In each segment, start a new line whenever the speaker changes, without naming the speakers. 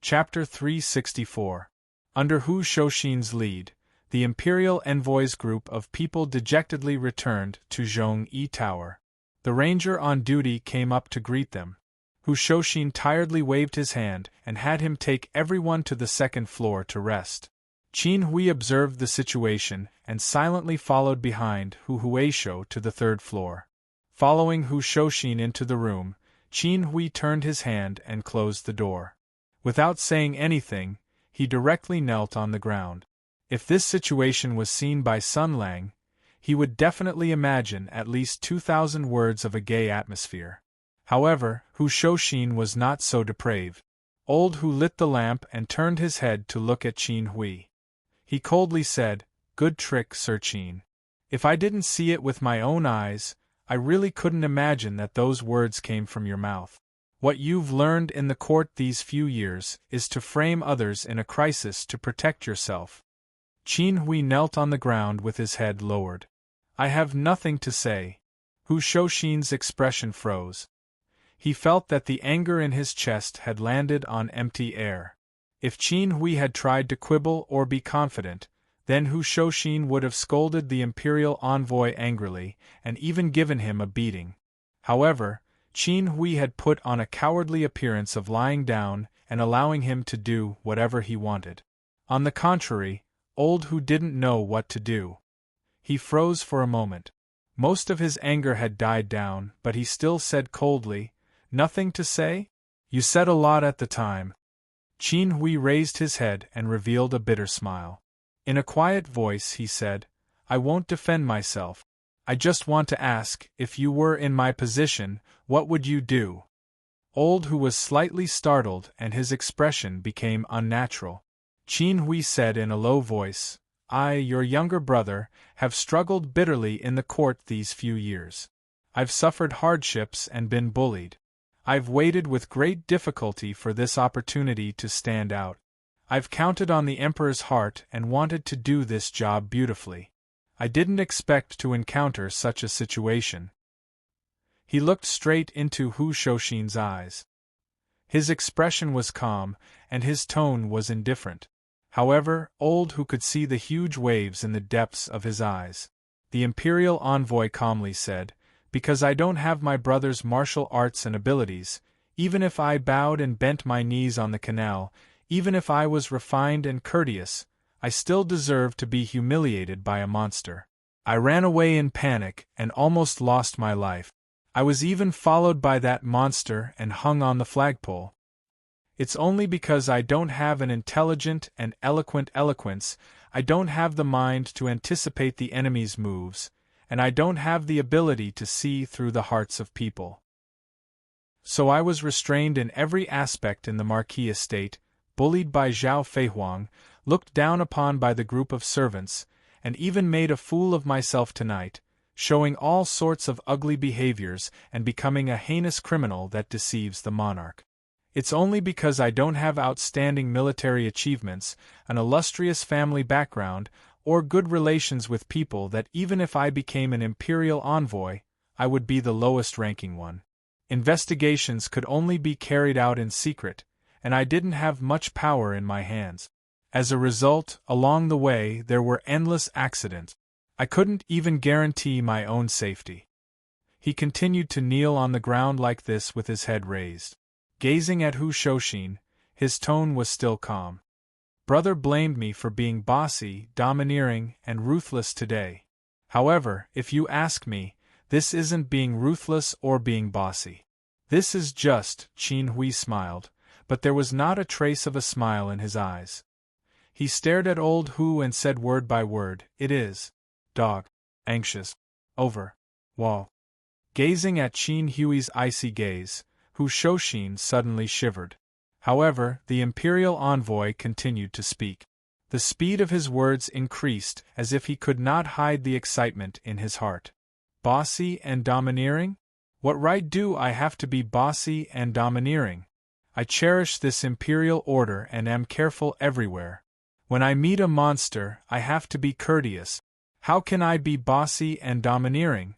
Chapter 364. Under Hu Shoshin's lead, the Imperial Envoy's group of people dejectedly returned to Zhong-Yi Tower. The ranger on duty came up to greet them. Hu Shoshin tiredly waved his hand and had him take everyone to the second floor to rest. Qin Hui observed the situation and silently followed behind Hu Huaishou to the third floor. Following Hu Shoshin into the room, Qin Hui turned his hand and closed the door. Without saying anything, he directly knelt on the ground. If this situation was seen by Sun Lang, he would definitely imagine at least 2,000 words of a gay atmosphere. However, Hu Shoshin was not so depraved. Old Hu lit the lamp and turned his head to look at Qin Hui. He coldly said, "Good trick, Sir Qin. If I didn't see it with my own eyes, I really couldn't imagine that those words came from your mouth. What you've learned in the court these few years is to frame others in a crisis to protect yourself." Qin Hui knelt on the ground with his head lowered. "I have nothing to say." Hu Shoshin's expression froze. He felt that the anger in his chest had landed on empty air. If Qin Hui had tried to quibble or be confident, then Hu Shoshin would have scolded the Imperial envoy angrily and even given him a beating. However, Qin Hui had put on a cowardly appearance of lying down and allowing him to do whatever he wanted. On the contrary, old Hu didn't know what to do. He froze for a moment. Most of his anger had died down, but he still said coldly, "Nothing to say? You said a lot at the time." Qin Hui raised his head and revealed a bitter smile. In a quiet voice he said, "I won't defend myself. I just want to ask, if you were in my position, what would you do?" Old Hu was slightly startled and his expression became unnatural. Qin Hui said in a low voice, "I, your younger brother, have struggled bitterly in the court these few years. I've suffered hardships and been bullied. I've waited with great difficulty for this opportunity to stand out. I've counted on the Emperor's heart and wanted to do this job beautifully. I didn't expect to encounter such a situation." He looked straight into Hu Shoshin's eyes. His expression was calm, and his tone was indifferent. However, old Hu could see the huge waves in the depths of his eyes. The Imperial envoy calmly said, "Because I don't have my brother's martial arts and abilities, even if I bowed and bent my knees on the canal, even if I was refined and courteous, I still deserve to be humiliated by a monster. I ran away in panic and almost lost my life. I was even followed by that monster and hung on the flagpole. It's only because I don't have an intelligent and eloquent eloquence, I don't have the mind to anticipate the enemy's moves, and I don't have the ability to see through the hearts of people. So I was restrained in every aspect in the Marquis estate, bullied by Zhao Feihuang, looked down upon by the group of servants, and even made a fool of myself tonight, showing all sorts of ugly behaviors and becoming a heinous criminal that deceives the monarch. It's only because I don't have outstanding military achievements, an illustrious family background, or good relations with people that even if I became an imperial envoy, I would be the lowest-ranking one. Investigations could only be carried out in secret, and I didn't have much power in my hands. As a result, along the way there were endless accidents. I couldn't even guarantee my own safety." He continued to kneel on the ground like this with his head raised. Gazing at Hu Shoshin, his tone was still calm. "Brother blamed me for being bossy, domineering, and ruthless today. However, if you ask me, this isn't being ruthless or being bossy. This is just," Qin Hui smiled, but there was not a trace of a smile in his eyes. He stared at old Hu and said word by word, "It is. Dog. Anxious. Over. Wall." Gazing at Qin Hui's icy gaze, Hu Shoshin suddenly shivered. However, the Imperial envoy continued to speak. The speed of his words increased as if he could not hide the excitement in his heart. "Bossy and domineering? What right do I have to be bossy and domineering? I cherish this imperial order and am careful everywhere. When I meet a monster, I have to be courteous. How can I be bossy and domineering?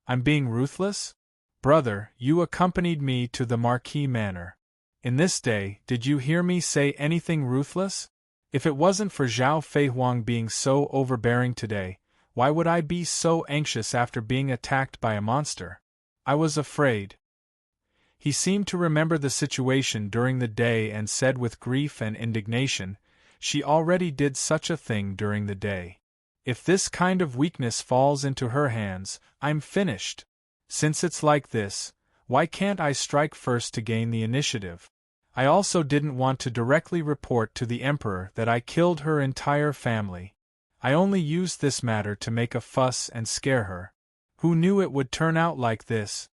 I'm being ruthless? Brother, you accompanied me to the Marquis Manor. In this day, did you hear me say anything ruthless? If it wasn't for Zhao Feihuang being so overbearing today, why would I be so anxious after being attacked by a monster? I was afraid. He seemed to remember the situation during the day and said with grief and indignation, she already did such a thing during the day. If this kind of weakness falls into her hands, I'm finished. Since it's like this, why can't I strike first to gain the initiative? I also didn't want to directly report to the Emperor that I killed her entire family. I only used this matter to make a fuss and scare her. Who knew it would turn out like this?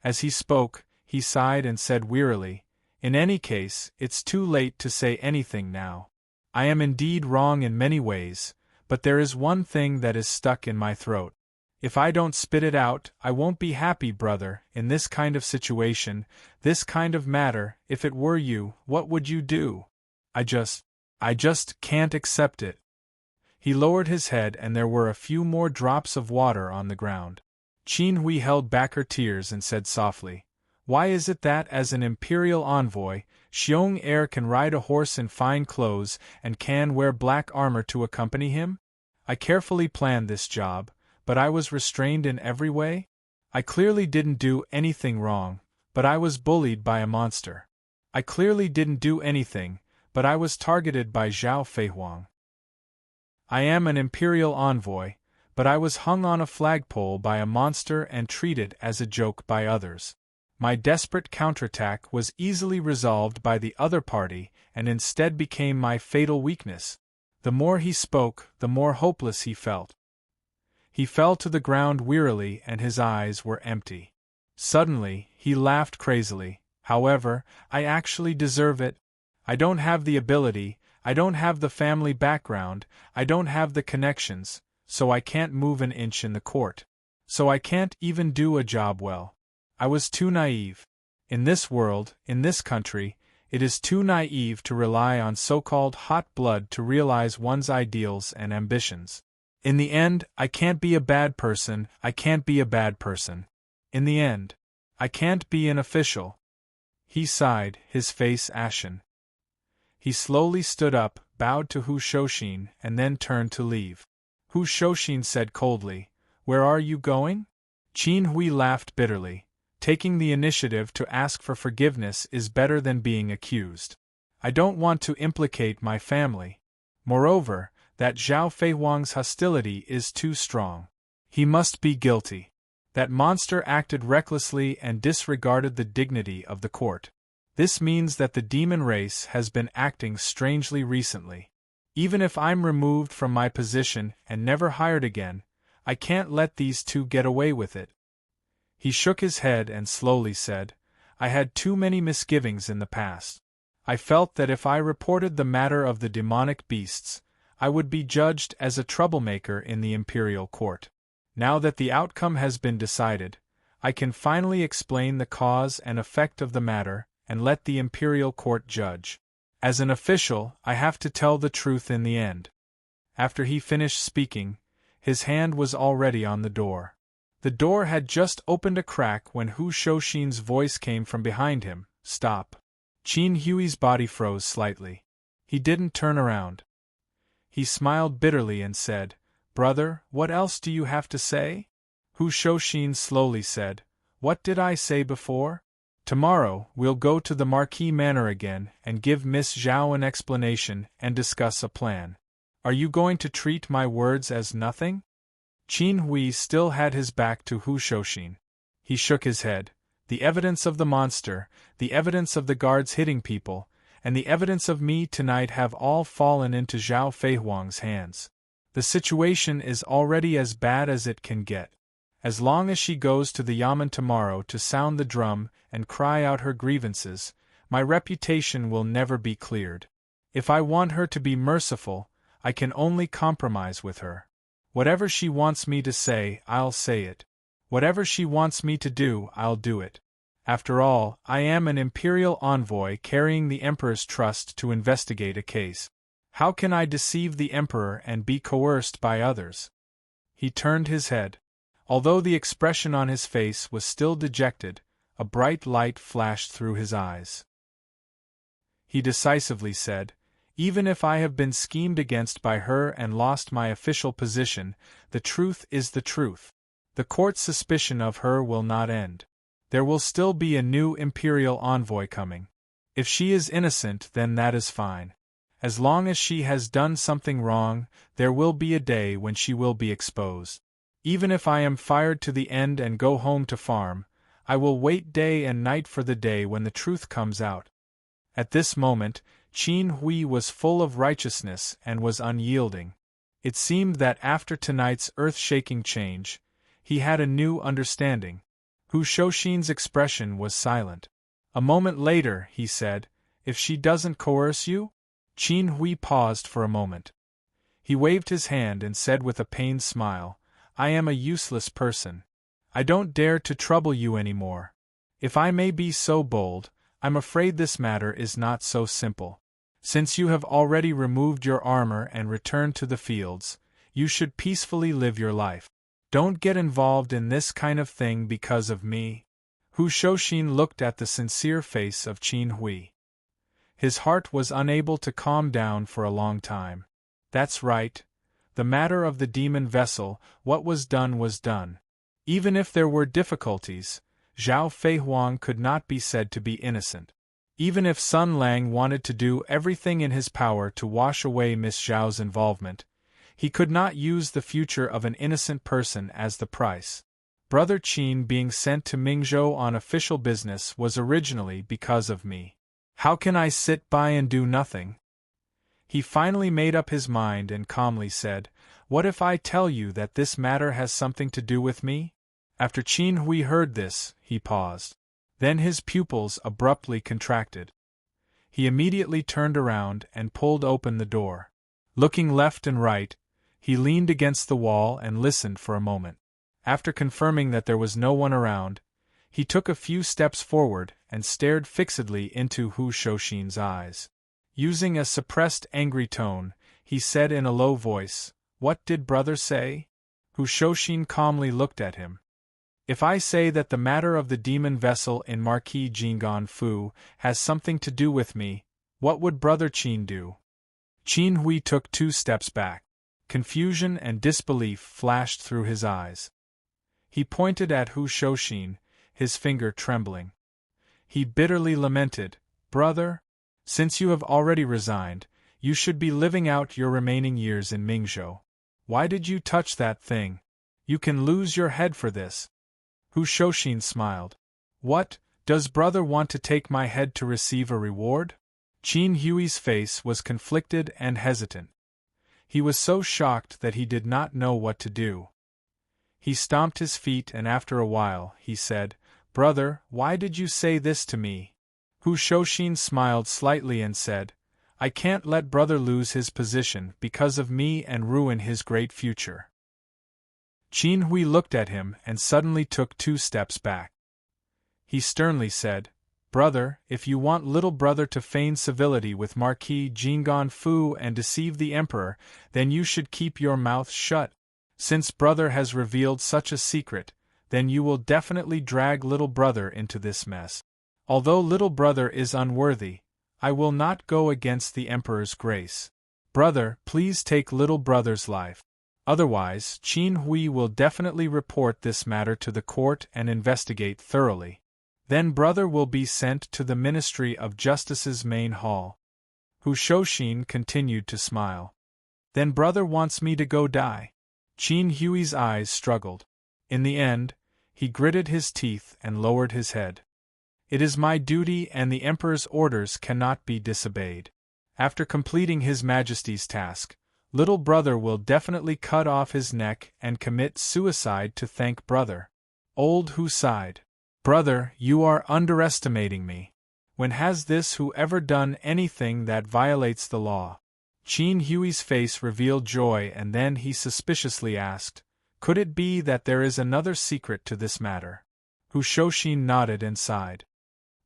As he spoke, he sighed and said wearily, in any case, it's too late to say anything now. I am indeed wrong in many ways, but there is one thing that is stuck in my throat. If I don't spit it out, I won't be happy, brother. In this kind of situation, this kind of matter, if it were you, what would you do? I just can't accept it. He lowered his head and there were a few more drops of water on the ground. Qin Hui held back her tears and said softly, why is it that as an imperial envoy, Xiong Heir can ride a horse in fine clothes and can wear black armor to accompany him? I carefully planned this job, but I was restrained in every way? I clearly didn't do anything wrong, but I was bullied by a monster. I clearly didn't do anything, but I was targeted by Zhao Feihuang. I am an imperial envoy, but I was hung on a flagpole by a monster and treated as a joke by others. My desperate counterattack was easily resolved by the other party and instead became my fatal weakness. The more he spoke, the more hopeless he felt. He fell to the ground wearily and his eyes were empty. Suddenly, he laughed crazily. However, I actually deserve it. I don't have the ability, I don't have the family background, I don't have the connections, so I can't move an inch in the court. So I can't even do a job well. I was too naive. In this world, in this country, it is too naive to rely on so-called hot blood to realize one's ideals and ambitions. In the end, I can't be a bad person, I can't be a bad person. In the end, I can't be an official. He sighed, his face ashen. He slowly stood up, bowed to Hu Shouxin, and then turned to leave. Hu Shouxin said coldly, where are you going? Qin Hui laughed bitterly. Taking the initiative to ask for forgiveness is better than being accused. I don't want to implicate my family. Moreover, that Zhao Feihuang's hostility is too strong. He must be guilty. That monster acted recklessly and disregarded the dignity of the court. This means that the demon race has been acting strangely recently. Even if I'm removed from my position and never hired again, I can't let these two get away with it. He shook his head and slowly said, I had too many misgivings in the past. I felt that if I reported the matter of the demonic beasts, I would be judged as a troublemaker in the imperial court. Now that the outcome has been decided, I can finally explain the cause and effect of the matter and let the imperial court judge. As an official, I have to tell the truth in the end. After he finished speaking, his hand was already on the door. The door had just opened a crack when Hu Shouxin's voice came from behind him, stop. Qin Hui's body froze slightly. He didn't turn around. He smiled bitterly and said, brother, what else do you have to say? Hu Shouxin slowly said, what did I say before? Tomorrow, we'll go to the Marquis Manor again and give Miss Zhao an explanation and discuss a plan. Are you going to treat my words as nothing? Qin Hui still had his back to Hu Shouxin. He shook his head. The evidence of the monster, the evidence of the guards hitting people, and the evidence of me tonight have all fallen into Zhao Feihuang's hands. The situation is already as bad as it can get. As long as she goes to the Yamen tomorrow to sound the drum and cry out her grievances, my reputation will never be cleared. If I want her to be merciful, I can only compromise with her. Whatever she wants me to say, I'll say it. Whatever she wants me to do, I'll do it. After all, I am an imperial envoy carrying the emperor's trust to investigate a case. How can I deceive the emperor and be coerced by others? He turned his head. Although the expression on his face was still dejected, a bright light flashed through his eyes. he decisively said. Even if I have been schemed against by her and lost my official position, the truth is the truth. The court's suspicion of her will not end. There will still be a new imperial envoy coming. If she is innocent, then that is fine. As long as she has done something wrong, there will be a day when she will be exposed. Even if I am fired to the end and go home to farm, I will wait day and night for the day when the truth comes out. At this moment, Qin Hui was full of righteousness and was unyielding. It seemed that after tonight's earth-shaking change, he had a new understanding. Hu Shouxin's expression was silent. A moment later, he said, "If she doesn't coerce you?" Qin Hui paused for a moment. He waved his hand and said with a pained smile, "I am a useless person. I don't dare to trouble you anymore. If I may be so bold, I'm afraid this matter is not so simple. Since you have already removed your armor and returned to the fields, you should peacefully live your life. Don't get involved in this kind of thing because of me." Hu Shouxin looked at the sincere face of Qin Hui. His heart was unable to calm down for a long time. That's right. The matter of the demon vessel, what was done was done. Even if there were difficulties, Zhao Feihuang could not be said to be innocent. Even if Sun Lang wanted to do everything in his power to wash away Miss Zhao's involvement, he could not use the future of an innocent person as the price. Brother Qin being sent to Mingzhou on official business was originally because of me. How can I sit by and do nothing? He finally made up his mind and calmly said, "What if I tell you that this matter has something to do with me?" After Qin Hui heard this, he paused. Then his pupils abruptly contracted. He immediately turned around and pulled open the door. Looking left and right, he leaned against the wall and listened for a moment. After confirming that there was no one around, he took a few steps forward and stared fixedly into Hu Shouxin's eyes. Using a suppressed angry tone, he said in a low voice, "What did brother say?" Hu Shouxin calmly looked at him. "If I say that the matter of the demon vessel in Marquis Jinggan Fu has something to do with me, what would brother Qin do?" Qin Hui took 2 steps back. Confusion and disbelief flashed through his eyes. He pointed at Hu Shouxin, his finger trembling. He bitterly lamented, "Brother, since you have already resigned, you should be living out your remaining years in Mingzhou. Why did you touch that thing? You can lose your head for this." Hu Shouxin smiled. "What, does brother want to take my head to receive a reward?" Qin Hui's face was conflicted and hesitant. He was so shocked that he did not know what to do. He stomped his feet and after a while, he said, "Brother, why did you say this to me?" Hu Shouxin smiled slightly and said, "I can't let brother lose his position because of me and ruin his great future." Qin Hui looked at him and suddenly took 2 steps back. He sternly said, "Brother, if you want little brother to feign civility with Marquis Jinggan Fu and deceive the Emperor, then you should keep your mouth shut. Since brother has revealed such a secret, then you will definitely drag little brother into this mess. Although little brother is unworthy, I will not go against the Emperor's grace. Brother, please take little brother's life. Otherwise, Qin Hui will definitely report this matter to the court and investigate thoroughly. Then brother will be sent to the Ministry of Justice's main hall." Hu Shouxin continued to smile. "Then brother wants me to go die." Qin Hui's eyes struggled. In the end, he gritted his teeth and lowered his head. "It is my duty and the Emperor's orders cannot be disobeyed. After completing His Majesty's task, little brother will definitely cut off his neck and commit suicide to thank brother." Old Hu sighed. "Brother, you are underestimating me. When has this who ever done anything that violates the law?" Qin Hui's face revealed joy and then he suspiciously asked, "Could it be that there is another secret to this matter?" Hu Shouxin nodded and sighed.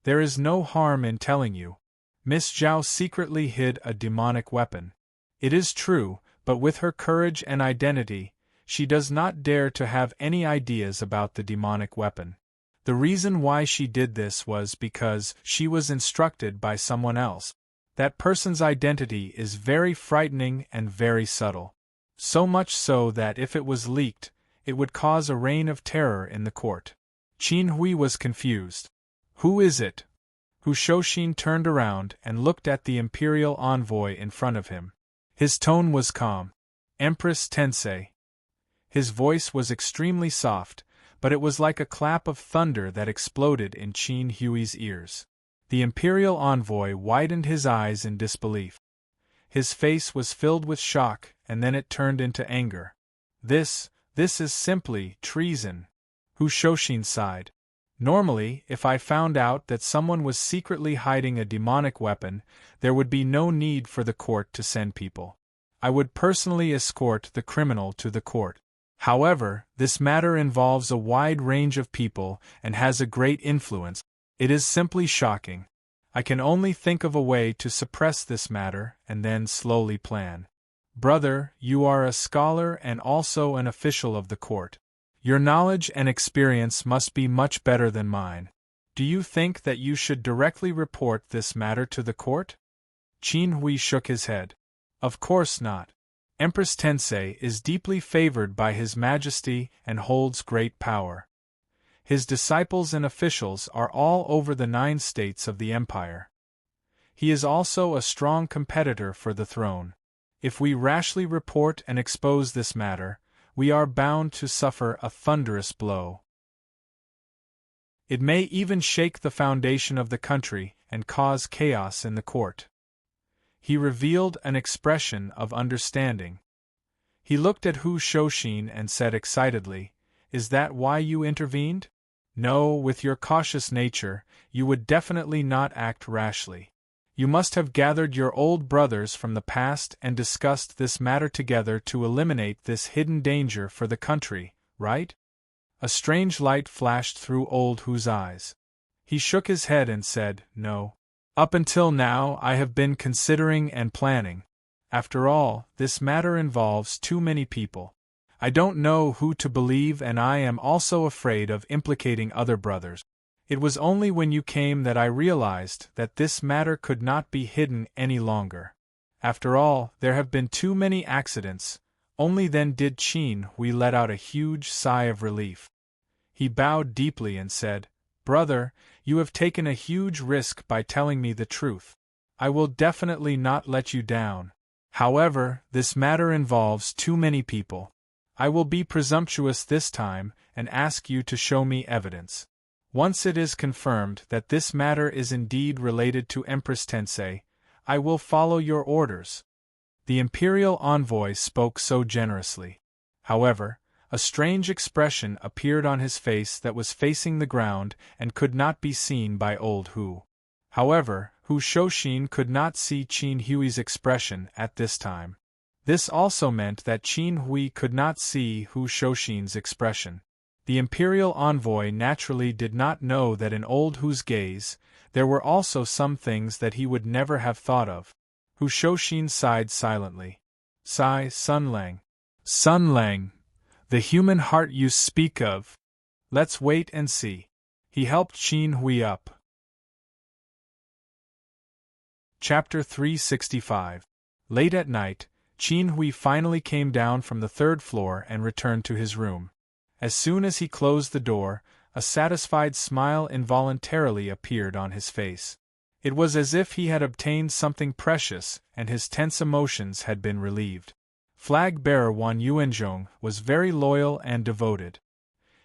"There is no harm in telling you. Miss Zhao secretly hid a demonic weapon. It is true, but with her courage and identity, she does not dare to have any ideas about the demonic weapon. The reason why she did this was because she was instructed by someone else. That person's identity is very frightening and very subtle. So much so that if it was leaked, it would cause a reign of terror in the court. Qin Hui was confused. Who is it? Hu Shouxin turned around and looked at the imperial envoy in front of him. His tone was calm. Empress Tensei. His voice was extremely soft, but it was like a clap of thunder that exploded in Qin Hui's ears. The imperial envoy widened his eyes in disbelief. His face was filled with shock, and then it turned into anger. This is simply treason. Hu Shouxin sighed. Normally, if I found out that someone was secretly hiding a demonic weapon, there would be no need for the court to send people. I would personally escort the criminal to the court. However, this matter involves a wide range of people and has a great influence. It is simply shocking. I can only think of a way to suppress this matter and then slowly plan. Brother, you are a scholar and also an official of the court. Your knowledge and experience must be much better than mine. Do you think that you should directly report this matter to the court? Qin Hui shook his head. Of course not. Empress Tensei is deeply favored by His Majesty and holds great power. His disciples and officials are all over the 9 states of the empire. He is also a strong competitor for the throne. If we rashly report and expose this matter, we are bound to suffer a thunderous blow. It may even shake the foundation of the country and cause chaos in the court. He revealed an expression of understanding. He looked at Hu Shouxin and said excitedly, "Is that why you intervened? No, with your cautious nature, you would definitely not act rashly. You must have gathered your old brothers from the past and discussed this matter together to eliminate this hidden danger for the country, right?" A strange light flashed through old Hu's eyes. He shook his head and said, "No. Up until now I have been considering and planning. After all, this matter involves too many people. I don't know who to believe and I am also afraid of implicating other brothers. It was only when you came that I realized that this matter could not be hidden any longer. After all, there have been too many accidents." Only then did Qin Hui let out a huge sigh of relief. He bowed deeply and said, "Brother, you have taken a huge risk by telling me the truth. I will definitely not let you down. However, this matter involves too many people. I will be presumptuous this time and ask you to show me evidence. Once it is confirmed that this matter is indeed related to Empress Tensei, I will follow your orders." The imperial envoy spoke so generously. However, a strange expression appeared on his face that was facing the ground and could not be seen by old Hu. However, Hu Shouxin could not see Qin Hui's expression at this time. This also meant that Qin Hui could not see Hu Shouxin's expression. The imperial envoy naturally did not know that in old Hu's gaze, there were also some things that he would never have thought of. Hu Shouxin sighed silently. "Sigh, Sun Lang. Sun Lang, the human heart you speak of. Let's wait and see." He helped Qin Hui up. Chapter 365. Late at night, Qin Hui finally came down from the 3rd floor and returned to his room. As soon as he closed the door, a satisfied smile involuntarily appeared on his face. It was as if he had obtained something precious and his tense emotions had been relieved. Flag-bearer Wan Yuanzhong was very loyal and devoted.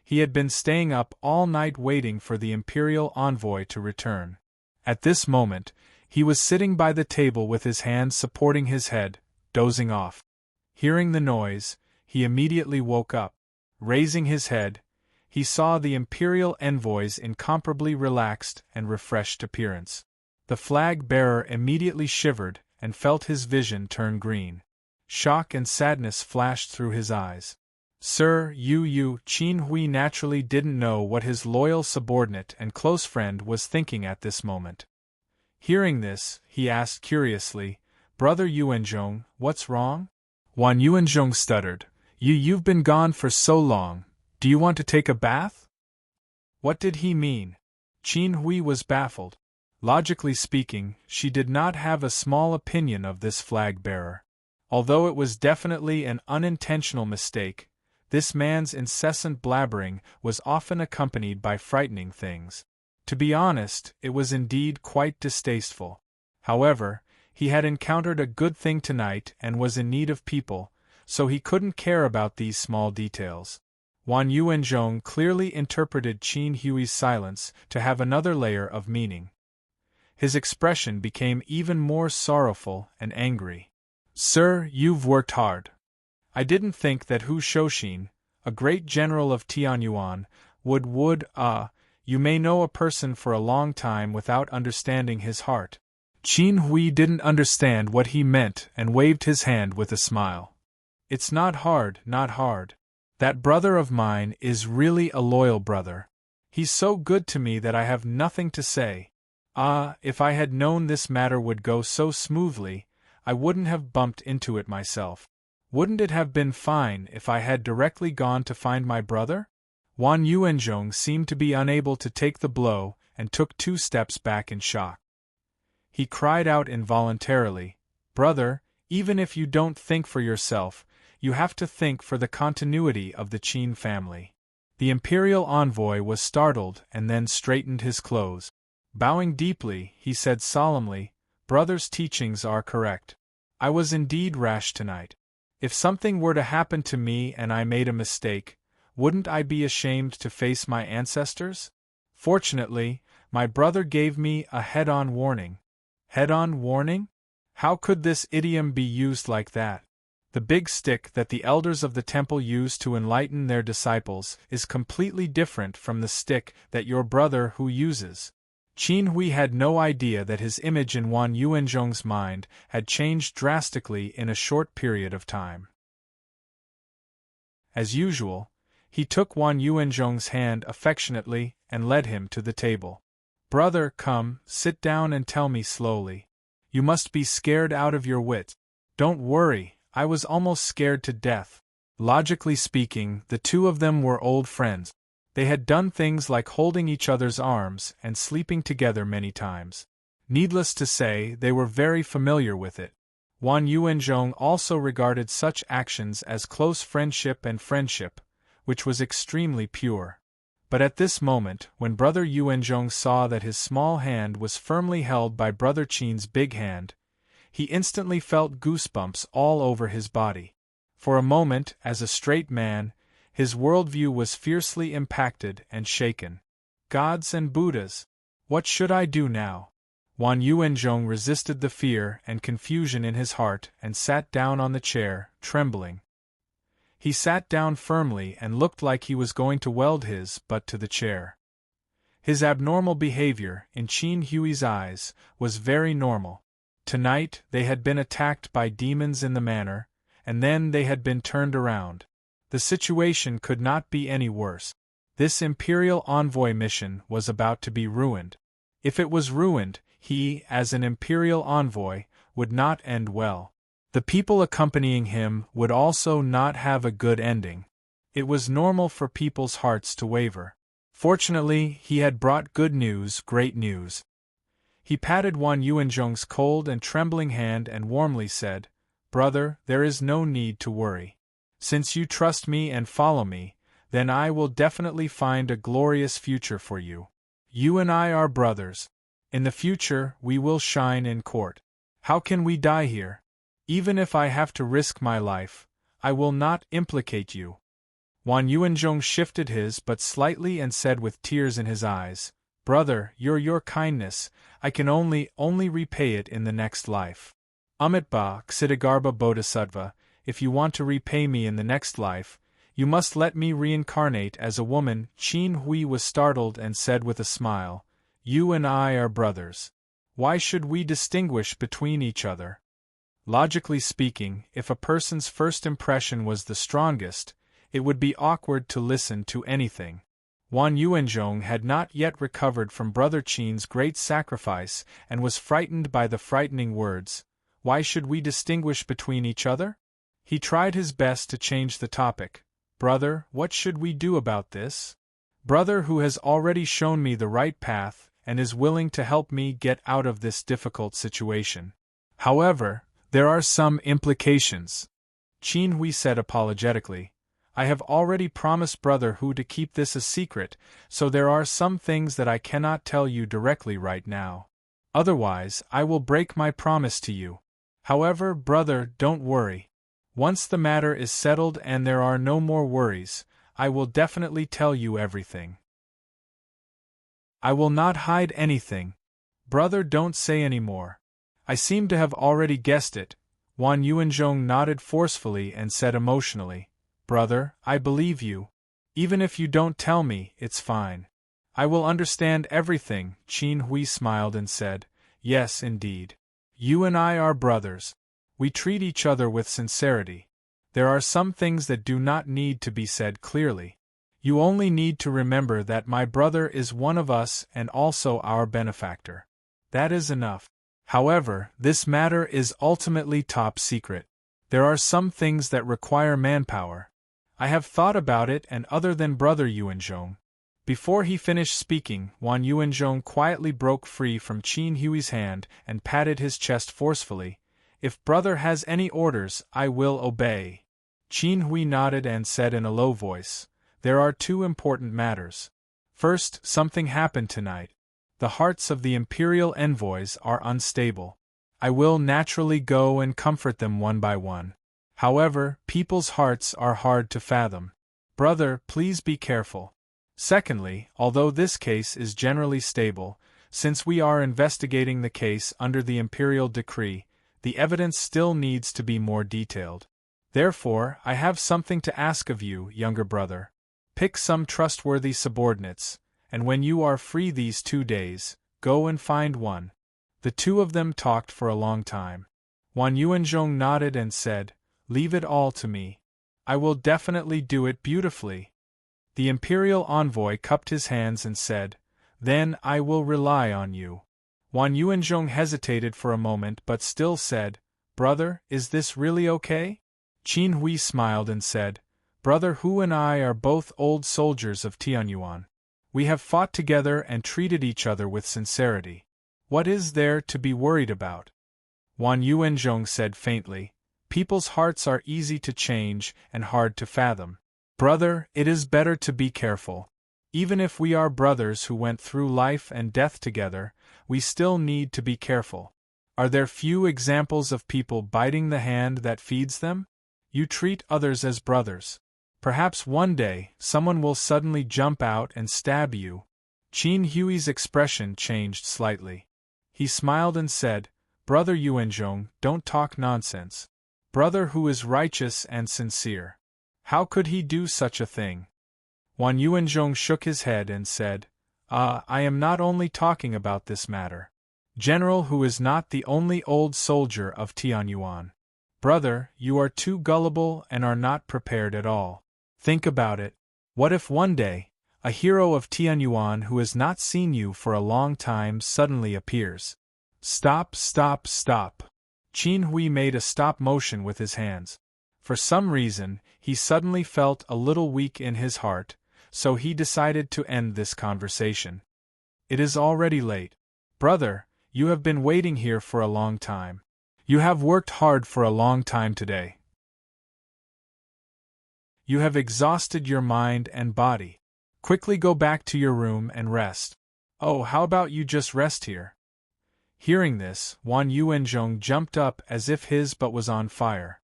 He had been staying up all night waiting for the imperial envoy to return. At this moment, he was sitting by the table with his hands supporting his head, dozing off. Hearing the noise, he immediately woke up. Raising his head, he saw the imperial envoy's incomparably relaxed and refreshed appearance. The flag-bearer immediately shivered and felt his vision turn green. Shock and sadness flashed through his eyes. "Sir, Qin Hui naturally didn't know what his loyal subordinate and close friend was thinking at this moment. Hearing this, he asked curiously, "Brother Yuanzhong, what's wrong?" Wan Yuanzhong stuttered, You've been gone for so long, do you want to take a bath?" What did he mean? Qin Hui was baffled. Logically speaking, she did not have a small opinion of this flag-bearer. Although it was definitely an unintentional mistake, this man's incessant blabbering was often accompanied by frightening things. To be honest, it was indeed quite distasteful. However, he had encountered a good thing tonight and was in need of people, so he couldn't care about these small details. Wan Yuanzhong clearly interpreted Qin Hui's silence to have another layer of meaning. His expression became even more sorrowful and angry. "Sir, you've worked hard. I didn't think that Hu Shouxin, a great general of Tianyuan, would, you may know a person for a long time without understanding his heart." Qin Hui didn't understand what he meant and waved his hand with a smile. "It's not hard, not hard. That brother of mine is really a loyal brother. He's so good to me that I have nothing to say. If I had known this matter would go so smoothly, I wouldn't have bumped into it myself. Wouldn't it have been fine if I had directly gone to find my brother?" Wan Yuanzhong seemed to be unable to take the blow and took 2 steps back in shock. He cried out involuntarily, "Brother, even if you don't think for yourself, you have to think for the continuity of the Qin family." The imperial envoy was startled and then straightened his clothes. Bowing deeply, he said solemnly, "Brother's teachings are correct. I was indeed rash tonight. If something were to happen to me and I made a mistake, wouldn't I be ashamed to face my ancestors? Fortunately, my brother gave me a head-on warning." Head-on warning? How could this idiom be used like that? The big stick that the elders of the temple use to enlighten their disciples is completely different from the stick that your brother Hu uses. Qin Hui had no idea that his image in Wan Yuanzhong's mind had changed drastically in a short period of time. As usual, he took Wan Yuanzhong's hand affectionately and led him to the table. "Brother, come, sit down and tell me slowly. You must be scared out of your wits." "Don't worry, I was almost scared to death." Logically speaking, the two of them were old friends. They had done things like holding each other's arms and sleeping together many times. Needless to say, they were very familiar with it. Wan Yuanzhong also regarded such actions as close friendship and friendship, which was extremely pure. But at this moment, when Brother Yuanzhong saw that his small hand was firmly held by Brother Qin's big hand, he instantly felt goosebumps all over his body. For a moment, as a straight man, his worldview was fiercely impacted and shaken. Gods and Buddhas! What should I do now? Wan Yuanzhong resisted the fear and confusion in his heart and sat down on the chair, trembling. He sat down firmly and looked like he was going to weld his butt to the chair. His abnormal behavior, in Qin Hui's eyes, was very normal. Tonight they had been attacked by demons in the manor, and then they had been turned around. The situation could not be any worse. This imperial envoy mission was about to be ruined. If it was ruined, he, as an imperial envoy, would not end well. The people accompanying him would also not have a good ending. It was normal for people's hearts to waver. Fortunately, he had brought good news, great news. He patted Wan Yuanzhong's cold and trembling hand and warmly said, "Brother, there is no need to worry. Since you trust me and follow me, then I will definitely find a glorious future for you. You and I are brothers. In the future, we will shine in court. How can we die here? Even if I have to risk my life, I will not implicate you." Wan Yuanzhong shifted his but slightly and said with tears in his eyes, "Brother, your kindness, I can only repay it in the next life. Amitabha Ksitigarbha Bodhisattva, if you want to repay me in the next life, you must let me reincarnate as a woman." Qin Hui was startled and said with a smile, "You and I are brothers. Why should we distinguish between each other?" Logically speaking, if a person's first impression was the strongest, it would be awkward to listen to anything. Wan Yuanzhong had not yet recovered from Brother Qin's great sacrifice and was frightened by the frightening words, "Why should we distinguish between each other?" He tried his best to change the topic. "Brother, what should we do about this? Brother who has already shown me the right path and is willing to help me get out of this difficult situation. However, there are some implications. Qin Hui said apologetically. I have already promised Brother Hu to keep this a secret, so there are some things that I cannot tell you directly right now. Otherwise, I will break my promise to you. However, brother, don't worry. Once the matter is settled and there are no more worries, I will definitely tell you everything. I will not hide anything. Brother, don't say any more. I seem to have already guessed it. Wan Yuanzhong nodded forcefully and said emotionally, Brother, I believe you. Even if you don't tell me, it's fine. I will understand everything. Qin Hui smiled and said, Yes, indeed. You and I are brothers. We treat each other with sincerity. There are some things that do not need to be said clearly. You only need to remember that my brother is one of us and also our benefactor. That is enough. However, this matter is ultimately top secret. There are some things that require manpower. I have thought about it, and other than Brother Yuanzhong. Before he finished speaking, Wan Yuanzhong quietly broke free from Qin Hui's hand and patted his chest forcefully. If Brother has any orders, I will obey. Qin Hui nodded and said in a low voice, There are two important matters. First, something happened tonight. The hearts of the imperial envoys are unstable. I will naturally go and comfort them one by one. However, people's hearts are hard to fathom. Brother, please be careful. Secondly, although this case is generally stable, since we are investigating the case under the imperial decree, the evidence still needs to be more detailed. Therefore, I have something to ask of you, younger brother. Pick some trustworthy subordinates, and when you are free these 2 days, go and find one. The two of them talked for a long time. Wan Yuanzhong nodded and said, Leave it all to me. I will definitely do it beautifully. The imperial envoy cupped his hands and said, Then I will rely on you. Wan Yuanzhong hesitated for a moment but still said, Brother, is this really okay? Qin Hui smiled and said, Brother Hu and I are both old soldiers of Tianyuan. We have fought together and treated each other with sincerity. What is there to be worried about? Wan Yuanzhong said faintly, People's hearts are easy to change and hard to fathom. Brother, it is better to be careful. Even if we are brothers who went through life and death together, we still need to be careful. Are there few examples of people biting the hand that feeds them? You treat others as brothers. Perhaps one day, someone will suddenly jump out and stab you. Qin Hui's expression changed slightly. He smiled and said, Brother Yuanzhong, don't talk nonsense. Brother who is righteous and sincere. How could he do such a thing? Wan Yuanzhong shook his head and said, I am not only talking about this matter. General Hu is not the only old soldier of Tianyuan. Brother, you are too gullible and are not prepared at all. Think about it. What if one day, a hero of Tianyuan who has not seen you for a long time suddenly appears? Stop, stop, stop. Qin Hui made a stop motion with his hands. For some reason, he suddenly felt a little weak in his heart, so he decided to end this conversation. It is already late. Brother, you have been waiting here for a long time. You have worked hard for a long time today. You have exhausted your mind and body. Quickly go back to your room and rest. Oh, how about you just rest here? Hearing this, Wan Yuanzhong jumped up as if his butt was on fire.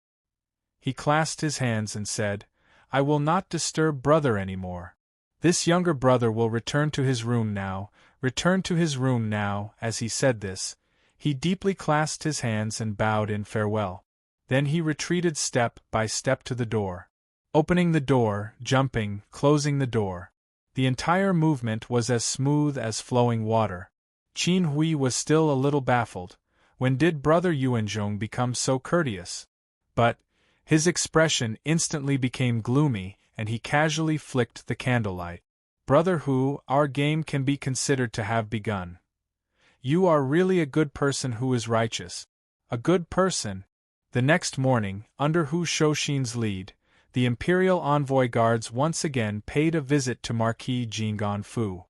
He clasped his hands and said, I will not disturb brother anymore. This younger brother will return to his room now. As he said this, he deeply clasped his hands and bowed in farewell. Then he retreated step by step to the door. Opening the door, jumping, closing the door. The entire movement was as smooth as flowing water. Qin Hui was still a little baffled. When did Brother Yuanzhong become so courteous? But his expression instantly became gloomy, and he casually flicked the candlelight. Brother Hu, our game can be considered to have begun. You are really a good person who is righteous. A good person. The next morning, under Hu Shouxin's lead, the imperial envoy guards once again paid a visit to Marquis Jinggan Fu.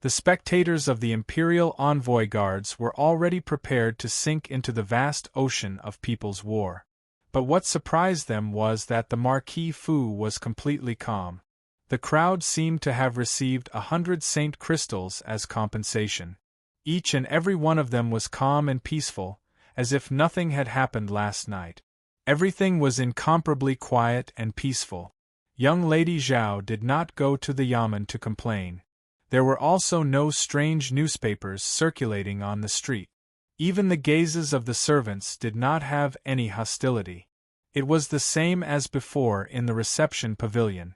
The spectators of the imperial envoy guards were already prepared to sink into the vast ocean of people's war. But what surprised them was that the Marquis Fu was completely calm. The crowd seemed to have received 100 Saint crystals as compensation. Each and every one of them was calm and peaceful, as if nothing had happened last night. Everything was incomparably quiet and peaceful. Young Lady Zhao did not go to the yamen to complain. There were also no strange newspapers circulating on the street. Even the gazes of the servants did not have any hostility. It was the same as before in the reception pavilion.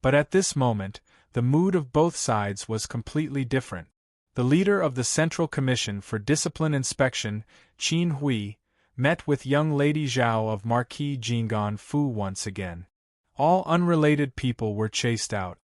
But at this moment, the mood of both sides was completely different. The leader of the Central Commission for Discipline Inspection, Qin Hui, met with young Lady Zhao of Marquis Jinggan Fu once again. All unrelated people were chased out.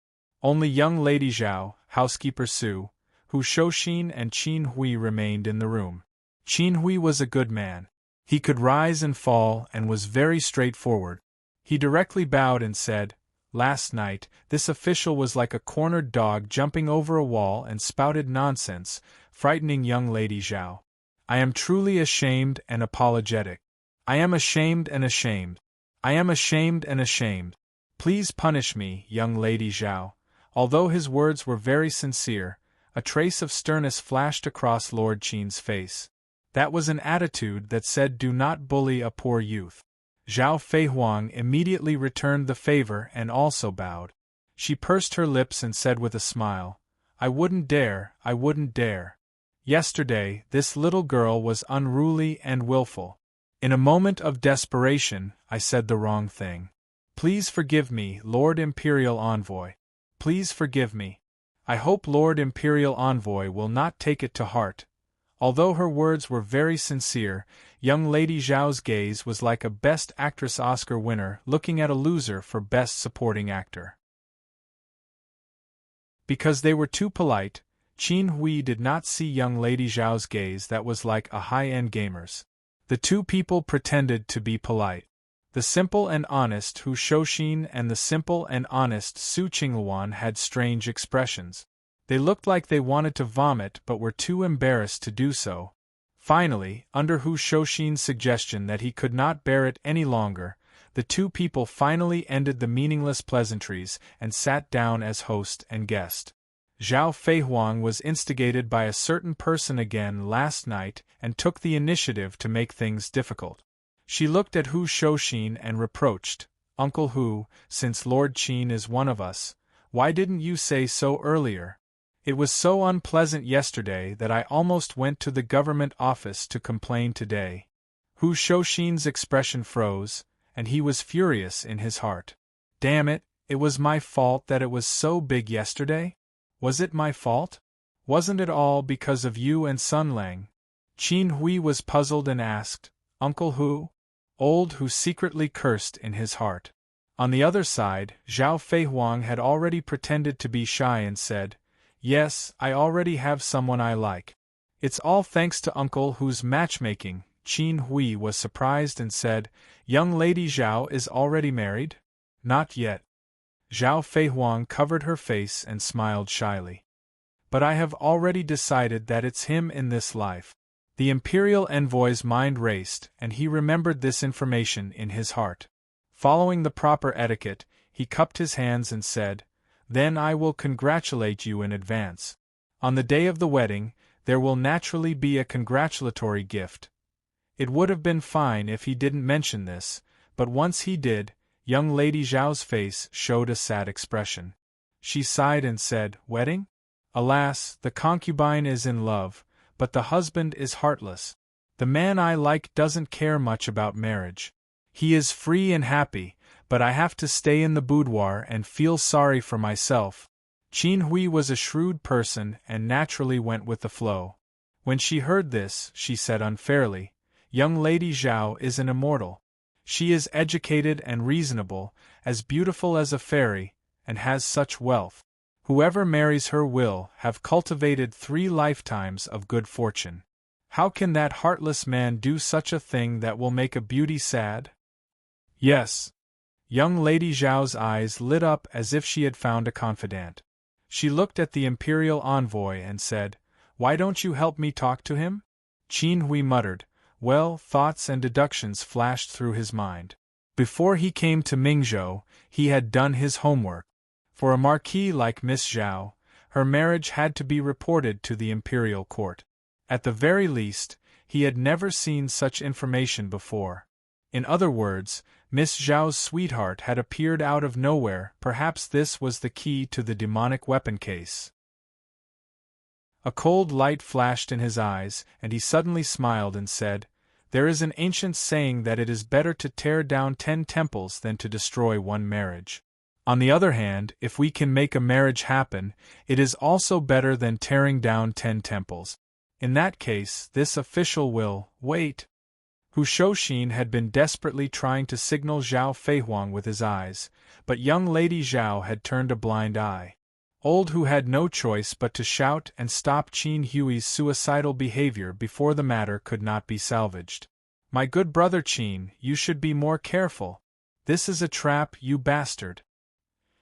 Only young Lady Zhao, housekeeper Su, Hu Shouxin and Qin Hui remained in the room. Qin Hui was a good man. He could rise and fall and was very straightforward. He directly bowed and said, "Last night, this official was like a cornered dog jumping over a wall and spouted nonsense, frightening young Lady Zhao. I am truly ashamed and apologetic. I am ashamed and ashamed. I am ashamed and ashamed. Please punish me, young Lady Zhao." Although his words were very sincere, a trace of sternness flashed across Lord Qin's face. That was an attitude that said, "Do not bully a poor youth." Zhao Feihuang immediately returned the favor and also bowed. She pursed her lips and said with a smile, I wouldn't dare. Yesterday, this little girl was unruly and willful. In a moment of desperation, I said the wrong thing. Please forgive me, Lord Imperial Envoy. Please forgive me. I hope Lord Imperial Envoy will not take it to heart." Although her words were very sincere, young Lady Zhao's gaze was like a Best Actress Oscar winner looking at a loser for Best Supporting Actor. Because they were too polite, Qin Hui did not see young Lady Zhao's gaze that was like a high-end gamer's. The two people pretended to be polite. The simple and honest Hu Shouxin and the simple and honest Su Qingluan had strange expressions. They looked like they wanted to vomit but were too embarrassed to do so. Finally, under Hu Shouxin's suggestion that he could not bear it any longer, the two people finally ended the meaningless pleasantries and sat down as host and guest. Zhao Feihuang was instigated by a certain person again last night and took the initiative to make things difficult. She looked at Hu Shouxin and reproached, "Uncle Hu, since Lord Qin is one of us, why didn't you say so earlier? It was so unpleasant yesterday that I almost went to the government office to complain today." Hu Shouxin's expression froze, and he was furious in his heart. Damn it, it was my fault that it was so big yesterday? Was it my fault? Wasn't it all because of you and Sun Lang? Qin Hui was puzzled and asked, "Uncle Hu?" Old Hu secretly cursed in his heart. On the other side, Zhao Feihuang had already pretended to be shy and said, "Yes, I already have someone I like." "It's all thanks to Uncle Hu's matchmaking." Qin Hui was surprised and said, "Young Lady Zhao is already married?" "Not yet." Zhao Feihuang covered her face and smiled shyly. "But I have already decided that it's him in this life." The imperial envoy's mind raced, and he remembered this information in his heart. Following the proper etiquette, he cupped his hands and said, "Then I will congratulate you in advance. On the day of the wedding, there will naturally be a congratulatory gift." It would have been fine if he didn't mention this, but once he did, young Lady Zhao's face showed a sad expression. She sighed and said, "Wedding? Alas, the concubine is in love, but the husband is heartless. The man I like doesn't care much about marriage. He is free and happy, but I have to stay in the boudoir and feel sorry for myself." Qin Hui was a shrewd person and naturally went with the flow. When she heard this, she said unfairly, "Young Lady Zhao is an immortal. She is educated and reasonable, as beautiful as a fairy, and has such wealth. Whoever marries her will have cultivated 3 lifetimes of good fortune. How can that heartless man do such a thing that will make a beauty sad?" "Yes." Young Lady Zhao's eyes lit up as if she had found a confidant. She looked at the imperial envoy and said, "Why don't you help me talk to him?" Qin Hui muttered, "Well," thoughts and deductions flashed through his mind. Before he came to Mingzhou, he had done his homework. For a marquis like Miss Zhao, her marriage had to be reported to the imperial court. At the very least, he had never seen such information before. In other words, Miss Zhao's sweetheart had appeared out of nowhere. Perhaps this was the key to the demonic weapon case. A cold light flashed in his eyes, and he suddenly smiled and said, "There is an ancient saying that it is better to tear down 10 temples than to destroy one marriage. On the other hand, if we can make a marriage happen, it is also better than tearing down 10 temples. In that case, this official will wait." Hu Shouxin had been desperately trying to signal Zhao Feihuang with his eyes, but young Lady Zhao had turned a blind eye. Old Hu had no choice but to shout and stop Qin Hui's suicidal behavior before the matter could not be salvaged. "My good brother Qin, you should be more careful. This is a trap, you bastard."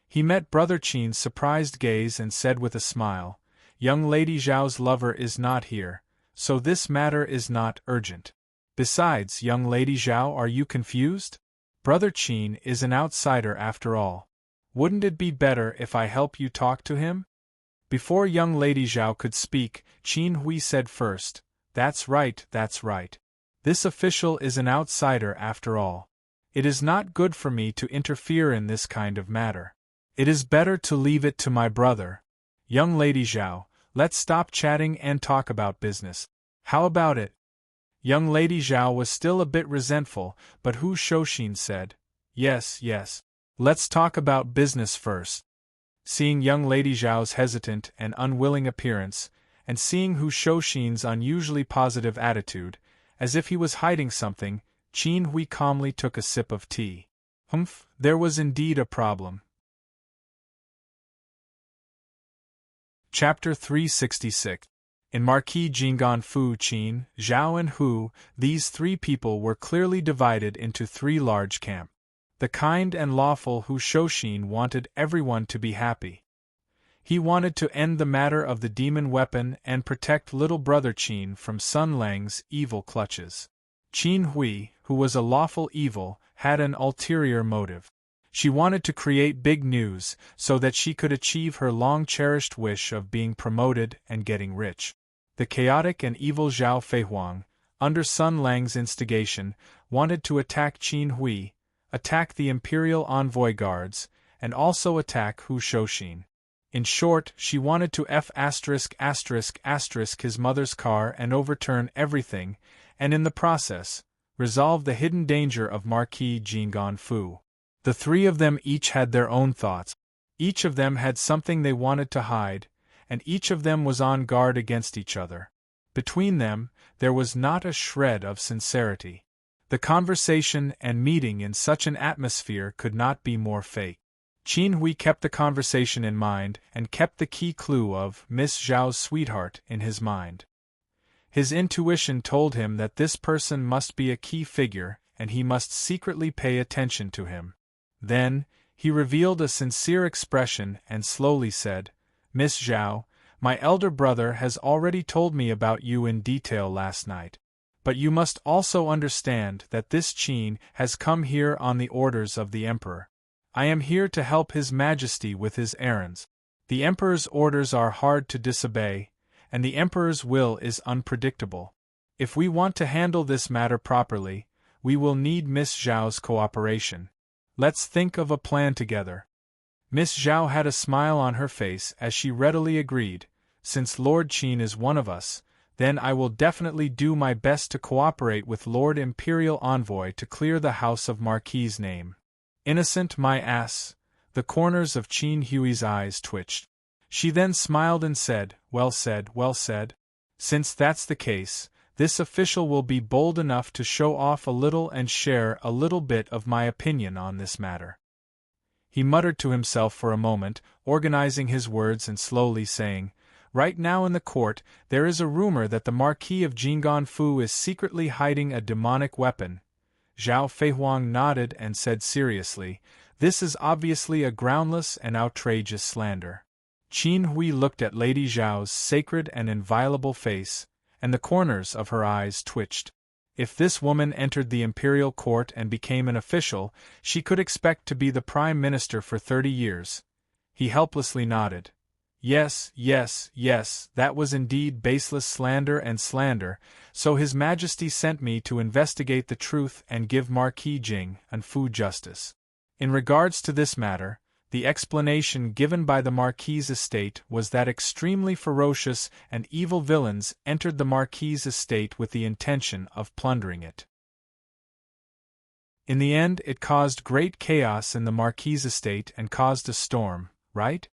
He met Brother Qin's surprised gaze and said with a smile, "Young Lady Zhao's lover is not here, so this matter is not urgent. Besides, young Lady Zhao, are you confused? Brother Qin is an outsider after all. Wouldn't it be better if I help you talk to him?" Before young Lady Zhao could speak, Qin Hui said first, that's right. This official is an outsider after all. It is not good for me to interfere in this kind of matter. It is better to leave it to my brother. Young Lady Zhao, let's stop chatting and talk about business. How about it?" Young Lady Zhao was still a bit resentful, but Hu Shouxin said, Yes. Let's talk about business first." Seeing young Lady Zhao's hesitant and unwilling appearance, and seeing Hu Shouxin's unusually positive attitude, as if he was hiding something, Qin Hui calmly took a sip of tea. Humph, there was indeed a problem. Chapter 366. In Marquis Jinggan Fu, Qin, Zhao and Hu, these 3 people were clearly divided into 3 large camps. The kind and lawful Hu Shouxin wanted everyone to be happy. He wanted to end the matter of the demon weapon and protect little brother Qin from Sun Lang's evil clutches. Qin Hui, who was a lawful evil, had an ulterior motive. She wanted to create big news so that she could achieve her long-cherished wish of being promoted and getting rich. The chaotic and evil Zhao Feihuang, under Sun Lang's instigation, wanted to attack Qin Hui, attack the imperial envoy guards, and also attack Hu Shouxin. In short, she wanted to his mother's car and overturn everything, and in the process, resolve the hidden danger of Marquis Jinggan Fu. The 3 of them each had their own thoughts. Each of them had something they wanted to hide, and each of them was on guard against each other. Between them, there was not a shred of sincerity. The conversation and meeting in such an atmosphere could not be more fake. Qin Hui kept the conversation in mind and kept the key clue of Miss Zhao's sweetheart in his mind. His intuition told him that this person must be a key figure and he must secretly pay attention to him. Then, he revealed a sincere expression and slowly said, "Miss Zhao, my elder brother has already told me about you in detail last night. But you must also understand that this Qin has come here on the orders of the Emperor. I am here to help His Majesty with his errands. The Emperor's orders are hard to disobey, and the Emperor's will is unpredictable. If we want to handle this matter properly, we will need Miss Zhao's cooperation. Let's think of a plan together." Miss Zhao had a smile on her face as she readily agreed, "Since Lord Qin is one of us, then I will definitely do my best to cooperate with Lord Imperial Envoy to clear the House of Marquis' name." "Innocent, my ass." The corners of Qin Hui's eyes twitched. She then smiled and said, well said. "Since that's the case, this official will be bold enough to show off a little and share a little bit of my opinion on this matter." He muttered to himself for a moment, organizing his words and slowly saying, "Right now in the court, there is a rumor that the Marquis of Jinggan Fu is secretly hiding a demonic weapon." Zhao Feihuang nodded and said seriously, "This is obviously a groundless and outrageous slander. Qin Hui looked at Lady Zhao's sacred and inviolable face, and the corners of her eyes twitched. If this woman entered the imperial court and became an official, she could expect to be the prime minister for 30 years. He helplessly nodded. Yes, yes, yes, that was indeed baseless slander and slander, so His Majesty sent me to investigate the truth and give Marquis Jing and Fu justice. In regards to this matter, the explanation given by the Marquis's estate was that extremely ferocious and evil villains entered the Marquis's estate with the intention of plundering it. In the end, it caused great chaos in the Marquis's estate and caused a storm, right?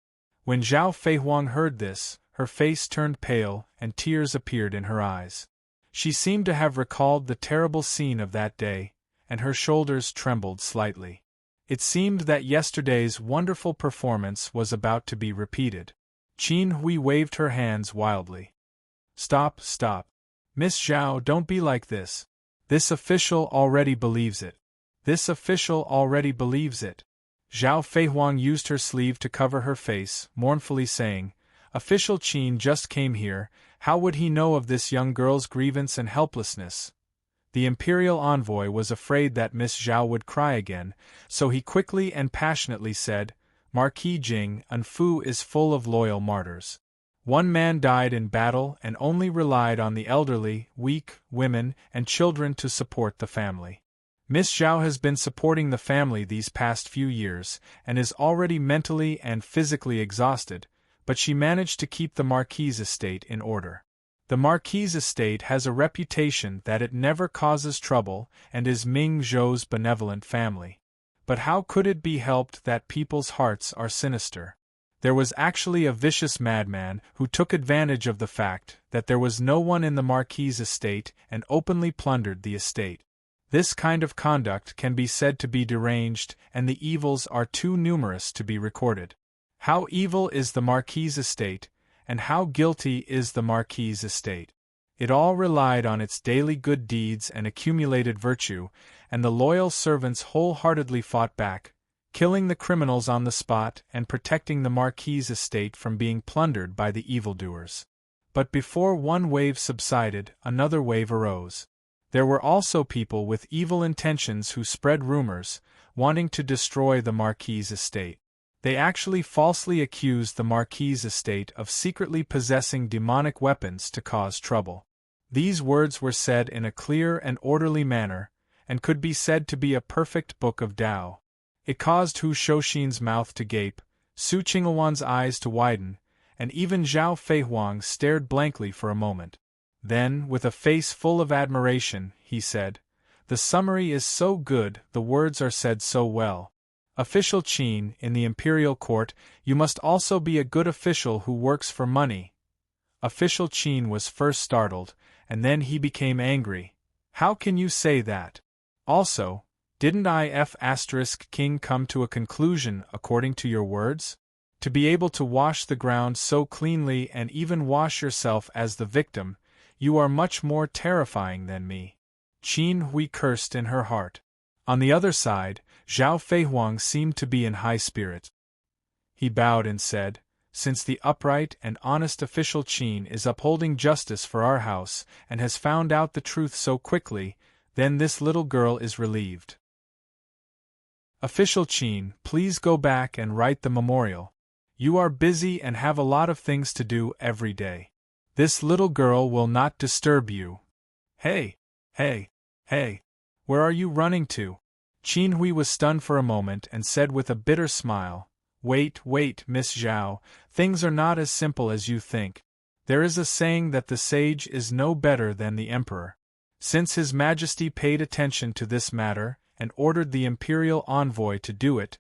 When Zhao Feihuang heard this, her face turned pale and tears appeared in her eyes. She seemed to have recalled the terrible scene of that day, and her shoulders trembled slightly. It seemed that yesterday's wonderful performance was about to be repeated. Qin Hui waved her hands wildly. Stop, stop. Miss Zhao, don't be like this. This official already believes it. This official already believes it. Zhao Feihuang used her sleeve to cover her face, mournfully saying, Official Qin just came here, how would he know of this young girl's grievance and helplessness? The imperial envoy was afraid that Miss Zhao would cry again, so he quickly and passionately said, Marquis Jing and Fu is full of loyal martyrs. One man died in battle and only relied on the elderly, weak, women, and children to support the family. Miss Zhao has been supporting the family these past few years, and is already mentally and physically exhausted, but she managed to keep the Marquis's estate in order. The Marquis's estate has a reputation that it never causes trouble and is Ming Zhou's benevolent family. But how could it be helped that people's hearts are sinister? There was actually a vicious madman who took advantage of the fact that there was no one in the Marquis's estate and openly plundered the estate. This kind of conduct can be said to be deranged, and the evils are too numerous to be recorded. How evil is the Marquis's estate, and how guilty is the Marquis's estate? It all relied on its daily good deeds and accumulated virtue, and the loyal servants wholeheartedly fought back, killing the criminals on the spot and protecting the Marquis's estate from being plundered by the evildoers. But before one wave subsided, another wave arose. There were also people with evil intentions who spread rumors, wanting to destroy the Marquis's estate. They actually falsely accused the Marquis's estate of secretly possessing demonic weapons to cause trouble. These words were said in a clear and orderly manner, and could be said to be a perfect book of Tao. It caused Hu Shouxin's mouth to gape, Su Qinghuan's eyes to widen, and even Zhao Feihuang stared blankly for a moment. Then, with a face full of admiration, he said, The summary is so good, the words are said so well. Official Qin, in the imperial court, you must also be a good official who works for money. Official Qin was first startled, and then he became angry. How can you say that? Also, didn't King come to a conclusion according to your words? To be able to wash the ground so cleanly and even wash yourself as the victim, you are much more terrifying than me. Qin Hui cursed in her heart. On the other side, Zhao Feihuang seemed to be in high spirits. He bowed and said, Since the upright and honest official Qin is upholding justice for our house and has found out the truth so quickly, then this little girl is relieved. Official Qin, please go back and write the memorial. You are busy and have a lot of things to do every day. This little girl will not disturb you. Hey, where are you running to? Qin Hui was stunned for a moment and said with a bitter smile, Wait, Miss Zhao, things are not as simple as you think. There is a saying that the sage is no better than the emperor. Since His Majesty paid attention to this matter and ordered the imperial envoy to do it,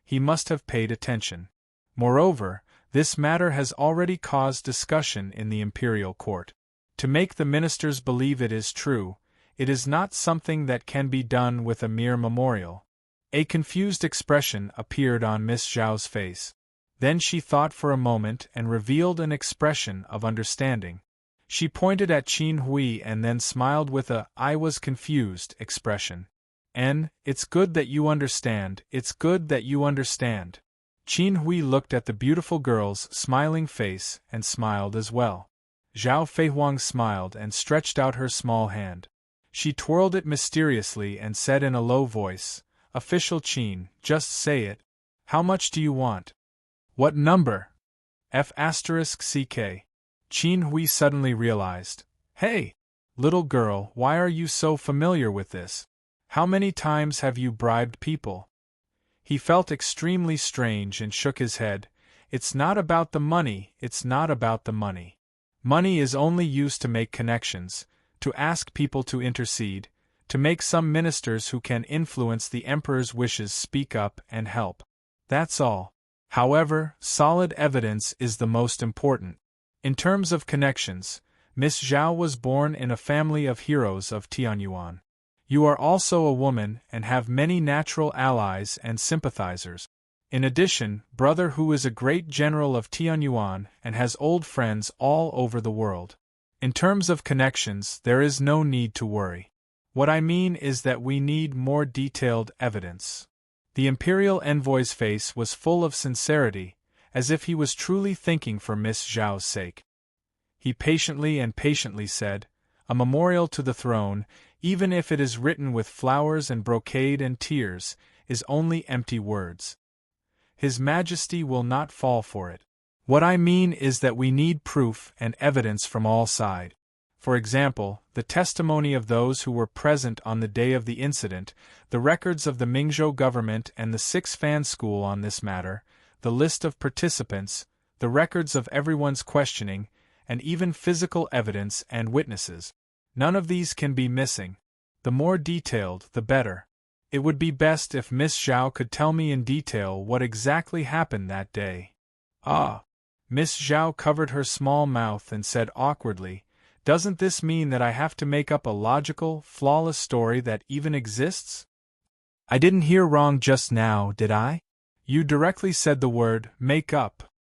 he must have paid attention. Moreover, this matter has already caused discussion in the imperial court. To make the ministers believe it is true, it is not something that can be done with a mere memorial. A confused expression appeared on Miss Zhao's face. Then she thought for a moment and revealed an expression of understanding. She pointed at Qin Hui and then smiled with a "I was confused" expression. It's good that you understand, it's good that you understand. Qin Hui looked at the beautiful girl's smiling face and smiled as well. Zhao Feihuang smiled and stretched out her small hand. She twirled it mysteriously and said in a low voice, "Official Qin, just say it. How much do you want?" "What number?" F***CK. Qin Hui suddenly realized. "Hey! Little girl, why are you so familiar with this? How many times have you bribed people?" He felt extremely strange and shook his head. "It's not about the money, it's not about the money. Money is only used to make connections, to ask people to intercede, to make some ministers who can influence the emperor's wishes speak up and help. That's all. However, solid evidence is the most important. In terms of connections, Miss Zhao was born in a family of heroes of Tianyuan. You are also a woman and have many natural allies and sympathizers. In addition, brother Hu is a great general of Tianyuan and has old friends all over the world. In terms of connections, there is no need to worry. What I mean is that we need more detailed evidence." The imperial envoy's face was full of sincerity, as if he was truly thinking for Miss Zhao's sake. He patiently said, "A memorial to the throne, even if it is written with flowers and brocade and tears, is only empty words. His Majesty will not fall for it. What I mean is that we need proof and evidence from all sides. For example, the testimony of those who were present on the day of the incident, the records of the Mingzhou government and the Six Fan School on this matter, the list of participants, the records of everyone's questioning, and even physical evidence and witnesses. None of these can be missing. The more detailed, the better. It would be best if Miss Zhao could tell me in detail what exactly happened that day." "Ah." Miss Zhao covered her small mouth and said awkwardly, "Doesn't this mean that I have to make up a logical, flawless story that even exists? I didn't hear wrong just now, did I? You directly said the word, make up.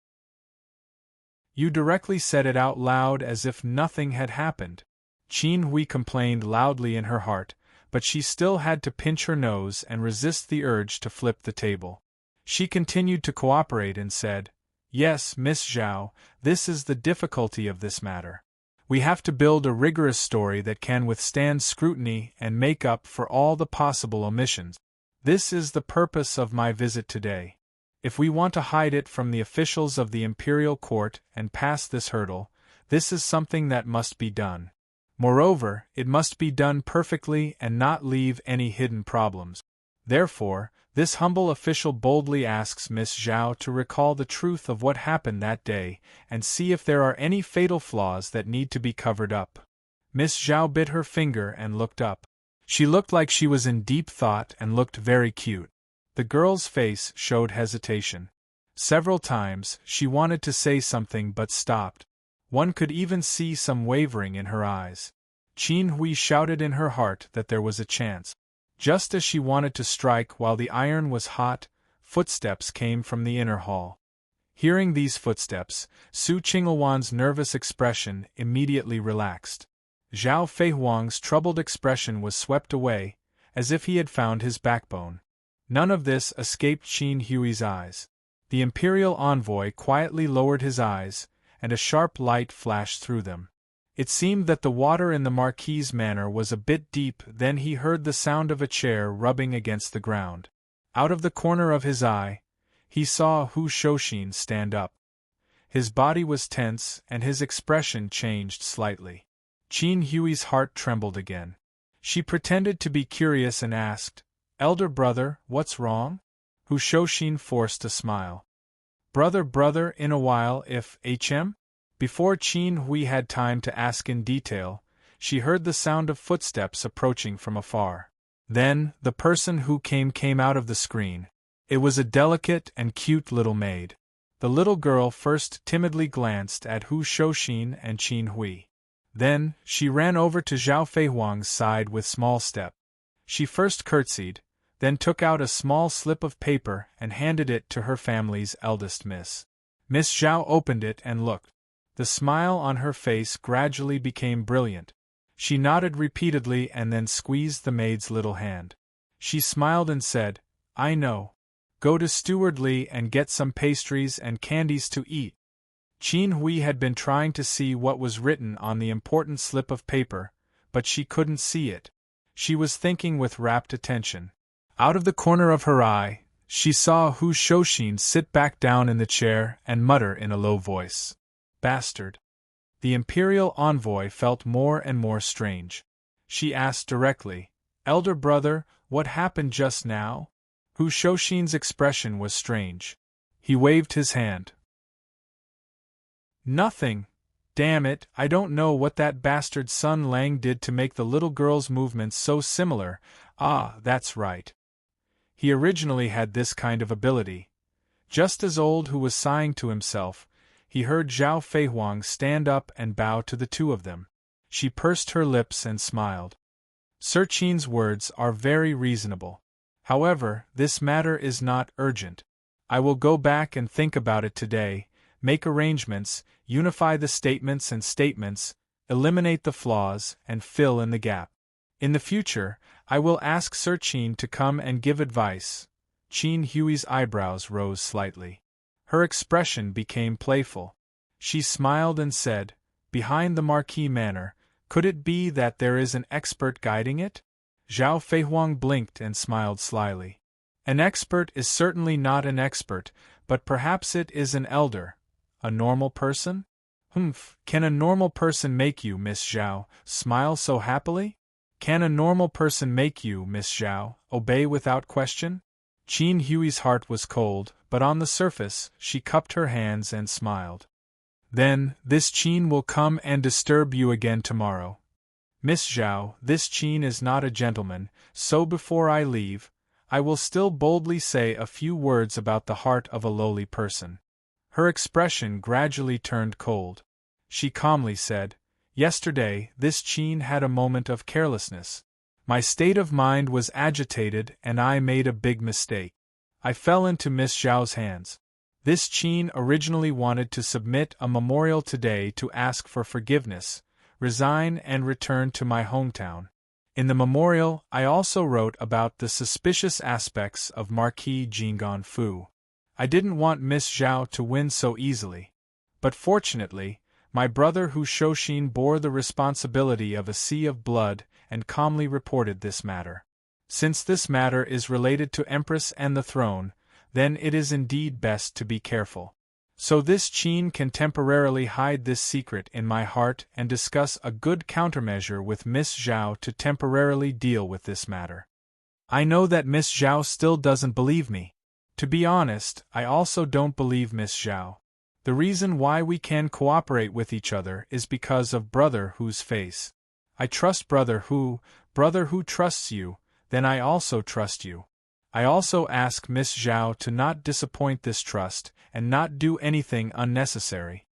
You directly said it out loud as if nothing had happened." Qin Hui complained loudly in her heart, but she still had to pinch her nose and resist the urge to flip the table. She continued to cooperate and said, "Yes, Miss Zhao, this is the difficulty of this matter. We have to build a rigorous story that can withstand scrutiny and make up for all the possible omissions. This is the purpose of my visit today. If we want to hide it from the officials of the imperial court and pass this hurdle, this is something that must be done. Moreover, it must be done perfectly and not leave any hidden problems. Therefore, this humble official boldly asks Miss Zhao to recall the truth of what happened that day and see if there are any fatal flaws that need to be covered up." Miss Zhao bit her finger and looked up. She looked like she was in deep thought and looked very cute. The girl's face showed hesitation. Several times, she wanted to say something but stopped. One could even see some wavering in her eyes. Qin Hui shouted in her heart that there was a chance. Just as she wanted to strike while the iron was hot, footsteps came from the inner hall. Hearing these footsteps, Su Qingluan's nervous expression immediately relaxed. Zhao Feihuang's troubled expression was swept away, as if he had found his backbone. None of this escaped Qin Hui's eyes. The imperial envoy quietly lowered his eyes, and a sharp light flashed through them. It seemed that the water in the Marquis's manor was a bit deep. Then he heard the sound of a chair rubbing against the ground. Out of the corner of his eye, he saw Hu Shouxin stand up. His body was tense, and his expression changed slightly. Qin Hui's heart trembled again. She pretended to be curious and asked, "Elder brother, what's wrong?" Hu Shouxin forced a smile. Brother, in a while if hm?" Before Qin Hui had time to ask in detail, she heard the sound of footsteps approaching from afar. Then, the person who came out of the screen. It was a delicate and cute little maid. The little girl first timidly glanced at Hu Shouxin and Qin Hui. Then, she ran over to Zhao Feihuang's side with small step. She first curtsied, then took out a small slip of paper and handed it to her family's eldest miss. Miss Zhao opened it and looked. The smile on her face gradually became brilliant. She nodded repeatedly and then squeezed the maid's little hand. She smiled and said, "I know. Go to Steward Li and get some pastries and candies to eat. Qin Hui had been trying to see what was written on the important slip of paper, but she couldn't see it. She was thinking with rapt attention. Out of the corner of her eye, she saw Hu Shouxin sit back down in the chair and mutter in a low voice, "Bastard." The imperial envoy felt more and more strange. She asked directly, "Elder brother, what happened just now?" Hu Shouxin's expression was strange. He waved his hand. "Nothing. Damn it, I don't know what that bastard Sun Lang did to make the little girl's movements so similar. Ah, that's right. He originally had this kind of ability." Just as Old Hu was sighing to himself, he heard Zhao Feihuang stand up and bow to the two of them. She pursed her lips and smiled. "Sir Qin's words are very reasonable. However, this matter is not urgent. I will go back and think about it today, make arrangements, unify the statements and statements, eliminate the flaws, and fill in the gap. In the future, I will ask Sir Qin to come and give advice." Qin Hui's eyebrows rose slightly. Her expression became playful. She smiled and said, "Behind the Marquis Manor, could it be that there is an expert guiding it?" Zhao Feihuang blinked and smiled slyly. "An expert is certainly not an expert, but perhaps it is an elder. A normal person? Humph, can a normal person make you, Miss Zhao, smile so happily? Can a normal person make you, Miss Zhao, obey without question?" Qin Hui's heart was cold, but on the surface, she cupped her hands and smiled. "Then, this Qin will come and disturb you again tomorrow. Miss Zhao, this Qin is not a gentleman, so before I leave, I will still boldly say a few words about the heart of a lowly person." Her expression gradually turned cold. She calmly said, "Yesterday, this Qin had a moment of carelessness. My state of mind was agitated and I made a big mistake. I fell into Miss Zhao's hands. This Qin originally wanted to submit a memorial today to ask for forgiveness, resign and return to my hometown. In the memorial, I also wrote about the suspicious aspects of Marquis Jinggan Fu. I didn't want Miss Zhao to win so easily. But fortunately, my brother Hu Shouxin bore the responsibility of a sea of blood and calmly reported this matter. Since this matter is related to Empress and the throne, then it is indeed best to be careful. So this Qin can temporarily hide this secret in my heart and discuss a good countermeasure with Miss Zhao to temporarily deal with this matter. I know that Miss Zhao still doesn't believe me. To be honest, I also don't believe Miss Zhao. The reason why we can cooperate with each other is because of Brother Hu's face. I trust Brother Hu trusts you, then I also trust you. I also ask Miss Zhao to not disappoint this trust, and not do anything unnecessary."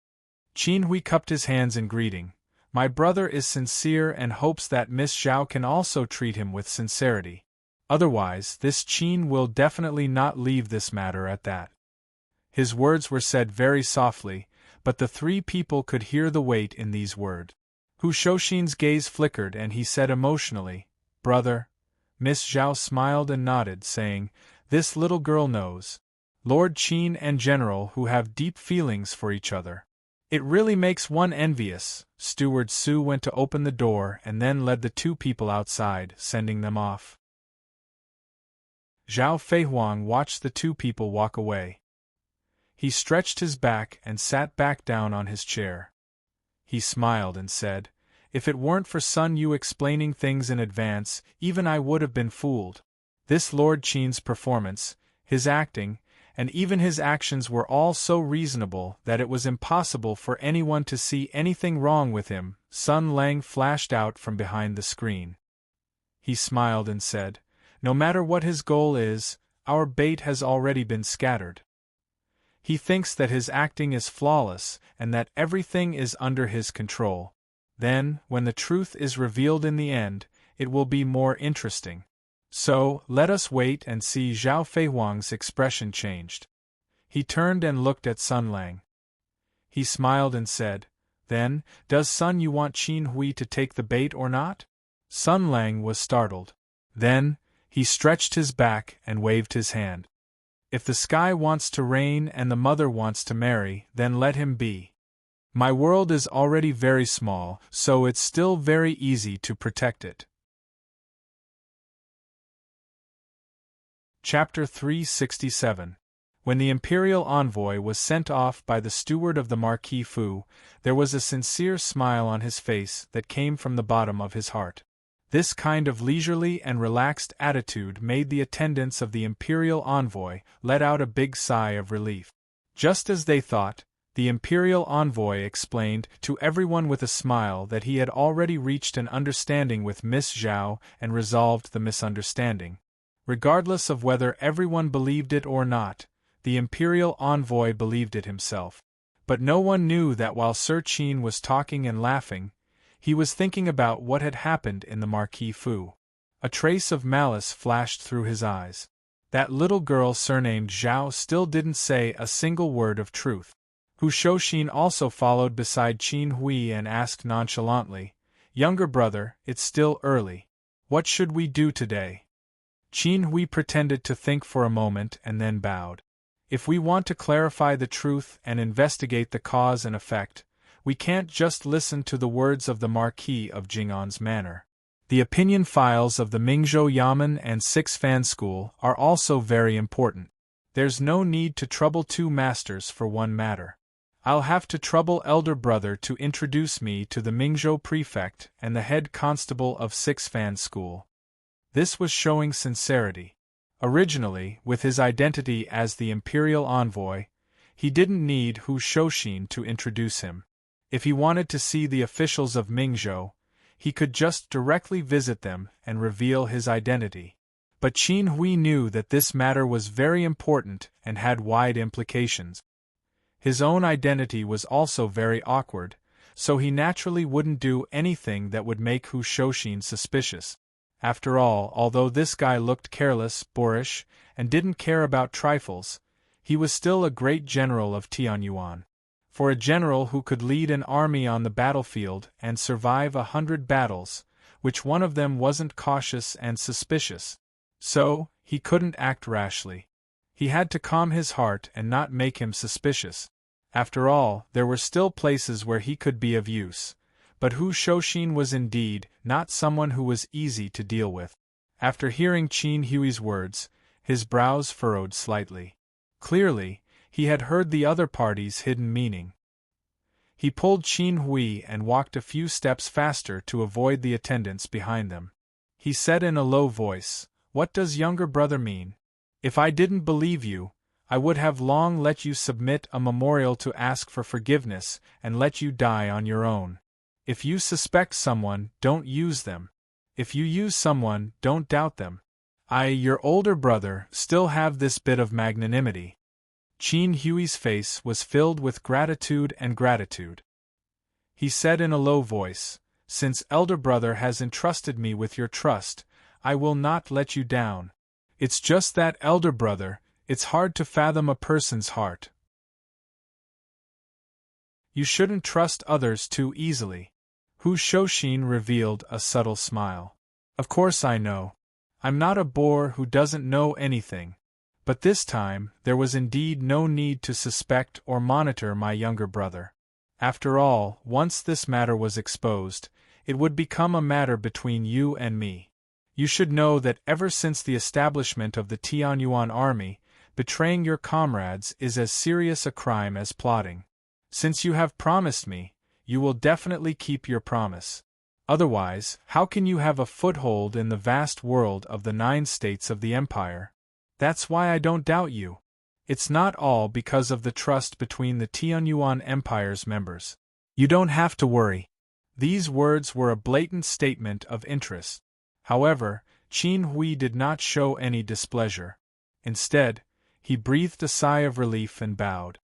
Qin Hui cupped his hands in greeting. "My brother is sincere and hopes that Miss Zhao can also treat him with sincerity. Otherwise, this Qin will definitely not leave this matter at that." His words were said very softly, but the three people could hear the weight in these words. Hu Shouxin's gaze flickered and he said emotionally, "Brother." Miss Zhao smiled and nodded, saying, "This little girl knows. Lord Qin and General who have deep feelings for each other. It really makes one envious." Steward Su went to open the door and then led the two people outside, sending them off. Zhao Feihuang watched the two people walk away. He stretched his back and sat back down on his chair. He smiled and said, "If it weren't for Sun Yu explaining things in advance, even I would have been fooled. This Lord Qin's performance, his acting, and even his actions were all so reasonable that it was impossible for anyone to see anything wrong with him." Sun Lang flashed out from behind the screen. He smiled and said, "No matter what his goal is, our bait has already been scattered. He thinks that his acting is flawless and that everything is under his control. Then, when the truth is revealed in the end, it will be more interesting. So, let us wait and see." Zhao Feihuang's expression changed. He turned and looked at Sun Lang. He smiled and said, "Then, does Sun Yu want Qin Hui to take the bait or not?" Sun Lang was startled. Then, he stretched his back and waved his hand. If the sky wants to rain and the mother wants to marry, then let him be. My world is already very small, so it's still very easy to protect it. Chapter 367. When the imperial envoy was sent off by the steward of the Marquis Fu, there was a sincere smile on his face that came from the bottom of his heart. This kind of leisurely and relaxed attitude made the attendants of the imperial envoy let out a big sigh of relief. Just as they thought, the imperial envoy explained to everyone with a smile that he had already reached an understanding with Miss Zhao and resolved the misunderstanding. Regardless of whether everyone believed it or not, the imperial envoy believed it himself. But no one knew that while Sir Qin was talking and laughing, he was thinking about what had happened in the Marquis Fu. A trace of malice flashed through his eyes. That little girl surnamed Zhao still didn't say a single word of truth. Hu Shouxin also followed beside Qin Hui and asked nonchalantly, "Younger brother, it's still early. What should we do today?" Qin Hui pretended to think for a moment and then bowed. "If we want to clarify the truth and investigate the cause and effect, we can't just listen to the words of the Marquis of Jing'an's manor. The opinion files of the Mingzhou Yamen and Six Fan School are also very important. There's no need to trouble two masters for one matter. I'll have to trouble elder brother to introduce me to the Mingzhou prefect and the head constable of Six Fan School." This was showing sincerity. Originally, with his identity as the imperial envoy, he didn't need Hu Shouxin to introduce him. If he wanted to see the officials of Mingzhou, he could just directly visit them and reveal his identity. But Qin Hui knew that this matter was very important and had wide implications. His own identity was also very awkward, so he naturally wouldn't do anything that would make Hu Shouxin suspicious. After all, although this guy looked careless, boorish, and didn't care about trifles, he was still a great general of Tianyuan. For a general who could lead an army on the battlefield and survive 100 battles, which one of them wasn't cautious and suspicious? So, he couldn't act rashly. He had to calm his heart and not make him suspicious. After all, there were still places where he could be of use. But Hu Shouxin was indeed not someone who was easy to deal with. After hearing Qin Hui's words, his brows furrowed slightly. Clearly, he had heard the other party's hidden meaning. He pulled Qin Hui and walked a few steps faster to avoid the attendants behind them. He said in a low voice, "What does younger brother mean? If I didn't believe you, I would have long let you submit a memorial to ask for forgiveness and let you die on your own. If you suspect someone, don't use them. If you use someone, don't doubt them. I, your older brother, still have this bit of magnanimity." Qin Hui's face was filled with gratitude and gratitude. He said in a low voice, "Since elder brother has entrusted me with your trust, I will not let you down. It's just that, elder brother, it's hard to fathom a person's heart. You shouldn't trust others too easily." Hu Shouxin revealed a subtle smile. "Of course I know. I'm not a boor who doesn't know anything. But this time, there was indeed no need to suspect or monitor my younger brother. After all, once this matter was exposed, it would become a matter between you and me. You should know that ever since the establishment of the Tianyuan army, betraying your comrades is as serious a crime as plotting. Since you have promised me, you will definitely keep your promise. Otherwise, how can you have a foothold in the vast world of the 9 states of the empire? That's why I don't doubt you. It's not all because of the trust between the Tianyuan Empire's members. You don't have to worry." These words were a blatant statement of interest. However, Qin Hui did not show any displeasure. Instead, he breathed a sigh of relief and bowed.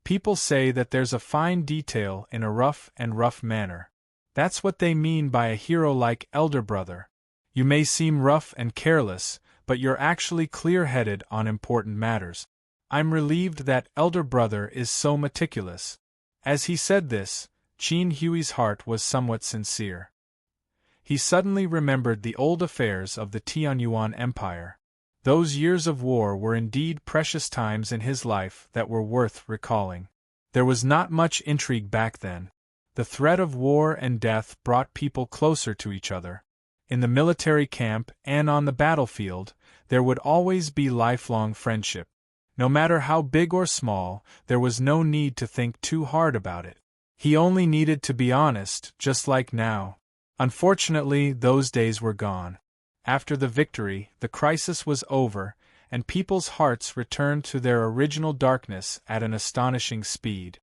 "People say that there's a fine detail in a rough manner. That's what they mean by a hero like elder brother. You may seem rough and careless, but you're actually clear-headed on important matters. I'm relieved that elder brother is so meticulous." As he said this, Qin Hui's heart was somewhat sincere. He suddenly remembered the old affairs of the Tianyuan Empire. Those years of war were indeed precious times in his life that were worth recalling. There was not much intrigue back then. The threat of war and death brought people closer to each other. In the military camp and on the battlefield, there would always be lifelong friendship. No matter how big or small, there was no need to think too hard about it. He only needed to be honest, just like now. Unfortunately, those days were gone. After the victory, the crisis was over, and people's hearts returned to their original darkness at an astonishing speed.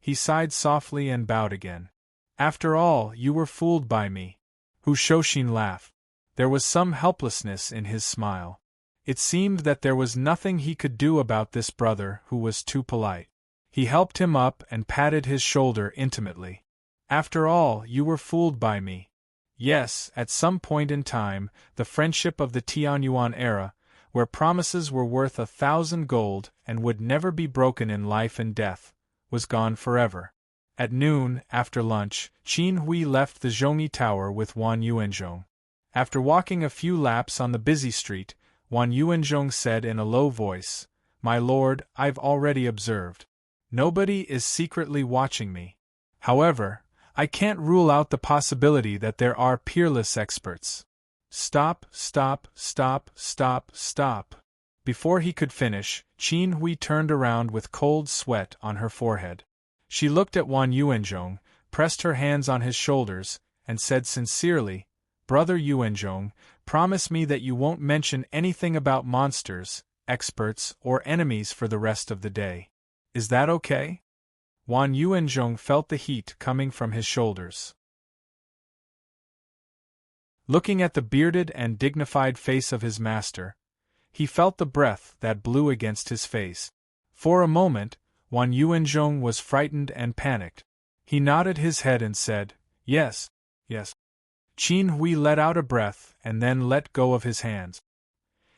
He sighed softly and bowed again. After all, you were fooled by me. Shoshin laughed. There was some helplessness in his smile. It seemed that there was nothing he could do about this brother who was too polite. He helped him up and patted his shoulder intimately. After all, you were fooled by me. Yes, at some point in time, the friendship of the Tianyuan era, where promises were worth 1,000 gold and would never be broken in life and death, was gone forever. At noon, after lunch, Qin Hui left the Zhongyi Tower with Wan Yuanzhong. After walking a few laps on the busy street, Wan Yuanzhong said in a low voice, "My lord, I've already observed. Nobody is secretly watching me. However, I can't rule out the possibility that there are peerless experts." Stop, stop, stop, stop, stop. Before he could finish, Qin Hui turned around with cold sweat on her forehead. She looked at Wan Yuanzhong, pressed her hands on his shoulders, and said sincerely, "Brother Yuanzhong, promise me that you won't mention anything about monsters, experts, or enemies for the rest of the day. Is that okay?" Wan Yuanzhong felt the heat coming from his shoulders. Looking at the bearded and dignified face of his master, he felt the breath that blew against his face. For a moment, Wan Yuanzhong was frightened and panicked. He nodded his head and said, "Yes, yes." Qin Hui let out a breath and then let go of his hands.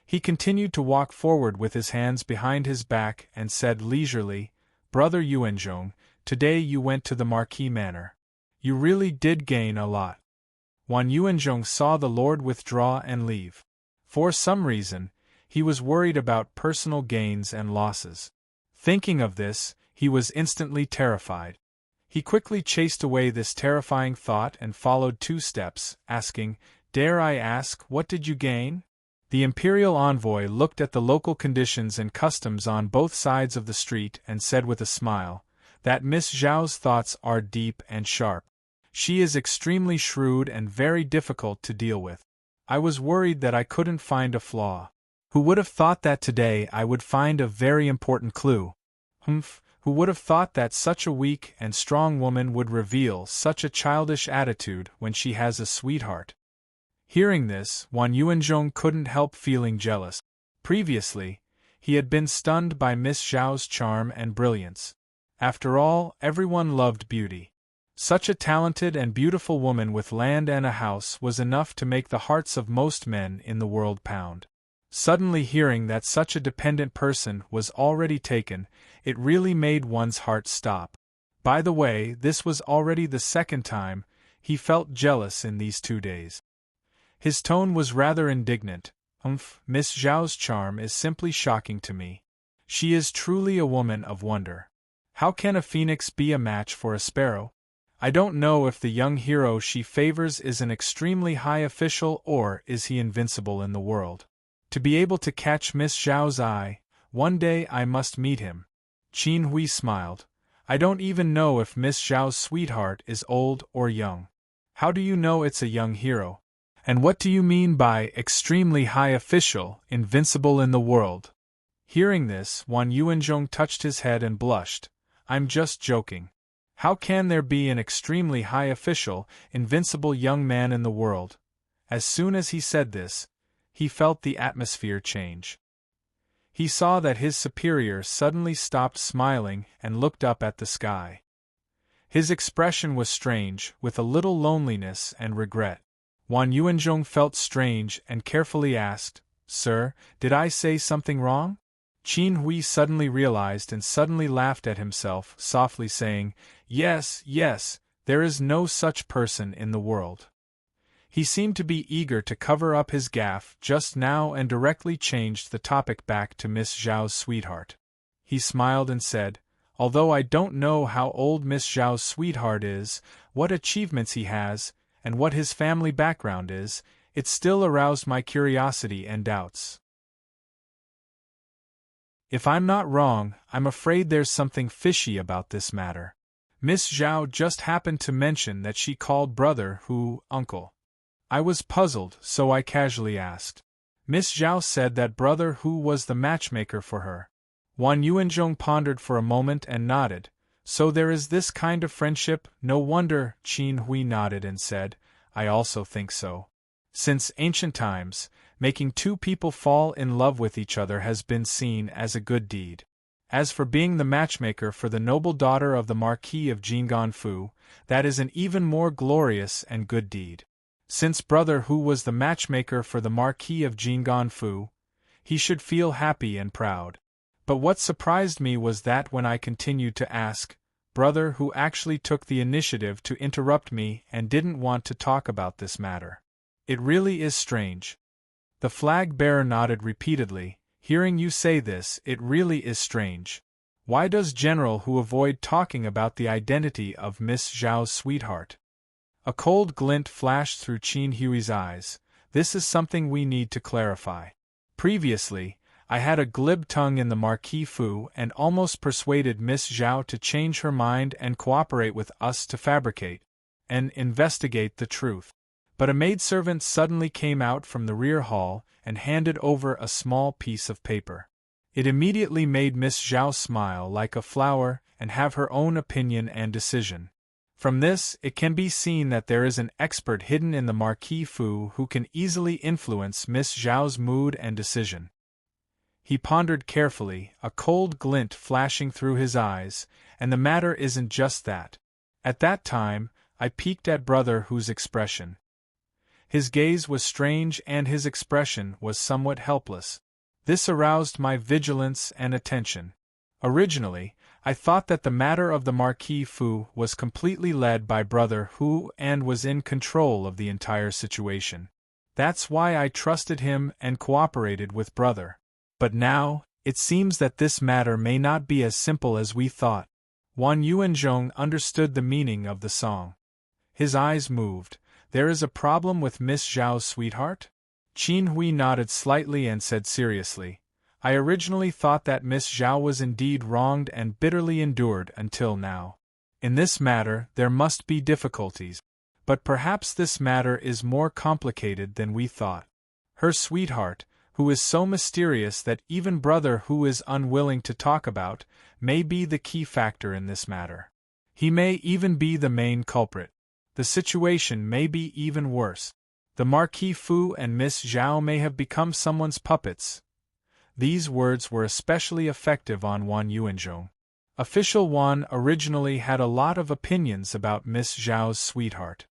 He continued to walk forward with his hands behind his back and said leisurely, "Brother Yuanzhong, today you went to the Marquis Manor. You really did gain a lot." Wan Yuanzhong saw the lord withdraw and leave. For some reason, he was worried about personal gains and losses. Thinking of this, he was instantly terrified. He quickly chased away this terrifying thought and followed 2 steps, asking, "Dare I ask, what did you gain?" The imperial envoy looked at the local conditions and customs on both sides of the street and said with a smile, "That Miss Zhao's thoughts are deep and sharp. She is extremely shrewd and very difficult to deal with. I was worried that I couldn't find a flaw. Who would have thought that today I would find a very important clue? Who would have thought that such a weak and strong woman would reveal such a childish attitude when she has a sweetheart?" Hearing this, Wan Yuanzhong couldn't help feeling jealous. Previously, he had been stunned by Miss Zhao's charm and brilliance. After all, everyone loved beauty. Such a talented and beautiful woman with land and a house was enough to make the hearts of most men in the world pound. Suddenly hearing that such a dependent person was already taken, it really made one's heart stop. By the way, this was already the 2nd time he felt jealous in these 2 days. His tone was rather indignant. Miss Zhao's charm is simply shocking to me. She is truly a woman of wonder. How can a phoenix be a match for a sparrow? I don't know if the young hero she favors is an extremely high official or is he invincible in the world. To be able to catch Miss Zhao's eye, one day I must meet him." Qin Hui smiled. "I don't even know if Miss Zhao's sweetheart is old or young. How do you know it's a young hero? And what do you mean by extremely high official, invincible in the world?" Hearing this, Wan Yuanzhong touched his head and blushed. "I'm just joking. How can there be an extremely high official, invincible young man in the world?" As soon as he said this, he felt the atmosphere change. He saw that his superior suddenly stopped smiling and looked up at the sky. His expression was strange, with a little loneliness and regret. Wan Yuanzhong felt strange and carefully asked, "Sir, did I say something wrong?" Qin Hui suddenly realized and suddenly laughed at himself, softly saying, "Yes, yes, there is no such person in the world." He seemed to be eager to cover up his gaffe just now and directly changed the topic back to Miss Zhao's sweetheart. He smiled and said, "Although I don't know how old Miss Zhao's sweetheart is, what achievements he has, and what his family background is, it still aroused my curiosity and doubts. If I'm not wrong, I'm afraid there's something fishy about this matter. Miss Zhao just happened to mention that she called brother Hu uncle. I was puzzled, so I casually asked. Miss Zhao said that brother Hu was the matchmaker for her." Wan Yuanzhong pondered for a moment and nodded. "So there is this kind of friendship, no wonder." Qin Hui nodded and said, "I also think so. Since ancient times, making two people fall in love with each other has been seen as a good deed. As for being the matchmaker for the noble daughter of the Marquis of Jingganfu, that is an even more glorious and good deed. Since brother Hu was the matchmaker for the Marquis of Jingganfu, he should feel happy and proud." But what surprised me was that when I continued to ask, brother Hu actually took the initiative to interrupt me and didn't want to talk about this matter. It really is strange. The flag-bearer nodded repeatedly. "Hearing you say this, it really is strange. Why does General Hu avoid talking about the identity of Miss Zhao's sweetheart?" A cold glint flashed through Qin Hui's eyes. "This is something we need to clarify. Previously, I had a glib tongue in the Marquis Fu and almost persuaded Miss Zhao to change her mind and cooperate with us to fabricate and investigate the truth. But a maidservant suddenly came out from the rear hall and handed over a small piece of paper. It immediately made Miss Zhao smile like a flower and have her own opinion and decision. From this, it can be seen that there is an expert hidden in the Marquis Fu who can easily influence Miss Zhao's mood and decision." He pondered carefully, a cold glint flashing through his eyes, "and the matter isn't just that. At that time, I peeked at brother Hu's expression. His gaze was strange and his expression was somewhat helpless. This aroused my vigilance and attention. Originally, I thought that the matter of the Marquis Fu was completely led by brother Hu and was in control of the entire situation. That's why I trusted him and cooperated with brother. But now, it seems that this matter may not be as simple as we thought." Wan Yuanzhong understood the meaning of the song. His eyes moved. "There is a problem with Miss Zhao's sweetheart?" Qin Hui nodded slightly and said seriously, "I originally thought that Miss Zhao was indeed wronged and bitterly endured until now. In this matter, there must be difficulties. But perhaps this matter is more complicated than we thought. Her sweetheart, who is so mysterious that even brother Hu is unwilling to talk about, may be the key factor in this matter. He may even be the main culprit. The situation may be even worse. The Marquis Fu and Miss Zhao may have become someone's puppets." These words were especially effective on Wan Yuanzhong. Official Wan originally had a lot of opinions about Miss Zhao's sweetheart.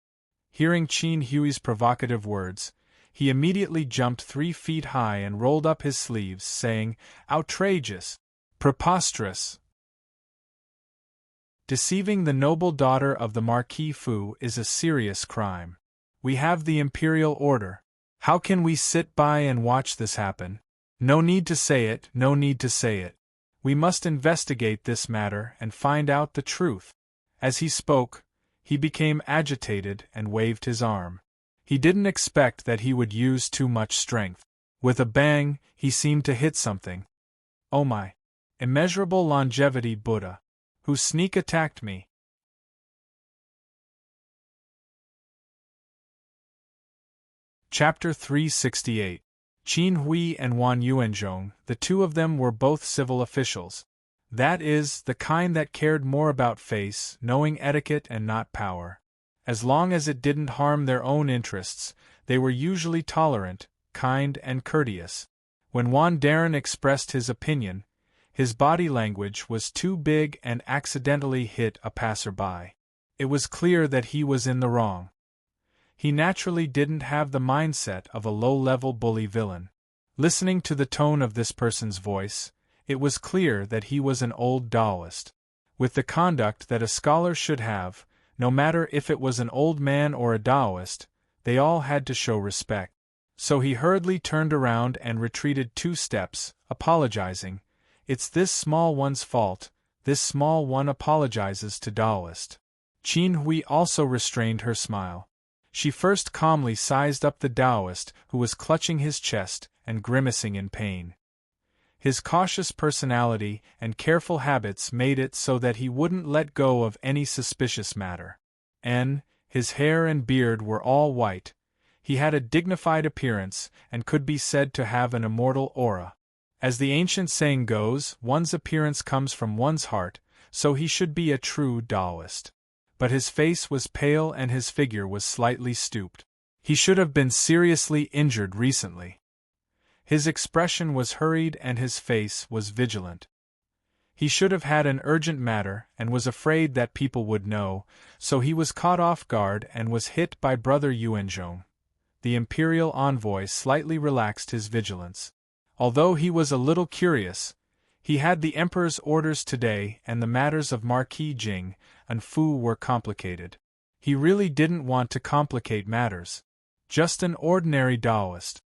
Hearing Qin Hui's provocative words, he immediately jumped 3 feet high and rolled up his sleeves, saying, "Outrageous! Preposterous! Deceiving the noble daughter of the Marquis Fu is a serious crime. We have the imperial order. How can we sit by and watch this happen? No need to say it, no need to say it. We must investigate this matter and find out the truth." As he spoke, he became agitated and waved his arm. He didn't expect that he would use too much strength. With a bang, he seemed to hit something. "Oh my! Immeasurable longevity Buddha! Who sneak attacked me?" Chapter 368. Qin Hui and Wan Yuanzhong, the two of them were both civil officials. That is, the kind that cared more about face, knowing etiquette and not power. As long as it didn't harm their own interests, they were usually tolerant, kind and courteous. When Wan Darren expressed his opinion, his body language was too big and accidentally hit a passerby. It was clear that he was in the wrong. He naturally didn't have the mindset of a low-level bully villain. Listening to the tone of this person's voice, it was clear that he was an old Taoist. With the conduct that a scholar should have, no matter if it was an old man or a Taoist, they all had to show respect. So he hurriedly turned around and retreated 2 steps, apologizing. It's this small one's fault, this small one apologizes to Taoist. Qin Hui also restrained her smile. She first calmly sized up the Taoist, who was clutching his chest and grimacing in pain. His cautious personality and careful habits made it so that he wouldn't let go of any suspicious matter. His hair and beard were all white. He had a dignified appearance and could be said to have an immortal aura. As the ancient saying goes, one's appearance comes from one's heart, so he should be a true Taoist. But his face was pale and his figure was slightly stooped. He should have been seriously injured recently. His expression was hurried and his face was vigilant. He should have had an urgent matter and was afraid that people would know, so he was caught off guard and was hit by Brother Yuanzhong. The imperial envoy slightly relaxed his vigilance. Although he was a little curious, he had the emperor's orders today and the matters of Marquis Jing and Fu were complicated. He really didn't want to complicate matters. Just an ordinary Taoist.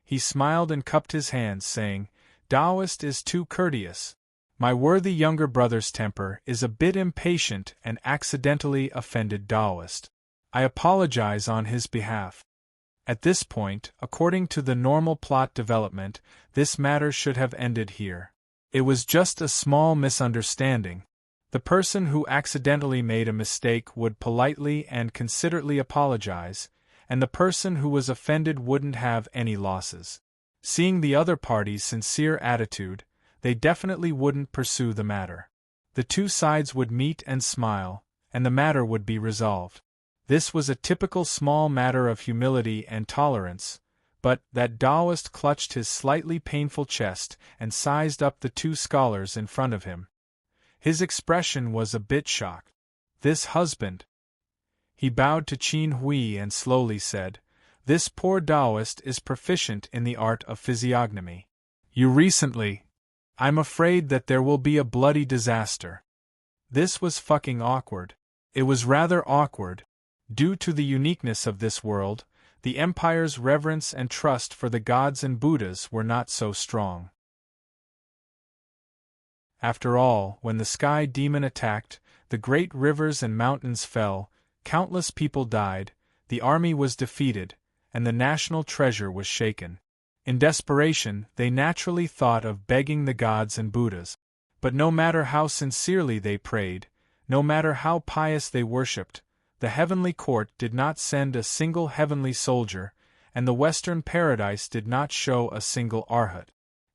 He smiled and cupped his hands, saying, Taoist is too courteous. My worthy younger brother's temper is a bit impatient and accidentally offended Taoist. I apologize on his behalf. At this point, according to the normal plot development, this matter should have ended here. It was just a small misunderstanding. The person who accidentally made a mistake would politely and considerately apologize, and the person who was offended wouldn't have any losses. Seeing the other party's sincere attitude, they definitely wouldn't pursue the matter. The 2 sides would meet and smile, and the matter would be resolved. This was a typical small matter of humility and tolerance, but that Taoist clutched his slightly painful chest and sized up the 2 scholars in front of him. His expression was a bit shocked. This husband. He bowed to Qin Hui and slowly said, This poor Taoist is proficient in the art of physiognomy. You recently. I'm afraid that there will be a bloody disaster. This was fucking awkward. It was rather awkward. Due to the uniqueness of this world, the Empire's reverence and trust for the gods and Buddhas were not so strong. After all, when the sky demon attacked, the great rivers and mountains fell, countless people died, the army was defeated, and the national treasure was shaken. In desperation, they naturally thought of begging the gods and Buddhas. But no matter how sincerely they prayed, no matter how pious they worshipped, the heavenly court did not send a single heavenly soldier, and the western paradise did not show a single arhat.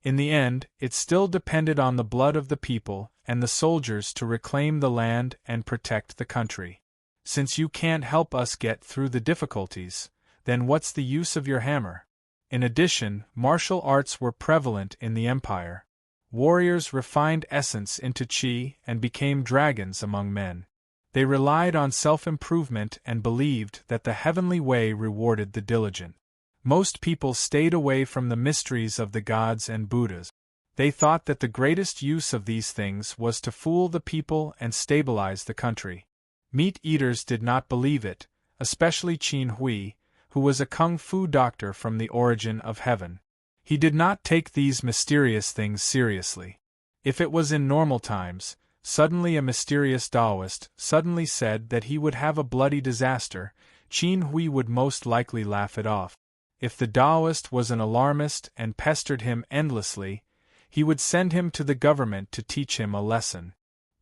In the end, it still depended on the blood of the people and the soldiers to reclaim the land and protect the country. Since you can't help us get through the difficulties, then what's the use of your hammer? In addition, martial arts were prevalent in the Empire. Warriors refined essence into qi and became dragons among men. They relied on self-improvement and believed that the heavenly way rewarded the diligent. Most people stayed away from the mysteries of the gods and Buddhas. They thought that the greatest use of these things was to fool the people and stabilize the country. Meat-eaters did not believe it, especially Qin Hui, who was a kung fu doctor from the origin of heaven. He did not take these mysterious things seriously. If it was in normal times, suddenly a mysterious Taoist suddenly said that he would have a bloody disaster, Qin Hui would most likely laugh it off. If the Taoist was an alarmist and pestered him endlessly, he would send him to the government to teach him a lesson.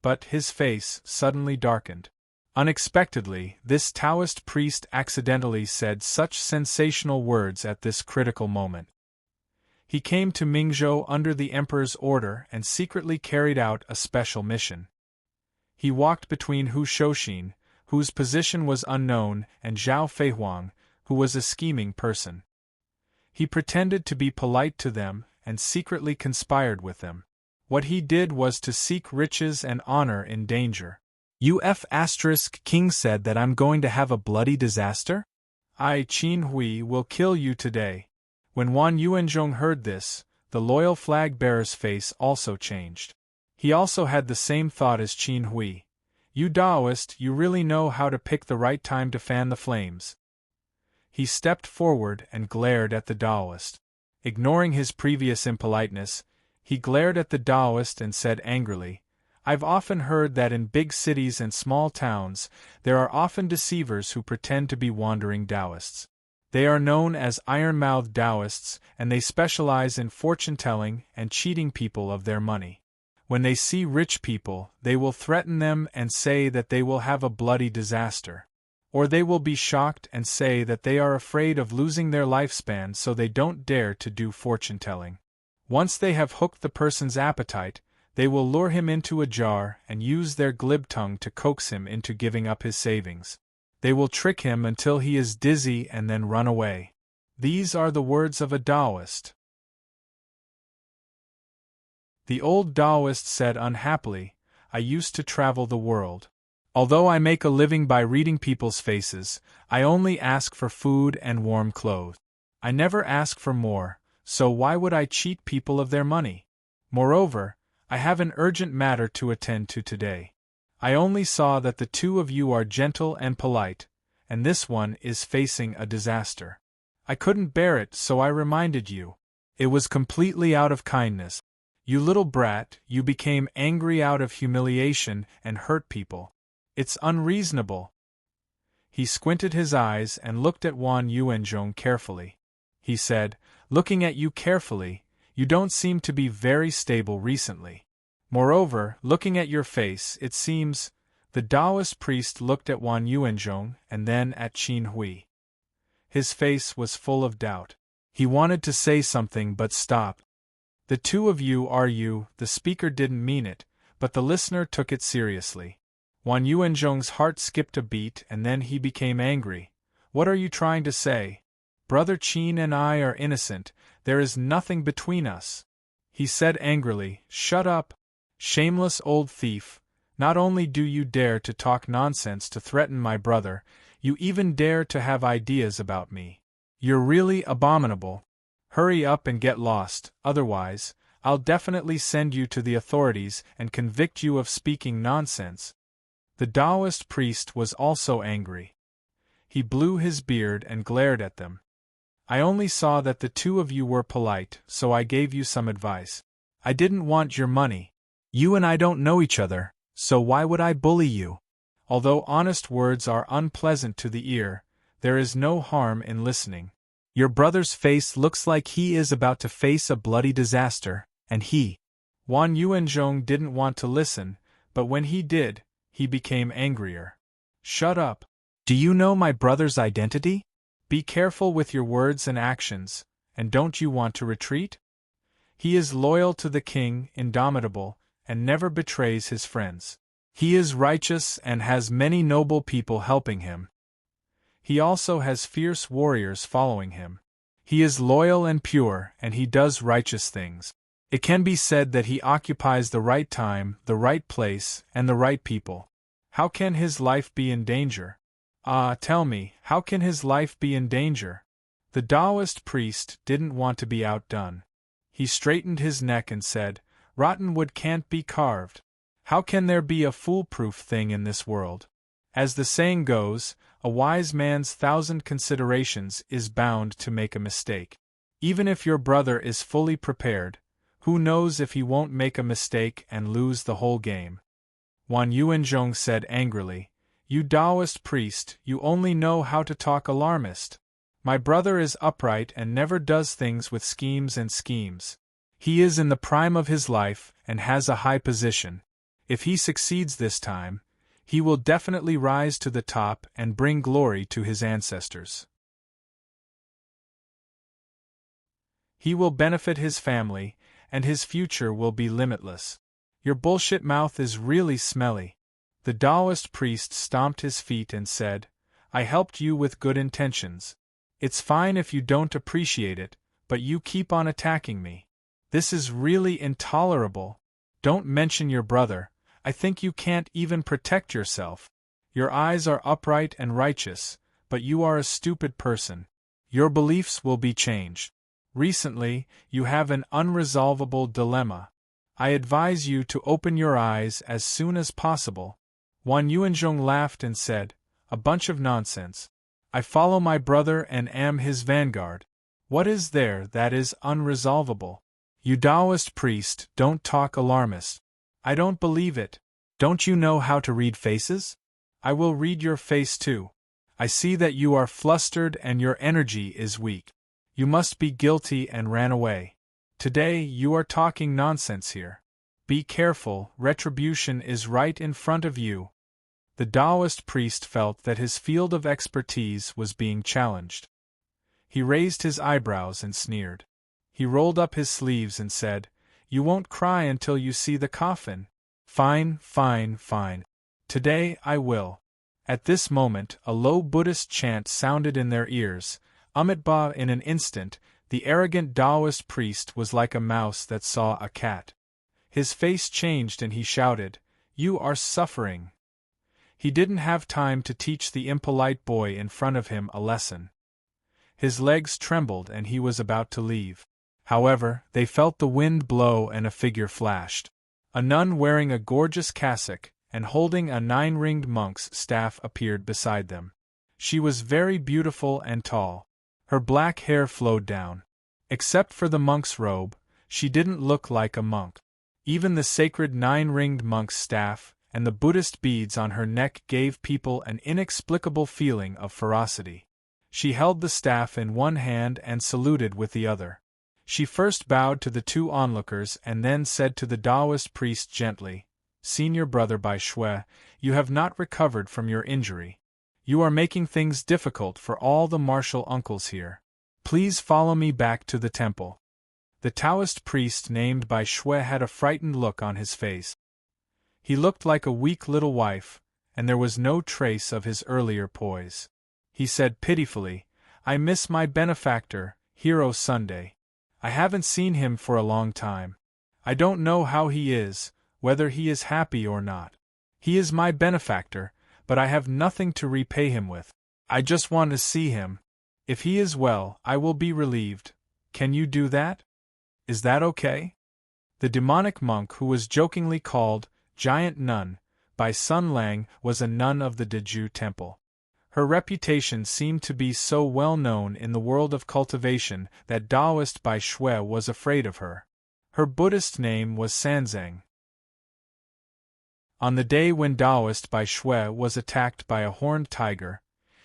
But his face suddenly darkened. Unexpectedly, this Taoist priest accidentally said such sensational words at this critical moment. He came to Mingzhou under the emperor's order and secretly carried out a special mission. He walked between Hu Shouxin, whose position was unknown, and Zhao Feihuang, who was a scheming person. He pretended to be polite to them and secretly conspired with them. What he did was to seek riches and honor in danger. King said that I'm going to have a bloody disaster? Qin Hui will kill you today. When Wan Yuanzhong heard this, the loyal flag-bearer's face also changed. He also had the same thought as Qin Hui. You Taoist, you really know how to pick the right time to fan the flames. He stepped forward and glared at the Taoist. Ignoring his previous impoliteness, he glared at the Taoist and said angrily, "I've often heard that in big cities and small towns, there are often deceivers who pretend to be wandering Taoists. They are known as iron-mouthed Taoists, and they specialize in fortune-telling and cheating people of their money. When they see rich people, they will threaten them and say that they will have a bloody disaster. Or they will be shocked and say that they are afraid of losing their lifespan, so they don't dare to do fortune-telling. Once they have hooked the person's appetite, they will lure him into a jar and use their glib tongue to coax him into giving up his savings. They will trick him until he is dizzy and then run away." These are the words of a Taoist. The old Taoist said unhappily, "I used to travel the world. Although I make a living by reading people's faces, I only ask for food and warm clothes. I never ask for more, so why would I cheat people of their money? Moreover, I have an urgent matter to attend to today. I only saw that the two of you are gentle and polite, and this one is facing a disaster. I couldn't bear it, so I reminded you. It was completely out of kindness. You little brat, you became angry out of humiliation and hurt people. It's unreasonable." He squinted his eyes and looked at Wan Yuanzhong carefully. He said, "Looking at you carefully, you don't seem to be very stable recently. Moreover, looking at your face, it seems—" The Taoist priest looked at Wan Yuanzhong and then at Qin Hui. His face was full of doubt. He wanted to say something but stopped. "The two of you are you," the speaker didn't mean it, but the listener took it seriously. Wan Yuanzhong's heart skipped a beat and then he became angry. "What are you trying to say? Brother Qin and I are innocent, there is nothing between us." He said angrily, "Shut up! Shameless old thief, not only do you dare to talk nonsense to threaten my brother, you even dare to have ideas about me. You're really abominable. Hurry up and get lost, otherwise, I'll definitely send you to the authorities and convict you of speaking nonsense." The Taoist priest was also angry. He blew his beard and glared at them. "I only saw that the two of you were polite, so I gave you some advice. I didn't want your money. You and I don't know each other, so why would I bully you? Although honest words are unpleasant to the ear, there is no harm in listening. Your brother's face looks like he is about to face a bloody disaster, and he—" Wan Yuanzhong didn't want to listen, but when he did, he became angrier. "Shut up! Do you know my brother's identity? Be careful with your words and actions, and don't you want to retreat? He is loyal to the king, indomitable, and never betrays his friends. He is righteous and has many noble people helping him. He also has fierce warriors following him. He is loyal and pure, and he does righteous things. It can be said that he occupies the right time, the right place, and the right people. How can his life be in danger? Ah, tell me, how can his life be in danger?" The Taoist priest didn't want to be outdone. He straightened his neck and said, "Rotten wood can't be carved. How can there be a foolproof thing in this world? As the saying goes, a wise man's 1,000 considerations is bound to make a mistake. Even if your brother is fully prepared, who knows if he won't make a mistake and lose the whole game?" Wan Yuanzhong said angrily, "You Taoist priest, you only know how to talk alarmist. My brother is upright and never does things with schemes and schemes. He is in the prime of his life and has a high position. If he succeeds this time, he will definitely rise to the top and bring glory to his ancestors. He will benefit his family, and his future will be limitless. Your bullshit mouth is really smelly." The Taoist priest stomped his feet and said, "I helped you with good intentions. It's fine if you don't appreciate it, but you keep on attacking me. This is really intolerable. Don't mention your brother. I think you can't even protect yourself. Your eyes are upright and righteous, but you are a stupid person. Your beliefs will be changed. Recently, you have an unresolvable dilemma. I advise you to open your eyes as soon as possible." Wan Yuanzhong laughed and said, "A bunch of nonsense. I follow my brother and am his vanguard. What is there that is unresolvable? You Taoist priest, don't talk alarmist. I don't believe it. Don't you know how to read faces? I will read your face too. I see that you are flustered and your energy is weak. You must be guilty and ran away. Today you are talking nonsense here. Be careful, retribution is right in front of you. The Taoist priest felt that his field of expertise was being challenged. He raised his eyebrows and sneered. He rolled up his sleeves and said, "You won't cry until you see the coffin. Fine, fine, fine. Today I will." At this moment, a low Buddhist chant sounded in their ears. Amitabha, in an instant, the arrogant Taoist priest was like a mouse that saw a cat. His face changed and he shouted, "You are suffering." He didn't have time to teach the impolite boy in front of him a lesson. His legs trembled and he was about to leave. However, they felt the wind blow and a figure flashed. A nun wearing a gorgeous cassock and holding a 9-ringed monk's staff appeared beside them. She was very beautiful and tall. Her black hair flowed down. Except for the monk's robe, she didn't look like a monk. Even the sacred 9-ringed monk's staff and the Buddhist beads on her neck gave people an inexplicable feeling of ferocity. She held the staff in one hand and saluted with the other. She first bowed to the two onlookers and then said to the Taoist priest gently, "Senior brother Bai Shui, you have not recovered from your injury. You are making things difficult for all the martial uncles here. Please follow me back to the temple." The Taoist priest named Bai Shui had a frightened look on his face. He looked like a weak little wife, and there was no trace of his earlier poise. He said pitifully, "I miss my benefactor, Hero Sunday. I haven't seen him for a long time. I don't know how he is, whether he is happy or not. He is my benefactor, but I have nothing to repay him with. I just want to see him. If he is well, I will be relieved. Can you do that? Is that okay?" The demonic monk who was jokingly called Giant Nun by Sun Lang was a nun of the Deju Temple. Her reputation seemed to be so well known in the world of cultivation that Taoist Bai Shui was afraid of her. Her Buddhist name was Sanzang. On the day when Taoist Bai Shui was attacked by a horned tiger,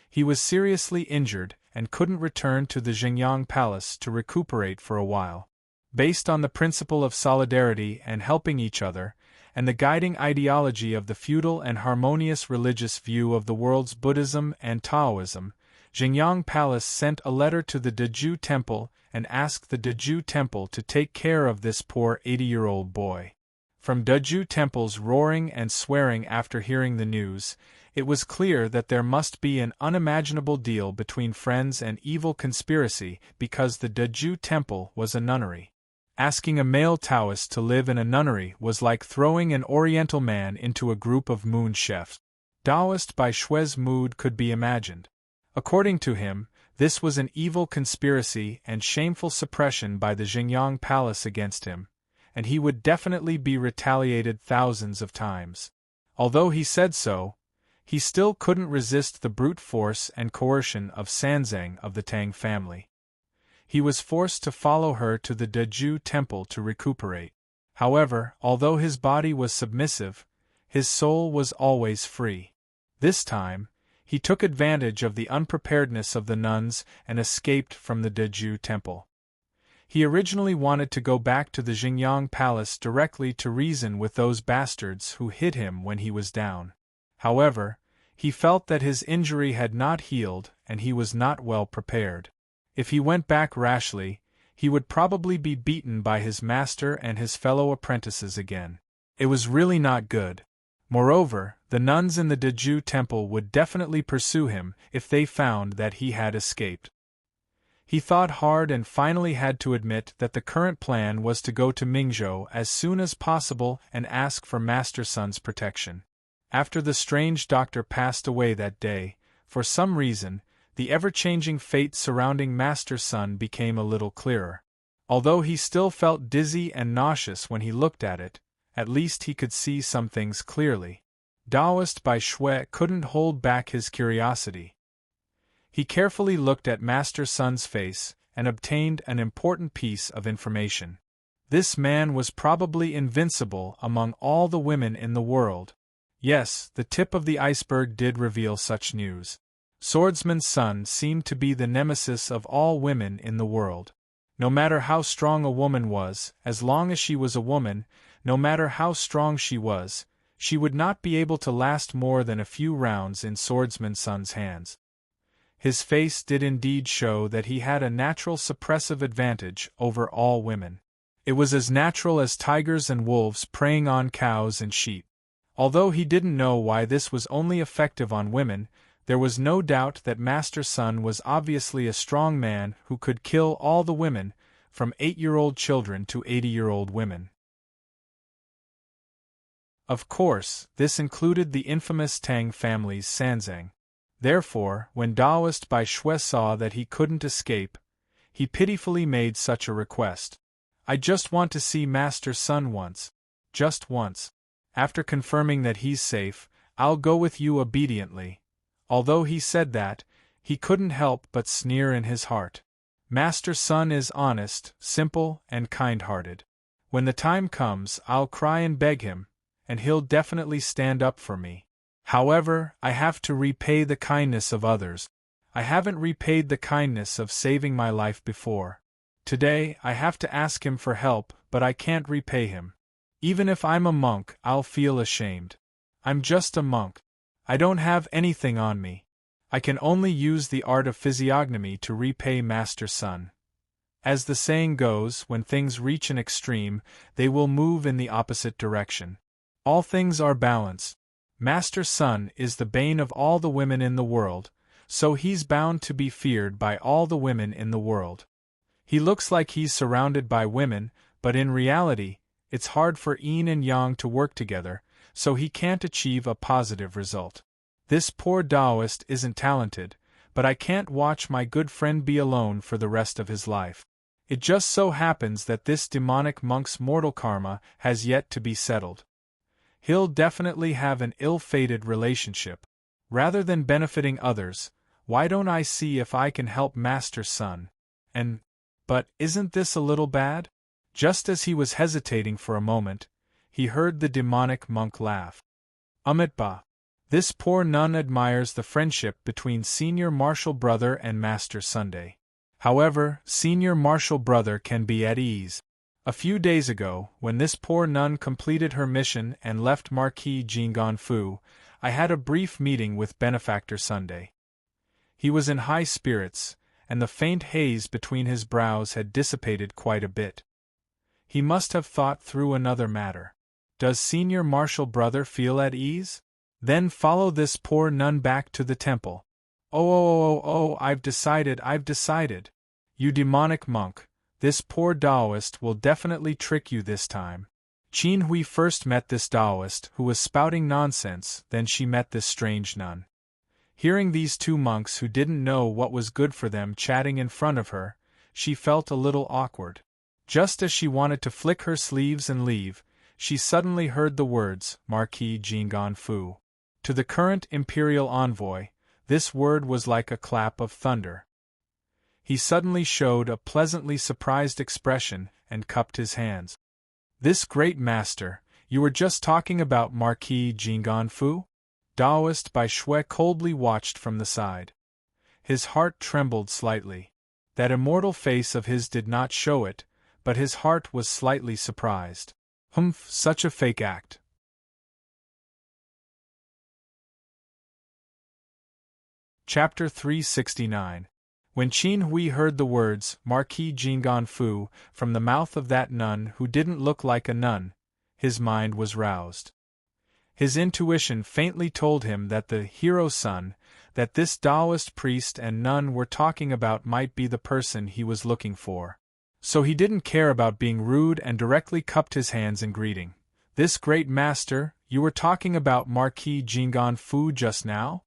he was seriously injured and couldn't return to the Xingyang Palace to recuperate for a while. Based on the principle of solidarity and helping each other, and the guiding ideology of the feudal and harmonious religious view of the world's Buddhism and Taoism, Xingyang Palace sent a letter to the Deju Temple and asked the Deju Temple to take care of this poor 80-year-old boy. From Deju Temple's roaring and swearing after hearing the news, it was clear that there must be an unimaginable deal between friends and evil conspiracy because the Deju Temple was a nunnery. Asking a male Taoist to live in a nunnery was like throwing an Oriental man into a group of moon chefs. Taoist Bai Shui's mood could be imagined. According to him, this was an evil conspiracy and shameful suppression by the Xingyang Palace against him, and he would definitely be retaliated thousands of times. Although he said so, he still couldn't resist the brute force and coercion of Sanzang of the Tang family. He was forced to follow her to the Deju Temple to recuperate. However, although his body was submissive, his soul was always free. This time, he took advantage of the unpreparedness of the nuns and escaped from the Deju Temple. He originally wanted to go back to the Xingyang Palace directly to reason with those bastards who hit him when he was down. However, he felt that his injury had not healed and he was not well prepared. If he went back rashly, he would probably be beaten by his master and his fellow apprentices again. It was really not good. Moreover, the nuns in the Deju Temple would definitely pursue him if they found that he had escaped. He thought hard and finally had to admit that the current plan was to go to Mingzhou as soon as possible and ask for Master Sun's protection. After the strange doctor passed away that day, for some reason, the ever-changing fate surrounding Master Sun became a little clearer. Although he still felt dizzy and nauseous when he looked at least he could see some things clearly. Taoist Bai Shui couldn't hold back his curiosity. He carefully looked at Master Sun's face and obtained an important piece of information. This man was probably invincible among all the women in the world. Yes, the tip of the iceberg did reveal such news. Swordsman's son seemed to be the nemesis of all women in the world. No matter how strong a woman was, as long as she was a woman, no matter how strong she was, she would not be able to last more than a few rounds in Swordsman's son's hands. His face did indeed show that he had a natural suppressive advantage over all women. It was as natural as tigers and wolves preying on cows and sheep. Although he didn't know why this was only effective on women, there was no doubt that Master Sun was obviously a strong man who could kill all the women, from 8-year-old children to 80-year-old women. Of course, this included the infamous Tang family's Sanzang. Therefore, when Taoist Bai Shui saw that he couldn't escape, he pitifully made such a request. "I just want to see Master Sun once. Just once. After confirming that he's safe, I'll go with you obediently." Although he said that, he couldn't help but sneer in his heart. Master Sun is honest, simple, and kind-hearted. When the time comes, I'll cry and beg him, and he'll definitely stand up for me. However, I have to repay the kindness of others. I haven't repaid the kindness of saving my life before. Today, I have to ask him for help, but I can't repay him. Even if I'm a monk, I'll feel ashamed. I'm just a monk. I don't have anything on me. I can only use the art of physiognomy to repay Master Sun. As the saying goes, when things reach an extreme, they will move in the opposite direction. All things are balance. Master Sun is the bane of all the women in the world, so he's bound to be feared by all the women in the world. He looks like he's surrounded by women, but in reality, it's hard for yin and yang to work together, so he can't achieve a positive result. This poor Taoist isn't talented, but I can't watch my good friend be alone for the rest of his life. It just so happens that this demonic monk's mortal karma has yet to be settled. He'll definitely have an ill-fated relationship. Rather than benefiting others, why don't I see if I can help Master Sun? But isn't this a little bad? Just as he was hesitating for a moment, he heard the demonic monk laugh. Ba. This poor nun admires the friendship between Senior Martial Brother and Master Sunday. However, Senior Martial Brother can be at ease. A few days ago, when this poor nun completed her mission and left Marquis Jingganfu, I had a brief meeting with Benefactor Sunday. He was in high spirits, and the faint haze between his brows had dissipated quite a bit. He must have thought through another matter. Does Senior Martial Brother feel at ease? Then follow this poor nun back to the temple. Oh, I've decided. You demonic monk, this poor Taoist will definitely trick you this time. Qin Hui first met this Taoist who was spouting nonsense, then she met this strange nun. Hearing these two monks who didn't know what was good for them chatting in front of her, she felt a little awkward. Just as she wanted to flick her sleeves and leave, she suddenly heard the words, Marquis Jingganfu. To the current imperial envoy, this word was like a clap of thunder. He suddenly showed a pleasantly surprised expression and cupped his hands. This great master, you were just talking about Marquis Jingganfu? Taoist Bai Shui coldly watched from the side. His heart trembled slightly. That immortal face of his did not show it, but his heart was slightly surprised. Humph, such a fake act. Chapter 369. When Qin Hui heard the words, Marquis Jingganfu, from the mouth of that nun who didn't look like a nun, his mind was roused. His intuition faintly told him that the hero son, that this Taoist priest and nun were talking about might be the person he was looking for. So he didn't care about being rude and directly cupped his hands in greeting. This great master, you were talking about Marquis Jingganfu just now?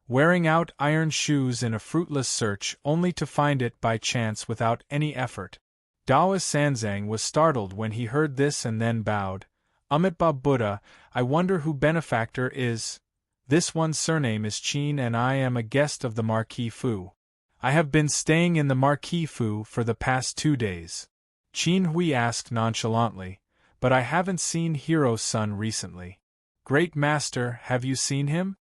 Wearing out iron shoes in a fruitless search only to find it by chance without any effort. Taoist Sanzang was startled when he heard this and then bowed. Amitabha Buddha, I wonder who Benefactor is. This one's surname is Qin and I am a guest of the Marquis Fu. I have been staying in the Marquis Fu for the past 2 days. Qin Hui asked nonchalantly, but I haven't seen Hero's son recently. Great Master, have you seen him?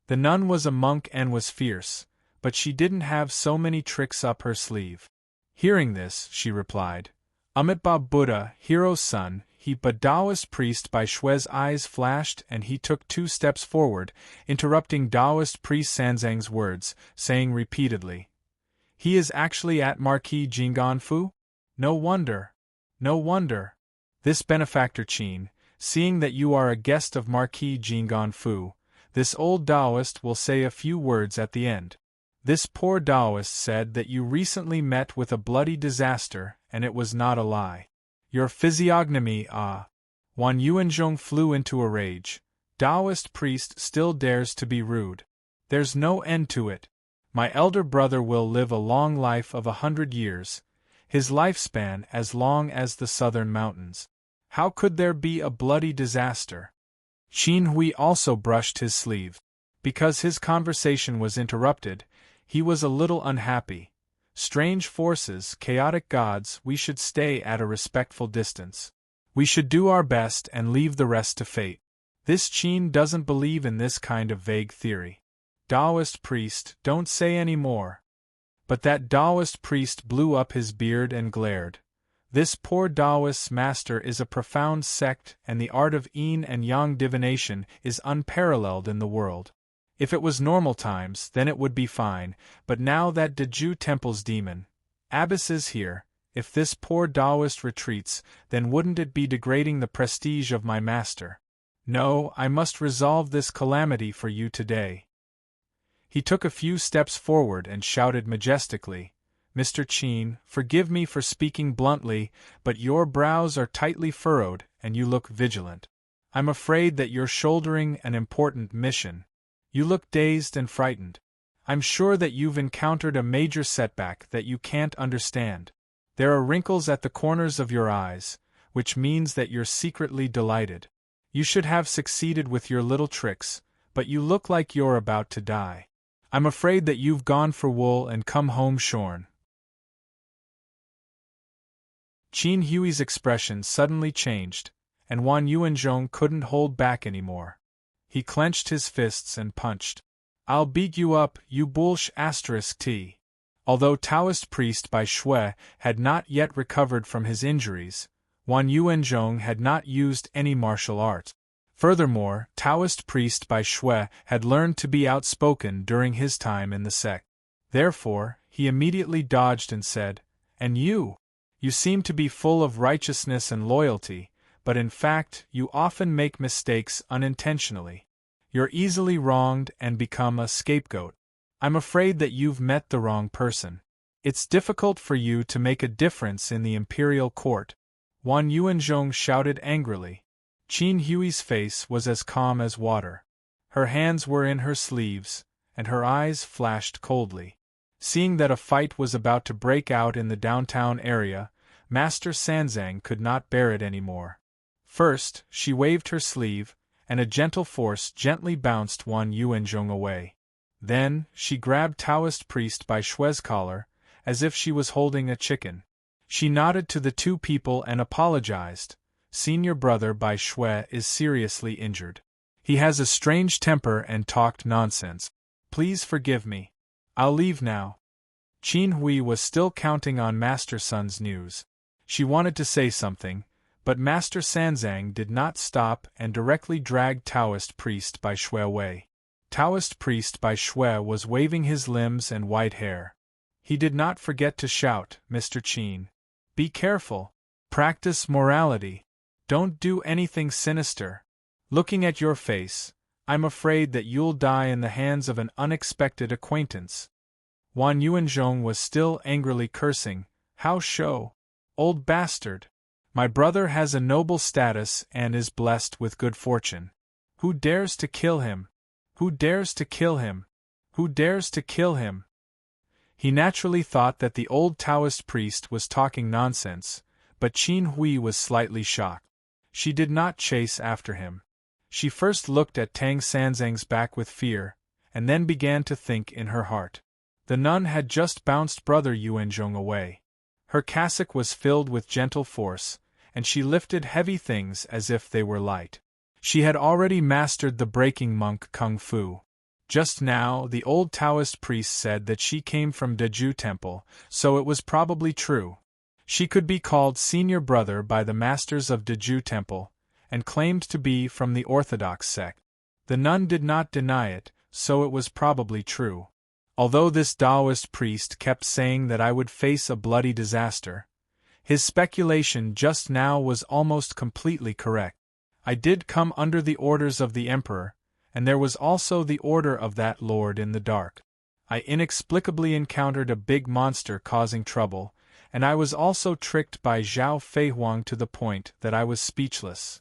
The nun was a monk and was fierce, but she didn't have so many tricks up her sleeve. Hearing this, she replied, Amitabha Buddha, Hero's son, but Taoist priest Bai Shui's eyes flashed and he took 2 steps forward, interrupting Taoist priest Sanzang's words, saying repeatedly, He is actually at Marquis Jinggan Fu? No wonder. No wonder. This benefactor Qin, seeing that you are a guest of Marquis Jinggan Fu, this old Taoist will say a few words at the end. This poor Taoist said that you recently met with a bloody disaster, and it was not a lie. Your physiognomy, Wan Yuanzhong flew into a rage. Taoist priest still dares to be rude. There's no end to it. My elder brother will live a long life of 100 years, his lifespan as long as the southern mountains. How could there be a bloody disaster? Qin Hui also brushed his sleeve. Because his conversation was interrupted, he was a little unhappy. Strange forces, chaotic gods, we should stay at a respectful distance. We should do our best and leave the rest to fate. This Qin doesn't believe in this kind of vague theory. Taoist priest, don't say any more. But that Taoist priest blew up his beard and glared. This poor Taoist master is a profound sect, and the art of yin and yang divination is unparalleled in the world. If it was normal times, then it would be fine, but now that Deju Temple's demon, Abbas is here, if this poor Taoist retreats, then wouldn't it be degrading the prestige of my master? No, I must resolve this calamity for you today. He took a few steps forward and shouted majestically, Mr. Qin, forgive me for speaking bluntly, but your brows are tightly furrowed, and you look vigilant. I'm afraid that you're shouldering an important mission. You look dazed and frightened. I'm sure that you've encountered a major setback that you can't understand. There are wrinkles at the corners of your eyes, which means that you're secretly delighted. You should have succeeded with your little tricks, but you look like you're about to die. I'm afraid that you've gone for wool and come home shorn. Qin Hui's expression suddenly changed, and Wan Yuanzhong couldn't hold back anymore. He clenched his fists and punched. I'll beat you up, you bullsh *t. Although Taoist priest Bai Shui had not yet recovered from his injuries, Wan Yuanzhong had not used any martial art. Furthermore, Taoist priest Bai Shui had learned to be outspoken during his time in the sect. Therefore, he immediately dodged and said, And you? You seem to be full of righteousness and loyalty, but in fact, you often make mistakes unintentionally. You're easily wronged and become a scapegoat. I'm afraid that you've met the wrong person. It's difficult for you to make a difference in the imperial court. Wan Yuanzhong shouted angrily. Qin Hui's face was as calm as water. Her hands were in her sleeves, and her eyes flashed coldly. Seeing that a fight was about to break out in the downtown area, Master Sanzang could not bear it anymore. First, she waved her sleeve, and a gentle force gently bounced Wan Yuanzhong away. Then, she grabbed Taoist priest Bai Shui's collar, as if she was holding a chicken. She nodded to the 2 people and apologized. Senior brother Bai Shui is seriously injured. He has a strange temper and talked nonsense. Please forgive me. I'll leave now. Qin Hui was still counting on Master Sun's news. She wanted to say something, but Master Sanzang did not stop and directly dragged Taoist priest Bai Shui away. Taoist priest Bai Shui was waving his limbs and white hair. He did not forget to shout, Mr. Qin. Be careful. Practice morality. Don't do anything sinister. Looking at your face, I'm afraid that you'll die in the hands of an unexpected acquaintance. Wan Yuanzhong was still angrily cursing, How show? Old bastard. My brother has a noble status and is blessed with good fortune. Who dares to kill him? Who dares to kill him? Who dares to kill him? He naturally thought that the old Taoist priest was talking nonsense, but Qin Hui was slightly shocked. She did not chase after him. She first looked at Tang Sanzang's back with fear, and then began to think in her heart. The nun had just bounced Brother Yuanzhong away. Her cassock was filled with gentle force, and she lifted heavy things as if they were light. She had already mastered the breaking monk kung fu. Just now, the old Taoist priest said that she came from Deju Temple, so it was probably true. She could be called senior brother by the masters of Deju Temple, and claimed to be from the Orthodox sect. The nun did not deny it, so it was probably true. Although this Taoist priest kept saying that I would face a bloody disaster, his speculation just now was almost completely correct. I did come under the orders of the Emperor, and there was also the order of that Lord in the dark. I inexplicably encountered a big monster causing trouble, and I was also tricked by Zhao Feihuang to the point that I was speechless.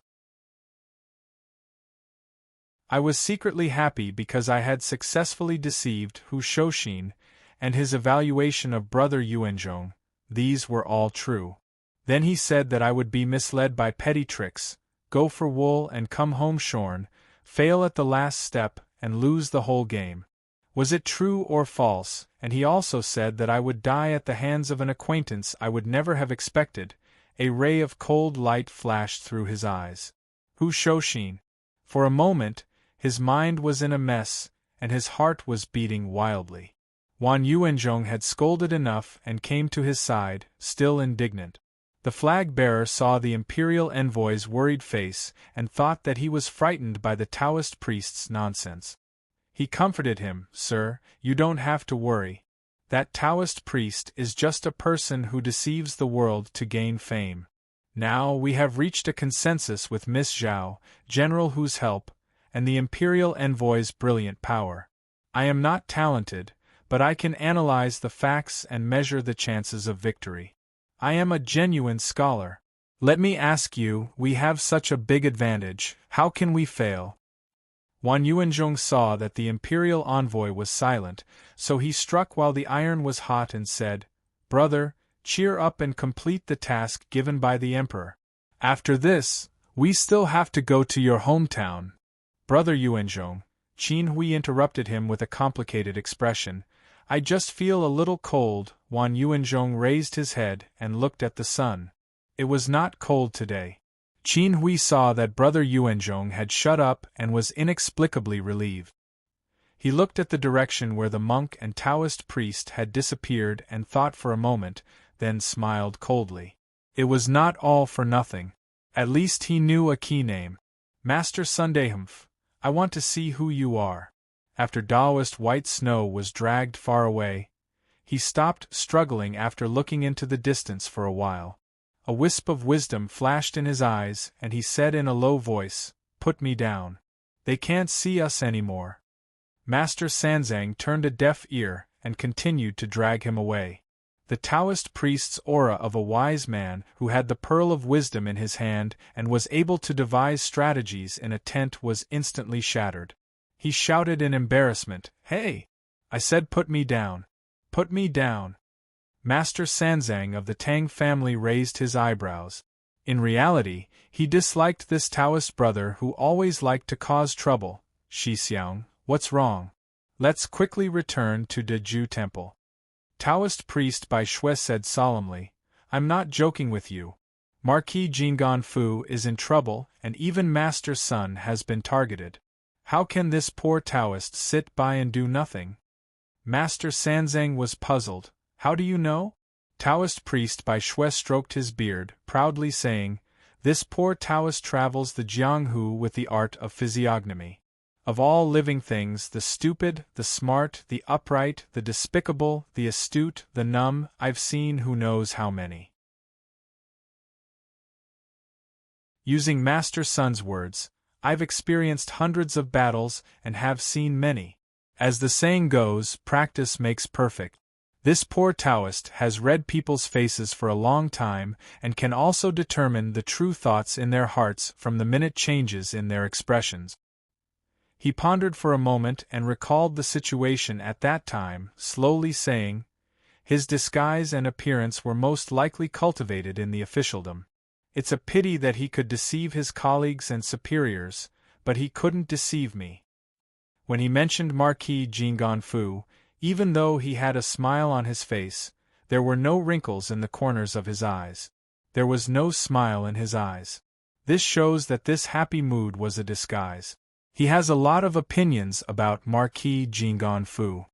I was secretly happy because I had successfully deceived Hu Shouxin, and his evaluation of Brother Yuanzhong, these were all true. Then he said that I would be misled by petty tricks, go for wool and come home shorn, fail at the last step, and lose the whole game. Was it true or false? And he also said that I would die at the hands of an acquaintance I would never have expected. A ray of cold light flashed through his eyes. Hu Shouxin. For a moment, his mind was in a mess, and his heart was beating wildly. Wan Yuanzhong had scolded enough and came to his side, still indignant. The flag-bearer saw the imperial envoy's worried face and thought that he was frightened by the Taoist priest's nonsense. He comforted him, "Sir, you don't have to worry. That Taoist priest is just a person who deceives the world to gain fame. Now we have reached a consensus with Miss Zhao, General Hu's help, and the imperial envoy's brilliant power. I am not talented, but I can analyze the facts and measure the chances of victory. I am a genuine scholar. Let me ask you, we have such a big advantage, how can we fail?" Wan Yuanzhong saw that the imperial envoy was silent, so he struck while the iron was hot and said, "Brother, cheer up and complete the task given by the emperor. After this, we still have to go to your hometown." "Brother Yuanzhong," Qin Hui interrupted him with a complicated expression, "I just feel a little cold." Wan Yuanzhong raised his head and looked at the sun. It was not cold today. Qin Hui saw that Brother Yuanzhong had shut up and was inexplicably relieved. He looked at the direction where the monk and Taoist priest had disappeared and thought for a moment, then smiled coldly. It was not all for nothing. At least he knew a key name. "Master Sundaehumph, I want to see who you are." After Taoist white snow was dragged far away, he stopped struggling after looking into the distance for a while. A wisp of wisdom flashed in his eyes, and he said in a low voice, "Put me down. They can't see us anymore." Master Sanzang turned a deaf ear and continued to drag him away. The Taoist priest's aura of a wise man who had the pearl of wisdom in his hand and was able to devise strategies in a tent was instantly shattered. He shouted in embarrassment, "Hey! I said put me down. Put me down." Master Sanzang of the Tang family raised his eyebrows. In reality, he disliked this Taoist brother who always liked to cause trouble. "Shi Xiang, what's wrong? Let's quickly return to Deju Temple." Taoist priest Bai Shui said solemnly, "I'm not joking with you. Marquis Jinggan Fu is in trouble, and even Master Sun has been targeted. How can this poor Taoist sit by and do nothing?" Master Sanzang was puzzled. "How do you know?" Taoist priest Bai Shui stroked his beard, proudly saying, "This poor Taoist travels the Jianghu with the art of physiognomy. Of all living things, the stupid, the smart, the upright, the despicable, the astute, the numb, I've seen who knows how many." Using Master Sun's words, "I've experienced hundreds of battles and have seen many. As the saying goes, practice makes perfect. This poor Taoist has read people's faces for a long time and can also determine the true thoughts in their hearts from the minute changes in their expressions." He pondered for a moment and recalled the situation at that time, slowly saying, "His disguise and appearance were most likely cultivated in the officialdom. It's a pity that he could deceive his colleagues and superiors, but he couldn't deceive me." When he mentioned Marquis Jinggan Fu, Even though he had a smile on his face, there were no wrinkles in the corners of his eyes. There was no smile in his eyes. This shows that this happy mood was a disguise. He has a lot of opinions about Marquis Jingon Fu.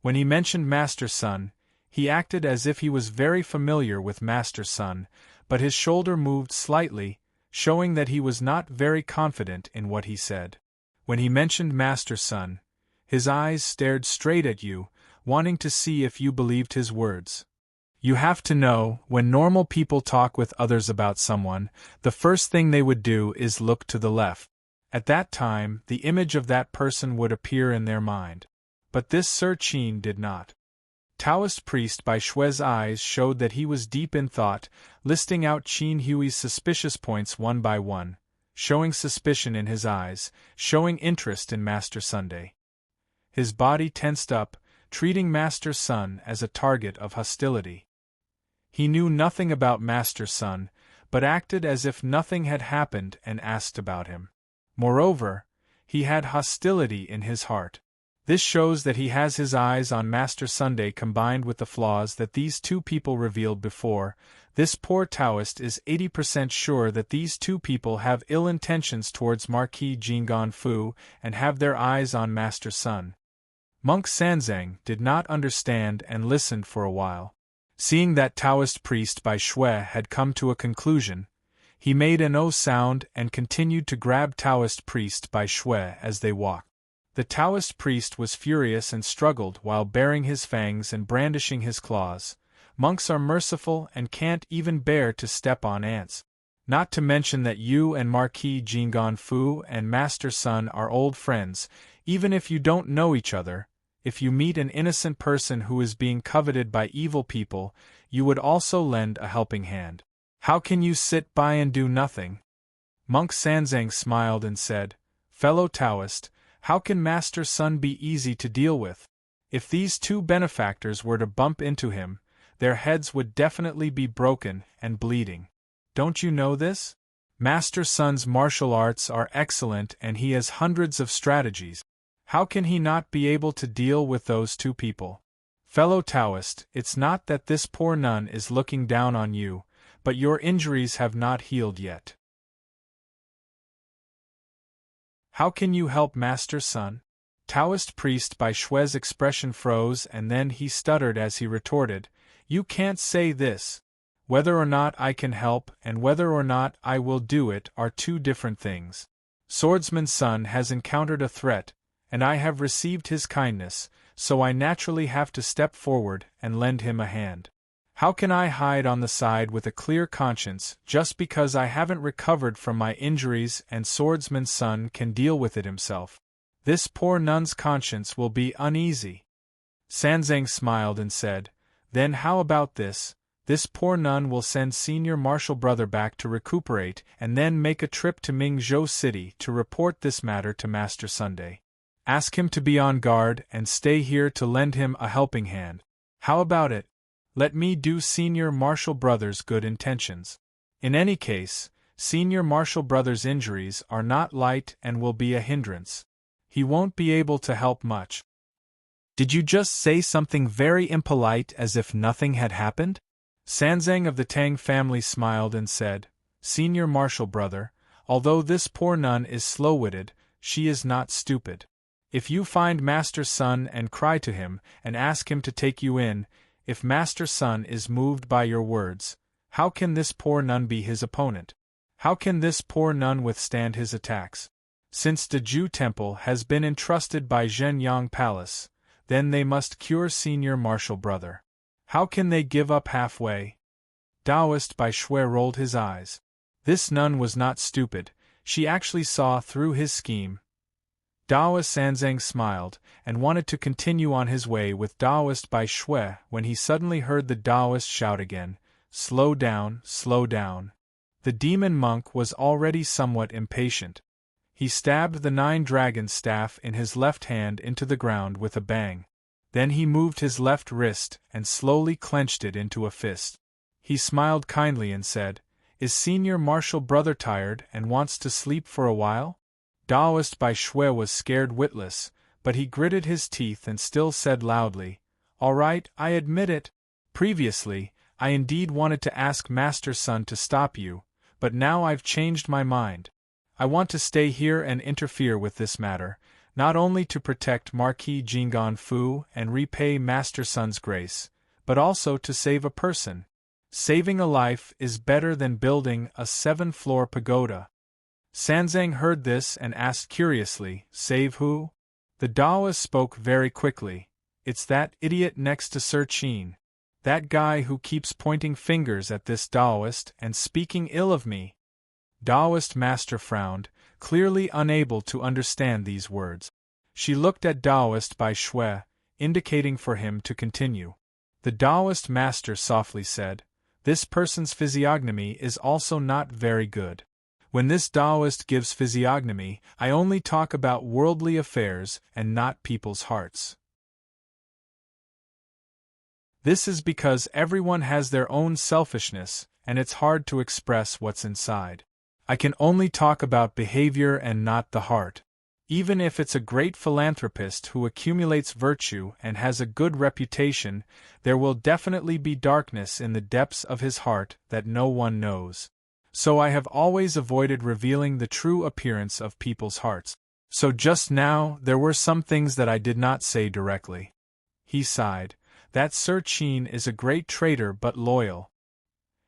When he mentioned Master Sun, he acted as if he was very familiar with Master Sun, but his shoulder moved slightly, showing that he was not very confident in what he said. When he mentioned Master Sun, his eyes stared straight at you, wanting to see if you believed his words. You have to know, when normal people talk with others about someone, the first thing they would do is look to the left. At that time, the image of that person would appear in their mind. But this Sir Qin did not. Taoist priest Bai Shui's eyes showed that he was deep in thought, listing out Qin Hui's suspicious points one by one, showing suspicion in his eyes, showing interest in Master Sunday. His body tensed up, treating Master Sun as a target of hostility. He knew nothing about Master Sun, but acted as if nothing had happened and asked about him. Moreover, he had hostility in his heart. This shows that he has his eyes on Master Sunday combined with the flaws that these two people revealed before. This poor Taoist is 80% sure that these two people have ill intentions towards Marquis Jingon Fu and have their eyes on Master Sun. Monk Sanzang did not understand and listened for a while. Seeing that Taoist priest Bai Shui had come to a conclusion, he made an O sound and continued to grab Taoist priest Bai Shui as they walked. The Taoist priest was furious and struggled while baring his fangs and brandishing his claws. Monks are merciful and can't even bear to step on ants. Not to mention that you and Marquis Jingon Fu and Master Sun are old friends, even if you don't know each other. If you meet an innocent person who is being coveted by evil people, you would also lend a helping hand. How can you sit by and do nothing? Monk Sanzang smiled and said, "Fellow Taoist, how can Master Sun be easy to deal with? If these two benefactors were to bump into him, their heads would definitely be broken and bleeding. Don't you know this? Master Sun's martial arts are excellent and he has hundreds of strategies. How can he not be able to deal with those two people? Fellow Taoist, it's not that this poor nun is looking down on you, but your injuries have not healed yet. How can you help Master Sun?" Taoist priest Bai Shui's expression froze and then he stuttered as he retorted, "You can't say this. Whether or not I can help and whether or not I will do it are two different things. Swordsman Sun has encountered a threat, and I have received his kindness, so I naturally have to step forward and lend him a hand. How can I hide on the side with a clear conscience just because I haven't recovered from my injuries and Swordsman Sun can deal with it himself? This poor nun's conscience will be uneasy." Sanzang smiled and said, "Then how about this? This poor nun will send Senior Marshal Brother back to recuperate and then make a trip to Mingzhou City to report this matter to Master Sunday. Ask him to be on guard and stay here to lend him a helping hand. How about it? Let me do Senior Marshal Brother's good intentions. In any case, Senior Marshal Brother's injuries are not light and will be a hindrance. He won't be able to help much." "Did you just say something very impolite as if nothing had happened?" Sanzang of the Tang family smiled and said, "Senior Marshal Brother, although this poor nun is slow-witted, she is not stupid. If you find Master Sun and cry to him and ask him to take you in, if Master Sun is moved by your words, how can this poor nun be his opponent? How can this poor nun withstand his attacks? Since the Ju Temple has been entrusted by Zhenyang Palace, then they must cure Senior Marshal Brother. How can they give up halfway?" Taoist Bai Shui rolled his eyes. This nun was not stupid, she actually saw through his scheme. Taoist Sanzang smiled, and wanted to continue on his way with Taoist Bai Shui when he suddenly heard the Taoist shout again, "Slow down, slow down." The demon monk was already somewhat impatient. He stabbed the 9-dragon staff in his left hand into the ground with a bang. Then he moved his left wrist and slowly clenched it into a fist. He smiled kindly and said, "Is Senior Marshal Brother tired and wants to sleep for a while?" Taoist Bai Shui was scared witless, but he gritted his teeth and still said loudly, "All right, I admit it. Previously, I indeed wanted to ask Master Sun to stop you, but now I've changed my mind. I want to stay here and interfere with this matter, not only to protect Marquis Jingon Fu and repay Master Sun's grace, but also to save a person. Saving a life is better than building a 7-floor pagoda." Sanzang heard this and asked curiously, "Save who?" The Taoist spoke very quickly. "It's that idiot next to Sir Qin. That guy who keeps pointing fingers at this Taoist and speaking ill of me." Taoist master frowned, clearly unable to understand these words. She looked at Taoist Bai Shui, indicating for him to continue. The Taoist master softly said, "This person's physiognomy is also not very good. When this Taoist gives physiognomy, I only talk about worldly affairs and not people's hearts. This is because everyone has their own selfishness, and it's hard to express what's inside. I can only talk about behavior and not the heart. Even if it's a great philanthropist who accumulates virtue and has a good reputation, there will definitely be darkness in the depths of his heart that no one knows. So I have always avoided revealing the true appearance of people's hearts. So just now, there were some things that I did not say directly." He sighed. "That Sir Qin is a great traitor but loyal.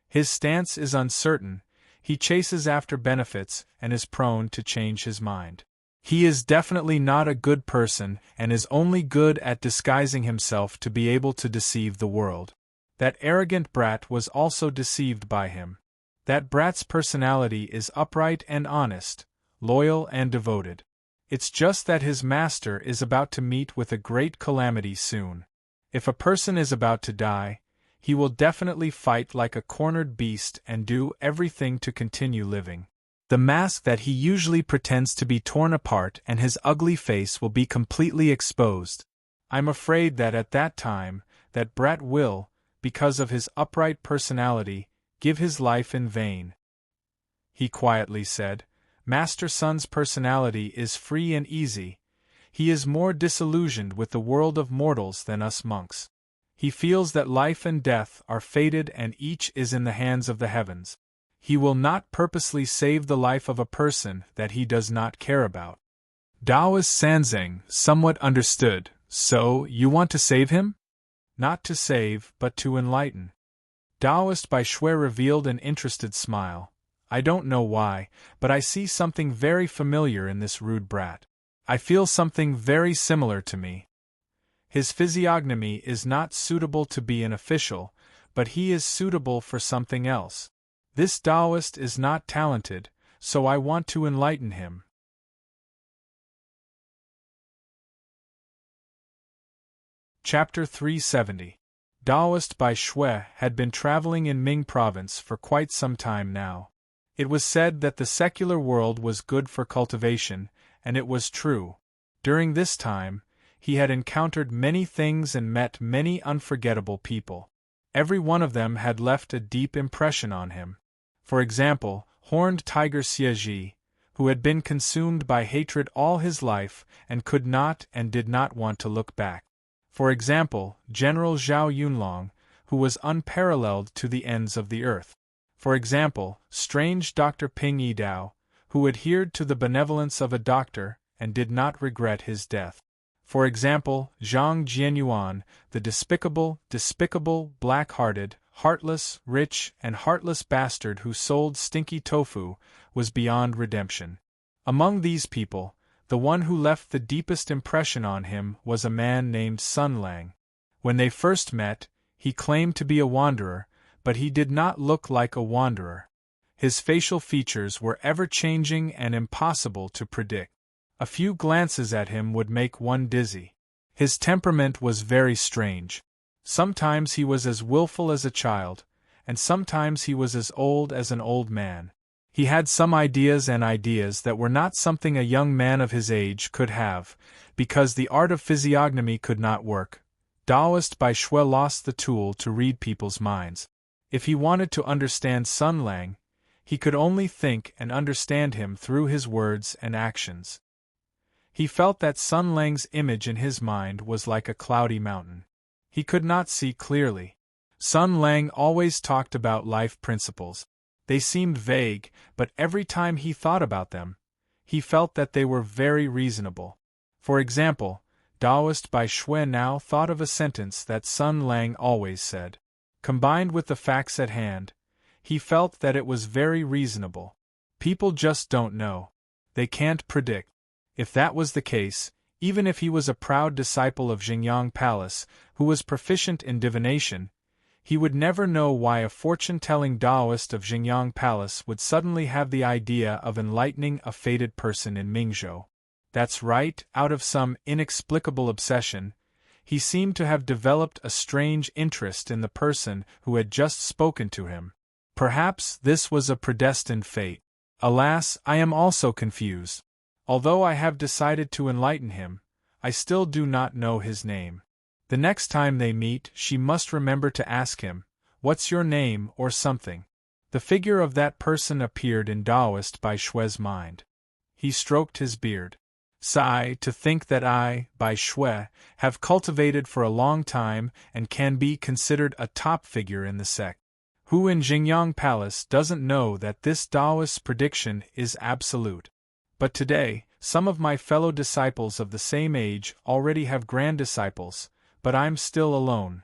His stance is uncertain, he chases after benefits and is prone to change his mind. He is definitely not a good person and is only good at disguising himself to be able to deceive the world. That arrogant brat was also deceived by him. That brat's personality is upright and honest, loyal and devoted. It's just that his master is about to meet with a great calamity soon. If a person is about to die, he will definitely fight like a cornered beast and do everything to continue living. The mask that he usually pretends to be torn apart and his ugly face will be completely exposed. I'm afraid that at that time, that brat will, because of his upright personality, give his life in vain." He quietly said, "Master Sun's personality is free and easy. He is more disillusioned with the world of mortals than us monks. He feels that life and death are fated and each is in the hands of the heavens. He will not purposely save the life of a person that he does not care about." Taoist Sanzang somewhat understood. "So, you want to save him?" "Not to save, but to enlighten." Taoist Bai Shui revealed an interested smile. "I don't know why, but I see something very familiar in this rude brat. I feel something very similar to me. His physiognomy is not suitable to be an official, but he is suitable for something else. This Taoist is not talented, so I want to enlighten him." Chapter 370. Taoist Bai Shui had been traveling in Ming Province for quite some time now. It was said that the secular world was good for cultivation, and it was true. During this time, he had encountered many things and met many unforgettable people. Every one of them had left a deep impression on him. For example, Horned Tiger Xie, who had been consumed by hatred all his life and could not and did not want to look back. For example, General Zhao Yunlong, who was unparalleled to the ends of the earth. For example, strange Dr. Ping Yidao, who adhered to the benevolence of a doctor and did not regret his death. For example, Zhang Jianyuan, the despicable, black-hearted, heartless, rich, and heartless bastard who sold stinky tofu, was beyond redemption. Among these people, the one who left the deepest impression on him was a man named Sun Lang. When they first met, he claimed to be a wanderer, but he did not look like a wanderer. His facial features were ever-changing and impossible to predict. A few glances at him would make one dizzy. His temperament was very strange. Sometimes he was as willful as a child, and sometimes he was as old as an old man. He had some ideas that were not something a young man of his age could have, because the art of physiognomy could not work. Taoist Bai Shui lost the tool to read people's minds. If he wanted to understand Sun Lang, he could only think and understand him through his words and actions. He felt that Sun Lang's image in his mind was like a cloudy mountain. He could not see clearly. Sun Lang always talked about life principles. They seemed vague, but every time he thought about them, he felt that they were very reasonable. For example, Taoist Bai Shui now thought of a sentence that Sun Lang always said. Combined with the facts at hand, he felt that it was very reasonable. People just don't know. They can't predict. If that was the case, even if he was a proud disciple of Xingyang Palace, who was proficient in divination, he would never know why a fortune-telling Taoist of Xingyang Palace would suddenly have the idea of enlightening a fated person in Mingzhou. That's right, out of some inexplicable obsession, he seemed to have developed a strange interest in the person who had just spoken to him. Perhaps this was a predestined fate. Alas, I am also confused. Although I have decided to enlighten him, I still do not know his name. The next time they meet, she must remember to ask him, "What's your name?" or something. The figure of that person appeared in Taoist Bai Shui's mind. He stroked his beard. Sigh, to think that I, Bai Shui, have cultivated for a long time and can be considered a top figure in the sect. Who in Xingyang Palace doesn't know that this Taoist's prediction is absolute? But today, some of my fellow disciples of the same age already have grand disciples, but I'm still alone.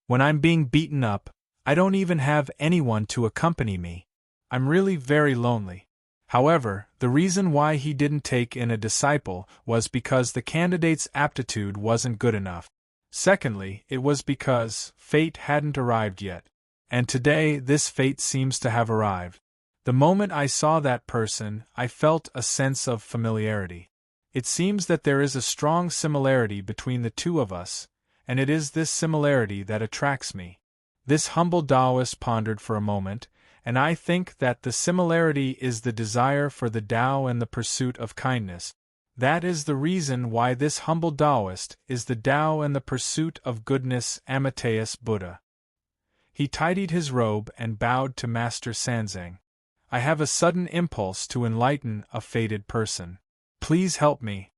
When I'm being beaten up, I don't even have anyone to accompany me. I'm really very lonely. However, the reason why he didn't take in a disciple was because the candidate's aptitude wasn't good enough. Secondly, it was because fate hadn't arrived yet. And today this fate seems to have arrived. The moment I saw that person, I felt a sense of familiarity. It seems that there is a strong similarity between the two of us, and it is this similarity that attracts me. This humble Taoist pondered for a moment, and I think that the similarity is the desire for the Tao and the pursuit of kindness. That is the reason why this humble Taoist is the Tao and the pursuit of goodness. Amateus Buddha. He tidied his robe and bowed to Master Sanzang. I have a sudden impulse to enlighten a fated person. Please help me.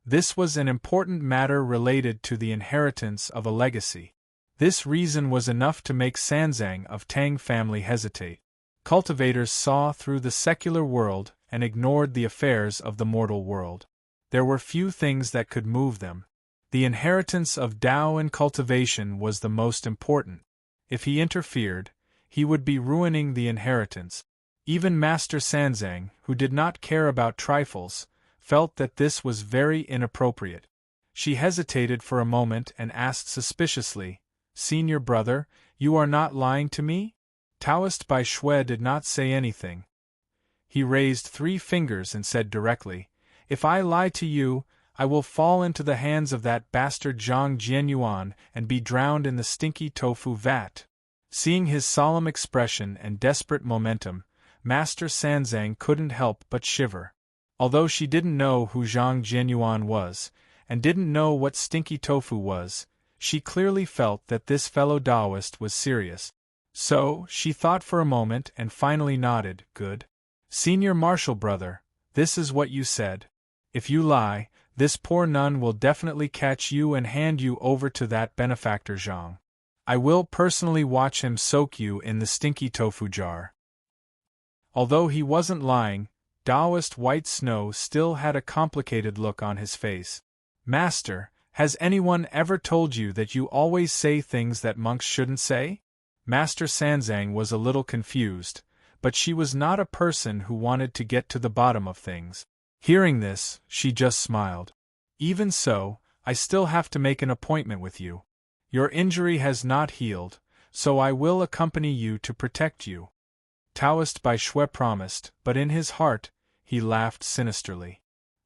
This was an important matter related to the inheritance of a legacy. This reason was enough to make Sanzang of Tang family hesitate. Cultivators saw through the secular world and ignored the affairs of the mortal world. There were few things that could move them. The inheritance of Tao and cultivation was the most important. If he interfered, he would be ruining the inheritance. Even Master Sanzang, who did not care about trifles, felt that this was very inappropriate. She hesitated for a moment and asked suspiciously, "Senior brother, you are not lying to me?" Taoist Bai Shui did not say anything. He raised 3 fingers and said directly, "If I lie to you, I will fall into the hands of that bastard Zhang Jianyuan and be drowned in the stinky tofu vat." Seeing his solemn expression and desperate momentum, Master Sanzang couldn't help but shiver. Although she didn't know who Zhang Jianyuan was, and didn't know what stinky tofu was, she clearly felt that this fellow Taoist was serious. So, she thought for a moment and finally nodded. "Good. Senior Marshal brother, this is what you said. If you lie, this poor nun will definitely catch you and hand you over to that benefactor Zhang. I will personally watch him soak you in the stinky tofu jar." Although he wasn't lying, Taoist White Snow still had a complicated look on his face. "Master, has anyone ever told you that you always say things that monks shouldn't say?" Master Sanzang was a little confused, but she was not a person who wanted to get to the bottom of things. Hearing this, she just smiled. "Even so, I still have to make an appointment with you. Your injury has not healed, so I will accompany you to protect you." Taoist Bai Shui promised, but in his heart, he laughed sinisterly.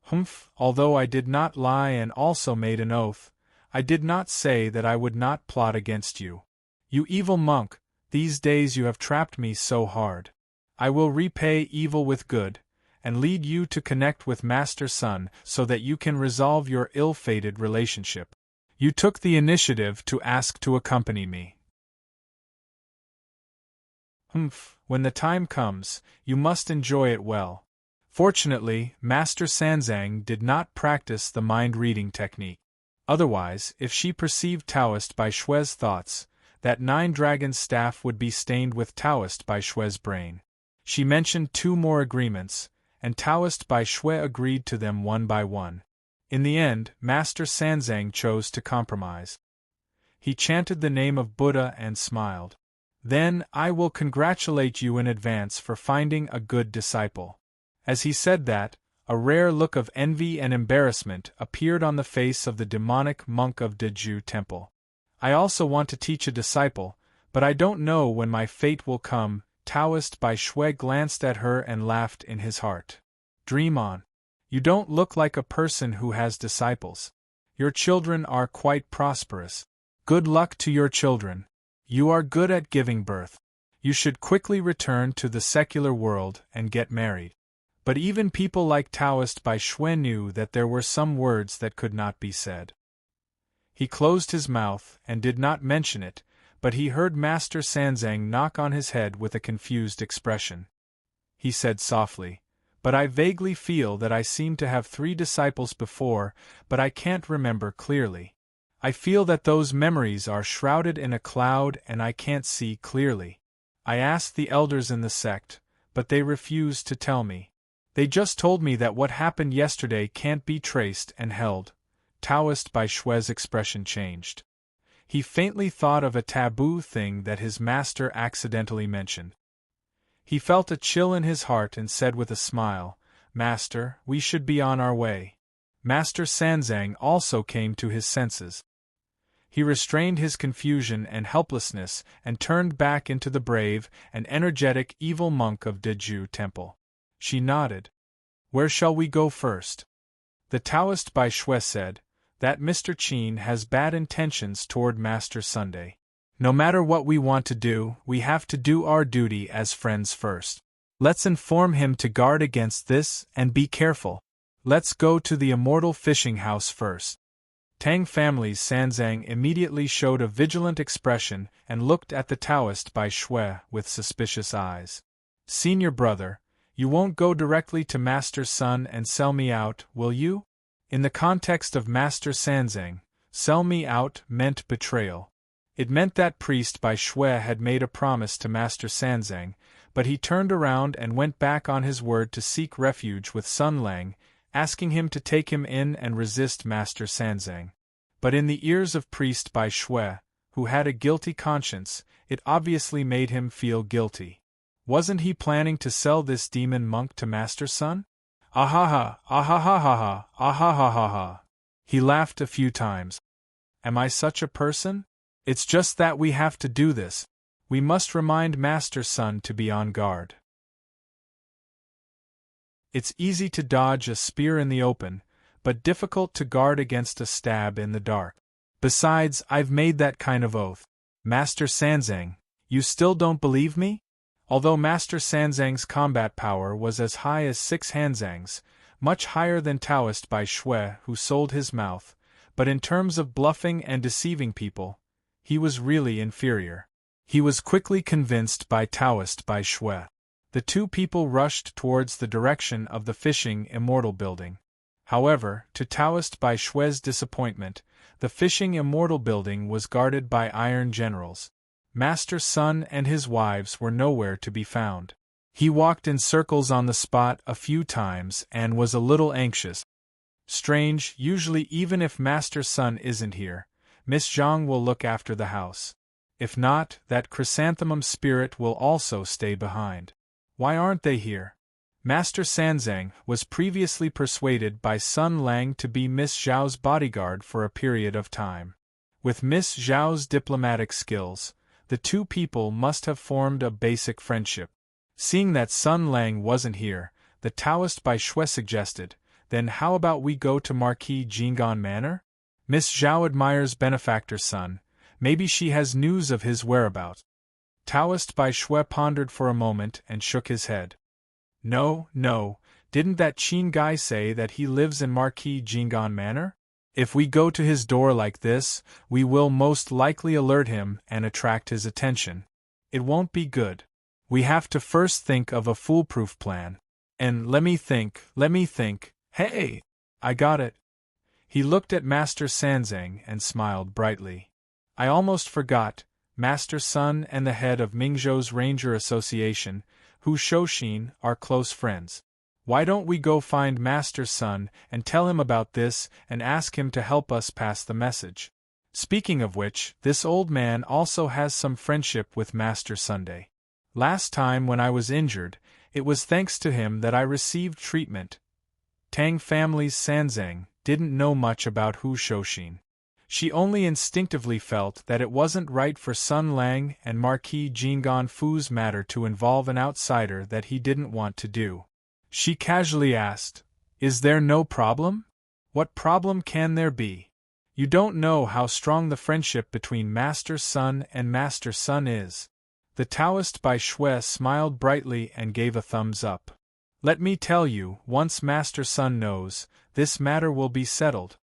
"Humph, although I did not lie and also made an oath, I did not say that I would not plot against you. You evil monk, these days you have trapped me so hard. I will repay evil with good, and lead you to connect with Master Sun so that you can resolve your ill-fated relationship. You took the initiative to ask to accompany me. Humph, when the time comes, you must enjoy it well. Fortunately, Master Sanzang did not practice the mind-reading technique. Otherwise, if she perceived Taoist Bai Shui's thoughts, that nine-dragon staff would be stained with Taoist Bai Shui's brain. She mentioned 2 more agreements, and Taoist Bai Shui agreed to them one by one. In the end, Master Sanzang chose to compromise. He chanted the name of Buddha and smiled. Then, I will congratulate you in advance for finding a good disciple. As he said that, a rare look of envy and embarrassment appeared on the face of the demonic monk of Deju Temple. I also want to teach a disciple, but I don't know when my fate will come. Taoist Bai Shui glanced at her and laughed in his heart. Dream on. You don't look like a person who has disciples. Your children are quite prosperous. Good luck to your children. You are good at giving birth. You should quickly return to the secular world and get married. But even people like Taoist Bai Shui knew that there were some words that could not be said. He closed his mouth and did not mention it, but he heard Master Sanzang knock on his head with a confused expression. He said softly, "But I vaguely feel that I seem to have 3 disciples before, but I can't remember clearly. I feel that those memories are shrouded in a cloud and I can't see clearly. I asked the elders in the sect, but they refused to tell me. They just told me that what happened yesterday can't be traced and held." Taoist Bai Shui's expression changed. He faintly thought of a taboo thing that his master accidentally mentioned. He felt a chill in his heart and said with a smile, "Master, we should be on our way." Master Sanzang also came to his senses. He restrained his confusion and helplessness and turned back into the brave and energetic evil monk of Deju Temple. She nodded. "Where shall we go first?" The Taoist Bai Shui said, "That Mr. Qin has bad intentions toward Master Sunday. No matter what we want to do, we have to do our duty as friends first. Let's inform him to guard against this and be careful. Let's go to the immortal fishing house first." Tang family's Sanzang immediately showed a vigilant expression and looked at the Taoist Bai Shui with suspicious eyes. "Senior brother, you won't go directly to Master's son and sell me out, will you?" In the context of Master Sanzang, sell me out meant betrayal. It meant that priest Bai Shui had made a promise to Master Sanzang, but he turned around and went back on his word to seek refuge with Sun Lang, asking him to take him in and resist Master Sanzang. But in the ears of priest Bai Shui, who had a guilty conscience, it obviously made him feel guilty. Wasn't he planning to sell this demon monk to Master Sun? Ahaha, ahahaha, ahahaha. He laughed a few times. Am I such a person? It's just that we have to do this. We must remind Master Sun to be on guard. It's easy to dodge a spear in the open, but difficult to guard against a stab in the dark. Besides, I've made that kind of oath. Master Sanzang, you still don't believe me? Although Master Sanzang's combat power was as high as 6 Hanzangs, much higher than Taoist Bai Shui who sold his mouth, but in terms of bluffing and deceiving people, he was really inferior. He was quickly convinced by Taoist Bai Shui. The 2 people rushed towards the direction of the fishing immortal building. However, to Taoist Bai Shui's disappointment, the fishing immortal building was guarded by iron generals. Master Sun and his wives were nowhere to be found. He walked in circles on the spot a few times and was a little anxious. Strange, usually even if Master Sun isn't here, Miss Zhang will look after the house. If not, that chrysanthemum spirit will also stay behind. Why aren't they here? Master Sanzang was previously persuaded by Sun Lang to be Miss Zhao's bodyguard for a period of time. With Miss Zhao's diplomatic skills, the 2 people must have formed a basic friendship. Seeing that Sun Lang wasn't here, the Taoist Bai Shui suggested, "Then how about we go to Marquis Jingan Manor? Miss Zhao admires benefactor Sun. Maybe she has news of his whereabouts." Taoist Bai Shui pondered for a moment and shook his head. No, didn't that Qin guy say that he lives in Marquis Jingan Manor? If we go to his door like this, we will most likely alert him and attract his attention. It won't be good. We have to first think of a foolproof plan. And let me think, hey! I got it. He looked at Master Sanzang and smiled brightly. I almost forgot, Master Sun and the head of Mingzhou's Ranger Association, Hu Shouxin, are close friends. Why don't we go find Master Sun and tell him about this and ask him to help us pass the message? Speaking of which, this old man also has some friendship with Master Sunday. Last time when I was injured, it was thanks to him that I received treatment. Tang family's Sanzang didn't know much about Hu Shouxin. She only instinctively felt that it wasn't right for Sun Lang and Marquis Jinggan Fu's matter to involve an outsider that he didn't want to do. She casually asked, "Is there no problem? What problem can there be? You don't know how strong the friendship between Master Sun and Master Sun is." The Taoist Bai Shui smiled brightly and gave a thumbs up. "Let me tell you, once Master Sun knows, this matter will be settled."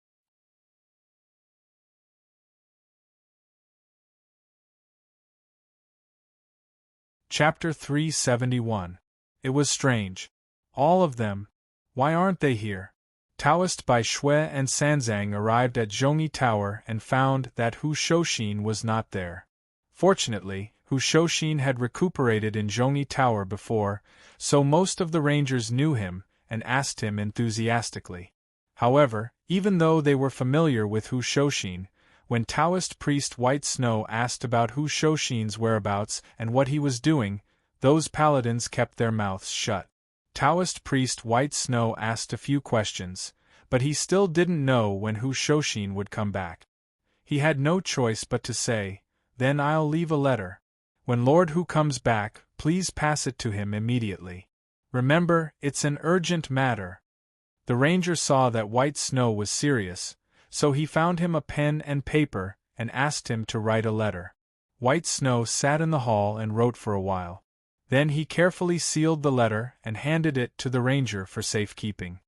Chapter 371. It was strange. All of them. Why aren't they here? Taoist Bai Shui and Sanzang arrived at Zhongyi Tower and found that Hu Shouxin was not there. Fortunately, Hu Shouxin had recuperated in Zhongyi Tower before, so most of the rangers knew him and asked him enthusiastically. However, even though they were familiar with Hu Shouxin, when Taoist priest White Snow asked about Hu Shouxin's whereabouts and what he was doing, those paladins kept their mouths shut. Taoist priest White Snow asked a few questions, but he still didn't know when Hu Shouxin would come back. He had no choice but to say, "Then I'll leave a letter. When Lord Hu comes back, please pass it to him immediately. Remember, it's an urgent matter." The ranger saw that White Snow was serious, so he found him a pen and paper and asked him to write a letter. White Snow sat in the hall and wrote for a while. Then he carefully sealed the letter and handed it to the ranger for safekeeping.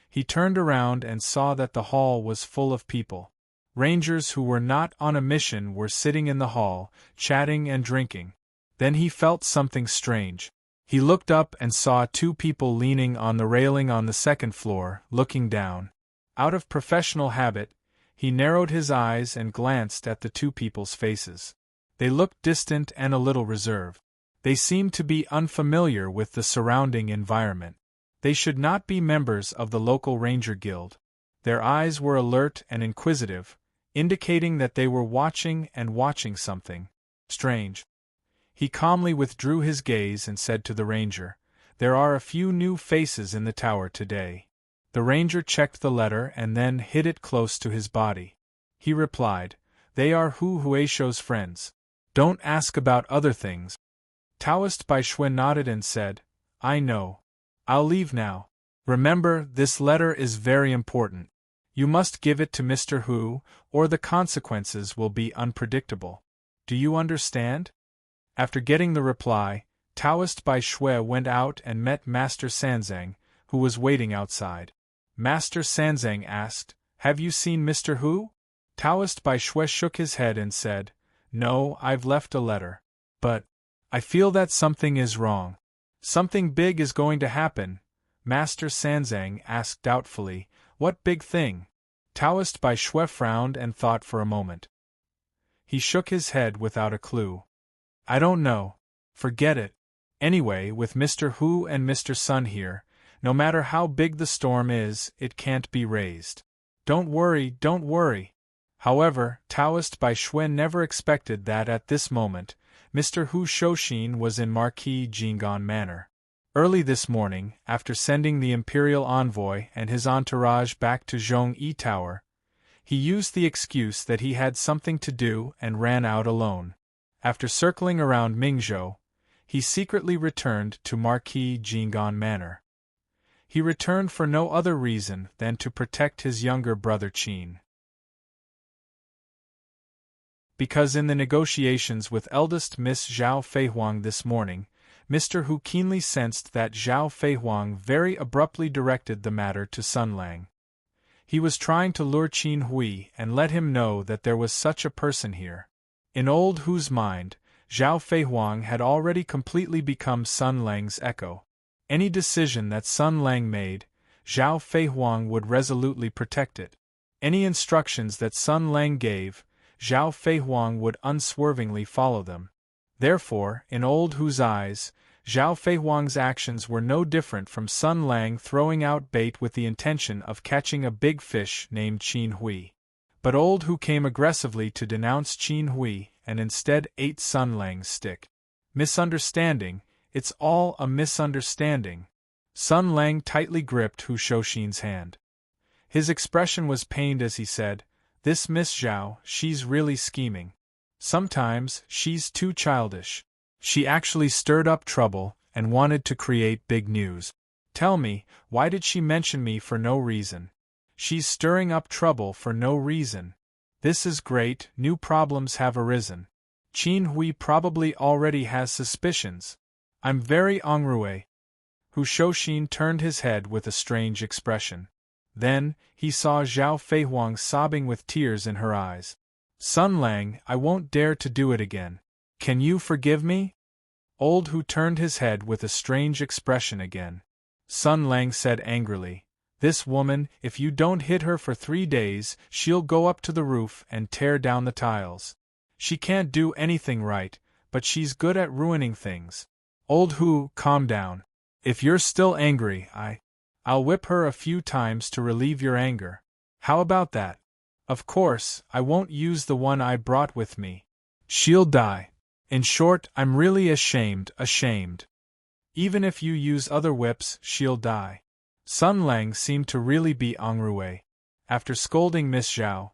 He turned around and saw that the hall was full of people. Rangers who were not on a mission were sitting in the hall, chatting and drinking. Then he felt something strange. He looked up and saw two people leaning on the railing on the second floor, looking down. Out of professional habit, he narrowed his eyes and glanced at the two people's faces. They looked distant and a little reserved. They seemed to be unfamiliar with the surrounding environment. They should not be members of the local ranger guild. Their eyes were alert and inquisitive, indicating that they were watching something strange. He calmly withdrew his gaze and said to the ranger, "There are a few new faces in the tower today." The ranger checked the letter and then hid it close to his body. He replied, "They are Hu Huisho's friends. Don't ask about other things." Taoist Bai Shui nodded and said, "I know. I'll leave now. Remember, this letter is very important. You must give it to Mr. Hu, or the consequences will be unpredictable. Do you understand?" After getting the reply, Taoist Bai Shui went out and met Master Sanzang, who was waiting outside. Master Sanzang asked, "Have you seen Mr. Hu?" Taoist Bai Shui shook his head and said, "No, I've left a letter. But I feel that something is wrong. Something big is going to happen." Master Sanzang asked doubtfully, "What big thing?" Taoist Bai Shui frowned and thought for a moment. He shook his head without a clue. "I don't know. Forget it. Anyway, with Mr. Hu and Mr. Sun here, no matter how big the storm is, it can't be raised. Don't worry, don't worry." However, Taoist Bai Shui never expected that at this moment, Mr. Hu Shouxin was in Marquis Jinggan Manor. Early this morning, after sending the imperial envoy and his entourage back to Zhongyi Tower, he used the excuse that he had something to do and ran out alone. After circling around Mingzhou, he secretly returned to Marquis Jinggan Manor. He returned for no other reason than to protect his younger brother Qin. Because in the negotiations with eldest Miss Zhao Feihuang this morning, Mr. Hu keenly sensed that Zhao Feihuang very abruptly directed the matter to Sun Lang. He was trying to lure Qin Hui and let him know that there was such a person here. In old Hu's mind, Zhao Feihuang had already completely become Sun Lang's echo. Any decision that Sun Lang made, Zhao Feihuang would resolutely protect it. Any instructions that Sun Lang gave, Zhao Feihuang would unswervingly follow them. Therefore, in old Hu's eyes, Zhao Feihuang's actions were no different from Sun Lang throwing out bait with the intention of catching a big fish named Qin Hui. But old Hu came aggressively to denounce Qin Hui and instead ate Sun Lang's stick. Misunderstanding, it's all a misunderstanding. Sun Lang tightly gripped Hu Shouxin's hand. His expression was pained as he said, "This Miss Zhao, she's really scheming. Sometimes, she's too childish. She actually stirred up trouble and wanted to create big news. Tell me, why did she mention me for no reason? She's stirring up trouble for no reason. This is great, new problems have arisen. Qin Hui probably already has suspicions. I'm very ennuyé." Hu Shouxin turned his head with a strange expression. Then, he saw Zhao Feihuang sobbing with tears in her eyes. "Sun Lang, I won't dare to do it again. Can you forgive me?" Old Hu turned his head with a strange expression again. Sun Lang said angrily, "This woman, if you don't hit her for 3 days, she'll go up to the roof and tear down the tiles. She can't do anything right, but she's good at ruining things. Old Hu, calm down. If you're still angry, I'll whip her a few times to relieve your anger. How about that? Of course, I won't use the one I brought with me. She'll die. In short, I'm really ashamed. Even if you use other whips, she'll die." Sun Lang seemed to really be ennuyé. After scolding Miss Zhao,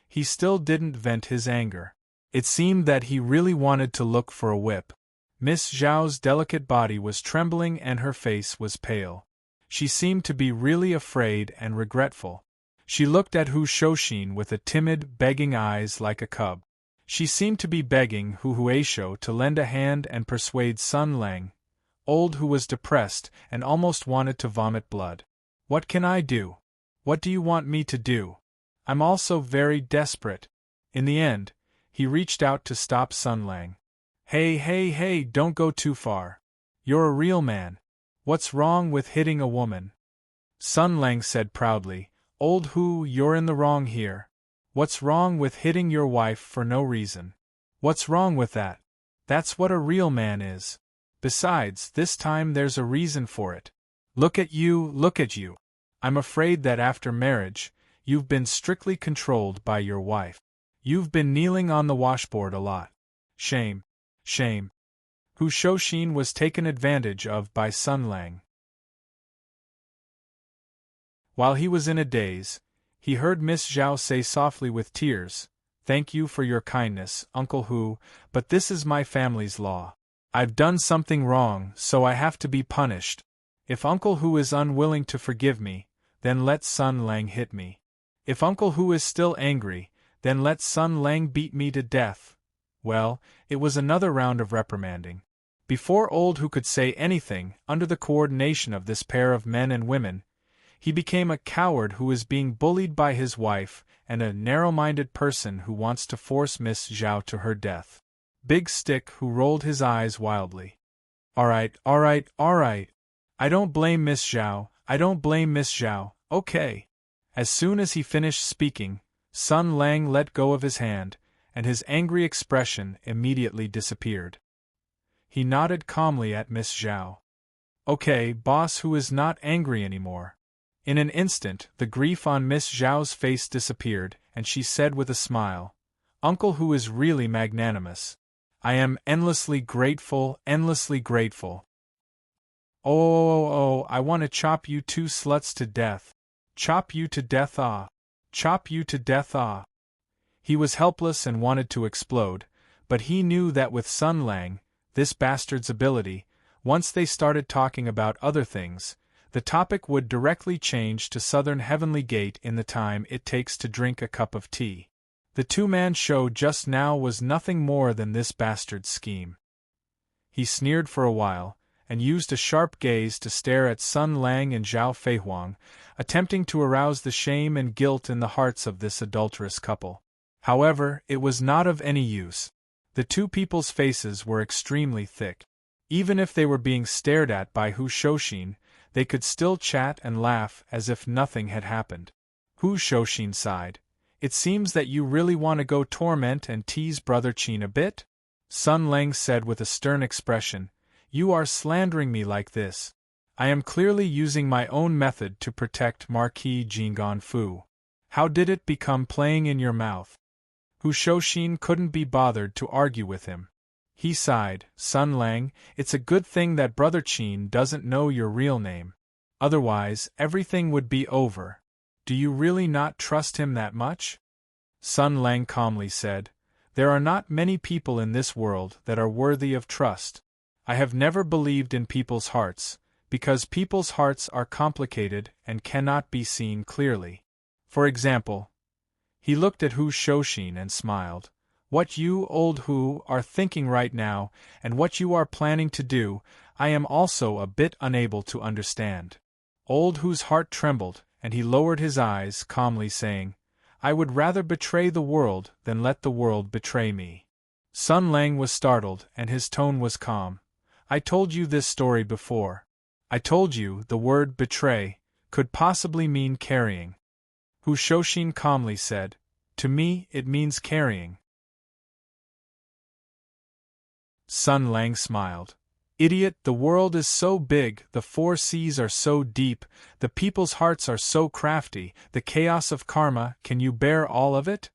he still didn't vent his anger. It seemed that he really wanted to look for a whip. Miss Zhao's delicate body was trembling and her face was pale. She seemed to be really afraid and regretful. She looked at Hu Shouxin with a timid, begging eyes like a cub. She seemed to be begging Hu Huaishou to lend a hand and persuade Sun Lang. Old Hu was depressed and almost wanted to vomit blood. "What can I do? What do you want me to do? I'm also very desperate." In the end, he reached out to stop Sun Lang. Hey, don't go too far. You're a real man. What's wrong with hitting a woman?" Sun Lang said proudly, "Old Hu, you're in the wrong here. What's wrong with hitting your wife for no reason? What's wrong with that? That's what a real man is. Besides, this time there's a reason for it. Look at you. I'm afraid that after marriage, you've been strictly controlled by your wife. You've been kneeling on the washboard a lot. Shame. Hu Shouxin was taken advantage of by Sun Lang. While he was in a daze, he heard Miss Zhao say softly with tears, "Thank you for your kindness, Uncle Hu, but this is my family's law. I've done something wrong, so I have to be punished. If Uncle Hu is unwilling to forgive me, then let Sun Lang hit me. If Uncle Hu is still angry, then let Sun Lang beat me to death." Well, it was another round of reprimanding. Before Old Hu could say anything, under the coordination of this pair of men and women, he became a coward who is being bullied by his wife and a narrow-minded person who wants to force Miss Zhao to her death. Big Stick, who rolled his eyes wildly. All right. I don't blame Miss Zhao, okay." As soon as he finished speaking, Sun Lang let go of his hand, and his angry expression immediately disappeared. He nodded calmly at Miss Zhao. "Okay, boss, who is not angry anymore." In an instant, the grief on Miss Zhao's face disappeared, and she said with a smile, "Uncle Hu is really magnanimous. I am endlessly grateful. Oh, I want to chop you two sluts to death. Chop you to death, ah. He was helpless and wanted to explode, but he knew that with Sun Lang, this bastard's ability, once they started talking about other things, the topic would directly change to Southern Heavenly Gate in the time it takes to drink a cup of tea. The two-man show just now was nothing more than this bastard's scheme. He sneered for a while, and used a sharp gaze to stare at Sun Lang and Zhao Feihuang, attempting to arouse the shame and guilt in the hearts of this adulterous couple. However, it was not of any use. The two people's faces were extremely thick. Even if they were being stared at by Hu Shoshin, they could still chat and laugh as if nothing had happened. Hu Shoshin sighed. It seems that you really want to go torment and tease Brother Qin a bit? Sun Lang said with a stern expression. You are slandering me like this. I am clearly using my own method to protect Marquis Jinggan Fu. How did it become playing in your mouth? Hu Shoshin couldn't be bothered to argue with him. He sighed. Sun Lang, it's a good thing that Brother Qin doesn't know your real name. Otherwise, everything would be over. Do you really not trust him that much? Sun Lang calmly said, There are not many people in this world that are worthy of trust. I have never believed in people's hearts, because people's hearts are complicated and cannot be seen clearly. For example, he looked at Hu Shoshin and smiled. What you, old Hu, are thinking right now, and what you are planning to do, I am also a bit unable to understand. Old Hu's heart trembled, and he lowered his eyes, calmly saying, I would rather betray the world than let the world betray me. Sun Lang was startled, and his tone was calm. I told you this story before. I told you the word betray could possibly mean carrying. Hu Shoshin calmly said, To me it means carrying. Sun Lang smiled. Idiot, the world is so big, the four seas are so deep, the people's hearts are so crafty, the chaos of karma, can you bear all of it?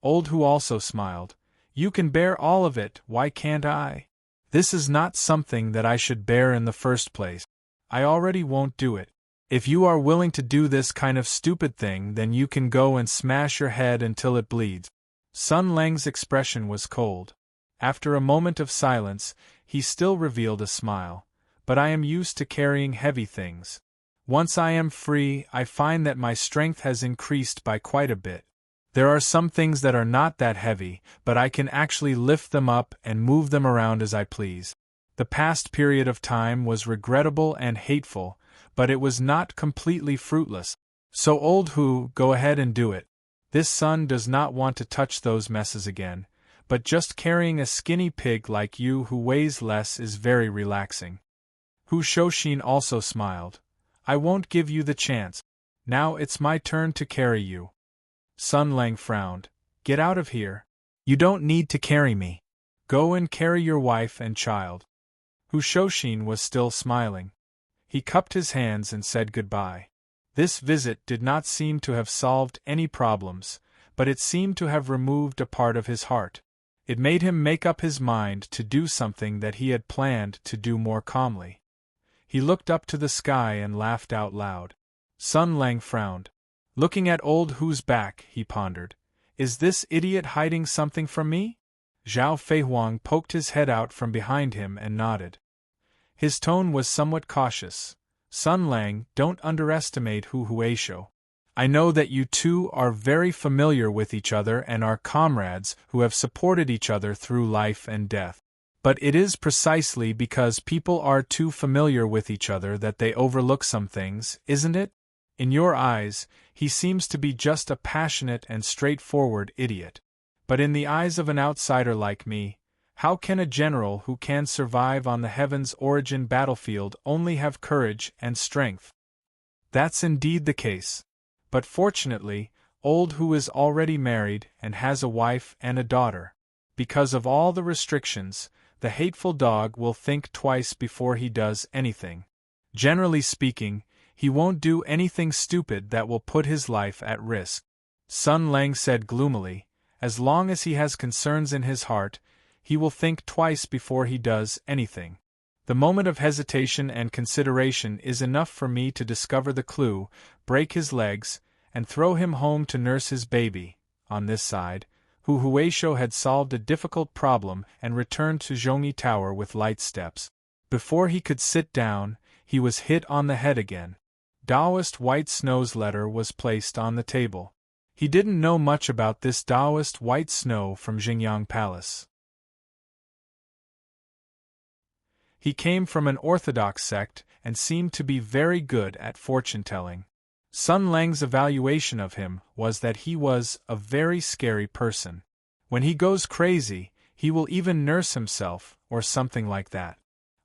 Old Hu also smiled. You can bear all of it, why can't I? This is not something that I should bear in the first place. I already won't do it. If you are willing to do this kind of stupid thing, then you can go and smash your head until it bleeds. Sun Lang's expression was cold. After a moment of silence, he still revealed a smile. But I am used to carrying heavy things. Once I am free, I find that my strength has increased by quite a bit. There are some things that are not that heavy, but I can actually lift them up and move them around as I please. The past period of time was regrettable and hateful, but it was not completely fruitless. So old Hu, go ahead and do it. This son does not want to touch those messes again, but just carrying a skinny pig like you who weighs less is very relaxing. Hu Shoshin also smiled. I won't give you the chance. Now it's my turn to carry you. Sun Lang frowned. Get out of here. You don't need to carry me. Go and carry your wife and child. Hu Shoshin was still smiling. He cupped his hands and said goodbye. This visit did not seem to have solved any problems, but it seemed to have removed a part of his heart. It made him make up his mind to do something that he had planned to do more calmly. He looked up to the sky and laughed out loud. Sun Lang frowned. Looking at old Hu's back, he pondered. Is this idiot hiding something from me? Zhao Feihuang poked his head out from behind him and nodded. His tone was somewhat cautious. Sun Lang, don't underestimate Hu Huaisho. I know that you two are very familiar with each other and are comrades who have supported each other through life and death. But it is precisely because people are too familiar with each other that they overlook some things, isn't it? In your eyes, he seems to be just a passionate and straightforward idiot. But in the eyes of an outsider like me, how can a general who can survive on the heaven's origin battlefield only have courage and strength? That's indeed the case. But fortunately, old Hu is already married and has a wife and a daughter. Because of all the restrictions, the hateful dog will think twice before he does anything. Generally speaking, he won't do anything stupid that will put his life at risk. Sun Lang said gloomily, as long as he has concerns in his heart, he will think twice before he does anything. The moment of hesitation and consideration is enough for me to discover the clue, break his legs, and throw him home to nurse his baby. On this side, Hu Huaisho had solved a difficult problem and returned to Zhongyi Tower with light steps. Before he could sit down, he was hit on the head again. Taoist White Snow's letter was placed on the table. He didn't know much about this Taoist White Snow from Xingyang Palace. He came from an orthodox sect and seemed to be very good at fortune-telling. Sun Lang's evaluation of him was that he was a very scary person. When he goes crazy, he will even nurse himself, or something like that.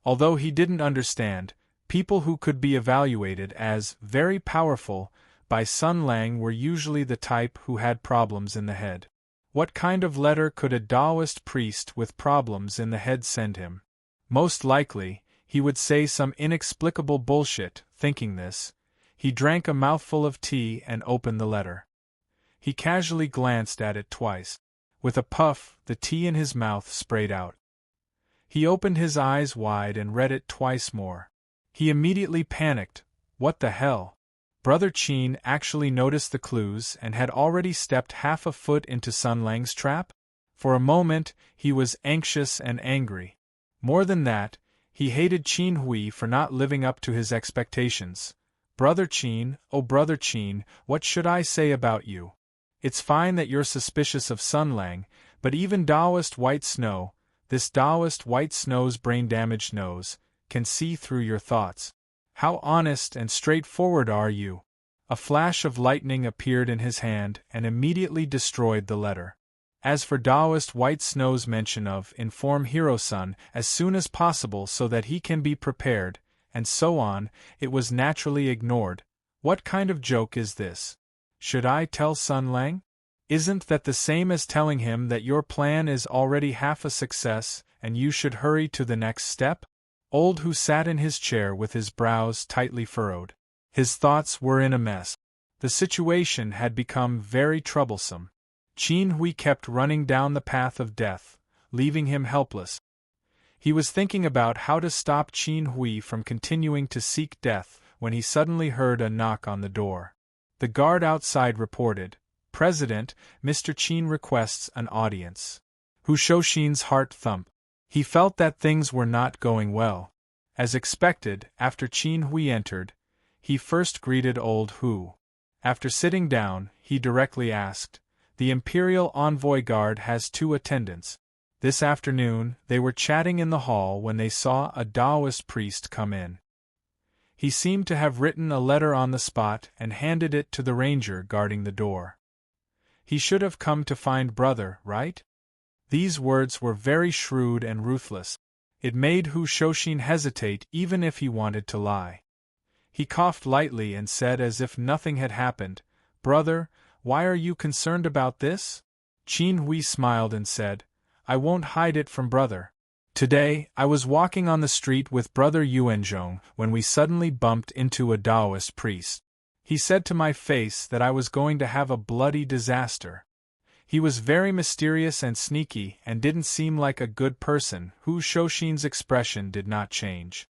Although he didn't understand, people who could be evaluated as very powerful by Sun Lang were usually the type who had problems in the head. What kind of letter could a Taoist priest with problems in the head send him? Most likely, he would say some inexplicable bullshit. Thinking this, he drank a mouthful of tea and opened the letter. He casually glanced at it twice. With a puff, the tea in his mouth sprayed out. He opened his eyes wide and read it twice more. He immediately panicked. What the hell? Brother Qin actually noticed the clues and had already stepped half a foot into Sun Lang's trap? For a moment, he was anxious and angry. More than that, he hated Qin Hui for not living up to his expectations. Brother Qin, oh Brother Qin, what should I say about you? It's fine that you're suspicious of Sun Lang, but even Taoist White Snow, this Taoist White Snow's brain-damaged nose, can see through your thoughts. How honest and straightforward are you? A flash of lightning appeared in his hand and immediately destroyed the letter. As for Taoist White Snow's mention of inform Hiro-san as soon as possible so that he can be prepared, and so on, it was naturally ignored. What kind of joke is this? Should I tell Sun Lang? Isn't that the same as telling him that your plan is already half a success and you should hurry to the next step? Old Hu sat in his chair with his brows tightly furrowed. His thoughts were in a mess. The situation had become very troublesome. Qin Hui kept running down the path of death, leaving him helpless. He was thinking about how to stop Qin Hui from continuing to seek death when he suddenly heard a knock on the door. The guard outside reported, "President, Mr. Qin requests an audience." Hu Shouxin's heart thumped. He felt that things were not going well. As expected, after Qin Hui entered, he first greeted old Hu. After sitting down, he directly asked, "The Imperial Envoy Guard has 2 attendants. This afternoon, they were chatting in the hall when they saw a Taoist priest come in. He seemed to have written a letter on the spot and handed it to the ranger guarding the door. He should have come to find brother, right?" These words were very shrewd and ruthless. It made Hu Shouxin hesitate even if he wanted to lie. He coughed lightly and said as if nothing had happened, "Brother, why are you concerned about this?" Qin Hui smiled and said, "I won't hide it from brother. Today, I was walking on the street with brother Yuanzhong when we suddenly bumped into a Taoist priest. He said to my face that I was going to have a bloody disaster. He was very mysterious and sneaky and didn't seem like a good person." Hu Shouxin's expression did not change.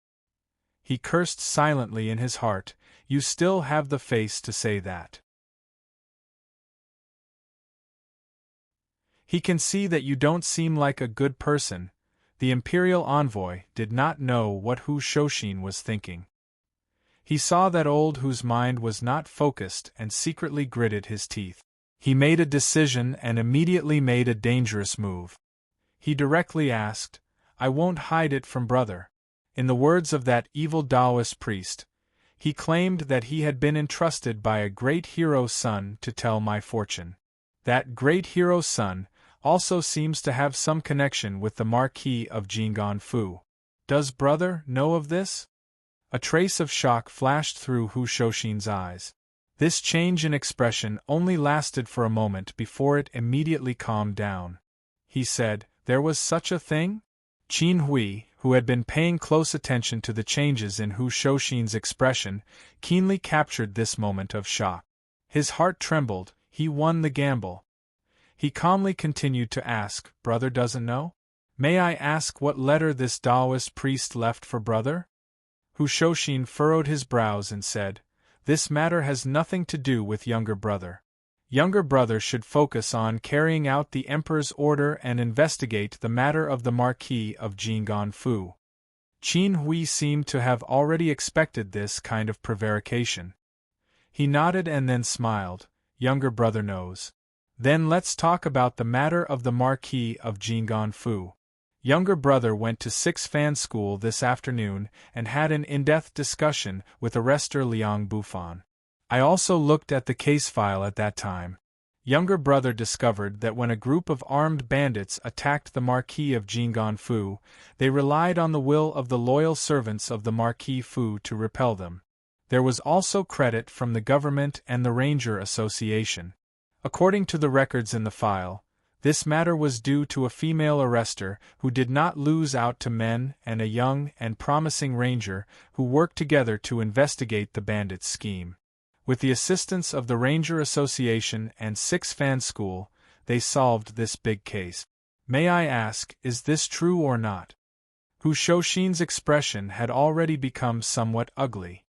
He cursed silently in his heart. "You still have the face to say that. He can see that you don't seem like a good person." The Imperial Envoy did not know what Hu Shouxin was thinking. He saw that old Hu's mind was not focused and secretly gritted his teeth. He made a decision and immediately made a dangerous move. He directly asked, "I won't hide it from brother." In the words of that evil Taoist priest, he claimed that he had been entrusted by a great hero's son to tell my fortune. That great hero's son also seems to have some connection with the Marquis of Jing'an. Does brother know of this? A trace of shock flashed through Hu Shouxin's eyes. This change in expression only lasted for a moment before it immediately calmed down. He said, "There was such a thing?" Qin Hui, who had been paying close attention to the changes in Hu Shouxin's expression, keenly captured this moment of shock. His heart trembled. He won the gamble. He calmly continued to ask, "Brother doesn't know? May I ask what letter this Taoist priest left for brother?" Hu Shouxin furrowed his brows and said, "This matter has nothing to do with younger brother. Younger brother should focus on carrying out the Emperor's order and investigate the matter of the Marquis of Jing'an. Qin Hui seemed to have already expected this kind of prevarication. He nodded and then smiled. "Younger brother knows. Then let's talk about the matter of the Marquis of Jing'an. Younger brother went to 6 Fan School this afternoon and had an in-depth discussion with Arrestor Liang Bufan. I also looked at the case file at that time. Younger brother discovered that when a group of armed bandits attacked the Marquis of Jingon Fu, they relied on the will of the loyal servants of the Marquis Fu to repel them. There was also credit from the government and the Ranger Association. According to the records in the file, this matter was due to a female arrestor who did not lose out to men and a young and promising ranger who worked together to investigate the bandits' scheme. With the assistance of the Ranger Association and 6 Fan School, they solved this big case. May I ask, is this true or not? Hu Shoshin's expression had already become somewhat ugly.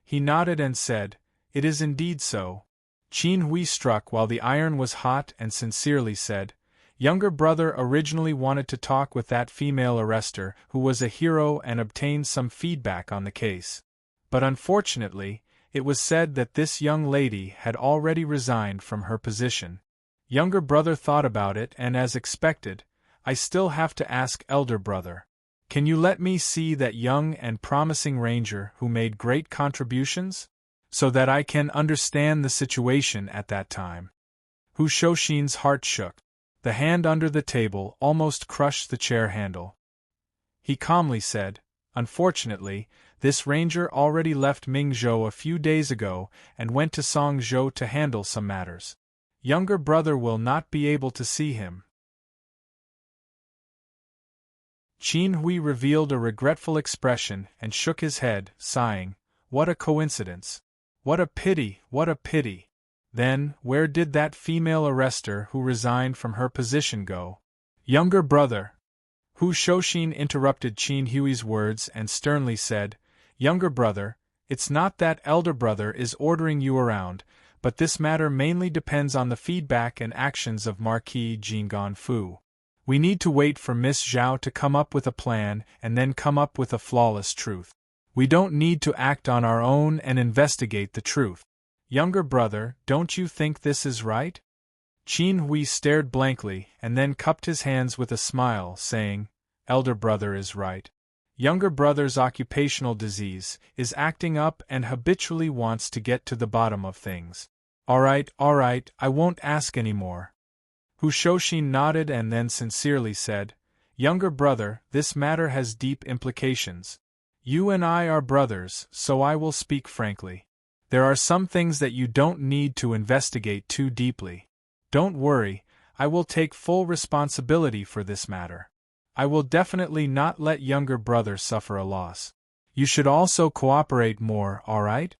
He nodded and said, "It is indeed so." Qin Hui struck while the iron was hot and sincerely said, "Younger brother originally wanted to talk with that female arrestor who was a hero and obtain some feedback on the case. But unfortunately, it was said that this young lady had already resigned from her position. Younger brother thought about it and as expected, I still have to ask elder brother. Can you let me see that young and promising ranger who made great contributions? So that I can understand the situation at that time." Hu Shoshin's heart shook. The hand under the table almost crushed the chair handle. He calmly said, "Unfortunately, this ranger already left Mingzhou a few days ago and went to Songzhou to handle some matters. Younger brother will not be able to see him." Qin Hui revealed a regretful expression and shook his head, sighing, "What a coincidence! What a pity, what a pity! Then, where did that female arrestor who resigned from her position go?" "Younger brother!" Hu Shoshin interrupted Qin Hui's words and sternly said, "Younger brother, it's not that elder brother is ordering you around, but this matter mainly depends on the feedback and actions of Marquis Jingon Fu. We need to wait for Miss Zhao to come up with a plan and then come up with a flawless truth. We don't need to act on our own and investigate the truth. Younger brother, don't you think this is right?" Qin Hui stared blankly and then cupped his hands with a smile, saying, "Elder brother is right. Younger brother's occupational disease is acting up and habitually wants to get to the bottom of things. All right, I won't ask any more." Hu Shoshin nodded and then sincerely said, "Younger brother, this matter has deep implications. You and I are brothers, so I will speak frankly. There are some things that you don't need to investigate too deeply. Don't worry, I will take full responsibility for this matter. I will definitely not let younger brother suffer a loss. You should also cooperate more, alright?"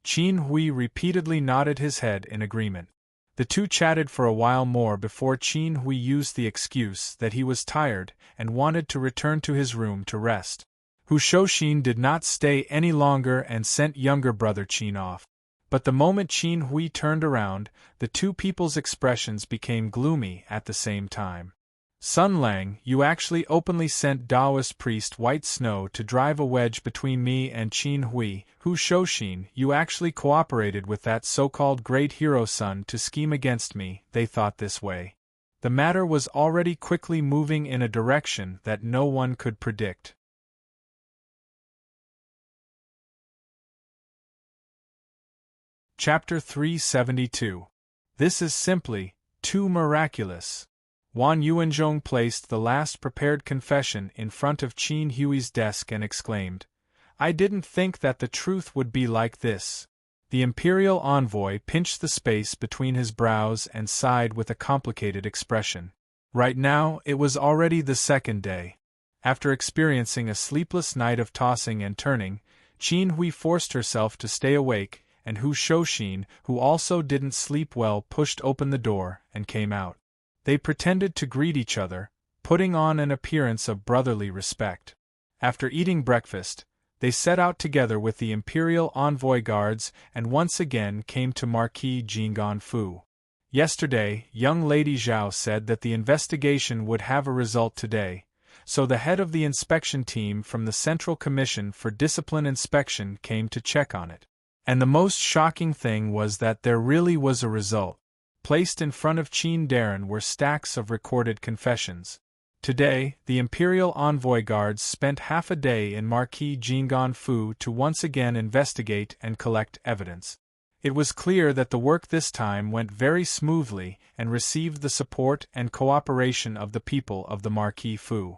Qin Hui repeatedly nodded his head in agreement. The two chatted for a while more before Qin Hui used the excuse that he was tired and wanted to return to his room to rest. Hu Shoshin did not stay any longer and sent younger brother Qin off. But the moment Qin Hui turned around, the two people's expressions became gloomy at the same time. "Sun Lang, you actually openly sent Taoist priest White Snow to drive a wedge between me and Qin Hui. Hu Shoshin, you actually cooperated with that so-called great hero son to scheme against me," they thought this way. The matter was already quickly moving in a direction that no one could predict. Chapter 372. This is simply too miraculous. Wan Yuanzhong placed the last prepared confession in front of Qin Hui's desk and exclaimed, "I didn't think that the truth would be like this." The imperial envoy pinched the space between his brows and sighed with a complicated expression. Right now, it was already the second day. After experiencing a sleepless night of tossing and turning, Qin Hui forced herself to stay awake, and Hu Shoshin, who also didn't sleep well, pushed open the door and came out. They pretended to greet each other, putting on an appearance of brotherly respect. After eating breakfast, they set out together with the imperial envoy guards and once again came to Marquis Jingon Fu. Yesterday, young Lady Zhao said that the investigation would have a result today, so the head of the inspection team from the Central Commission for Discipline Inspection came to check on it. And the most shocking thing was that there really was a result. Placed in front of Qin Darren were stacks of recorded confessions. Today, the Imperial Envoy Guards spent half a day in Marquis Jingon Fu to once again investigate and collect evidence. It was clear that the work this time went very smoothly and received the support and cooperation of the people of the Marquis Fu.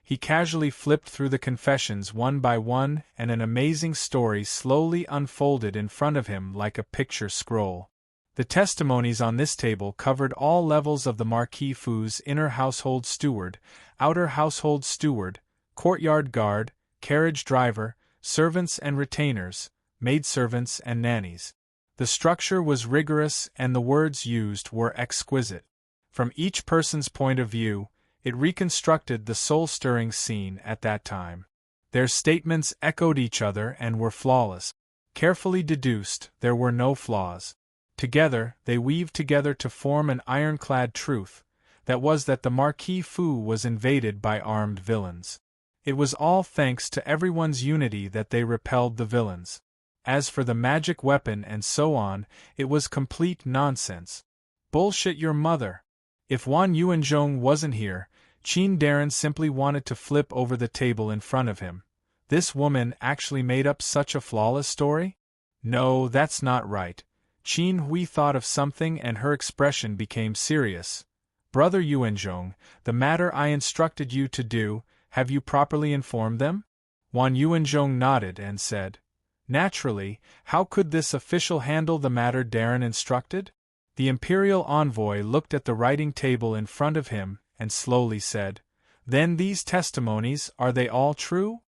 He casually flipped through the confessions one by one, and an amazing story slowly unfolded in front of him like a picture scroll. The testimonies on this table covered all levels of the Marquis Fu's inner household steward, outer household steward, courtyard guard, carriage driver, servants and retainers, maidservants and nannies. The structure was rigorous and the words used were exquisite. From each person's point of view, it reconstructed the soul-stirring scene at that time. Their statements echoed each other and were flawless. Carefully deduced, there were no flaws. Together, they weaved together to form an ironclad truth, that was that the Marquis Fu was invaded by armed villains. It was all thanks to everyone's unity that they repelled the villains. As for the magic weapon and so on, it was complete nonsense. Bullshit your mother. If Wan Yuanzhong wasn't here, Qin Darren simply wanted to flip over the table in front of him. This woman actually made up such a flawless story? No, that's not right. Qin Hui thought of something and her expression became serious. Brother Yuanzhong, the matter I instructed you to do, have you properly informed them? Wan Yuanzhong nodded and said, naturally, how could this official handle the matter Darren instructed? The imperial envoy looked at the writing table in front of him and slowly said, then these testimonies, are they all true?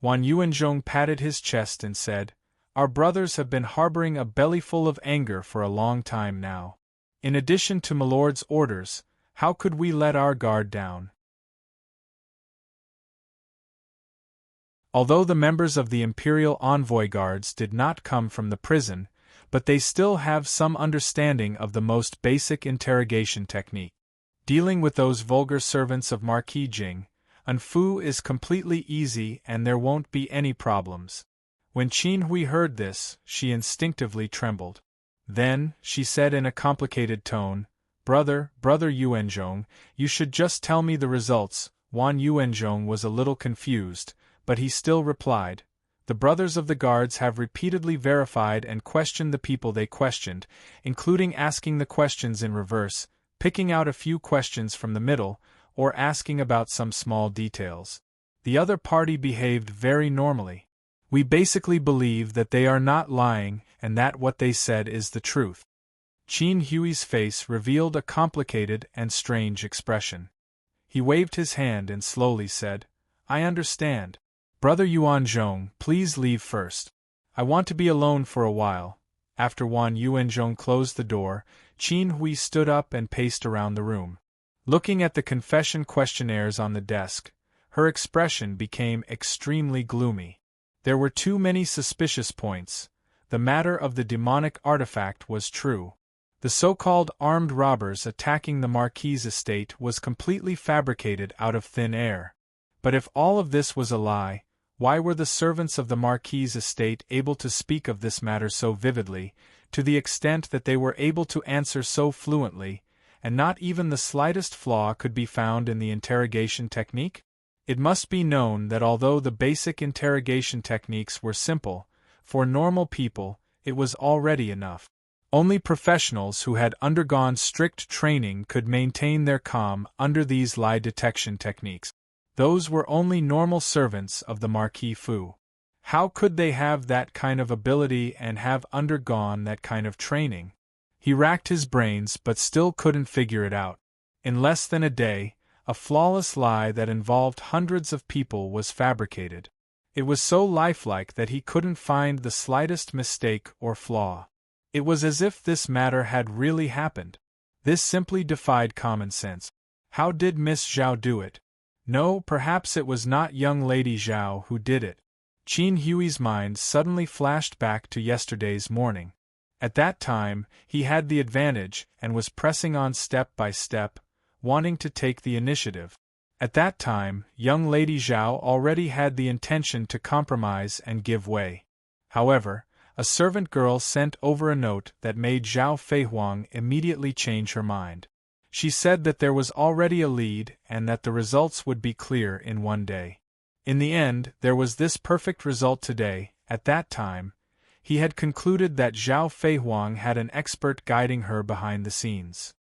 Wan Yuanzhong patted his chest and said, our brothers have been harboring a bellyful of anger for a long time now. In addition to Milord's orders, how could we let our guard down? Although the members of the Imperial Envoy Guards did not come from the prison, but they still have some understanding of the most basic interrogation technique. Dealing with those vulgar servants of Marquis Jing, Unfu is completely easy and there won't be any problems. When Qin Hui heard this, she instinctively trembled. Then, she said in a complicated tone, Brother Yuanzhong, you should just tell me the results. Wan Yuanzhong was a little confused, but he still replied, the brothers of the guards have repeatedly verified and questioned the people they questioned, including asking the questions in reverse, picking out a few questions from the middle, or asking about some small details. The other party behaved very normally. We basically believe that they are not lying and that what they said is the truth. Qin Hui's face revealed a complicated and strange expression. He waved his hand and slowly said, I understand. Brother Yuanzhong, please leave first. I want to be alone for a while. After Wan Yuanzhong closed the door, Qin Hui stood up and paced around the room. Looking at the confession questionnaires on the desk, her expression became extremely gloomy. There were too many suspicious points. The matter of the demonic artifact was true. The so-called armed robbers attacking the Marquis' estate was completely fabricated out of thin air. But if all of this was a lie, why were the servants of the Marquis' estate able to speak of this matter so vividly, to the extent that they were able to answer so fluently, and not even the slightest flaw could be found in the interrogation technique? It must be known that although the basic interrogation techniques were simple, for normal people, it was already enough. Only professionals who had undergone strict training could maintain their calm under these lie detection techniques. Those were only normal servants of the Marquis Fu. How could they have that kind of ability and have undergone that kind of training? He racked his brains but still couldn't figure it out. In less than a day, a flawless lie that involved hundreds of people was fabricated. It was so lifelike that he couldn't find the slightest mistake or flaw. It was as if this matter had really happened. This simply defied common sense. How did Miss Zhao do it? No, perhaps it was not young Lady Zhao who did it. Qin Hui's mind suddenly flashed back to yesterday's morning. At that time, he had the advantage and was pressing on step by step, wanting to take the initiative. At that time, young Lady Zhao already had the intention to compromise and give way. However, a servant girl sent over a note that made Zhao Feihuang immediately change her mind. She said that there was already a lead and that the results would be clear in one day. In the end, there was this perfect result today. At that time, he had concluded that Zhao Feihuang had an expert guiding her behind the scenes.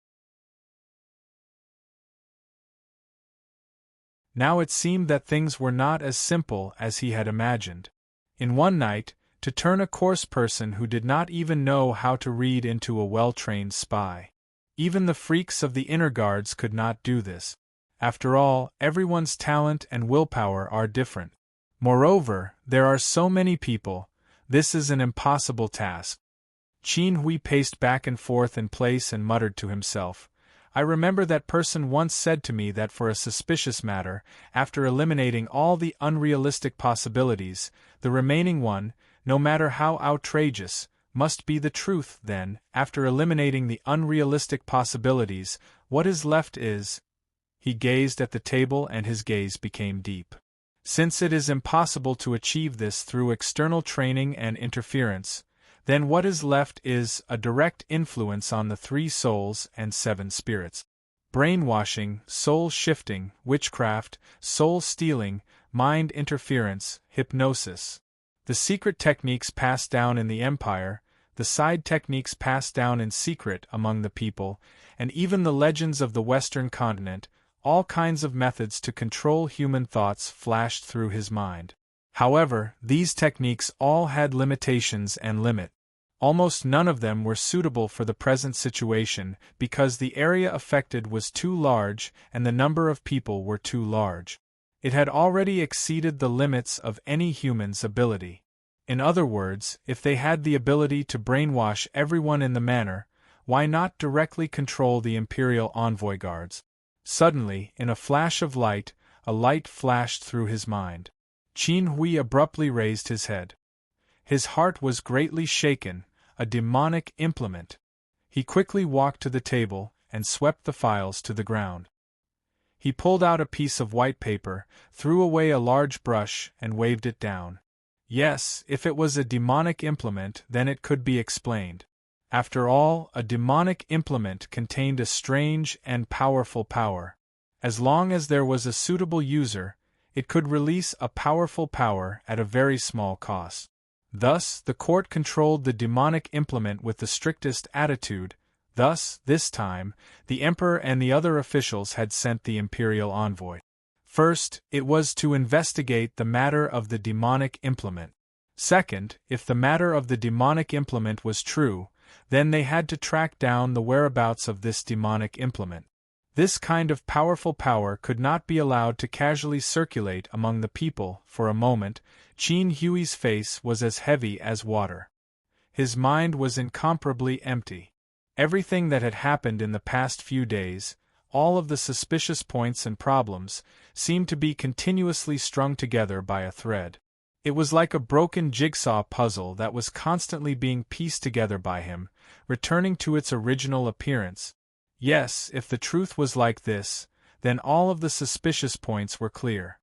Now it seemed that things were not as simple as he had imagined. In one night, to turn a coarse person who did not even know how to read into a well-trained spy. Even the freaks of the inner guards could not do this. After all, everyone's talent and willpower are different. Moreover, there are so many people, this is an impossible task. Qin Hui paced back and forth in place and muttered to himself, I remember that person once said to me that for a suspicious matter, after eliminating all the unrealistic possibilities, the remaining one, no matter how outrageous, must be the truth. Then, after eliminating the unrealistic possibilities, what is left is... He gazed at the table and his gaze became deep. Since it is impossible to achieve this through external training and interference, then what is left is a direct influence on the 3 souls and 7 spirits. Brainwashing, soul-shifting, witchcraft, soul-stealing, mind interference, hypnosis. The secret techniques passed down in the empire, the side techniques passed down in secret among the people, and even the legends of the Western continent, all kinds of methods to control human thoughts flashed through his mind. However, these techniques all had limitations and limit. Almost none of them were suitable for the present situation because the area affected was too large and the number of people were too large. It had already exceeded the limits of any human's ability. In other words, if they had the ability to brainwash everyone in the manner, why not directly control the Imperial envoy guards? Suddenly, in a flash of light, a light flashed through his mind. Qin Hui abruptly raised his head. His heart was greatly shaken, a demonic implement. He quickly walked to the table and swept the files to the ground. He pulled out a piece of white paper, threw away a large brush, and waved it down. Yes, if it was a demonic implement, then it could be explained. After all, a demonic implement contained a strange and powerful power. As long as there was a suitable user, it could release a powerful power at a very small cost. Thus, the court controlled the demonic implement with the strictest attitude. Thus, this time, the emperor and the other officials had sent the imperial envoy. First, it was to investigate the matter of the demonic implement. Second, if the matter of the demonic implement was true, then they had to track down the whereabouts of this demonic implement. This kind of powerful power could not be allowed to casually circulate among the people. For a moment, Qin Hui's face was as heavy as water. His mind was incomparably empty. Everything that had happened in the past few days, all of the suspicious points and problems, seemed to be continuously strung together by a thread. It was like a broken jigsaw puzzle that was constantly being pieced together by him, returning to its original appearance. Yes, if the truth was like this, then all of the suspicious points were clear.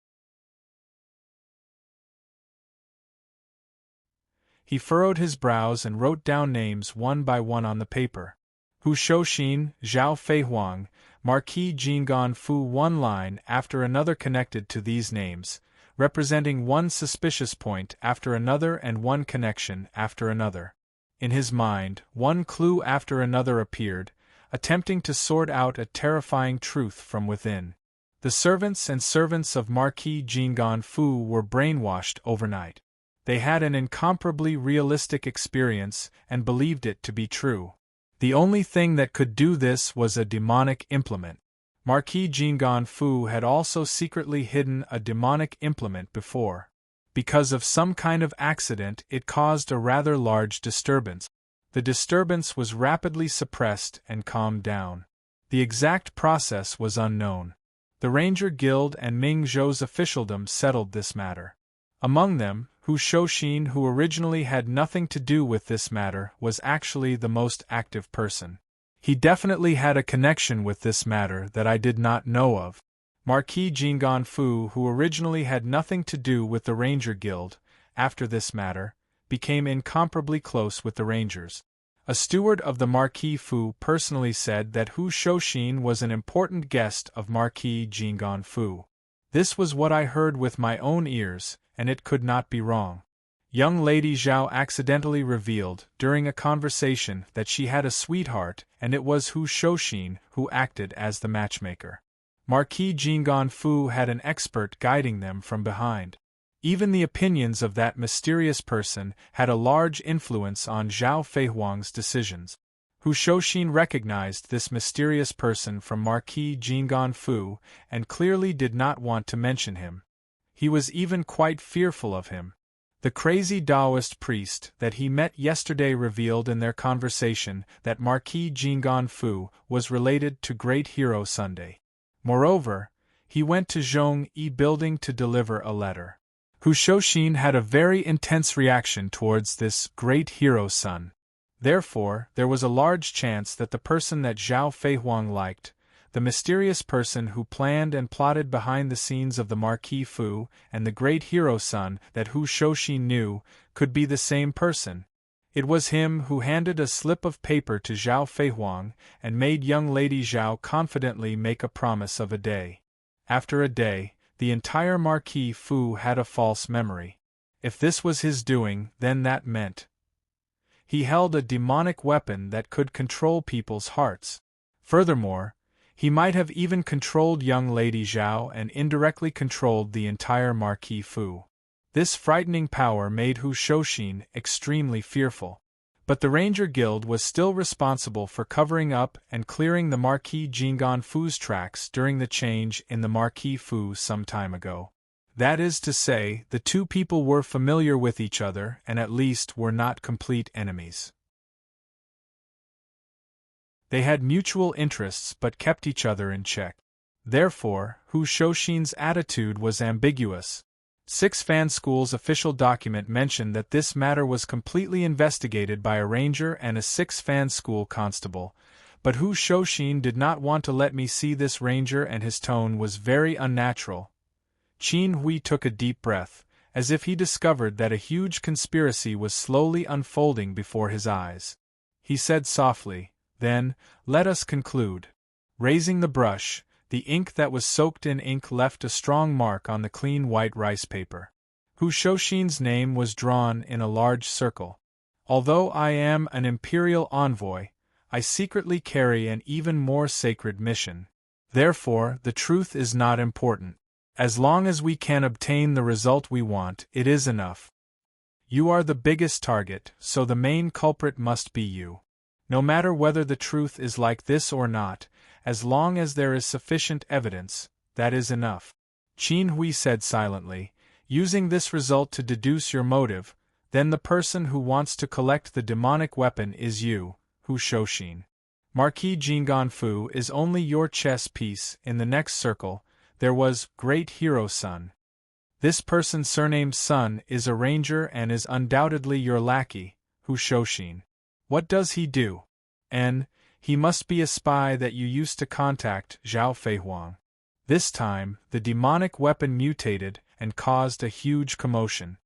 He furrowed his brows and wrote down names one by one on the paper. Hu Shouxin, Zhao Feihuang, Marquis Jinggan Fu, one line after another connected to these names, representing one suspicious point after another and one connection after another. In his mind, one clue after another appeared, attempting to sort out a terrifying truth from within. The servants and servants of Marquis Jinggan Fu were brainwashed overnight. They had an incomparably realistic experience and believed it to be true. The only thing that could do this was a demonic implement. Marquis Jinggan Fu had also secretly hidden a demonic implement before. Because of some kind of accident, it caused a rather large disturbance. The disturbance was rapidly suppressed and calmed down. The exact process was unknown. The Ranger Guild and Ming Zhou's officialdom settled this matter. Among them, Hu Shouxin, who originally had nothing to do with this matter, was actually the most active person. He definitely had a connection with this matter that I did not know of. Marquis Jinggan Fu, who originally had nothing to do with the Ranger Guild, after this matter, became incomparably close with the Rangers. A steward of the Marquis Fu personally said that Hu Shouxin was an important guest of Marquis Jinggan Fu. This was what I heard with my own ears, and it could not be wrong. Young Lady Zhao accidentally revealed, during a conversation, that she had a sweetheart, and it was Hu Shouxin who acted as the matchmaker. Marquis Jinggan Fu had an expert guiding them from behind. Even the opinions of that mysterious person had a large influence on Zhao Feihuang's decisions. Hu Shouxin recognized this mysterious person from Marquis Jinggan Fu, and clearly did not want to mention him. He was even quite fearful of him. The crazy Taoist priest that he met yesterday revealed in their conversation that Marquis Jinggan Fu was related to Great Hero Sunday. Moreover, he went to Zhongyi Building to deliver a letter. Hu Shouxin had a very intense reaction towards this Great Hero Sun. Therefore, there was a large chance that the person that Zhao Feihuang liked, the mysterious person who planned and plotted behind the scenes of the Marquis Fu and the Great Hero Sun that Hu Shouxin knew, could be the same person. It was him who handed a slip of paper to Zhao Feihuang and made young Lady Zhao confidently make a promise of a day. After a day, the entire Marquis Fu had a false memory. If this was his doing, then that meant he held a demonic weapon that could control people's hearts. Furthermore, he might have even controlled young Lady Zhao and indirectly controlled the entire Marquis Fu. This frightening power made Hu Shouxin extremely fearful. But the Ranger Guild was still responsible for covering up and clearing the Marquis Jinggan Fu's tracks during the change in the Marquis Fu some time ago. That is to say, the two people were familiar with each other and at least were not complete enemies. They had mutual interests but kept each other in check. Therefore, Hu Shouxin's attitude was ambiguous. Six Fan School's official document mentioned that this matter was completely investigated by a ranger and a Six Fan School constable, but Hu Shouxin did not want to let me see this ranger and his tone was very unnatural. Qin Hui took a deep breath, as if he discovered that a huge conspiracy was slowly unfolding before his eyes. He said softly, "Then, let us conclude." Raising the brush, the ink that was soaked in ink left a strong mark on the clean white rice paper. Hu Shouxin's name was drawn in a large circle. Although I am an imperial envoy, I secretly carry an even more sacred mission. Therefore, the truth is not important. As long as we can obtain the result we want, it is enough. You are the biggest target, so the main culprit must be you. No matter whether the truth is like this or not, as long as there is sufficient evidence, that is enough. Qin Hui said silently, using this result to deduce your motive, then the person who wants to collect the demonic weapon is you, Hu Shouxin. Marquis Jinggan Fu is only your chess piece. In the next circle, there was Great Hero Sun. This person surnamed Sun is a ranger and is undoubtedly your lackey, Hu Shouxin. What does he do? He must be a spy that you used to contact Zhao Feihuang. This time, the demonic weapon mutated and caused a huge commotion.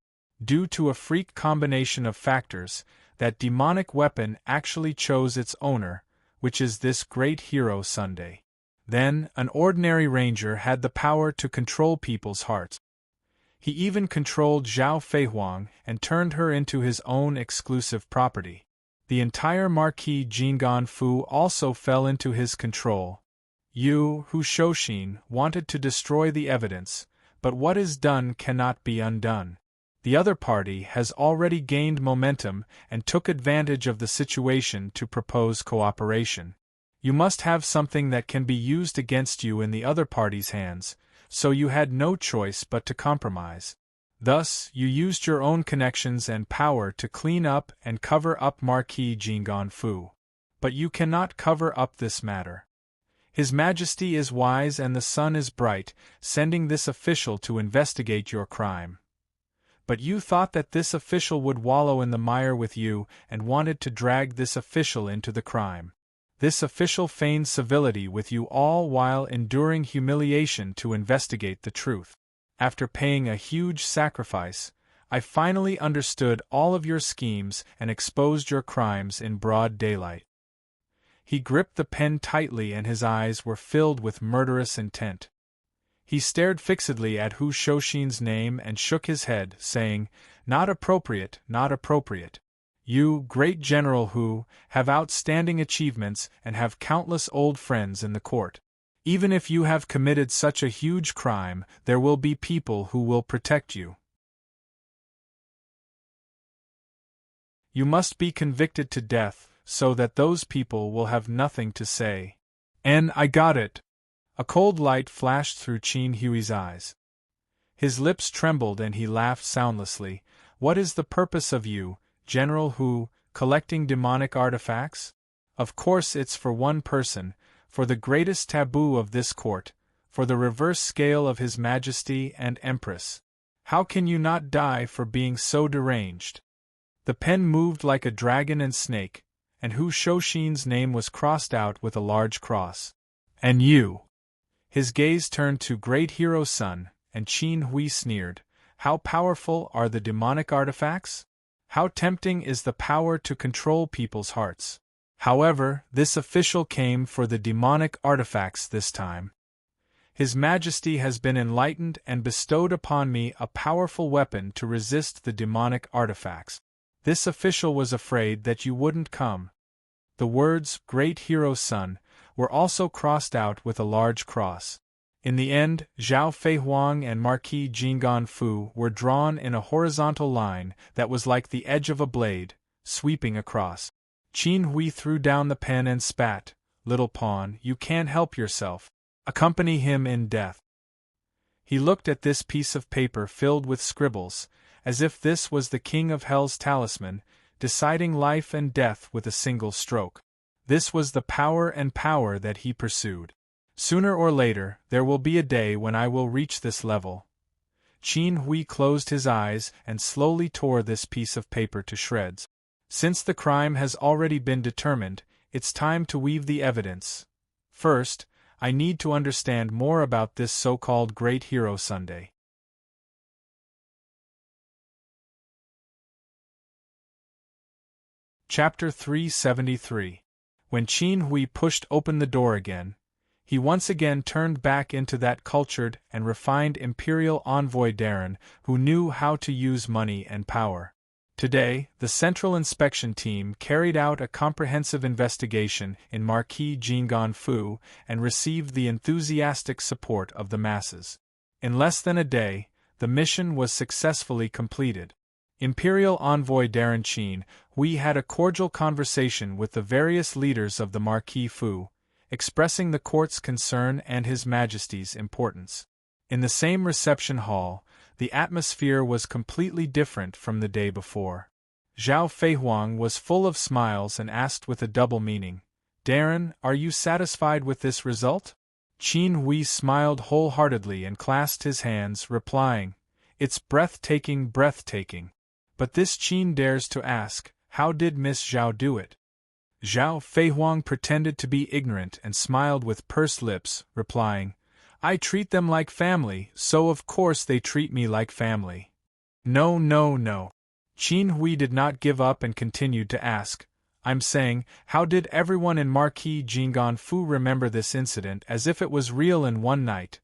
Due to a freak combination of factors, that demonic weapon actually chose its owner, which is this Great Hero Sunday. Then, an ordinary ranger had the power to control people's hearts. He even controlled Zhao Feihuang and turned her into his own exclusive property. The entire Marquis Jinggan Fu also fell into his control. You, Hu Shouxin, wanted to destroy the evidence, but what is done cannot be undone. The other party has already gained momentum and took advantage of the situation to propose cooperation. You must have something that can be used against you in the other party's hands, so you had no choice but to compromise. Thus, you used your own connections and power to clean up and cover up Marquis Jinggan Fu. But you cannot cover up this matter. His Majesty is wise and the sun is bright, sending this official to investigate your crime. But you thought that this official would wallow in the mire with you and wanted to drag this official into the crime. This official feigned civility with you all while enduring humiliation to investigate the truth. After paying a huge sacrifice, I finally understood all of your schemes and exposed your crimes in broad daylight. He gripped the pen tightly and his eyes were filled with murderous intent. He stared fixedly at Hu Shouxin's name and shook his head, saying, "Not appropriate, not appropriate. You, great General Hu, have outstanding achievements and have countless old friends in the court. Even if you have committed such a huge crime, there will be people who will protect you. You must be convicted to death, so that those people will have nothing to say." "And I got it!" A cold light flashed through Qin Hui's eyes. His lips trembled and he laughed soundlessly. "What is the purpose of you, General Hu, collecting demonic artifacts? Of course it's for one person, for the greatest taboo of this court, for the reverse scale of His Majesty and Empress. How can you not die for being so deranged?" The pen moved like a dragon and snake, and Hu Shouxin's name was crossed out with a large cross. "And you?" His gaze turned to Great Hero's son, and Qin Hui sneered. "How powerful are the demonic artifacts? How tempting is the power to control people's hearts. However, this official came for the demonic artifacts this time. His Majesty has been enlightened and bestowed upon me a powerful weapon to resist the demonic artifacts. This official was afraid that you wouldn't come." The words, "Great Hero's son," were also crossed out with a large cross. In the end, Zhao Feihuang and Marquis Jinggan Fu were drawn in a horizontal line that was like the edge of a blade, sweeping across. Qin Hui threw down the pen and spat. "Little pawn, you can't help yourself. Accompany him in death." He looked at this piece of paper filled with scribbles, as if this was the King of Hell's talisman, deciding life and death with a single stroke. This was the power that he pursued. "Sooner or later, there will be a day when I will reach this level." Qin Hui closed his eyes and slowly tore this piece of paper to shreds. "Since the crime has already been determined, it's time to weave the evidence. First, I need to understand more about this so-called Great Hero Sunday." Chapter 373. When Qin Hui pushed open the door again, he once again turned back into that cultured and refined imperial envoy Darren who knew how to use money and power. Today, the Central Inspection Team carried out a comprehensive investigation in Marquis Jinggan Fu and received the enthusiastic support of the masses. In less than a day, the mission was successfully completed. Imperial Envoy Darren Qin Hui had a cordial conversation with the various leaders of the Marquis Fu, expressing the court's concern and His Majesty's importance. In the same reception hall, the atmosphere was completely different from the day before. Zhao Feihuang was full of smiles and asked with a double meaning, "Darren, are you satisfied with this result?" Qin Hui smiled wholeheartedly and clasped his hands, replying, "It's breathtaking, breathtaking. But this Qin dares to ask, how did Miss Zhao do it?" Zhao Feihuang pretended to be ignorant and smiled with pursed lips, replying, "I treat them like family, so of course they treat me like family." "No, no, no." Qin Hui did not give up and continued to ask, "I'm saying, how did everyone in Marquis Jinggan Fu remember this incident as if it was real in one night?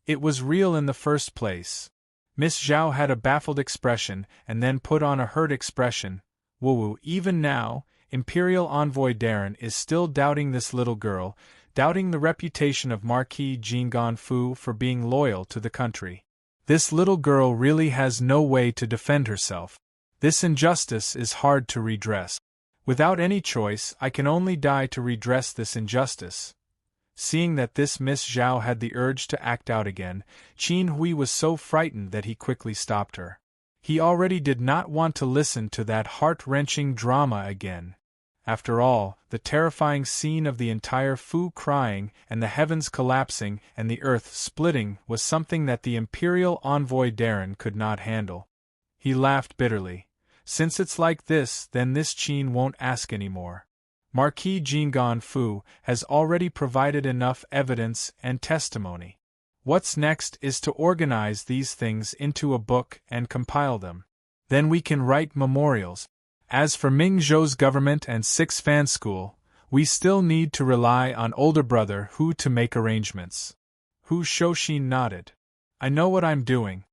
It was real in the first place." Miss Zhao had a baffled expression and then put on a hurt expression. "Woo, even now, Imperial Envoy Darren is still doubting this little girl, doubting the reputation of Marquis Jinggan Fu for being loyal to the country. This little girl really has no way to defend herself. This injustice is hard to redress. Without any choice, I can only die to redress this injustice." Seeing that this Miss Zhao had the urge to act out again, Qin Hui was so frightened that he quickly stopped her. He already did not want to listen to that heart-wrenching drama again. After all, the terrifying scene of the entire Fu crying and the heavens collapsing and the earth splitting was something that the Imperial Envoy Darren could not handle. He laughed bitterly. "Since it's like this, then this Qin won't ask anymore. Marquis Jinggan Fu has already provided enough evidence and testimony. What's next is to organize these things into a book and compile them. Then we can write memorials. As for Ming Zhou's government and Six Fan School, we still need to rely on older brother Hu to make arrangements." Hu Shouxin nodded. I know what I'm doing.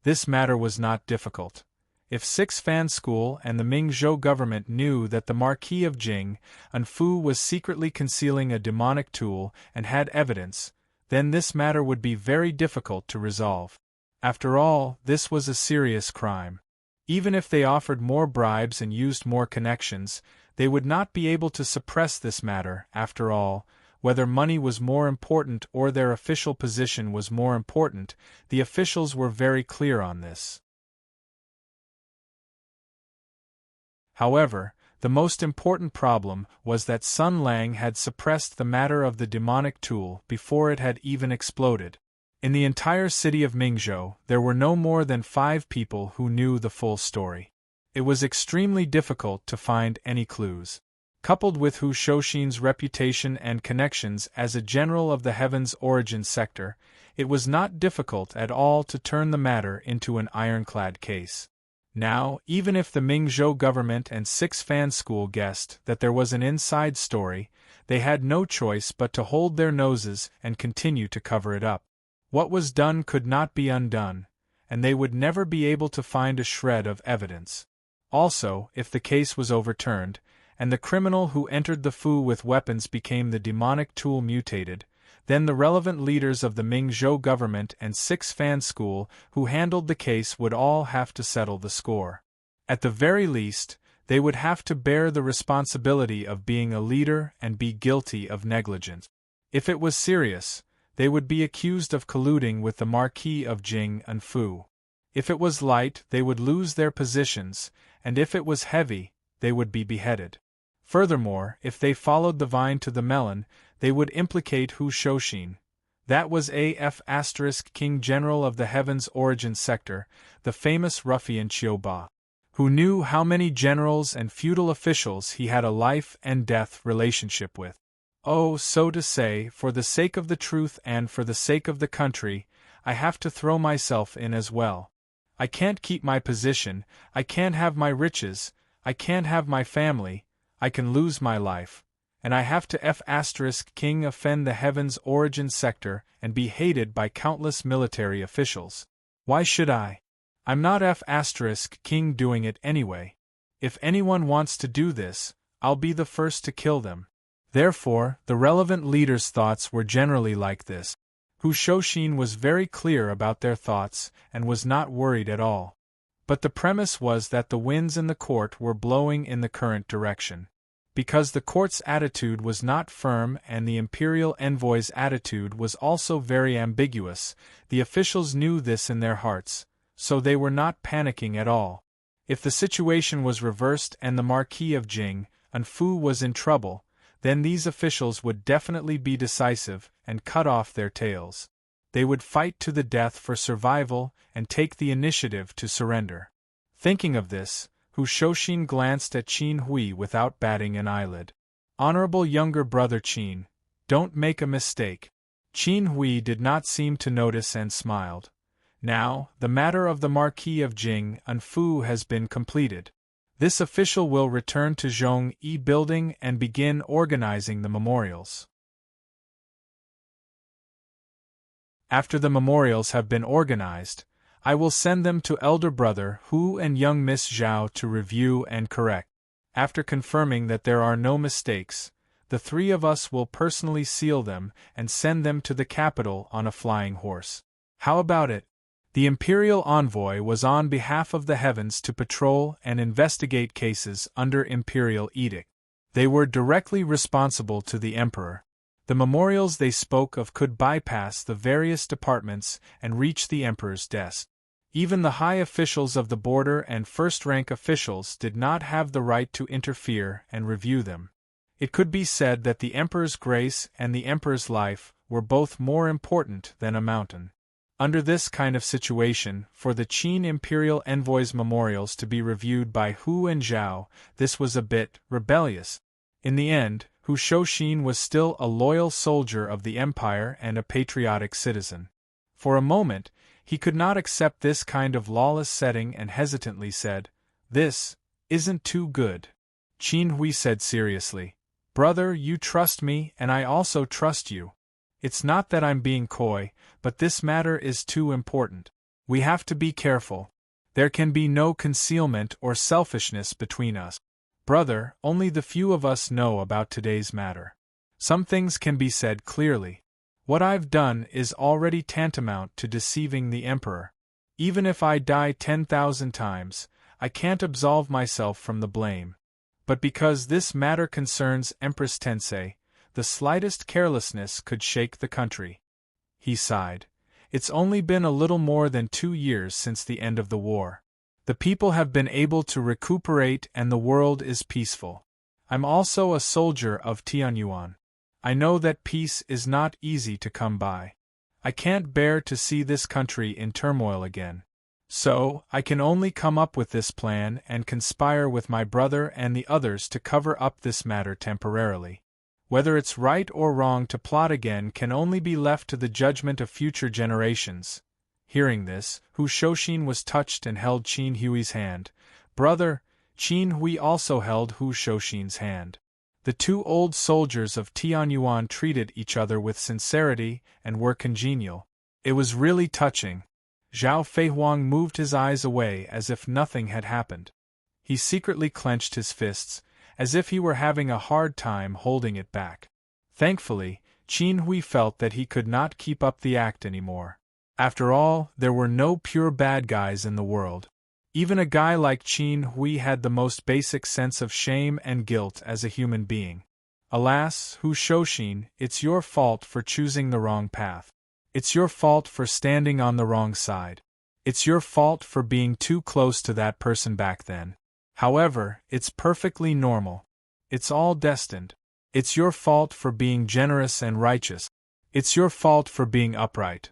This matter was not difficult. If Six Fan School and the Ming-Zhou government knew that the Marquis of Jing, Enfu, was secretly concealing a demonic tool and had evidence, then this matter would be very difficult to resolve. After all, this was a serious crime. Even if they offered more bribes and used more connections, they would not be able to suppress this matter. After all, whether money was more important or their official position was more important, the officials were very clear on this. However, the most important problem was that Sun Lang had suppressed the matter of the demonic tool before it had even exploded. In the entire city of Mingzhou, there were no more than 5 people who knew the full story. It was extremely difficult to find any clues. Coupled with Hu Shouxin's reputation and connections as a general of the Heaven's Origin sector, it was not difficult at all to turn the matter into an ironclad case. Now, even if the Ming-Zhou government and Six Fan School guessed that there was an inside story, they had no choice but to hold their noses and continue to cover it up. What was done could not be undone, and they would never be able to find a shred of evidence. Also, if the case was overturned, and the criminal who entered the Fu with weapons became the demonic tool mutated, then the relevant leaders of the Ming-Zhou government and Six Fan School who handled the case would all have to settle the score. At the very least, they would have to bear the responsibility of being a leader and be guilty of negligence. If it was serious, they would be accused of colluding with the Marquis of Jing and Fu. If it was light, they would lose their positions, and if it was heavy, they would be beheaded. Furthermore, if they followed the vine to the melon, they would implicate Hu Shouxin. That was A.F. King General of the Heaven's Origin sector, the famous ruffian Qiuba, who knew how many generals and feudal officials he had a life-and-death relationship with. Oh, so to say, for the sake of the truth and for the sake of the country, I have to throw myself in as well. I can't keep my position, I can't have my riches, I can't have my family, I can lose my life, and I have to King offend the Heaven's Origin sector and be hated by countless military officials. Why should I? I'm not King doing it anyway. If anyone wants to do this, I'll be the first to kill them. Therefore, the relevant leaders' thoughts were generally like this. Hu Shouxin was very clear about their thoughts and was not worried at all. But the premise was that the winds in the court were blowing in the current direction. Because the court's attitude was not firm and the imperial envoy's attitude was also very ambiguous, the officials knew this in their hearts, so they were not panicking at all. If the situation was reversed and the Marquis of Jing and Fu was in trouble, then these officials would definitely be decisive and cut off their tails. They would fight to the death for survival and take the initiative to surrender. Thinking of this, Hu Shouxin glanced at Qin Hui without batting an eyelid. Honorable younger brother Qin, don't make a mistake. Qin Hui did not seem to notice and smiled. Now, the matter of the Marquis of Jing and Fu has been completed. This official will return to Zhongyi building and begin organizing the memorials. After the memorials have been organized, I will send them to elder brother Hu and young Miss Zhao to review and correct. After confirming that there are no mistakes, the 3 of us will personally seal them and send them to the capital on a flying horse. How about it? The imperial envoy was on behalf of the heavens to patrol and investigate cases under imperial edict. They were directly responsible to the emperor. The memorials they spoke of could bypass the various departments and reach the emperor's desk. Even the high officials of the border and first-rank officials did not have the right to interfere and review them. It could be said that the emperor's grace and the emperor's life were both more important than a mountain. Under this kind of situation, for the Qin imperial envoy's memorials to be reviewed by Hu and Zhao, this was a bit rebellious. In the end, Hu Shouxin was still a loyal soldier of the empire and a patriotic citizen. For a moment, he could not accept this kind of lawless setting and hesitantly said, "This isn't too good." Qin Hui said seriously, "Brother, you trust me and I also trust you. It's not that I'm being coy, but this matter is too important. We have to be careful. There can be no concealment or selfishness between us. Brother, only the few of us know about today's matter. Some things can be said clearly. What I've done is already tantamount to deceiving the Emperor. Even if I die 10,000 times, I can't absolve myself from the blame. But because this matter concerns Empress Tensei, the slightest carelessness could shake the country. He sighed. It's only been a little more than 2 years since the end of the war. The people have been able to recuperate and the world is peaceful. I'm also a soldier of Tianyuan. I know that peace is not easy to come by. I can't bear to see this country in turmoil again. So, I can only come up with this plan and conspire with my brother and the others to cover up this matter temporarily. Whether it's right or wrong to plot again can only be left to the judgment of future generations. Hearing this, Hu Shoshin was touched and held Qin Hui's hand. Brother, Qin Hui also held Hu Shoshin's hand. The two old soldiers of Tianyuan treated each other with sincerity and were congenial. It was really touching. Zhao Feihuang moved his eyes away as if nothing had happened. He secretly clenched his fists, as if he were having a hard time holding it back. Thankfully, Qin Hui felt that he could not keep up the act anymore. After all, there were no pure bad guys in the world. Even a guy like Qin Hui had the most basic sense of shame and guilt as a human being. Alas, Hu Shoshin, it's your fault for choosing the wrong path. It's your fault for standing on the wrong side. It's your fault for being too close to that person back then. However, it's perfectly normal. It's all destined. It's your fault for being generous and righteous. It's your fault for being upright.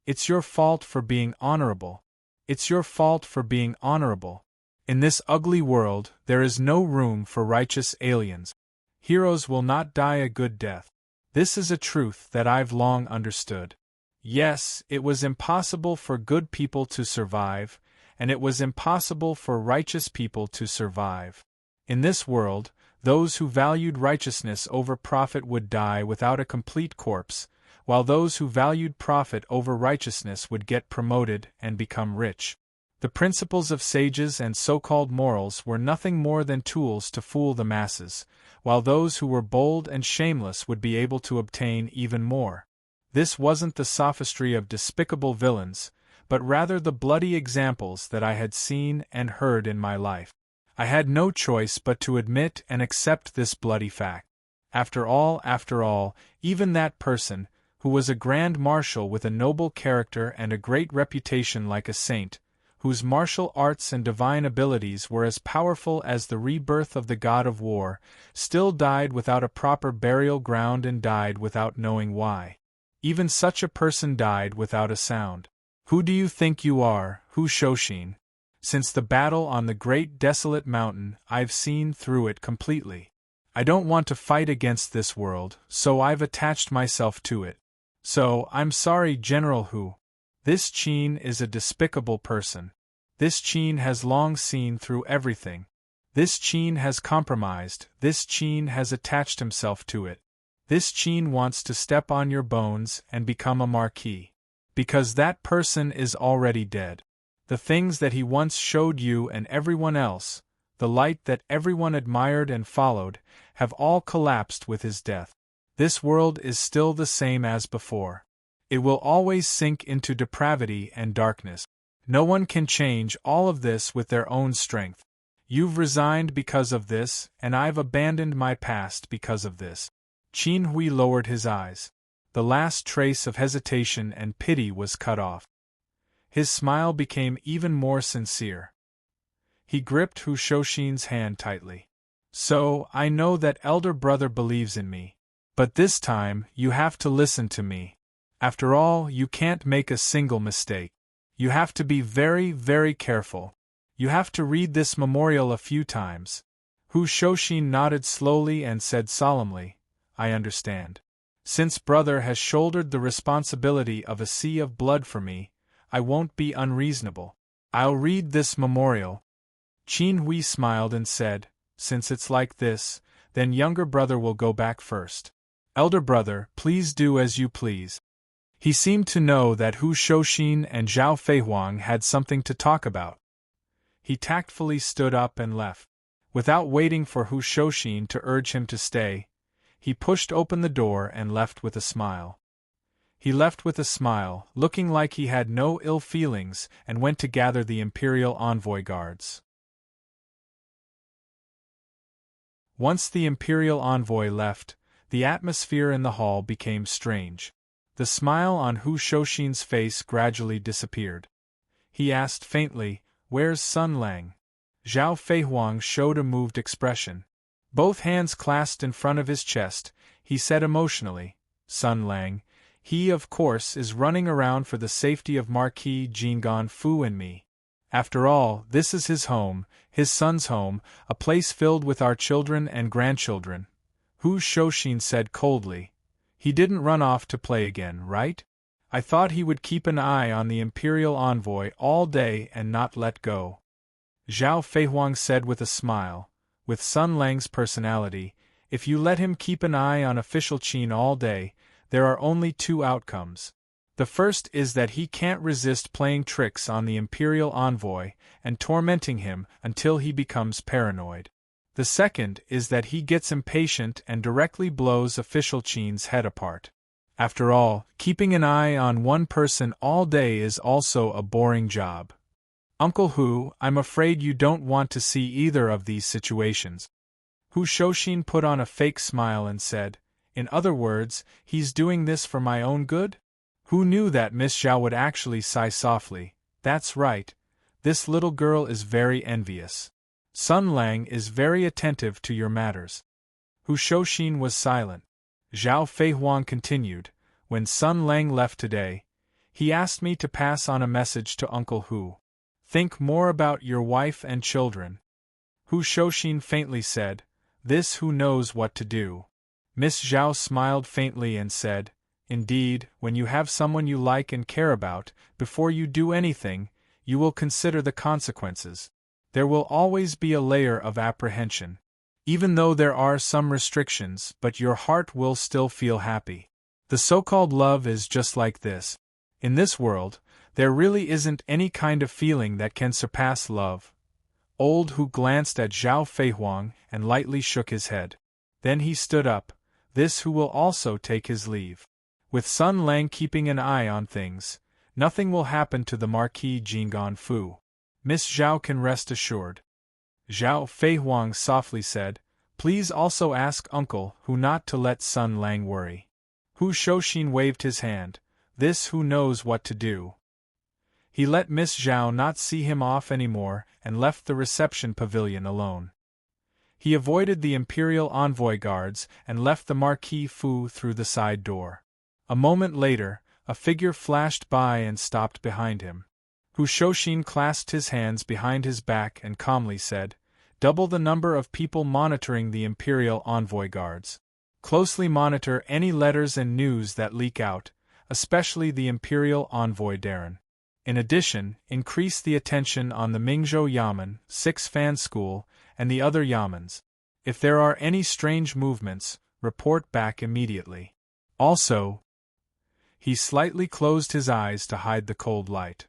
It's your fault for being honorable. It's your fault for being honorable. In this ugly world, there is no room for righteous aliens. Heroes will not die a good death. This is a truth that I've long understood. Yes, it was impossible for good people to survive, and it was impossible for righteous people to survive. In this world, those who valued righteousness over profit would die without a complete corpse, while those who valued profit over righteousness would get promoted and become rich. The principles of sages and so-called morals were nothing more than tools to fool the masses, while those who were bold and shameless would be able to obtain even more. This wasn't the sophistry of despicable villains, but rather the bloody examples that I had seen and heard in my life. I had no choice but to admit and accept this bloody fact. After all, even that person, who was a grand marshal with a noble character and a great reputation like a saint, whose martial arts and divine abilities were as powerful as the rebirth of the god of war, still died without a proper burial ground and died without knowing why. Even such a person died without a sound. Who do you think you are, Hu Shoshin? Since the battle on the great desolate mountain, I've seen through it completely. I don't want to fight against this world, so I've attached myself to it. So, I'm sorry, General Hu. This Qin is a despicable person. This Qin has long seen through everything. This Qin has compromised, this Qin has attached himself to it. This Qin wants to step on your bones and become a marquis. Because that person is already dead. The things that he once showed you and everyone else, the light that everyone admired and followed, have all collapsed with his death. This world is still the same as before. It will always sink into depravity and darkness. No one can change all of this with their own strength. You've resigned because of this, and I've abandoned my past because of this. Qin Hui lowered his eyes. The last trace of hesitation and pity was cut off. His smile became even more sincere. He gripped Hu Shoshin's hand tightly. So, I know that elder brother believes in me. But this time, you have to listen to me. After all, you can't make a single mistake. You have to be very, very careful. You have to read this memorial a few times. Hu Shoshin nodded slowly and said solemnly, I understand. Since brother has shouldered the responsibility of a sea of blood for me, I won't be unreasonable. I'll read this memorial. Qin Hui smiled and said, since it's like this, then younger brother will go back first. Elder brother, please do as you please. He seemed to know that Hu Shouxin and Zhao Feihuang had something to talk about. He tactfully stood up and left. Without waiting for Hu Shouxin to urge him to stay, he pushed open the door and left with a smile. He left with a smile, looking like he had no ill feelings, and went to gather the imperial envoy guards. Once the imperial envoy left, the atmosphere in the hall became strange. The smile on Hu Shouxin's face gradually disappeared. He asked faintly, "Where's Sun Lang?" Zhao Feihuang showed a moved expression. Both hands clasped in front of his chest, he said emotionally, "Sun Lang, he of course is running around for the safety of Marquis Jingan Fu and me. After all, this is his home, his son's home, a place filled with our children and grandchildren." Hu Shouxin said coldly, "He didn't run off to play again, right? I thought he would keep an eye on the imperial envoy all day and not let go." Zhao Feihuang said with a smile, "With Sun Lang's personality, if you let him keep an eye on official Qin all day, there are only two outcomes. The first is that he can't resist playing tricks on the imperial envoy and tormenting him until he becomes paranoid. The second is that he gets impatient and directly blows official Qin's head apart. After all, keeping an eye on one person all day is also a boring job. Uncle Hu, I'm afraid you don't want to see either of these situations." Hu Shouxin put on a fake smile and said, "In other words, he's doing this for my own good?" Hu knew that Miss Zhao would actually sigh softly. "That's right. This little girl is very envious. Sun Lang is very attentive to your matters." Hu Shouxin was silent. Zhao Feihuang continued, "When Sun Lang left today, he asked me to pass on a message to Uncle Hu. Think more about your wife and children." Hu Shouxin faintly said, "This Hu knows what to do." Miss Zhao smiled faintly and said, "Indeed, when you have someone you like and care about, before you do anything, you will consider the consequences. There will always be a layer of apprehension. Even though there are some restrictions, but your heart will still feel happy. The so-called love is just like this. In this world, there really isn't any kind of feeling that can surpass love." Old Hu glanced at Zhao Feihuang and lightly shook his head. Then he stood up. "This Hu will also take his leave. With Sun Lang keeping an eye on things, nothing will happen to the Marquis Jingan Fu. Miss Zhao can rest assured." Zhao Feihuang softly said, "Please also ask Uncle Hu not to let Sun Lang worry." Hu Shouxin waved his hand. "This Hu knows what to do." He let Miss Zhao not see him off anymore and left the reception pavilion alone. He avoided the imperial envoy guards and left the Marquis Fu through the side door. A moment later, a figure flashed by and stopped behind him. Hu Shouxin clasped his hands behind his back and calmly said, "Double the number of people monitoring the imperial envoy guards. Closely monitor any letters and news that leak out, especially the imperial envoy Darren. In addition, increase the attention on the Mingzhou Yamen, 6 Fan School, and the other yamens. If there are any strange movements, report back immediately. Also..." He slightly closed his eyes to hide the cold light.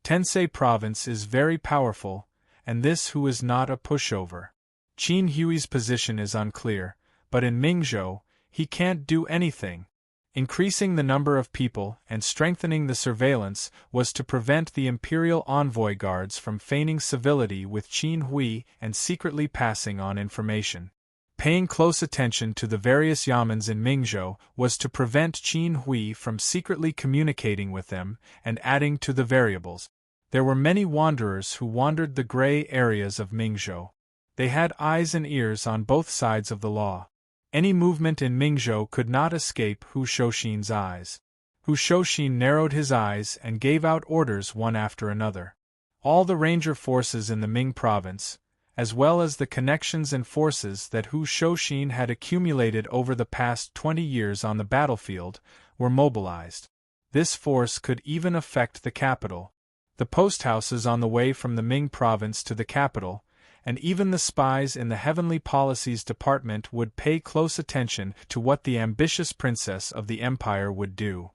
Tensei Province is very powerful, and this Hu is not a pushover. Qin Hui's position is unclear, but in Mingzhou, he can't do anything. Increasing the number of people and strengthening the surveillance was to prevent the imperial envoy guards from feigning civility with Qin Hui and secretly passing on information. Paying close attention to the various yamens in Mingzhou was to prevent Qin Hui from secretly communicating with them and adding to the variables. There were many wanderers who wandered the gray areas of Mingzhou. They had eyes and ears on both sides of the law. Any movement in Mingzhou could not escape Hu Shouxin's eyes. Hu Shouxin narrowed his eyes and gave out orders one after another. All the ranger forces in the Ming province, as well as the connections and forces that Hu Shouxin had accumulated over the past 20 years on the battlefield, were mobilized. This force could even affect the capital. The post houses on the way from the Ming province to the capital, and even the spies in the Heavenly Policies Department would pay close attention to what the ambitious princess of the empire would do.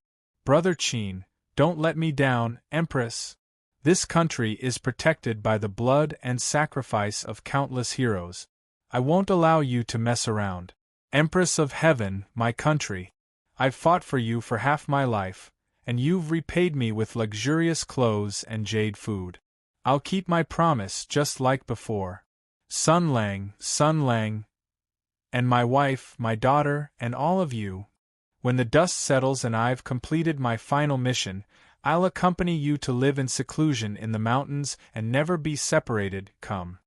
Brother Qin, don't let me down, Empress. This country is protected by the blood and sacrifice of countless heroes. I won't allow you to mess around. Empress of Heaven, my country. I've fought for you for half my life, and you've repaid me with luxurious clothes and jade food. I'll keep my promise just like before. Sun Lang, and my wife, my daughter, and all of you. When the dust settles and I've completed my final mission, I'll accompany you to live in seclusion in the mountains and never be separated. Come.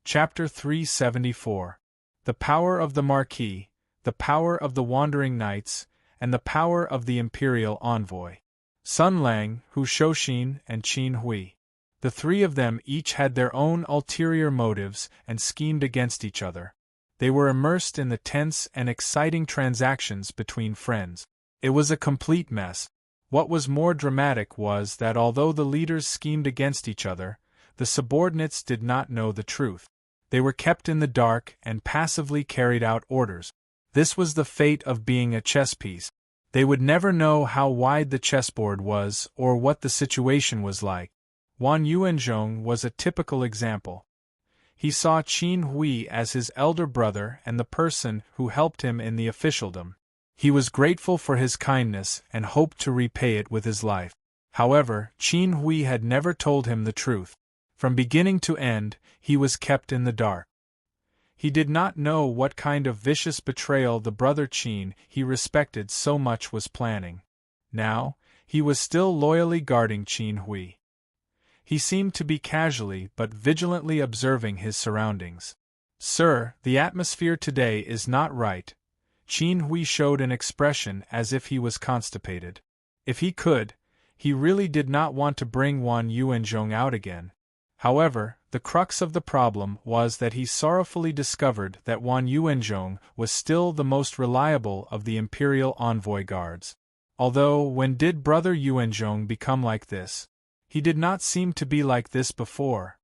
Chapter 374. The Power of the Marquis, the Power of the Wandering Knights, and the Power of the Imperial Envoy. Sun Lang, Hu Shouxin, and Qin Hui. The three of them each had their own ulterior motives and schemed against each other. They were immersed in the tense and exciting transactions between friends. It was a complete mess. What was more dramatic was that although the leaders schemed against each other, the subordinates did not know the truth. They were kept in the dark and passively carried out orders. This was the fate of being a chess piece. They would never know how wide the chessboard was or what the situation was like. Wan Yuanzhong was a typical example. He saw Qin Hui as his elder brother and the person who helped him in the officialdom. He was grateful for his kindness and hoped to repay it with his life. However, Qin Hui had never told him the truth. From beginning to end, he was kept in the dark. He did not know what kind of vicious betrayal the brother Qin he respected so much was planning. Now, he was still loyally guarding Qin Hui. He seemed to be casually but vigilantly observing his surroundings. Sir, the atmosphere today is not right. Qin Hui showed an expression as if he was constipated. If he could, he really did not want to bring Wan Yuanzhong out again. However, the crux of the problem was that he sorrowfully discovered that Wan Yuanzhong was still the most reliable of the Imperial Envoy guards. Although, when did Brother Yuanzhong become like this? He did not seem to be like this before.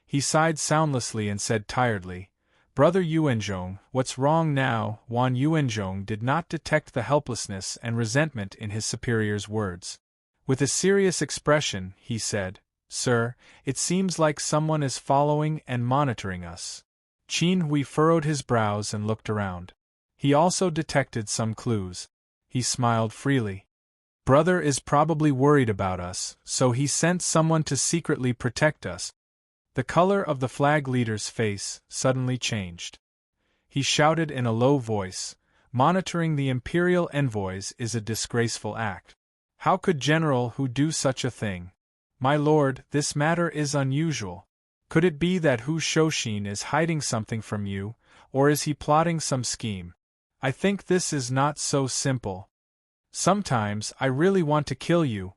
He sighed soundlessly and said tiredly, Brother Yuanzhong, what's wrong now? Wan Yuanzhong did not detect the helplessness and resentment in his superior's words. With a serious expression, he said, Sir, it seems like someone is following and monitoring us. Qin Hui furrowed his brows and looked around. He also detected some clues. He smiled freely. Brother is probably worried about us, so he sent someone to secretly protect us. The color of the flag leader's face suddenly changed. He shouted in a low voice, monitoring the imperial envoys is a disgraceful act. How could General Hu do such a thing? My lord, this matter is unusual. Could it be that Hu Shouxin is hiding something from you, or is he plotting some scheme? I think this is not so simple. Sometimes I really want to kill you.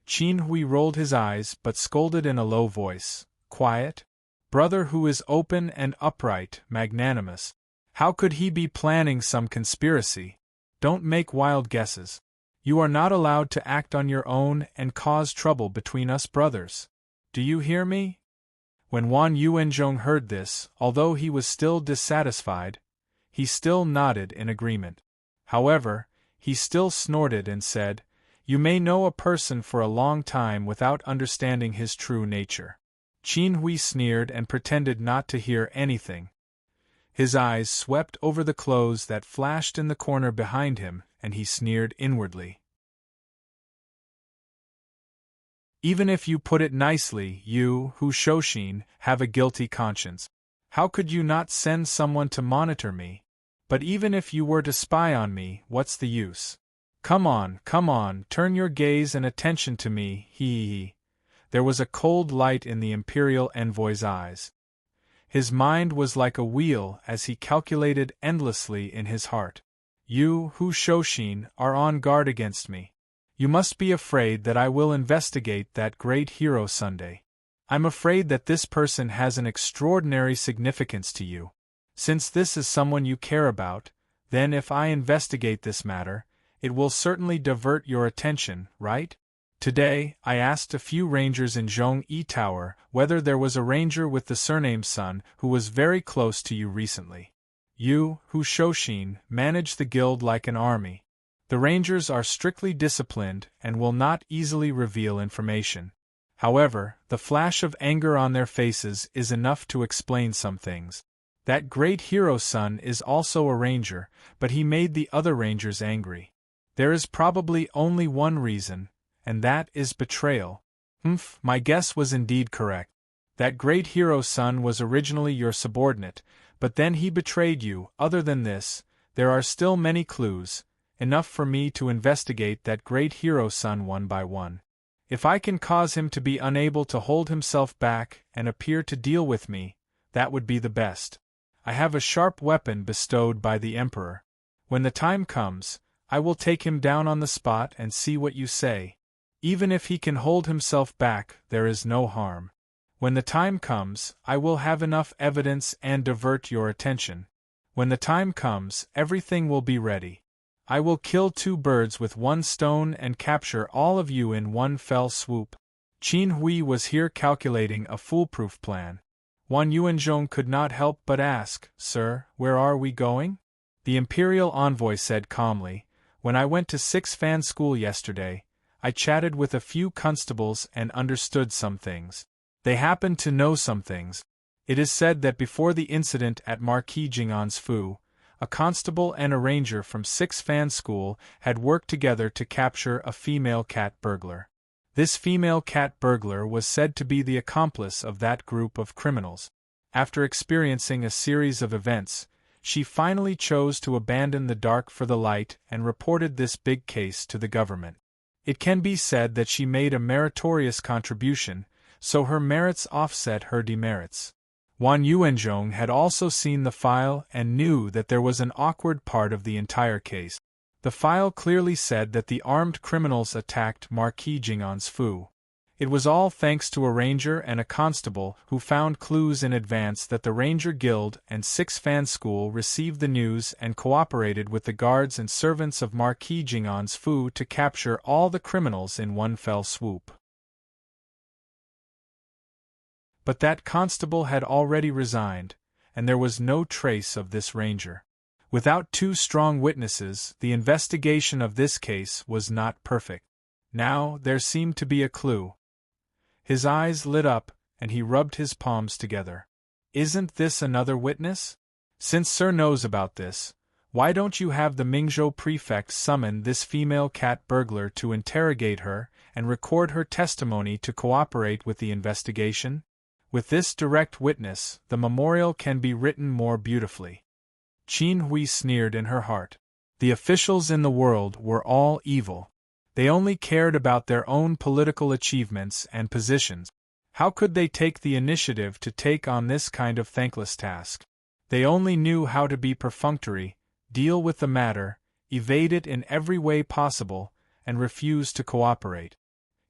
Qin Hui rolled his eyes but scolded in a low voice, Quiet? Brother who is open and upright, magnanimous. How could he be planning some conspiracy? Don't make wild guesses. You are not allowed to act on your own and cause trouble between us brothers. Do you hear me? When Wan Yuanzhong heard this, although he was still dissatisfied, he still nodded in agreement. However, he still snorted and said, You may know a person for a long time without understanding his true nature. Qin Hui sneered and pretended not to hear anything. His eyes swept over the clothes that flashed in the corner behind him, and he sneered inwardly. Even if you put it nicely, you, Hu Shouxin, have a guilty conscience. How could you not send someone to monitor me? But even if you were to spy on me, what's the use? Come on, turn your gaze and attention to me, he. There was a cold light in the Imperial Envoy's eyes. His mind was like a wheel as he calculated endlessly in his heart. You, Hu Shouxin, are on guard against me. You must be afraid that I will investigate that great hero Sunday. I'm afraid that this person has an extraordinary significance to you. Since this is someone you care about, then if I investigate this matter, it will certainly divert your attention, right? Today, I asked a few rangers in Zhongyi Tower whether there was a ranger with the surname Sun who was very close to you recently. You, who Shoshin, manage the guild like an army. The rangers are strictly disciplined and will not easily reveal information. However, the flash of anger on their faces is enough to explain some things. That great hero Sun is also a ranger, but he made the other rangers angry. There is probably only one reason, and that is betrayal. My guess was indeed correct. That great hero Sun was originally your subordinate, but then he betrayed you. Other than this, there are still many clues, enough for me to investigate that great hero Sun one by one. If I can cause him to be unable to hold himself back and appear to deal with me, that would be the best. I have a sharp weapon bestowed by the Emperor. When the time comes, I will take him down on the spot and see what you say. Even if he can hold himself back, there is no harm. When the time comes, I will have enough evidence and divert your attention. When the time comes, everything will be ready. I will kill 2 birds with 1 stone and capture all of you in one fell swoop. Qin Hui was here calculating a foolproof plan. Wan Yuanzhong could not help but ask, "Sir, where are we going?" The imperial envoy said calmly, "When I went to 6 Fan School yesterday, I chatted with a few constables and understood some things. They happen to know some things. It is said that before the incident at Marquis Jing'an's Fu, a constable and a ranger from 6 Fan School had worked together to capture a female cat burglar. This female cat burglar was said to be the accomplice of that group of criminals. After experiencing a series of events, she finally chose to abandon the dark for the light and reported this big case to the government. It can be said that she made a meritorious contribution, so her merits offset her demerits. Wan Yuanzhong had also seen the file and knew that there was an awkward part of the entire case. The file clearly said that the armed criminals attacked Marquis Jing'an's Fu. It was all thanks to a ranger and a constable who found clues in advance that the Ranger Guild and 6 Fan School received the news and cooperated with the guards and servants of Marquis Jing'an's Fu to capture all the criminals in one fell swoop. But that constable had already resigned, and there was no trace of this ranger. Without 2 strong witnesses, the investigation of this case was not perfect. Now there seemed to be a clue. His eyes lit up, and he rubbed his palms together. "Isn't this another witness? Since Sir knows about this, why don't you have the Mingzhou prefect summon this female cat burglar to interrogate her and record her testimony to cooperate with the investigation? With this direct witness, the memorial can be written more beautifully." Qin Hui sneered in her heart. The officials in the world were all evil. They only cared about their own political achievements and positions. How could they take the initiative to take on this kind of thankless task? They only knew how to be perfunctory, deal with the matter, evade it in every way possible, and refuse to cooperate.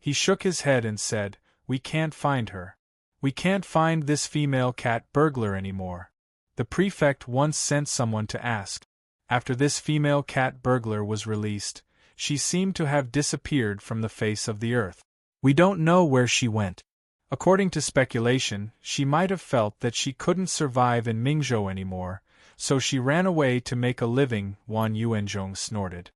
He shook his head and said, "We can't find her. We can't find this female cat burglar anymore. The prefect once sent someone to ask. After this female cat burglar was released, she seemed to have disappeared from the face of the earth. We don't know where she went. According to speculation, she might have felt that she couldn't survive in Mingzhou anymore, so she ran away to make a living," Wan Yuanzhong snorted.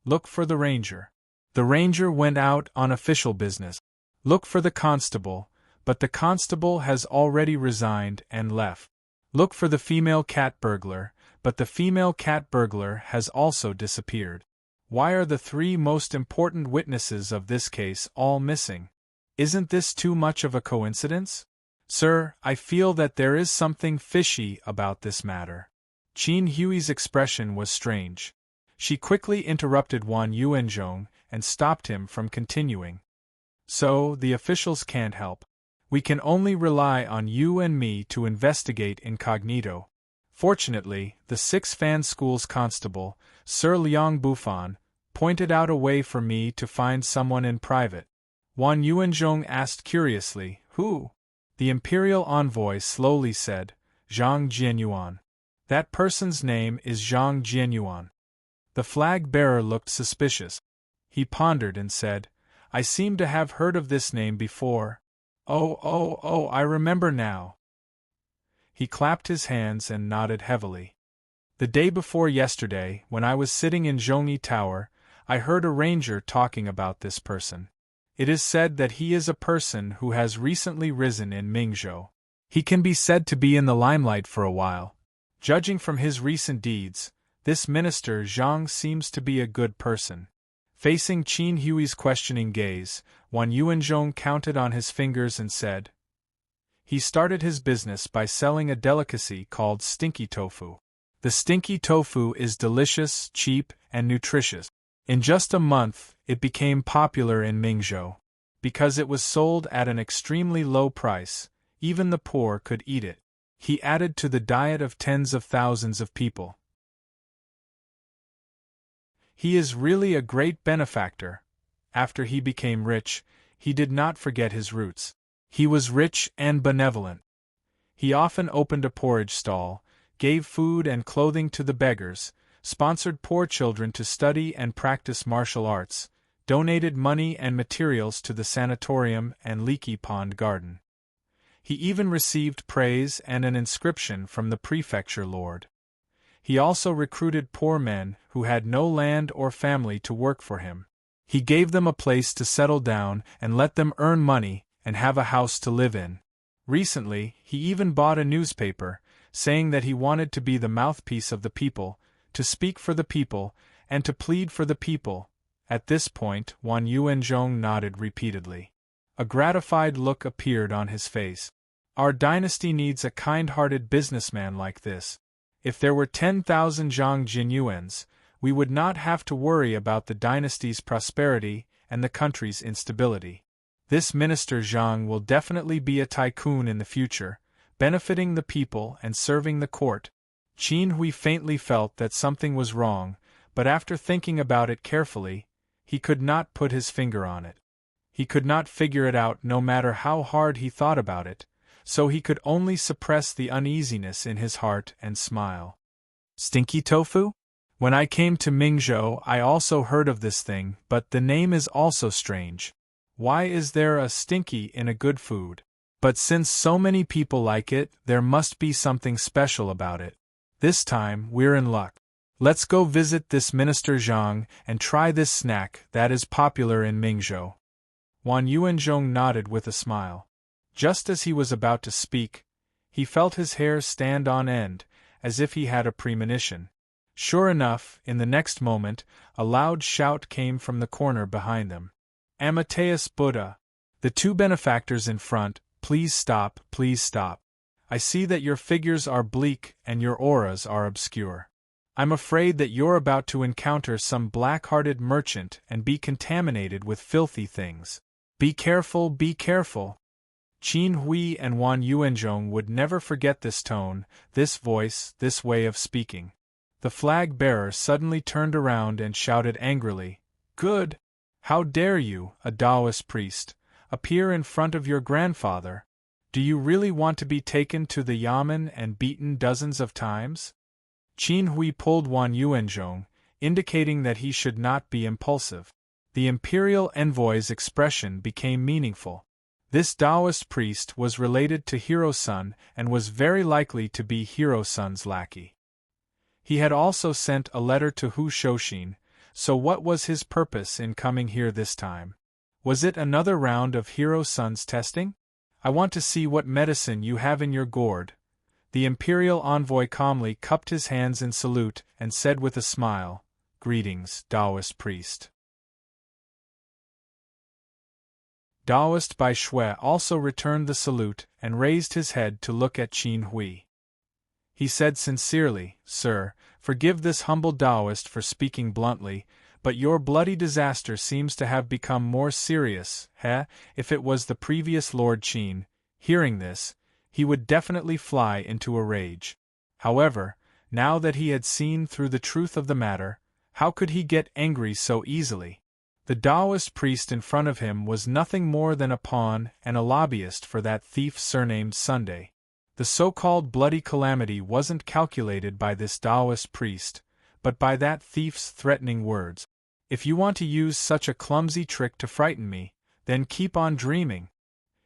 "Look for the ranger." The ranger went out on official business. "Look for the constable, but the constable has already resigned and left. Look for the female cat burglar, but the female cat burglar has also disappeared. Why are the 3 most important witnesses of this case all missing? Isn't this too much of a coincidence? Sir, I feel that there is something fishy about this matter." Qin Hui's expression was strange. She quickly interrupted Wan Yuanzhong and stopped him from continuing. "So, the officials can't help. We can only rely on you and me to investigate incognito. Fortunately, the 6 Fan School's constable, Sir Liang Bufan, pointed out a way for me to find someone in private." Wan Yuanzhong asked curiously, "Who?" The imperial envoy slowly said, "Zhang Jianyuan. That person's name is Zhang Jianyuan." The flag-bearer looked suspicious. He pondered and said, I seem to have heard of this name before. Oh, I remember now. He clapped his hands and nodded heavily. The day before yesterday, when I was sitting in Zhongyi Tower, I heard a ranger talking about this person. It is said that he is a person who has recently risen in Mingzhou. He can be said to be in the limelight for a while. Judging from his recent deeds, this minister Zhang seems to be a good person. Facing Qin Hui's questioning gaze, Wan Yuanzhong counted on his fingers and said, he started his business by selling a delicacy called stinky tofu. The stinky tofu is delicious, cheap, and nutritious. In just a month, it became popular in Mingzhou. Because it was sold at an extremely low price, even the poor could eat it. He added to the diet of tens of thousands of people. He is really a great benefactor. After he became rich, he did not forget his roots. He was rich and benevolent. He often opened a porridge stall, gave food and clothing to the beggars, sponsored poor children to study and practice martial arts, donated money and materials to the sanatorium and Leaky Pond Garden. He even received praise and an inscription from the prefecture lord. He also recruited poor men who had no land or family to work for him. He gave them a place to settle down and let them earn money and have a house to live in. Recently, he even bought a newspaper, saying that he wanted to be the mouthpiece of the people, to speak for the people, and to plead for the people. At this point, Wan Yuanzhong nodded repeatedly. A gratified look appeared on his face. Our dynasty needs a kind-hearted businessman like this. If there were 10,000 Zhang Jinyuans, we would not have to worry about the dynasty's prosperity and the country's instability. This minister Zhang will definitely be a tycoon in the future, benefiting the people and serving the court. Qin Hui faintly felt that something was wrong, but after thinking about it carefully, he could not put his finger on it. He could not figure it out no matter how hard he thought about it, so he could only suppress the uneasiness in his heart and smile. Stinky tofu? When I came to Mingzhou, I also heard of this thing, but the name is also strange. Why is there a stinky in a good food? But since so many people like it, there must be something special about it. This time, we're in luck. Let's go visit this Minister Zhang and try this snack that is popular in Mingzhou. Wan Yuanzhong nodded with a smile. Just as he was about to speak, he felt his hair stand on end, as if he had a premonition. Sure enough, in the next moment, a loud shout came from the corner behind them. Amateus Buddha! The two benefactors in front, please stop, please stop. I see that your figures are bleak and your auras are obscure. I'm afraid that you're about to encounter some black-hearted merchant and be contaminated with filthy things. Be careful, be careful. Qin Hui and Wan Yuanzhong would never forget this tone, this voice, this way of speaking. The flag-bearer suddenly turned around and shouted angrily, "Good! How dare you, a Taoist priest, appear in front of your grandfather? Do you really want to be taken to the yamen and beaten dozens of times?" Qin Hui pulled Wan Yuanzhong, indicating that he should not be impulsive. The imperial envoy's expression became meaningful. This Taoist priest was related to Hiro-san and was very likely to be Hiro-san's lackey. He had also sent a letter to Hu Shoshin, so what was his purpose in coming here this time? Was it another round of Hiro-san's testing? I want to see what medicine you have in your gourd. The imperial envoy calmly cupped his hands in salute and said with a smile, "Greetings, Taoist priest." Taoist Bai Shui also returned the salute and raised his head to look at Qin Hui. He said sincerely, "Sir, forgive this humble Taoist for speaking bluntly, but your bloody disaster seems to have become more serious, If it was the previous Lord Qin, hearing this, he would definitely fly into a rage. However, now that he had seen through the truth of the matter, how could he get angry so easily? The Taoist priest in front of him was nothing more than a pawn and a lobbyist for that thief surnamed Sunday. The so-called bloody calamity wasn't calculated by this Taoist priest, but by that thief's threatening words. If you want to use such a clumsy trick to frighten me, then keep on dreaming.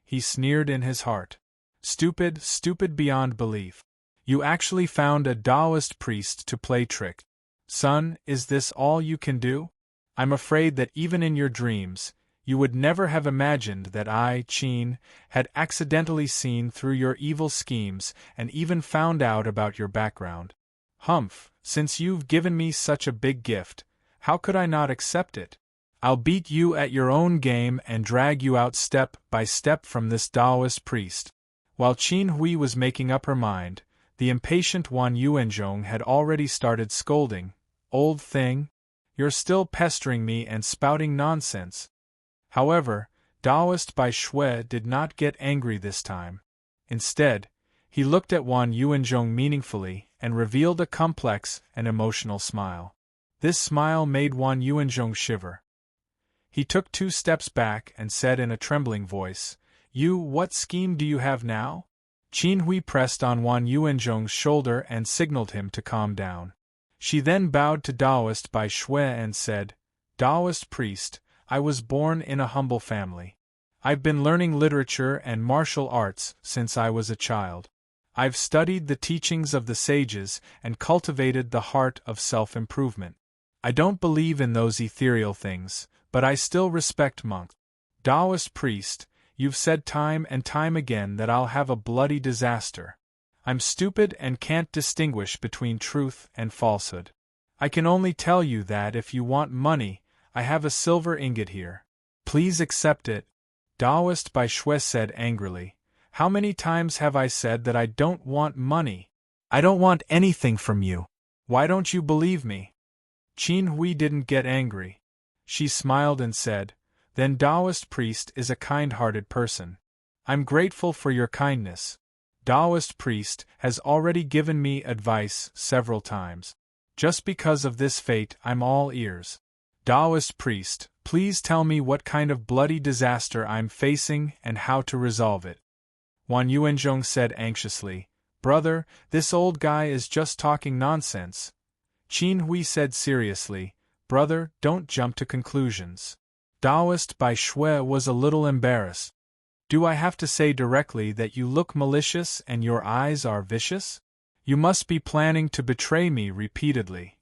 He sneered in his heart. Stupid, stupid beyond belief. You actually found a Taoist priest to play tricks. Son, is this all you can do? I'm afraid that even in your dreams, you would never have imagined that I, Qin, had accidentally seen through your evil schemes and even found out about your background. Humph, since you've given me such a big gift, how could I not accept it? I'll beat you at your own game and drag you out step by step from this Taoist priest. While Qin Hui was making up her mind, the impatient Wan Yuanzhong had already started scolding. Old thing, you're still pestering me and spouting nonsense. However, Taoist Bai Shui did not get angry this time. Instead, he looked at Wan Yuanzhong meaningfully and revealed a complex and emotional smile. This smile made Wan Yuanzhong shiver. He took 2 steps back and said in a trembling voice, What scheme do you have now? Qin Hui pressed on Wan Yuanzhong's shoulder and signaled him to calm down. She then bowed to Taoist Bai Shui and said, Taoist priest, I was born in a humble family. I've been learning literature and martial arts since I was a child. I've studied the teachings of the sages and cultivated the heart of self-improvement. I don't believe in those ethereal things, but I still respect monks. Taoist priest, you've said time and time again that I'll have a bloody disaster. I'm stupid and can't distinguish between truth and falsehood. I can only tell you that if you want money, I have a silver ingot here. Please accept it. Taoist Bai Shui said angrily. How many times have I said that I don't want money? I don't want anything from you. Why don't you believe me? Qin Hui didn't get angry. She smiled and said, Then Taoist priest is a kind-hearted person. I'm grateful for your kindness. Taoist priest has already given me advice several times. Just because of this fate, I'm all ears. Taoist priest, please tell me what kind of bloody disaster I'm facing and how to resolve it. Wan Yuanzhong said anxiously, Brother, this old guy is just talking nonsense. Qin Hui said seriously, Brother, don't jump to conclusions. Taoist Bai Shui was a little embarrassed. Do I have to say directly that you look malicious and your eyes are vicious? You must be planning to betray me repeatedly.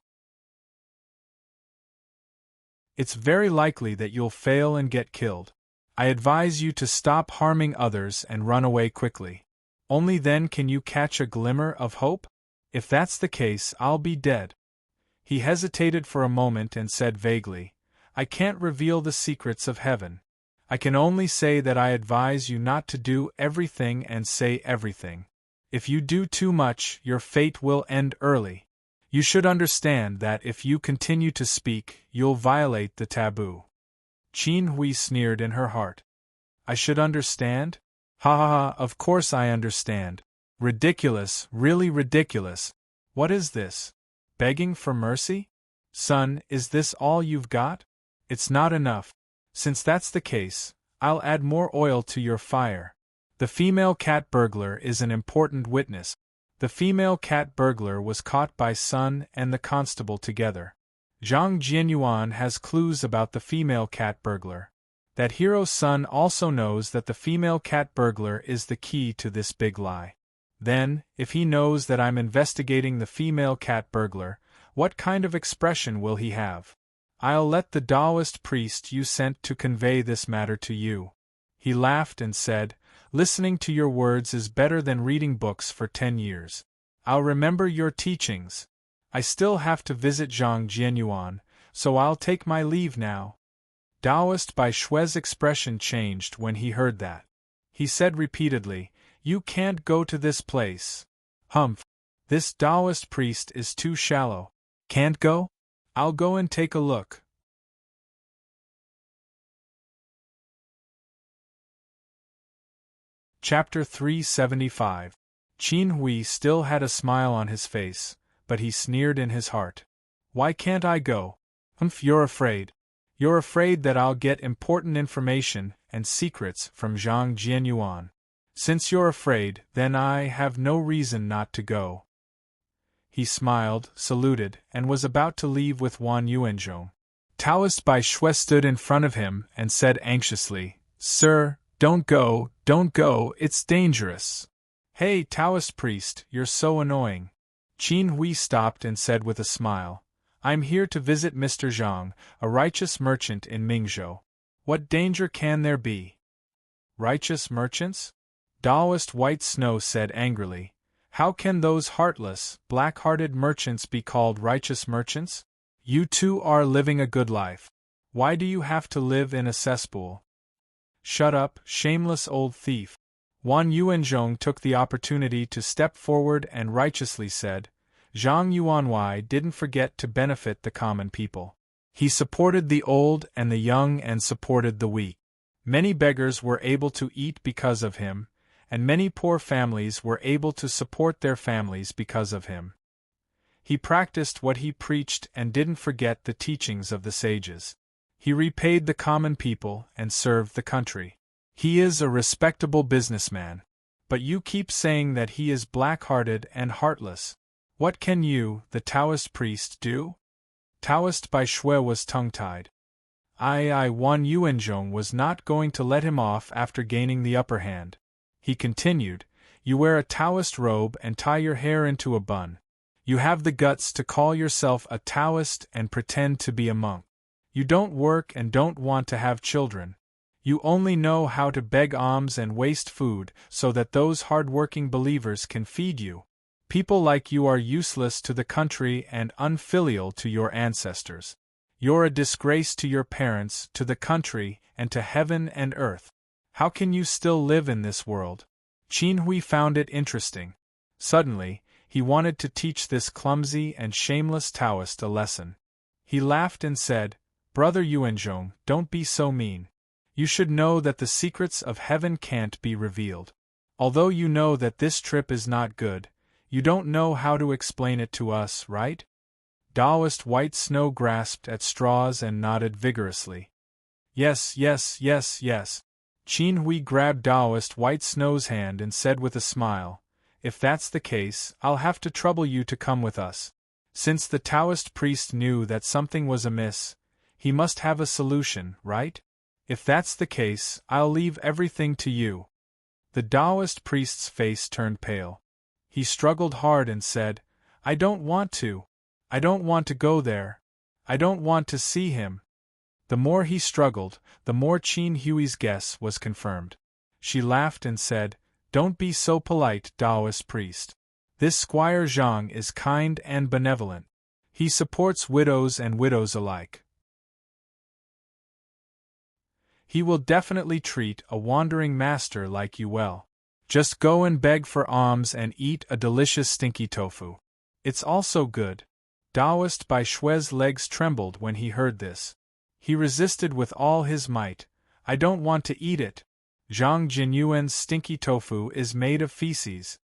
It's very likely that you'll fail and get killed. I advise you to stop harming others and run away quickly. Only then can you catch a glimmer of hope? If that's the case, I'll be dead. He hesitated for a moment and said vaguely, I can't reveal the secrets of heaven. I can only say that I advise you not to do everything and say everything. If you do too much, your fate will end early. You should understand that if you continue to speak, you'll violate the taboo. Qin Hui sneered in her heart. I should understand? Ha ha ha, of course I understand. Ridiculous, really ridiculous. What is this? Begging for mercy? Son, is this all you've got? It's not enough. Since that's the case, I'll add more oil to your fire. The female cat burglar is an important witness. The female cat burglar was caught by Sun and the constable together. Zhang Jianyuan has clues about the female cat burglar. That hero's son also knows that the female cat burglar is the key to this big lie. Then, if he knows that I'm investigating the female cat burglar, what kind of expression will he have? I'll let the Taoist priest you sent to convey this matter to you. He laughed and said, Listening to your words is better than reading books for 10 years. I'll remember your teachings. I still have to visit Zhang Jianyuan, so I'll take my leave now. Taoist Bai Shui's expression changed when he heard that. He said repeatedly, You can't go to this place. Humph. This Taoist priest is too shallow. Can't go? I'll go and take a look. Chapter 375. Qin Hui still had a smile on his face, but he sneered in his heart. Why can't I go? Humph, you're afraid. You're afraid that I'll get important information and secrets from Zhang Jianyuan. Since you're afraid, then I have no reason not to go. He smiled, saluted, and was about to leave with Wan Yuanzhong. Taoist Bai Shui stood in front of him and said anxiously, "Sir, don't go, it's dangerous." "Hey, Taoist priest, you're so annoying." Qin Hui stopped and said with a smile, "I'm here to visit Mr. Zhang, a righteous merchant in Mingzhou. What danger can there be?" "Righteous merchants?" Taoist White Snow said angrily. "How can those heartless, black-hearted merchants be called righteous merchants? You too are living a good life. Why do you have to live in a cesspool?" "Shut up, shameless old thief." Wan Yuanzhong took the opportunity to step forward and righteously said, "Zhang Yuanwei didn't forget to benefit the common people. He supported the old and the young and supported the weak. Many beggars were able to eat because of him, and many poor families were able to support their families because of him. He practiced what he preached and didn't forget the teachings of the sages. He repaid the common people and served the country. He is a respectable businessman. But you keep saying that he is black-hearted and heartless. What can you, the Taoist priest, do?" Taoist Bai Shui was tongue-tied. Wan Yuanzhong was not going to let him off after gaining the upper hand. He continued, "You wear a Taoist robe and tie your hair into a bun. You have the guts to call yourself a Taoist and pretend to be a monk. You don't work and don't want to have children. You only know how to beg alms and waste food so that those hard-working believers can feed you. People like you are useless to the country and unfilial to your ancestors. You're a disgrace to your parents, to the country, and to heaven and earth. How can you still live in this world?" Qin Hui found it interesting. Suddenly, he wanted to teach this clumsy and shameless Taoist a lesson. He laughed and said, "Brother Yuanzhong, don't be so mean. You should know that the secrets of heaven can't be revealed. Although you know that this trip is not good, you don't know how to explain it to us, right?" Taoist White Snow grasped at straws and nodded vigorously. "Yes." Qin Hui grabbed Taoist White Snow's hand and said with a smile, "If that's the case, I'll have to trouble you to come with us." Since the Taoist priest knew that something was amiss, he must have a solution, right? "If that's the case, I'll leave everything to you." The Taoist priest's face turned pale. He struggled hard and said, "I don't want to. I don't want to go there. I don't want to see him." The more he struggled, the more Qin Hui's guess was confirmed. She laughed and said, "Don't be so polite, Taoist priest. This Squire Zhang is kind and benevolent. He supports widows and widows alike. He will definitely treat a wandering master like you well. Just go and beg for alms and eat a delicious stinky tofu. It's also good." Taoist Bai Shui's legs trembled when he heard this. He resisted with all his might. "I don't want to eat it. Zhang Jinyuan's stinky tofu is made of feces."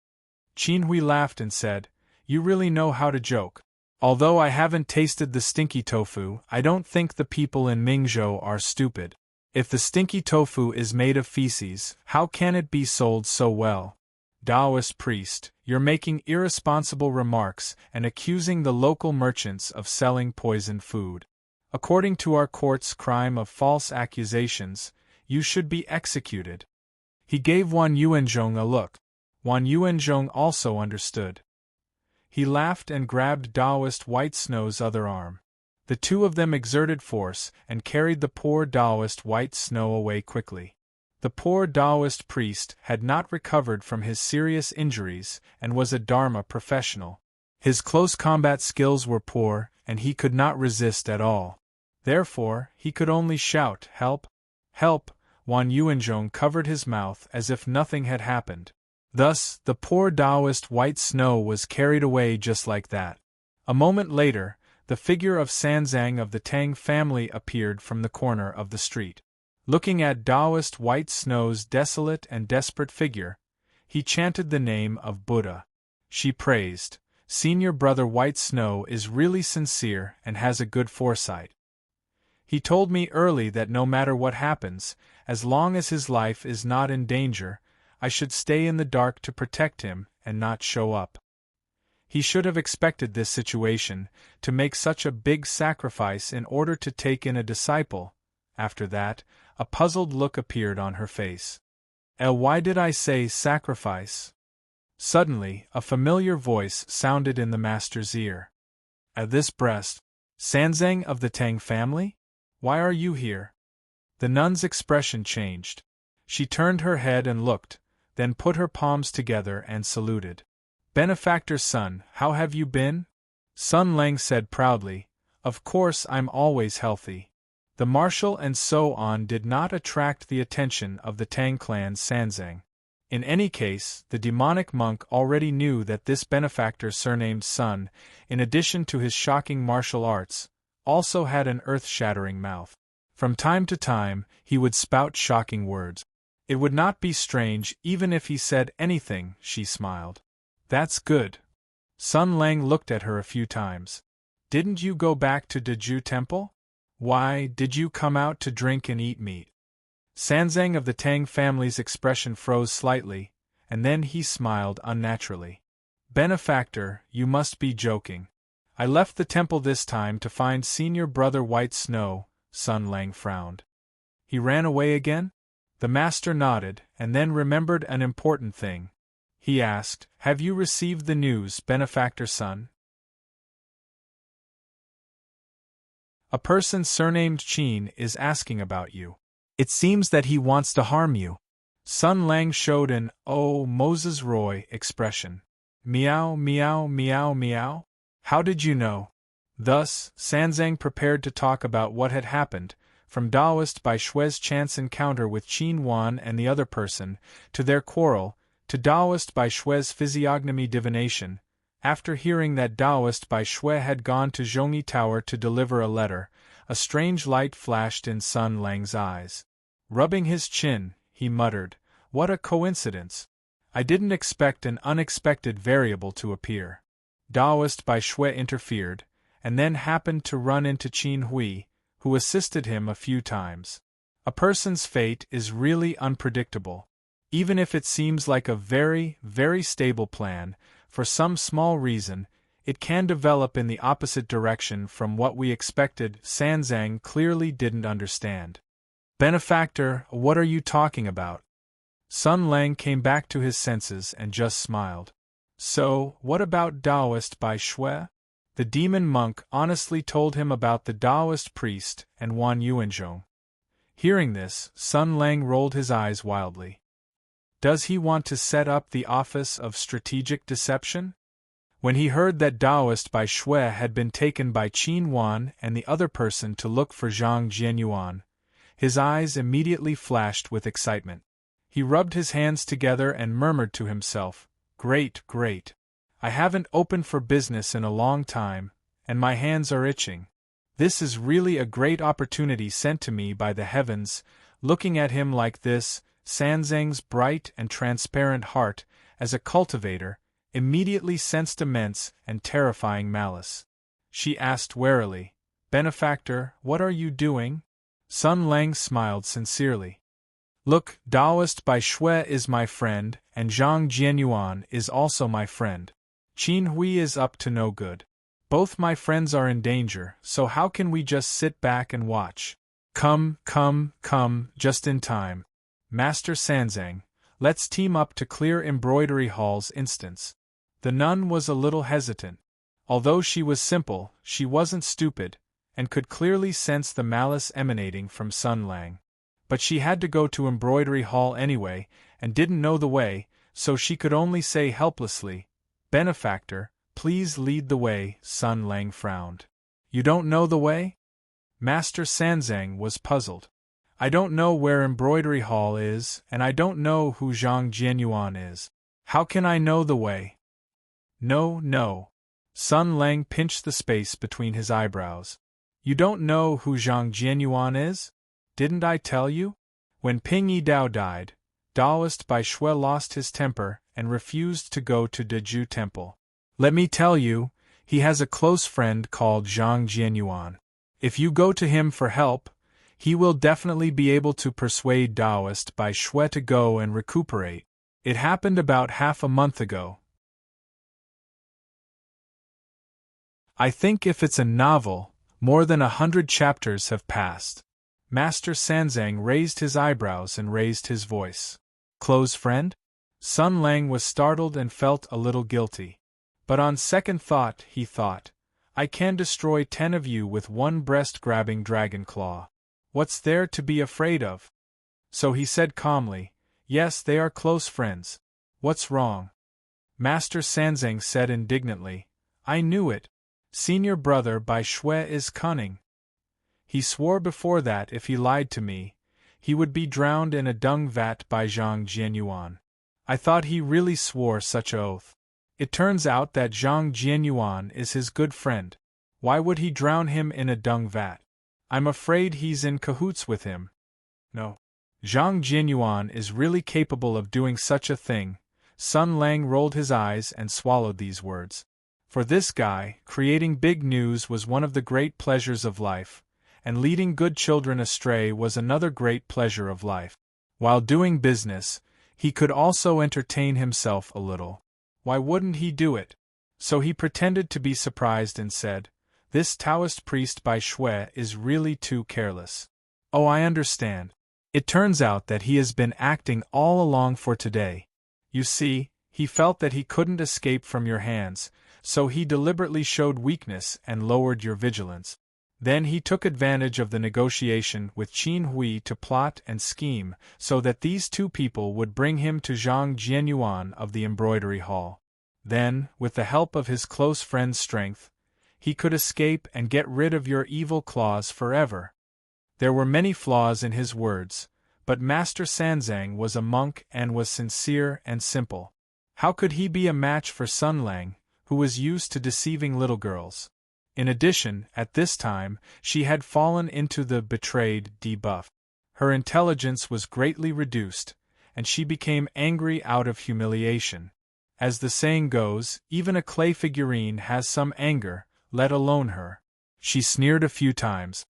Qin Hui laughed and said, "You really know how to joke. Although I haven't tasted the stinky tofu, I don't think the people in Mingzhou are stupid. If the stinky tofu is made of feces, how can it be sold so well?" "Taoist priest, you're making irresponsible remarks and accusing the local merchants of selling poisoned food. According to our court's crime of false accusations, you should be executed." He gave Wan Yuanzhong a look. Wan Yuanzhong also understood. He laughed and grabbed Taoist White Snow's other arm. The two of them exerted force and carried the poor Taoist White Snow away quickly. The poor Taoist priest had not recovered from his serious injuries and was a Dharma professional. His close combat skills were poor, and he could not resist at all. Therefore, he could only shout, "Help! Help!" Wan Yuanzhong covered his mouth as if nothing had happened. Thus, the poor Taoist White Snow was carried away just like that. A moment later, the figure of Sanzang of the Tang family appeared from the corner of the street. Looking at Taoist White Snow's desolate and desperate figure, he chanted the name of Buddha. She praised, "Senior brother White Snow is really sincere and has a good foresight. He told me early that no matter what happens, as long as his life is not in danger, I should stay in the dark to protect him and not show up. He should have expected this situation, to make such a big sacrifice in order to take in a disciple. After that, a puzzled look appeared on her face. Why did I say sacrifice? Suddenly, a familiar voice sounded in the master's ear. At this breast, Sanzang of the Tang family? Why are you here? The nun's expression changed. She turned her head and looked, then put her palms together and saluted. Benefactor's son, how have you been? Sun Lang said proudly, of course I'm always healthy. The marshal and so on did not attract the attention of the Tang clan's Sanzang. In any case, the demonic monk already knew that this benefactor surnamed Sun, in addition to his shocking martial arts, also had an earth-shattering mouth. From time to time, he would spout shocking words. It would not be strange even if he said anything, she smiled. That's good. Sun Lang looked at her a few times. Didn't you go back to Deju Temple? Why, did you come out to drink and eat meat? Sanzang of the Tang family's expression froze slightly, and then he smiled unnaturally. Benefactor, you must be joking. I left the temple this time to find senior brother White Snow, Sun Lang frowned. He ran away again? The master nodded, and then remembered an important thing. He asked, have you received the news, benefactor son? A person surnamed Qin is asking about you. It seems that he wants to harm you. Sun Lang showed an, oh, Moses Roy expression. Meow, meow, meow, meow. How did you know? Thus, Sanzang prepared to talk about what had happened, from Daoist Bai Shui's chance encounter with Qin Wan and the other person, to their quarrel, to Daoist Bai Shui's physiognomy divination. After hearing that Daoist Bai Shui had gone to Zhongyi Tower to deliver a letter, a strange light flashed in Sun Lang's eyes. Rubbing his chin, he muttered, what a coincidence! I didn't expect an unexpected variable to appear. Daoist Bai Shui interfered, and then happened to run into Qin Hui, who assisted him a few times. A person's fate is really unpredictable. Even if it seems like a very, very stable plan, for some small reason, it can develop in the opposite direction from what we expected. Sanzang clearly didn't understand. Benefactor, what are you talking about? Sun Lang came back to his senses and just smiled. So, what about Daoist Bai Shui? The demon monk honestly told him about the Daoist priest and Wan Yuanzhong. Hearing this, Sun Lang rolled his eyes wildly. Does he want to set up the office of strategic deception? When he heard that Daoist Bai Shui had been taken by Qin Wan and the other person to look for Zhang Jianyuan, his eyes immediately flashed with excitement. He rubbed his hands together and murmured to himself, great, great. I haven't opened for business in a long time, and my hands are itching. This is really a great opportunity sent to me by the heavens. Looking at him like this, Sanzang's bright and transparent heart, as a cultivator, immediately sensed immense and terrifying malice. She asked warily, Benefactor, what are you doing? Sun Lang smiled sincerely. Look, Daoist Bai Shui is my friend, and Zhang Jianyuan is also my friend. Qin Hui is up to no good. Both my friends are in danger, so how can we just sit back and watch? Come, just in time. Master Sanzang, let's team up to clear Embroidery Hall's instance. The nun was a little hesitant. Although she was simple, she wasn't stupid, and could clearly sense the malice emanating from Sun Lang. But she had to go to Embroidery Hall anyway, and didn't know the way, so she could only say helplessly, Benefactor, please lead the way. Sun Lang frowned. You don't know the way? Master Sanzang was puzzled. I don't know where Embroidery Hall is, and I don't know who Zhang Jianyuan is. How can I know the way? No. Sun Lang pinched the space between his eyebrows. You don't know who Zhang Jianyuan is? Didn't I tell you? When Ping Yi Dao died, Daoist Bai Shui lost his temper and refused to go to Deju Temple. Let me tell you, he has a close friend called Zhang Jianyuan. If you go to him for help, he will definitely be able to persuade Daoist Bai Shui to go and recuperate. It happened about half a month ago. I think if it's a novel, more than 100 chapters have passed. Master Sanzang raised his eyebrows and raised his voice. Close friend? Sun Lang was startled and felt a little guilty. But on second thought, he thought, I can destroy 10 of you with one breast-grabbing dragon claw. What's there to be afraid of? So he said calmly, yes, they are close friends. What's wrong? Master Sanzang said indignantly, I knew it. Senior brother Bai Shui is cunning. He swore before that if he lied to me, he would be drowned in a dung vat by Zhang Jianyuan. I thought he really swore such an oath. It turns out that Zhang Jianyuan is his good friend. Why would he drown him in a dung vat? I'm afraid he's in cahoots with him. No. Zhang Jianyuan is really capable of doing such a thing. Sun Lang rolled his eyes and swallowed these words. For this guy, creating big news was one of the great pleasures of life, and leading good children astray was another great pleasure of life. While doing business, he could also entertain himself a little. Why wouldn't he do it? So he pretended to be surprised and said, This Taoist priest Bai Shui is really too careless. Oh, I understand. It turns out that he has been acting all along for today. You see, he felt that he couldn't escape from your hands, so he deliberately showed weakness and lowered your vigilance. Then he took advantage of the negotiation with Qin Hui to plot and scheme so that these two people would bring him to Zhang Jianyuan of the embroidery hall. Then, with the help of his close friend's strength, he could escape and get rid of your evil claws forever. There were many flaws in his words, but Master Sanzang was a monk and was sincere and simple. How could he be a match for Sun Lang, who was used to deceiving little girls? In addition, at this time, she had fallen into the betrayed debuff. Her intelligence was greatly reduced, and she became angry out of humiliation. As the saying goes, even a clay figurine has some anger, let alone her. She sneered a few times.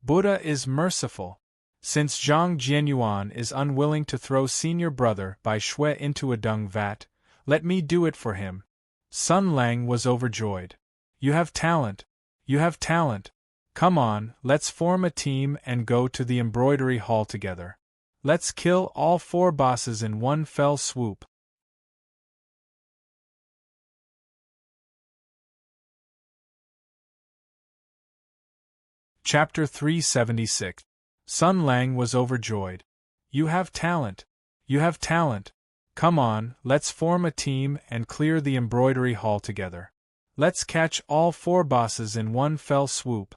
Buddha is merciful. Since Zhang Jianyuan is unwilling to throw senior brother Bai Shui into a dung vat, let me do it for him. Sun Lang was overjoyed. You have talent. You have talent. Come on, let's form a team and go to the embroidery hall together. Let's kill all 4 bosses in one fell swoop. Chapter 376. Sun Lang was overjoyed. You have talent. You have talent. Come on, let's form a team and clear the embroidery hall together. Let's catch all 4 bosses in one fell swoop.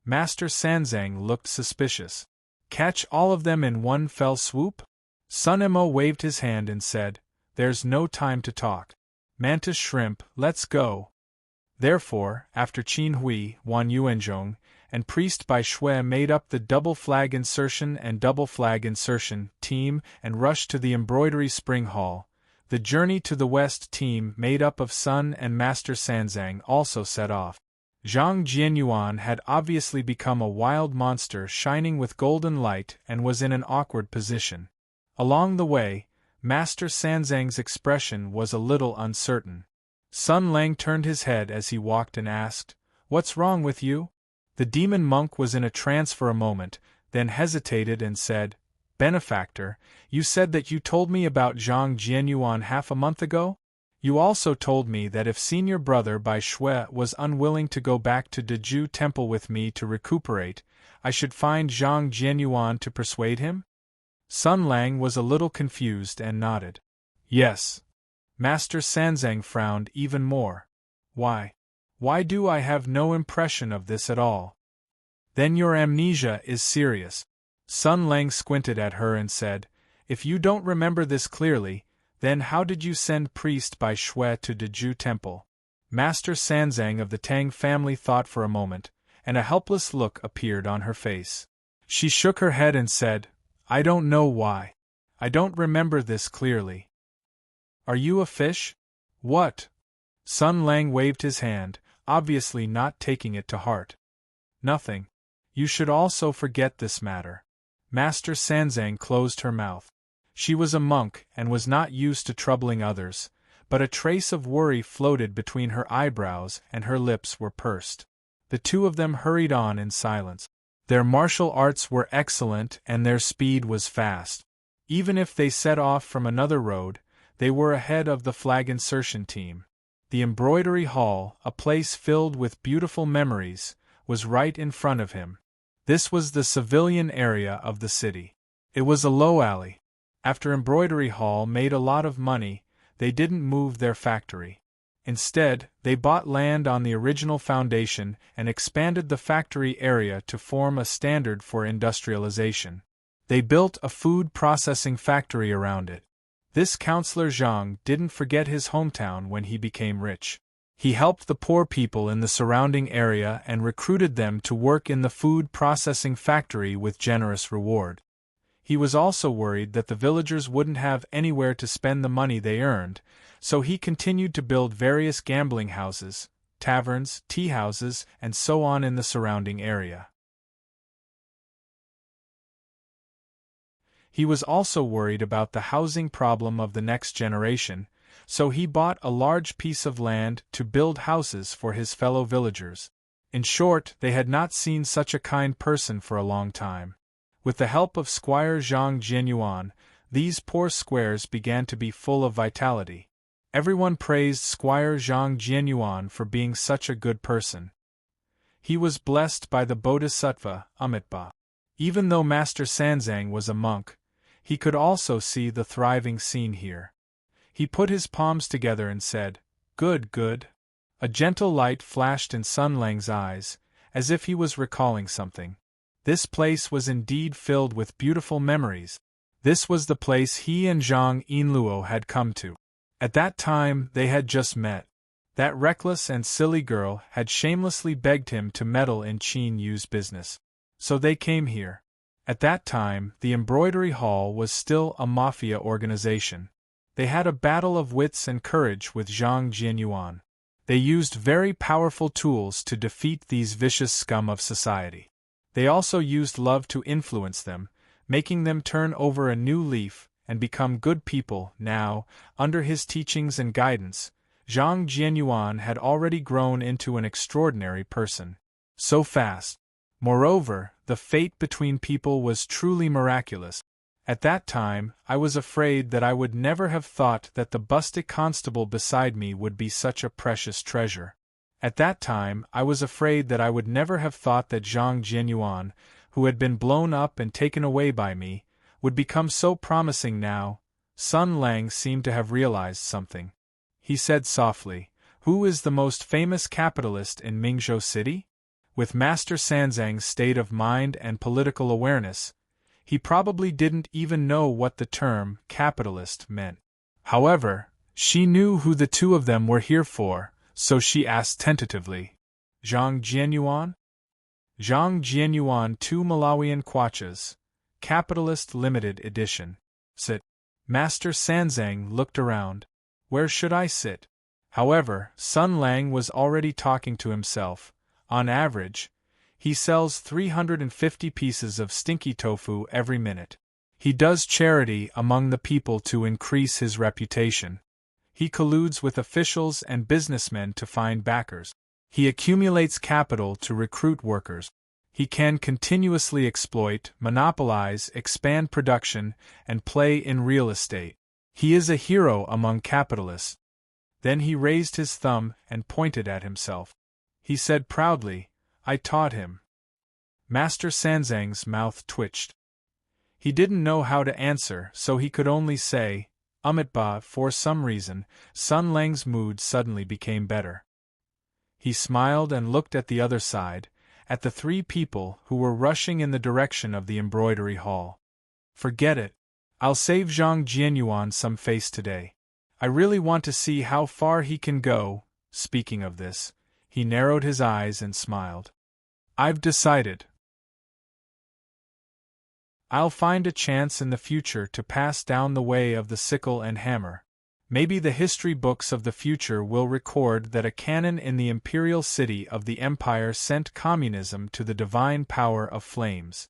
Master Sanzang looked suspicious. Catch all of them in one fell swoop? Sun Emo waved his hand and said, There's no time to talk. Mantis Shrimp, let's go. Therefore, after Qin Hui, Wan Yuanzhong, and Priest Bai Shui made up the double flag insertion and double flag insertion team and rushed to the embroidery spring hall, the journey to the west team made up of Sun and Master Sanzang also set off. Zhang Jianyuan had obviously become a wild monster shining with golden light and was in an awkward position. Along the way, Master Sanzang's expression was a little uncertain. Sun Lang turned his head as he walked and asked, What's wrong with you? The demon monk was in a trance for a moment, then hesitated and said, Benefactor, you said that you told me about Zhang Jianyuan half a month ago? You also told me that if senior brother Bai Shui was unwilling to go back to Deju Temple with me to recuperate, I should find Zhang Jianyuan to persuade him? Sun Lang was a little confused and nodded. Yes. Master Sanzang frowned even more. Why? Why do I have no impression of this at all? Then your amnesia is serious. Sun Lang squinted at her and said, If you don't remember this clearly, then how did you send priest Bai Shui to Deju Temple? Master Sanzang of the Tang family thought for a moment, and a helpless look appeared on her face. She shook her head and said, I don't know why. I don't remember this clearly. Are you a fish? What? Sun Lang waved his hand, obviously not taking it to heart. Nothing. You should also forget this matter. Master Sanzang closed her mouth. She was a monk and was not used to troubling others, but a trace of worry floated between her eyebrows and her lips were pursed. The two of them hurried on in silence. Their martial arts were excellent and their speed was fast. Even if they set off from another road, they were ahead of the flag insertion team. The embroidery hall, a place filled with beautiful memories, was right in front of him. This was the civilian area of the city. It was a low alley. After embroidery hall made a lot of money, they didn't move their factory. Instead, they bought land on the original foundation and expanded the factory area to form a standard for industrialization. They built a food processing factory around it. This Counselor Zhang didn't forget his hometown when he became rich. He helped the poor people in the surrounding area and recruited them to work in the food processing factory with generous reward. He was also worried that the villagers wouldn't have anywhere to spend the money they earned, so he continued to build various gambling houses, taverns, tea houses, and so on in the surrounding area. He was also worried about the housing problem of the next generation, so he bought a large piece of land to build houses for his fellow villagers. In short, they had not seen such a kind person for a long time. With the help of Squire Zhang Jianyuan, these poor squares began to be full of vitality. Everyone praised Squire Zhang Jianyuan for being such a good person. He was blessed by the Bodhisattva, Amitabha. Even though Master Sanzang was a monk, he could also see the thriving scene here. He put his palms together and said, "Good, good." A gentle light flashed in Sun Lang's eyes, as if he was recalling something. This place was indeed filled with beautiful memories. This was the place he and Zhang Yinluo had come to. At that time, they had just met. That reckless and silly girl had shamelessly begged him to meddle in Qin Yu's business. So they came here. At that time, the embroidery hall was still a mafia organization. They had a battle of wits and courage with Zhang Jianyuan. They used very powerful tools to defeat these vicious scum of society. They also used love to influence them, making them turn over a new leaf and become good people. Now, under his teachings and guidance, Zhang Jianyuan had already grown into an extraordinary person. So fast. Moreover, the fate between people was truly miraculous. At that time, I was afraid that I would never have thought that the bustic constable beside me would be such a precious treasure. At that time, I was afraid that I would never have thought that Zhang Jianyuan, who had been blown up and taken away by me, would become so promising now. Sun Lang seemed to have realized something. He said softly, "Who is the most famous capitalist in Mingzhou City?" With Master Sanzang's state of mind and political awareness, he probably didn't even know what the term capitalist meant. However, she knew who the two of them were here for, so she asked tentatively, "Zhang Jianyuan?" Zhang Jianyuan, 2 Malawian kwachas, Capitalist Limited Edition. Sit. Master Sanzang looked around. Where should I sit? However, Sun Lang was already talking to himself. On average, he sells 350 pieces of stinky tofu every minute. He does charity among the people to increase his reputation. He colludes with officials and businessmen to find backers. He accumulates capital to recruit workers. He can continuously exploit, monopolize, expand production, and play in real estate. He is a hero among capitalists. Then he raised his thumb and pointed at himself. He said proudly, "I taught him." Master Sanzang's mouth twitched. He didn't know how to answer, so he could only say, "Amitabha." For some reason, Sun Lang's mood suddenly became better. He smiled and looked at the other side, at the 3 people who were rushing in the direction of the embroidery hall. "Forget it. I'll save Zhang Jianyuan some face today. I really want to see how far he can go." Speaking of this, he narrowed his eyes and smiled. "I've decided. I'll find a chance in the future to pass down the way of the sickle and hammer. Maybe the history books of the future will record that a cannon in the imperial city of the empire sent communism to the divine power of flames."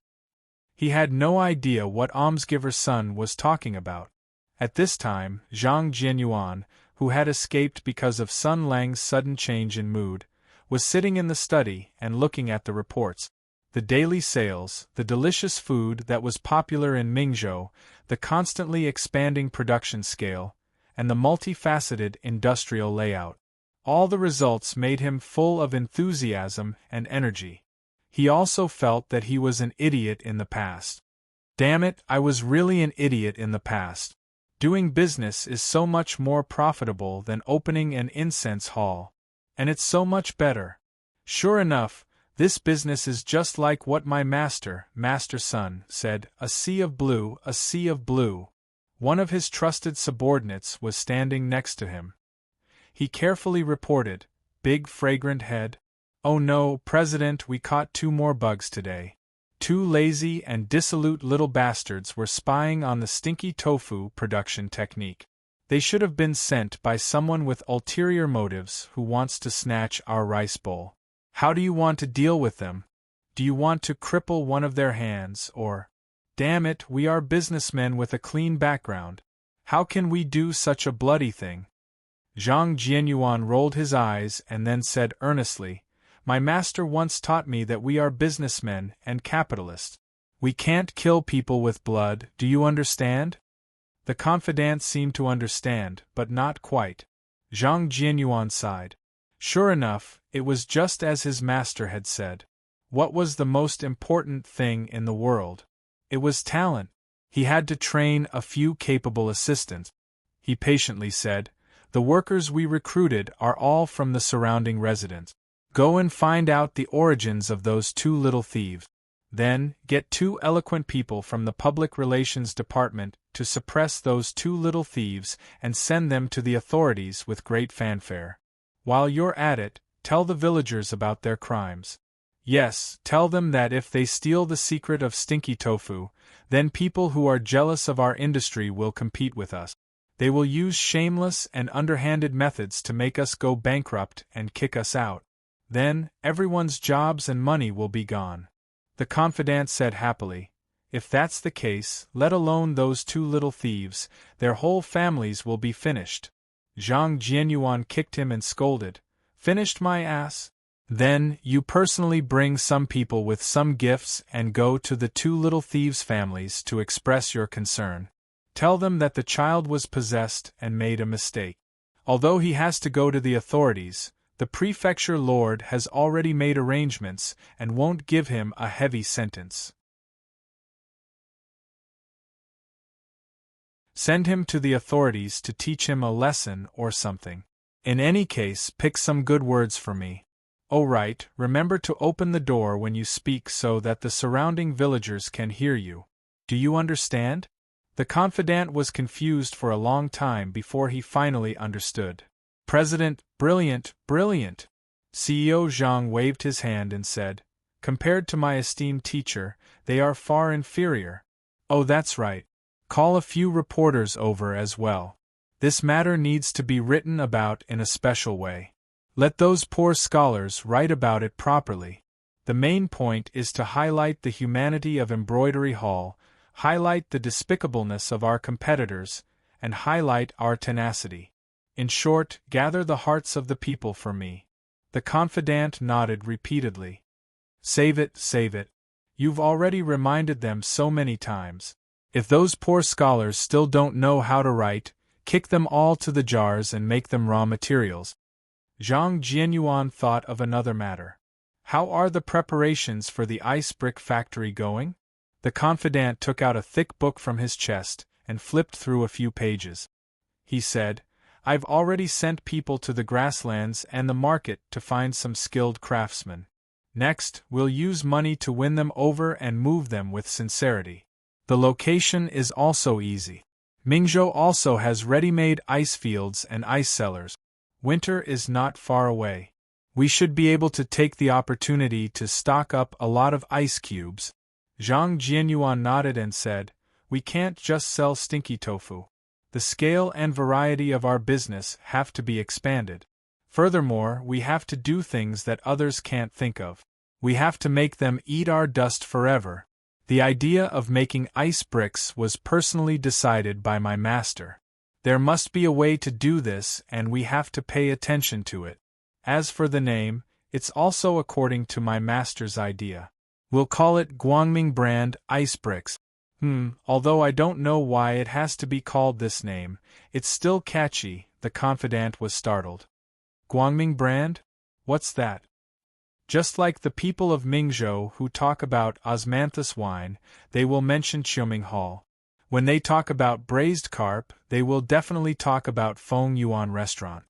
He had no idea what almsgiver's son was talking about. At this time, Zhang Jianyuan, who had escaped because of Sun Lang's sudden change in mood, was sitting in the study and looking at the reports. The daily sales, the delicious food that was popular in Mingzhou, the constantly expanding production scale, and the multifaceted industrial layout. All the results made him full of enthusiasm and energy. He also felt that he was an idiot in the past. Damn it, I was really an idiot in the past. Doing business is so much more profitable than opening an incense hall. And it's so much better. Sure enough, this business is just like what my master Sun, said, a sea of blue, a sea of blue. One of his trusted subordinates was standing next to him. He carefully reported, big fragrant head. Oh no, President, we caught 2 more bugs today. 2 lazy and dissolute little bastards were spying on the stinky tofu production technique. They should have been sent by someone with ulterior motives who wants to snatch our rice bowl. How do you want to deal with them? Do you want to cripple one of their hands, or… Damn it, we are businessmen with a clean background. How can we do such a bloody thing? Zhang Jianyuan rolled his eyes and then said earnestly, my master once taught me that we are businessmen and capitalists. We can't kill people with blood, do you understand? The confidant seemed to understand, but not quite. Zhang Jianyuan sighed. Sure enough, it was just as his master had said. What was the most important thing in the world? It was talent. He had to train a few capable assistants. He patiently said, the workers we recruited are all from the surrounding residents. Go and find out the origins of those 2 little thieves. Then, get 2 eloquent people from the public relations department to suppress those 2 little thieves and send them to the authorities with great fanfare. While you're at it, tell the villagers about their crimes. Yes, tell them that if they steal the secret of stinky tofu, then people who are jealous of our industry will compete with us. They will use shameless and underhanded methods to make us go bankrupt and kick us out. Then, everyone's jobs and money will be gone. The confidant said happily, if that's the case, let alone those 2 little thieves, their whole families will be finished. Zhang Jianyuan kicked him and scolded, finished my ass? Then, you personally bring some people with some gifts and go to the 2 little thieves' families to express your concern. Tell them that the child was possessed and made a mistake. Although he has to go to the authorities, the prefecture lord has already made arrangements and won't give him a heavy sentence. Send him to the authorities to teach him a lesson or something. In any case, pick some good words for me. Oh right, remember to open the door when you speak so that the surrounding villagers can hear you. Do you understand? The confidant was confused for a long time before he finally understood. President, brilliant, brilliant. CEO Zhang waved his hand and said, compared to my esteemed teacher, they are far inferior. Oh, that's right. Call a few reporters over as well. This matter needs to be written about in a special way. Let those poor scholars write about it properly. The main point is to highlight the humanity of Embroidery Hall, highlight the despicableness of our competitors, and highlight our tenacity. In short, gather the hearts of the people for me. The confidant nodded repeatedly. Save it, save it. You've already reminded them so many times. If those poor scholars still don't know how to write, kick them all to the jars and make them raw materials. Zhang Jianyuan thought of another matter. How are the preparations for the ice brick factory going? The confidant took out a thick book from his chest and flipped through a few pages. He said, I've already sent people to the grasslands and the market to find some skilled craftsmen. Next, we'll use money to win them over and move them with sincerity. The location is also easy. Mingzhou also has ready-made ice fields and ice cellars. Winter is not far away. We should be able to take the opportunity to stock up a lot of ice cubes. Zhang Jianyuan nodded and said, we can't just sell stinky tofu. The scale and variety of our business have to be expanded. Furthermore, we have to do things that others can't think of. We have to make them eat our dust forever. The idea of making ice bricks was personally decided by my master. There must be a way to do this, and we have to pay attention to it. As for the name, it's also according to my master's idea. We'll call it Guangming Brand Ice Bricks. Although I don't know why it has to be called this name, it's still catchy. The confidant was startled. Guangming Brand? What's that? Just like the people of Mingzhou who talk about osmanthus wine, they will mention Qiuming Hall. When they talk about braised carp, they will definitely talk about Feng Yuan Restaurant.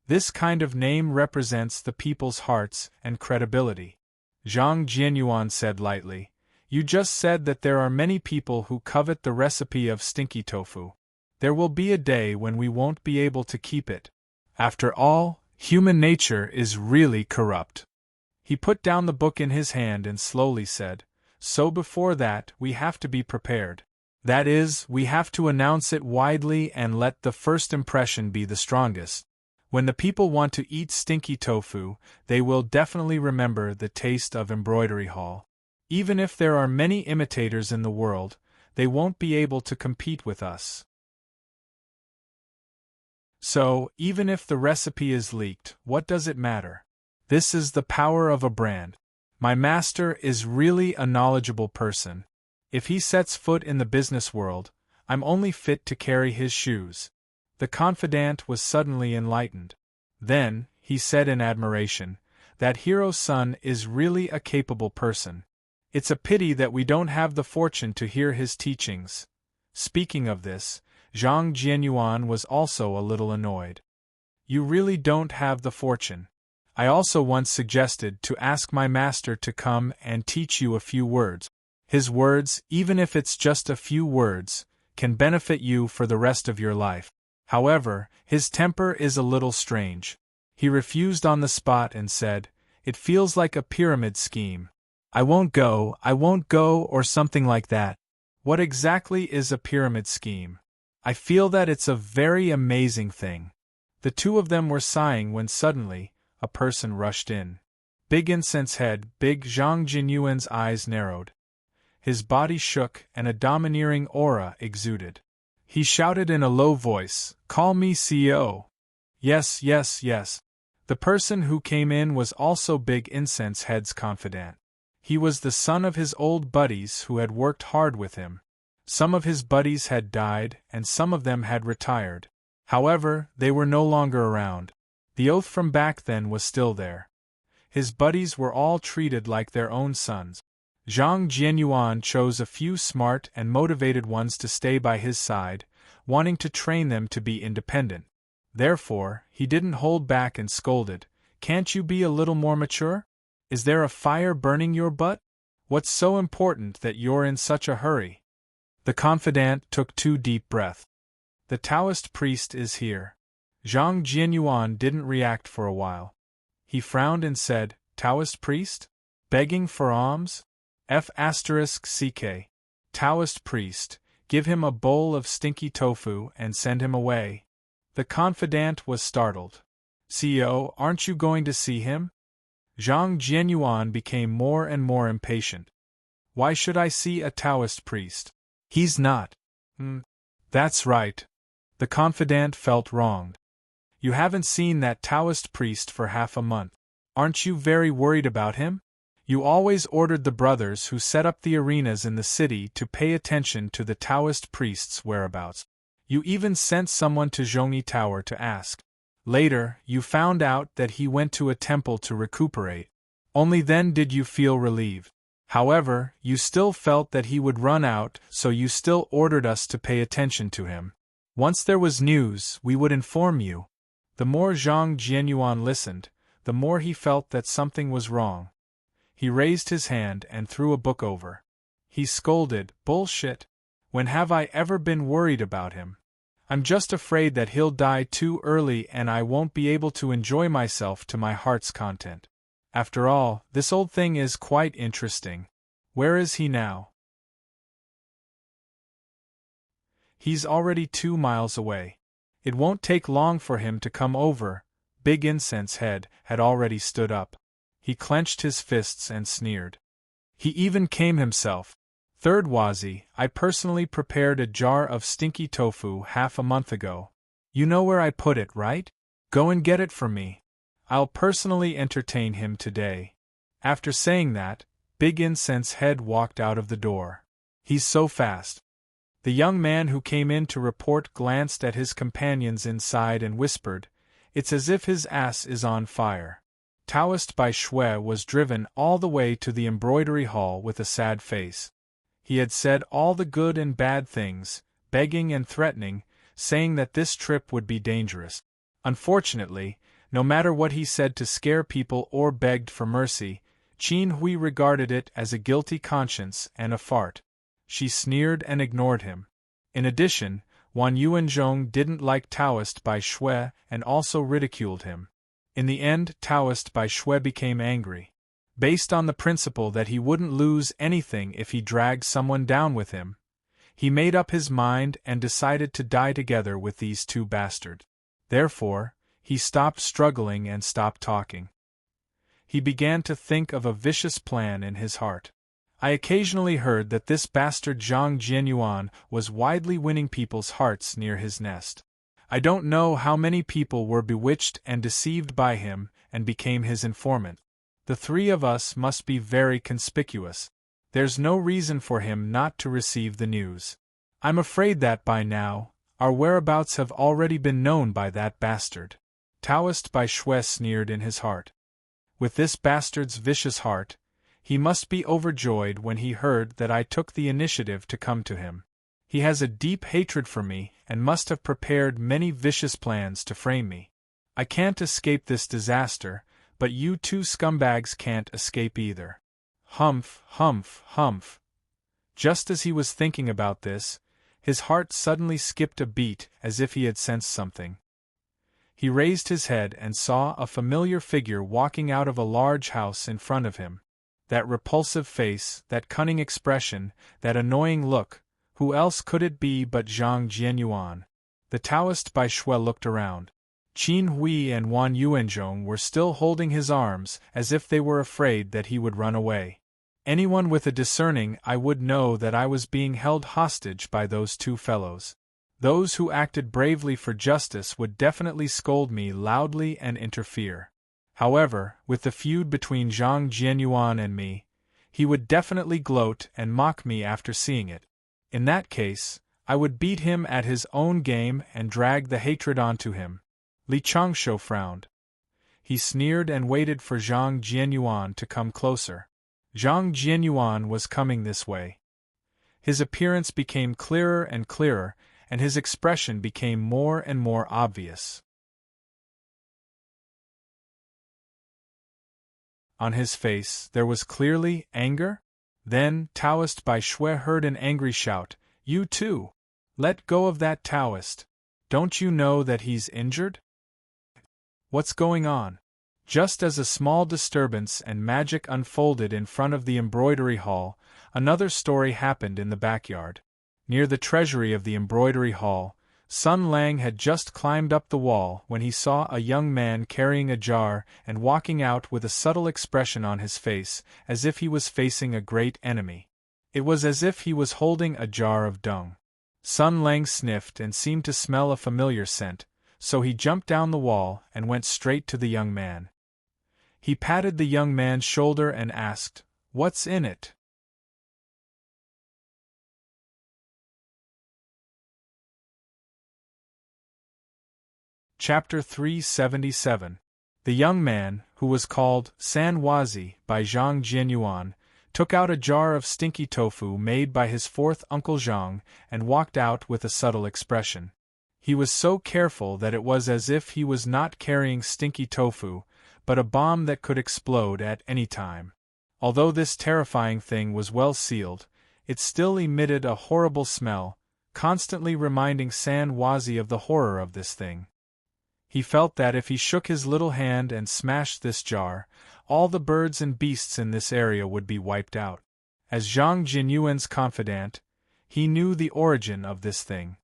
This kind of name represents the people's hearts and credibility. Zhang Jianyuan said lightly, "You just said that there are many people who covet the recipe of stinky tofu. There will be a day when we won't be able to keep it. After all, human nature is really corrupt." He put down the book in his hand and slowly said, "So before that, we have to be prepared. That is, we have to announce it widely and let the first impression be the strongest. When the people want to eat stinky tofu, they will definitely remember the taste of Embroidery Hall. Even if there are many imitators in the world, they won't be able to compete with us. So, even if the recipe is leaked, what does it matter? This is the power of a brand. My master is really a knowledgeable person. If he sets foot in the business world, I'm only fit to carry his shoes." The confidant was suddenly enlightened. Then, he said in admiration, "That hero's son is really a capable person. It's a pity that we don't have the fortune to hear his teachings." Speaking of this, Zhang Jianyuan was also a little annoyed. "You really don't have the fortune. I also once suggested to ask my master to come and teach you a few words. His words, even if it's just a few words, can benefit you for the rest of your life. However, his temper is a little strange. He refused on the spot and said, 'It feels like a pyramid scheme. I won't go, or something like that.' What exactly is a pyramid scheme? I feel that it's a very amazing thing." The two of them were sighing when suddenly, a person rushed in. Big Incense Head, Big Zhang Jinyuan's eyes narrowed. His body shook and a domineering aura exuded. He shouted in a low voice, "Call me CEO." Yes. The person who came in was also Big Incense Head's confidant. He was the son of his old buddies who had worked hard with him. Some of his buddies had died and some of them had retired. However, they were no longer around. The oath from back then was still there. His buddies were all treated like their own sons. Zhang Jianyuan chose a few smart and motivated ones to stay by his side, wanting to train them to be independent. Therefore, he didn't hold back and scolded, "Can't you be a little more mature? Is there a fire burning your butt? What's so important that you're in such a hurry?" The confidant took 2 deep breaths. "The Taoist priest is here." Zhang Jianyuan didn't react for a while. He frowned and said, "Taoist priest? Begging for alms? F***CK. Taoist priest, give him a bowl of stinky tofu and send him away." The confidant was startled. "CEO, aren't you going to see him?" Zhang Jianyuan became more and more impatient. "Why should I see a Taoist priest? He's not." That's right." The confidant felt wronged. "You haven't seen that Taoist priest for half a month. Aren't you very worried about him? You always ordered the brothers who set up the arenas in the city to pay attention to the Taoist priest's whereabouts. You even sent someone to Zhongyi Tower to ask. Later, you found out that he went to a temple to recuperate. Only then did you feel relieved. However, you still felt that he would run out, so you still ordered us to pay attention to him. Once there was news, we would inform you." The more Zhang Jianyuan listened, the more he felt that something was wrong. He raised his hand and threw a book over. He scolded, "Bullshit! When have I ever been worried about him? I'm just afraid that he'll die too early and I won't be able to enjoy myself to my heart's content. After all, this old thing is quite interesting. Where is he now?" "He's already 2 miles away. It won't take long for him to come over." Big Incense Head had already stood up. He clenched his fists and sneered. "He even came himself. Third Wazi, I personally prepared a jar of stinky tofu half a month ago. You know where I put it, right? Go and get it for me. I'll personally entertain him today." After saying that, Big Incense Head walked out of the door. "He's so fast." The young man who came in to report glanced at his companions inside and whispered, "It's as if his ass is on fire." Taoist by Shui was driven all the way to the embroidery hall with a sad face. He had said all the good and bad things, begging and threatening, saying that this trip would be dangerous. Unfortunately, no matter what he said to scare people or begged for mercy, Qin Hui regarded it as a guilty conscience and a fart. She sneered and ignored him. In addition, Wan Yuanzhong didn't like Taoist by Shui and also ridiculed him. In the end, Taoist by Shui became angry. Based on the principle that he wouldn't lose anything if he dragged someone down with him, he made up his mind and decided to die together with these two bastards. Therefore, he stopped struggling and stopped talking. He began to think of a vicious plan in his heart. I occasionally heard that this bastard Zhang Jianyuan was widely winning people's hearts near his nest. I don't know how many people were bewitched and deceived by him and became his informant. The three of us must be very conspicuous. There's no reason for him not to receive the news. I'm afraid that by now, our whereabouts have already been known by that bastard. Taoist by Shui sneered in his heart. With this bastard's vicious heart, he must be overjoyed when he heard that I took the initiative to come to him. He has a deep hatred for me and must have prepared many vicious plans to frame me. I can't escape this disaster, but you two scumbags can't escape either. Humph, humph, humph. Just as he was thinking about this, his heart suddenly skipped a beat as if he had sensed something. He raised his head and saw a familiar figure walking out of a large house in front of him. That repulsive face, that cunning expression, that annoying look, who else could it be but Zhang Jianyuan? The Taoist by Shui looked around. Qin Hui and Wan Yuanzhong were still holding his arms as if they were afraid that he would run away. Anyone with a discerning eye would know that I was being held hostage by those two fellows. Those who acted bravely for justice would definitely scold me loudly and interfere. However, with the feud between Zhang Jianyuan and me, he would definitely gloat and mock me after seeing it. In that case, I would beat him at his own game and drag the hatred onto him. Li Changshu frowned. He sneered and waited for Zhang Jianyuan to come closer. Zhang Jianyuan was coming this way. His appearance became clearer and clearer, and his expression became more and more obvious. On his face there was clearly anger. Then, Taoist by Shui heard an angry shout, "You too! Let go of that Taoist! Don't you know that he's injured?" What's going on? Just as a small disturbance and magic unfolded in front of the embroidery hall, another story happened in the backyard. Near the treasury of the embroidery hall, Sun Lang had just climbed up the wall when he saw a young man carrying a jar and walking out with a subtle expression on his face, as if he was facing a great enemy. It was as if he was holding a jar of dung. Sun Lang sniffed and seemed to smell a familiar scent, so he jumped down the wall and went straight to the young man. He patted the young man's shoulder and asked, "What's in it?" Chapter 377. The young man, who was called San Wazi by Zhang Jianyuan, took out a jar of stinky tofu made by his fourth uncle Zhang and walked out with a subtle expression. He was so careful that it was as if he was not carrying stinky tofu, but a bomb that could explode at any time. Although this terrifying thing was well sealed, it still emitted a horrible smell, constantly reminding San Wazi of the horror of this thing. He felt that if he shook his little hand and smashed this jar, all the birds and beasts in this area would be wiped out. As Zhang Jianyuan's confidant, he knew the origin of this thing.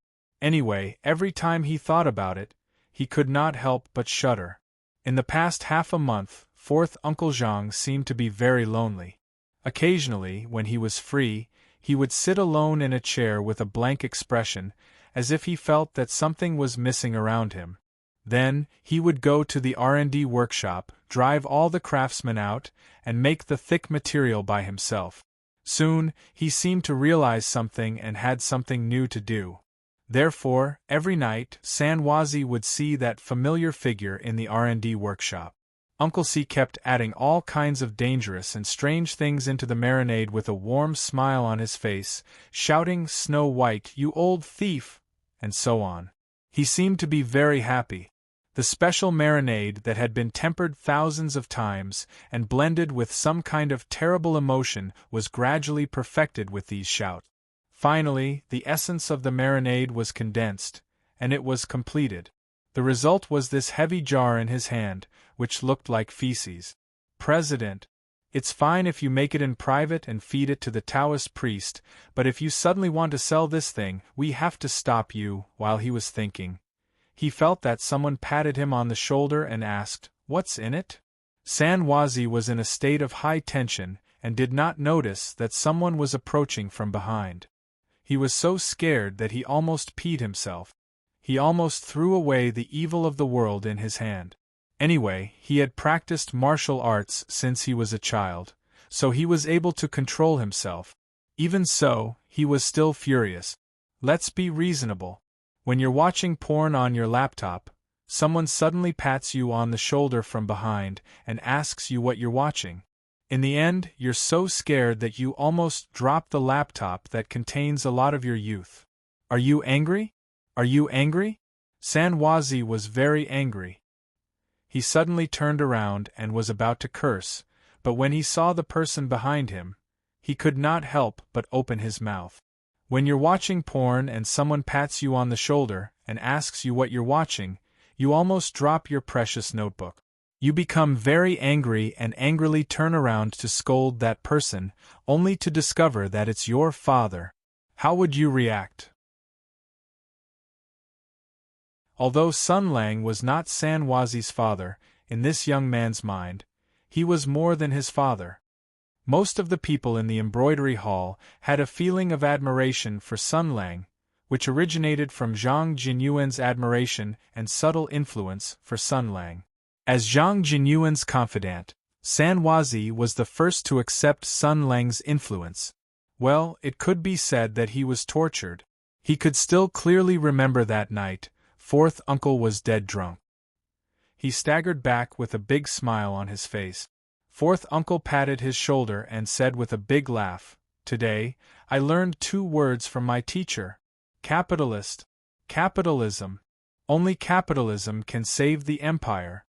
Anyway, every time he thought about it, he could not help but shudder. In the past half a month, fourth Uncle Zhang seemed to be very lonely. Occasionally, when he was free, he would sit alone in a chair with a blank expression, as if he felt that something was missing around him. Then, he would go to the R&D workshop, drive all the craftsmen out, and make the thick material by himself. Soon, he seemed to realize something and had something new to do. Therefore, every night, Sanwazi would see that familiar figure in the R&D workshop. Uncle C kept adding all kinds of dangerous and strange things into the marinade with a warm smile on his face, shouting, "Snow White, you old thief!" and so on. He seemed to be very happy. The special marinade that had been tempered thousands of times and blended with some kind of terrible emotion was gradually perfected with these shouts. Finally, the essence of the marinade was condensed, and it was completed. The result was this heavy jar in his hand, which looked like feces. "President, it's fine if you make it in private and feed it to the Taoist priest, but if you suddenly want to sell this thing, we have to stop you." While he was thinking, he felt that someone patted him on the shoulder and asked, "What's in it?" Sanwazi was in a state of high tension and did not notice that someone was approaching from behind. He was so scared that he almost peed himself. He almost threw away the evil of the world in his hand. Anyway, he had practiced martial arts since he was a child, so he was able to control himself. Even so, he was still furious. Let's be reasonable. When you're watching porn on your laptop, someone suddenly pats you on the shoulder from behind and asks you what you're watching. In the end, you're so scared that you almost drop the laptop that contains a lot of your youth. Are you angry? Are you angry? Sanwazi was very angry. He suddenly turned around and was about to curse, but when he saw the person behind him, he could not help but open his mouth. When you're watching porn and someone pats you on the shoulder and asks you what you're watching, you almost drop your precious notebook. You become very angry and angrily turn around to scold that person, only to discover that it's your father. How would you react? Although Sun Lang was not Sanwazi's father, in this young man's mind, he was more than his father. Most of the people in the embroidery hall had a feeling of admiration for Sun Lang, which originated from Zhang Jinyuan's admiration and subtle influence for Sun Lang. As Zhang Jinyuan's confidant, Sanwazi was the first to accept Sun Lang's influence. Well, it could be said that he was tortured. He could still clearly remember that night. Fourth uncle was dead drunk. He staggered back with a big smile on his face. Fourth uncle patted his shoulder and said with a big laugh, "Today, I learned 2 words from my teacher. Capitalist. Capitalism. Only capitalism can save the empire."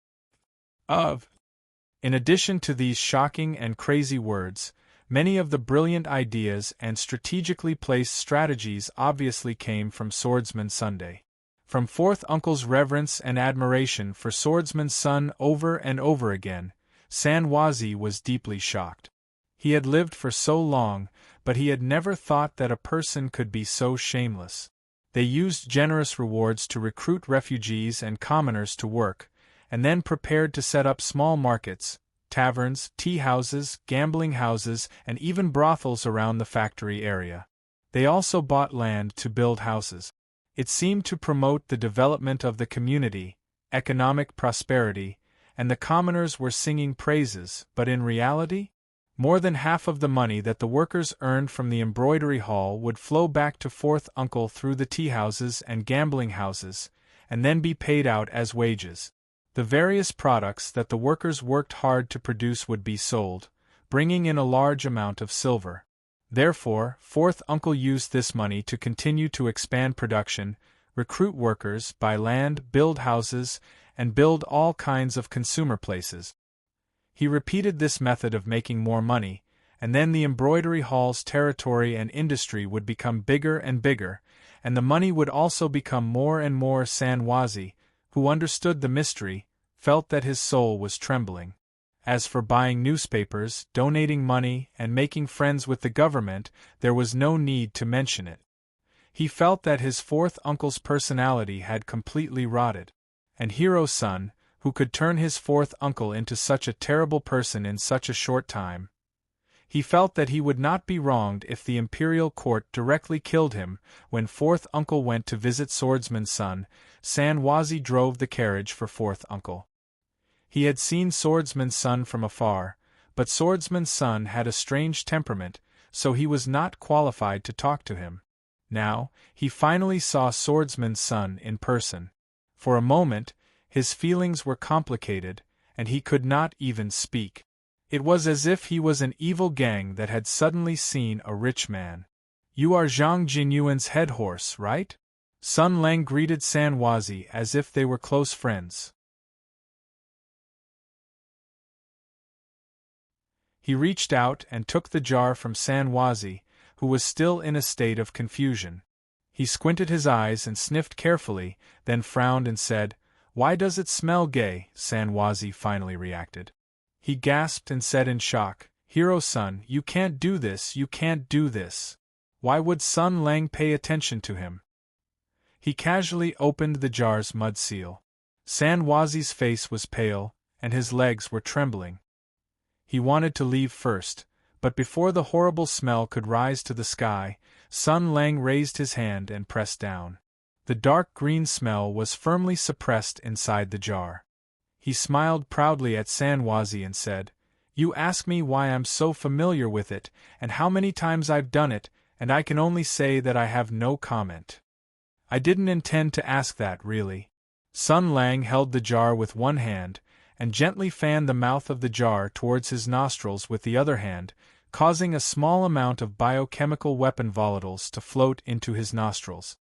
In addition to these shocking and crazy words, many of the brilliant ideas and strategically placed strategies obviously came from Swordsman Sunday. From Fourth Uncle's reverence and admiration for Swordsman Sun over and over again, Sanwazi was deeply shocked. He had lived for so long, but he had never thought that a person could be so shameless. They used generous rewards to recruit refugees and commoners to work, and then prepared to set up small markets, taverns, tea-houses, gambling houses, and even brothels around the factory area. They also bought land to build houses. It seemed to promote the development of the community, economic prosperity, and the commoners were singing praises, but in reality, more than half of the money that the workers earned from the embroidery hall would flow back to Fourth Uncle through the tea-houses and gambling houses, and then be paid out as wages. The various products that the workers worked hard to produce would be sold, bringing in a large amount of silver. Therefore, Fourth Uncle used this money to continue to expand production, recruit workers, buy land, build houses, and build all kinds of consumer places. He repeated this method of making more money, and then the embroidery hall's territory and industry would become bigger and bigger, and the money would also become more and more. Sanwazi, who understood the mystery, felt that his soul was trembling. As for buying newspapers, donating money, and making friends with the government, there was no need to mention it. He felt that his Fourth Uncle's personality had completely rotted. And Hiro-san, who could turn his Fourth Uncle into such a terrible person in such a short time. He felt that he would not be wronged if the imperial court directly killed him. When fourth uncle went to visit swordsman's son, Sanwazi drove the carriage for fourth uncle. He had seen swordsman's son from afar, but swordsman's son had a strange temperament, so he was not qualified to talk to him. Now, he finally saw swordsman's son in person. For a moment, his feelings were complicated, and he could not even speak. It was as if he was an evil gang that had suddenly seen a rich man. "You are Zhang Jinyuan's head horse, right?" Sun Lang greeted Sanwazi as if they were close friends. He reached out and took the jar from Sanwazi, who was still in a state of confusion. He squinted his eyes and sniffed carefully, then frowned and said, "Why does it smell gay?" Sanwazi finally reacted. He gasped and said in shock, "Hero-san, you can't do this, you can't do this." Why would Sun Lang pay attention to him? He casually opened the jar's mud seal. Sanwazi's face was pale, and his legs were trembling. He wanted to leave first, but before the horrible smell could rise to the sky, Sun Lang raised his hand and pressed down. The dark green smell was firmly suppressed inside the jar. He smiled proudly at Sanwazi and said, "You ask me why I'm so familiar with it, and how many times I've done it, and I can only say that I have no comment. I didn't intend to ask that, really." Sun Lang held the jar with one hand, and gently fanned the mouth of the jar towards his nostrils with the other hand, causing a small amount of biochemical weapon volatiles to float into his nostrils.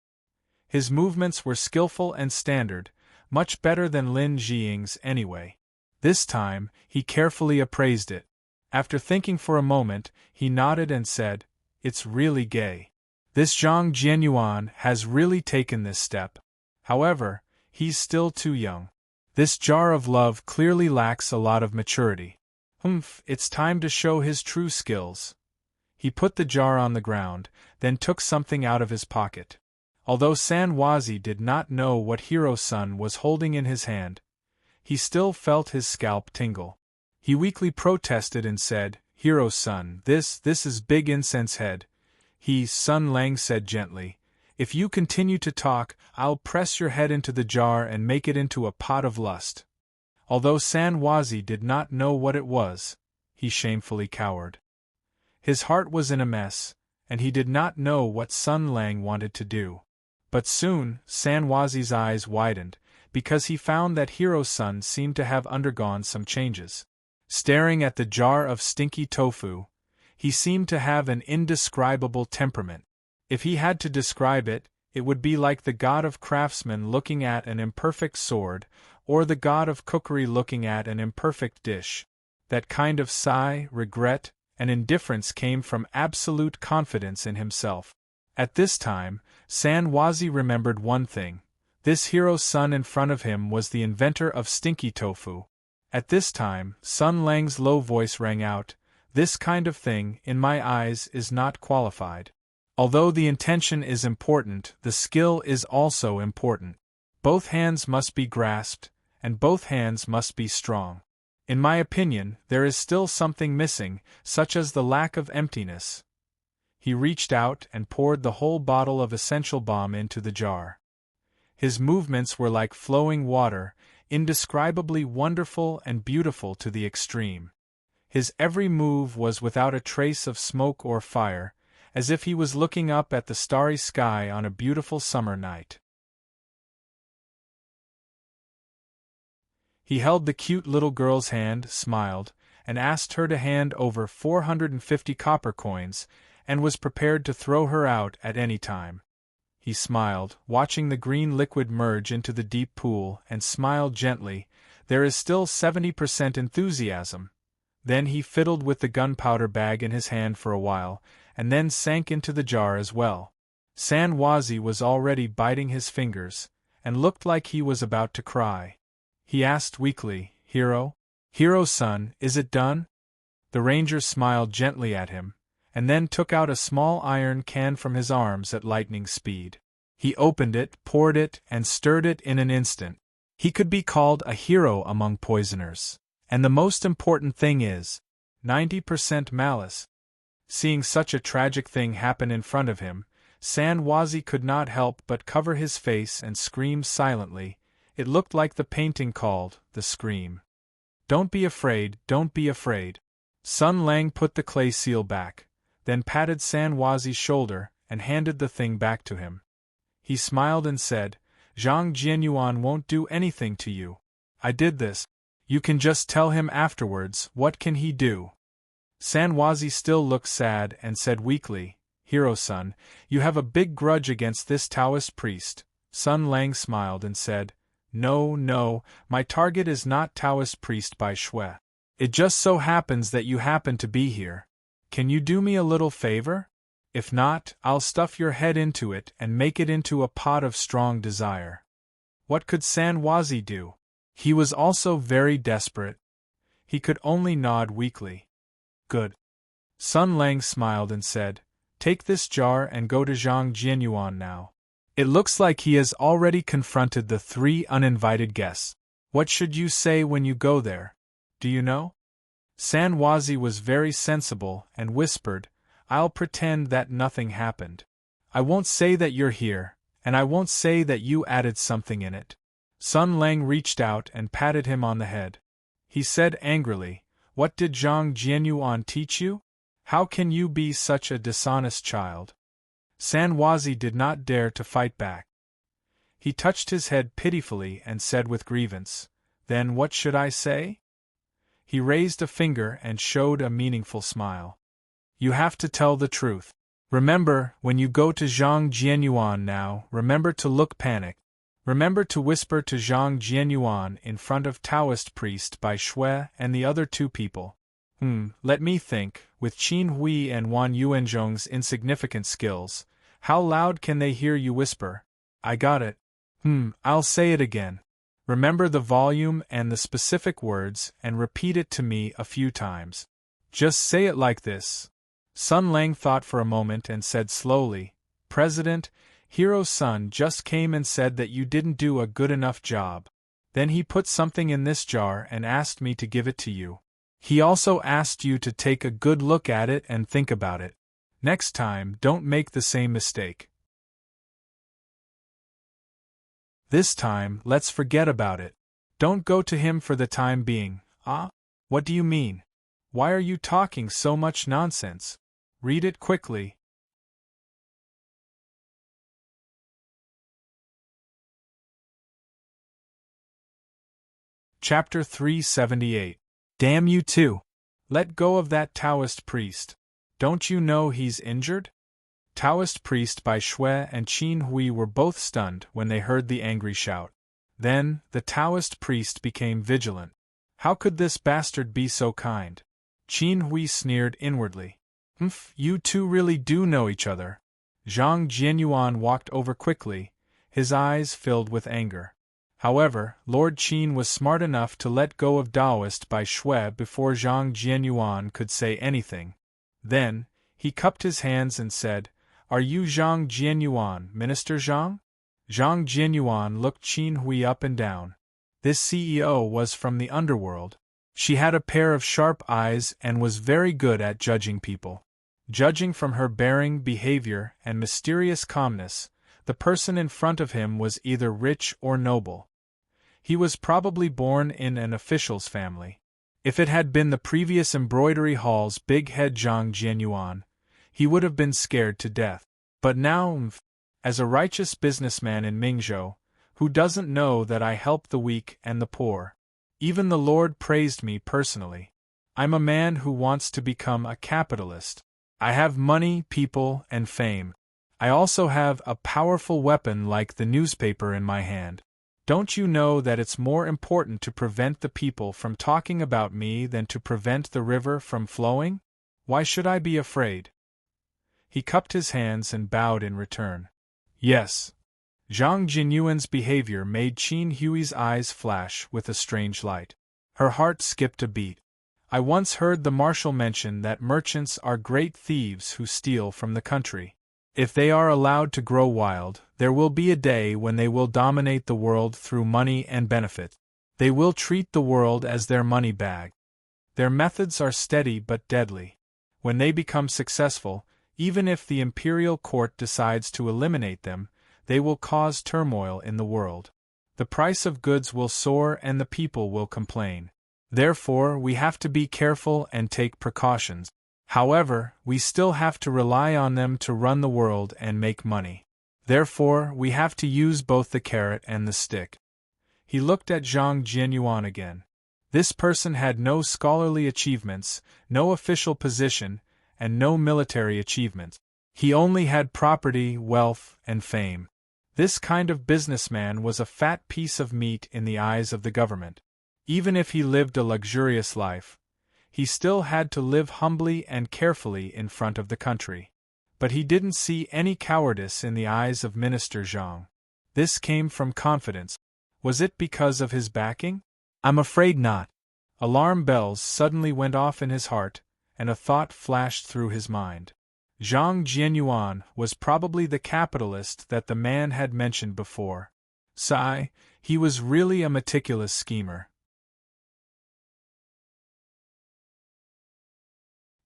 His movements were skillful and standard, much better than Lin Jiying's anyway. This time, he carefully appraised it. After thinking for a moment, he nodded and said, "It's really gay. This Zhang Jianyuan has really taken this step. However, he's still too young. This jar of love clearly lacks a lot of maturity. It's time to show his true skills." He put the jar on the ground, then took something out of his pocket. Although Sanwazi did not know what Hero-san was holding in his hand, he still felt his scalp tingle. He weakly protested and said, "Hero-san, this is big incense head." Sun Lang said gently, "If you continue to talk, I'll press your head into the jar and make it into a pot of lust." Although Sanwazi did not know what it was, he shamefully cowered. His heart was in a mess, and he did not know what Sun Lang wanted to do. But soon, Sanwazi's eyes widened, because he found that Hero-san seemed to have undergone some changes. Staring at the jar of stinky tofu, he seemed to have an indescribable temperament. If he had to describe it, it would be like the god of craftsmen looking at an imperfect sword, or the god of cookery looking at an imperfect dish. That kind of sigh, regret, and indifference came from absolute confidence in himself. At this time, Sanwazi remembered one thing. This Hero-san in front of him was the inventor of stinky tofu. At this time, Sun Lang's low voice rang out, "This kind of thing, in my eyes, is not qualified. Although the intention is important, the skill is also important. Both hands must be grasped, and both hands must be strong. In my opinion, there is still something missing, such as the lack of emptiness." He reached out and poured the whole bottle of essential balm into the jar. His movements were like flowing water, indescribably wonderful and beautiful to the extreme. His every move was without a trace of smoke or fire, as if he was looking up at the starry sky on a beautiful summer night. He held the cute little girl's hand, smiled, and asked her to hand over 450 copper coins, and was prepared to throw her out at any time. He smiled, watching the green liquid merge into the deep pool, and smiled gently. "There is still 70% enthusiasm." Then he fiddled with the gunpowder bag in his hand for a while, and then sank into the jar as well. Sanwazi was already biting his fingers, and looked like he was about to cry. He asked weakly, Hero-san, is it done?" The ranger smiled gently at him, and then took out a small iron can from his arms at lightning speed. He opened it, poured it, and stirred it in an instant. He could be called a hero among poisoners. And the most important thing is 90% malice. Seeing such a tragic thing happen in front of him, Sanwazi could not help but cover his face and scream silently. It looked like the painting called The Scream. Don't be afraid, don't be afraid. Sun Lang put the clay seal back, then patted Sanwazi's shoulder and handed the thing back to him. He smiled and said, Zhang Jianyuan won't do anything to you. I did this. You can just tell him afterwards. What can he do? Sanwazi still looked sad and said weakly, Hero-san, you have a big grudge against this Taoist priest. Sun Lang smiled and said, No, my target is not Taoist priest Bai Shui. It just so happens that you happen to be here. Can you do me a little favor? If not, I'll stuff your head into it and make it into a pot of strong desire. What could Sanwazi do? He was also very desperate. He could only nod weakly. Good. Sun Lang smiled and said, Take this jar and go to Zhang Jianyuan now. It looks like he has already confronted the 3 uninvited guests. What should you say when you go there? Do you know? Sanwazi was very sensible and whispered, I'll pretend that nothing happened. I won't say that you're here, and I won't say that you added something in it. Sun Lang reached out and patted him on the head. He said angrily, What did Zhang Jianyuan teach you? How can you be such a dishonest child? Sanwazi did not dare to fight back. He touched his head pitifully and said with grievance, Then what should I say? He raised a finger and showed a meaningful smile. You have to tell the truth. Remember, when you go to Zhang Jianyuan now, remember to look panicked. Remember to whisper to Zhang Jianyuan in front of Taoist priest Bai Shui and the other 2 people. Let me think, with Qin Hui and Wan Yuanzhong's insignificant skills, how loud can they hear you whisper? I got it. I'll say it again. Remember the volume and the specific words and repeat it to me a few times. Just say it like this. Sun Lang thought for a moment and said slowly, President, Hero's son just came and said that you didn't do a good enough job. Then he put something in this jar and asked me to give it to you. He also asked you to take a good look at it and think about it. Next time, don't make the same mistake. This time, let's forget about it. Don't go to him for the time being. What do you mean? Why are you talking so much nonsense? Read it quickly. Chapter 378. Damn you too! Let go of that Taoist priest. Don't you know he's injured? Taoist priest Bai Shui and Qin Hui were both stunned when they heard the angry shout. Then, the Taoist priest became vigilant. How could this bastard be so kind? Qin Hui sneered inwardly. You two really do know each other. Zhang Jianyuan walked over quickly, his eyes filled with anger. However, Lord Qin was smart enough to let go of Taoist Bai Shui before Zhang Jianyuan could say anything. Then, he cupped his hands and said, Are you Zhang Jianyuan, Minister Zhang? Zhang Jianyuan looked Qin Hui up and down. This CEO was from the underworld. She had a pair of sharp eyes and was very good at judging people. Judging from her bearing, behavior, and mysterious calmness, the person in front of him was either rich or noble. He was probably born in an official's family. If it had been the previous embroidery hall's big head Zhang Jianyuan, he would have been scared to death. But now, as a righteous businessman in Mingzhou, who doesn't know that I help the weak and the poor? Even the Lord praised me personally. I'm a man who wants to become a capitalist. I have money, people, and fame. I also have a powerful weapon like the newspaper in my hand. Don't you know that it's more important to prevent the people from talking about me than to prevent the river from flowing? Why should I be afraid? He cupped his hands and bowed in return. Yes. Zhang Jianyuan's behavior made Qin Hui's eyes flash with a strange light. Her heart skipped a beat. I once heard the marshal mention that merchants are great thieves who steal from the country. If they are allowed to grow wild, there will be a day when they will dominate the world through money and benefit. They will treat the world as their money bag. Their methods are steady but deadly. When they become successful, even if the imperial court decides to eliminate them, they will cause turmoil in the world. The price of goods will soar and the people will complain. Therefore, we have to be careful and take precautions. However, we still have to rely on them to run the world and make money. Therefore, we have to use both the carrot and the stick. He looked at Zhang Jianyuan again. This person had no scholarly achievements, no official position, and no military achievements. He only had property, wealth, and fame. This kind of businessman was a fat piece of meat in the eyes of the government. Even if he lived a luxurious life, he still had to live humbly and carefully in front of the country. But he didn't see any cowardice in the eyes of Minister Zhang. This came from confidence. Was it because of his backing? I'm afraid not. Alarm bells suddenly went off in his heart, and a thought flashed through his mind. Zhang Jianyuan was probably the capitalist that the man had mentioned before. Sigh, he was really a meticulous schemer.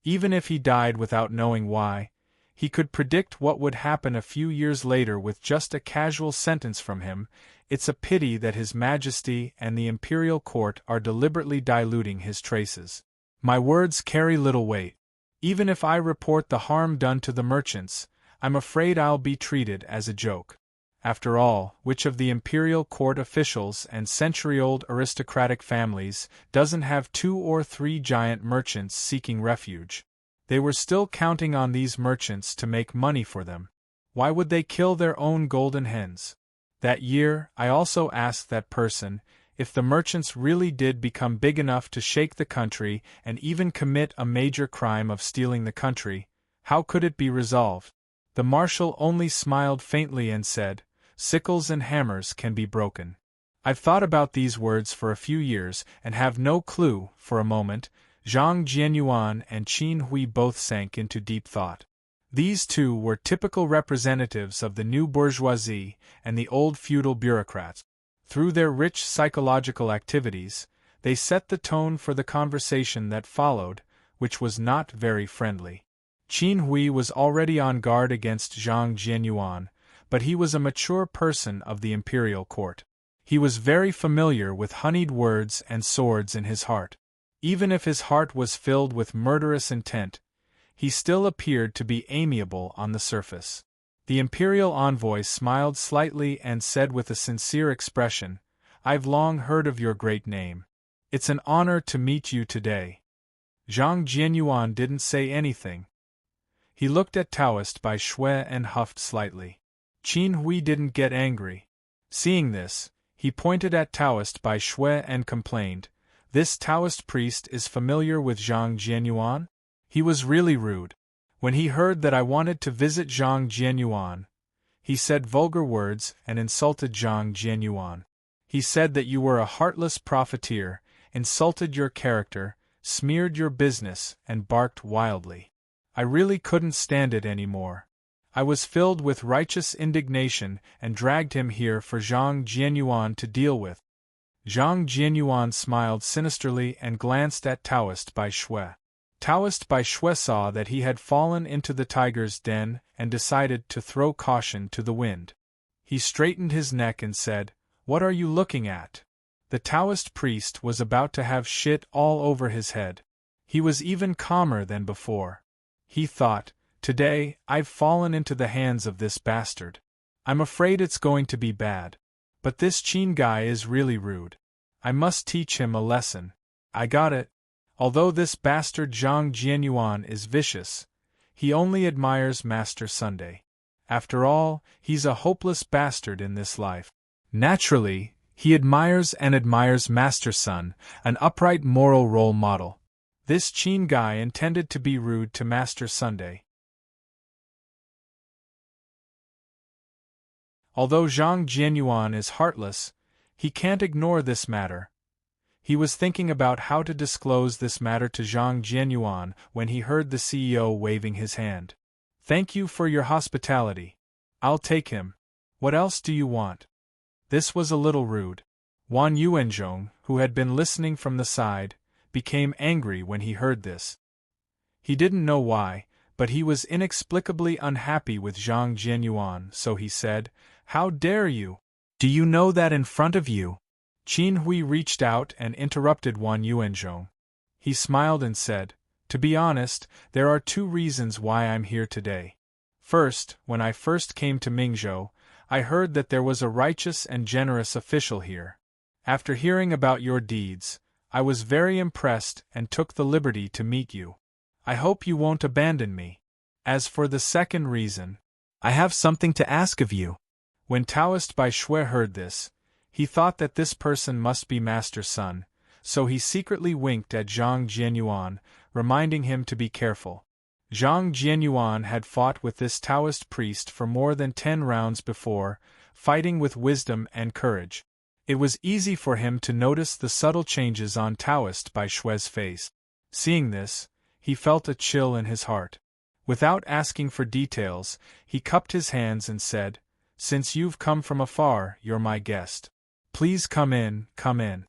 Even if he died without knowing why, he could predict what would happen a few years later with just a casual sentence from him. It's a pity that His Majesty and the imperial court are deliberately diluting his traces. My words carry little weight. Even if I report the harm done to the merchants, I'm afraid I'll be treated as a joke. After all, which of the imperial court officials and century-old aristocratic families doesn't have 2 or 3 giant merchants seeking refuge? They were still counting on these merchants to make money for them. Why would they kill their own golden hens? That year, I also asked that person, if the merchants really did become big enough to shake the country and even commit a major crime of stealing the country, how could it be resolved? The marshal only smiled faintly and said, "Sickles and hammers can be broken." I've thought about these words for a few years and have no clue. For a moment, Zhang Jianyuan and Qin Hui both sank into deep thought. These two were typical representatives of the new bourgeoisie and the old feudal bureaucrats. Through their rich psychological activities, they set the tone for the conversation that followed, which was not very friendly. Qin Hui was already on guard against Zhang Jianyuan, but he was a mature person of the imperial court. He was very familiar with honeyed words and swords in his heart. Even if his heart was filled with murderous intent, he still appeared to be amiable on the surface. The imperial envoy smiled slightly and said with a sincere expression, "I've long heard of your great name. It's an honor to meet you today." Zhang Jianyuan didn't say anything. He looked at Taoist Bai Shui and huffed slightly. Qin Hui didn't get angry. Seeing this, he pointed at Taoist Bai Shui and complained, "This Taoist priest is familiar with Zhang Jianyuan?" He was really rude. When he heard that I wanted to visit Zhang Jianyuan, he said vulgar words and insulted Zhang Jianyuan. He said that you were a heartless profiteer, insulted your character, smeared your business, and barked wildly. I really couldn't stand it anymore. I was filled with righteous indignation and dragged him here for Zhang Jianyuan to deal with. Zhang Jianyuan smiled sinisterly and glanced at Taoist Bai Shui. Taoist Bai Shui saw that he had fallen into the tiger's den and decided to throw caution to the wind. He straightened his neck and said, "What are you looking at?" The Taoist priest was about to have shit all over his head. He was even calmer than before. He thought, "Today, I've fallen into the hands of this bastard. I'm afraid it's going to be bad. But this Qin guy is really rude. I must teach him a lesson." I got it. Although this bastard Zhang Jianyuan is vicious, he only admires Master Sunday. After all, he's a hopeless bastard in this life. Naturally, he admires Master Sun, an upright moral role model. This Qin guy intended to be rude to Master Sunday. Although Zhang Jianyuan is heartless, he can't ignore this matter. He was thinking about how to disclose this matter to Zhang Jianyuan when he heard the CEO waving his hand. "Thank you for your hospitality. I'll take him. What else do you want?" This was a little rude. Wan Yuanzhong, who had been listening from the side, became angry when he heard this. He didn't know why, but he was inexplicably unhappy with Zhang Jianyuan, so he said, "How dare you? Do you know that in front of you?" Qin Hui reached out and interrupted Wan Yuanzhong. He smiled and said, "To be honest, there are two reasons why I'm here today. First, when I first came to Mingzhou, I heard that there was a righteous and generous official here. After hearing about your deeds, I was very impressed and took the liberty to meet you. I hope you won't abandon me. As for the second reason, I have something to ask of you." When Taoist Bai Shui heard this, he thought that this person must be Master Sun, so he secretly winked at Zhang Jianyuan, reminding him to be careful. Zhang Jianyuan had fought with this Taoist priest for more than 10 rounds before, fighting with wisdom and courage. It was easy for him to notice the subtle changes on Taoist Bai Shui's face. Seeing this, he felt a chill in his heart. Without asking for details, he cupped his hands and said, "Since you've come from afar, you're my guest. Please come in, come in."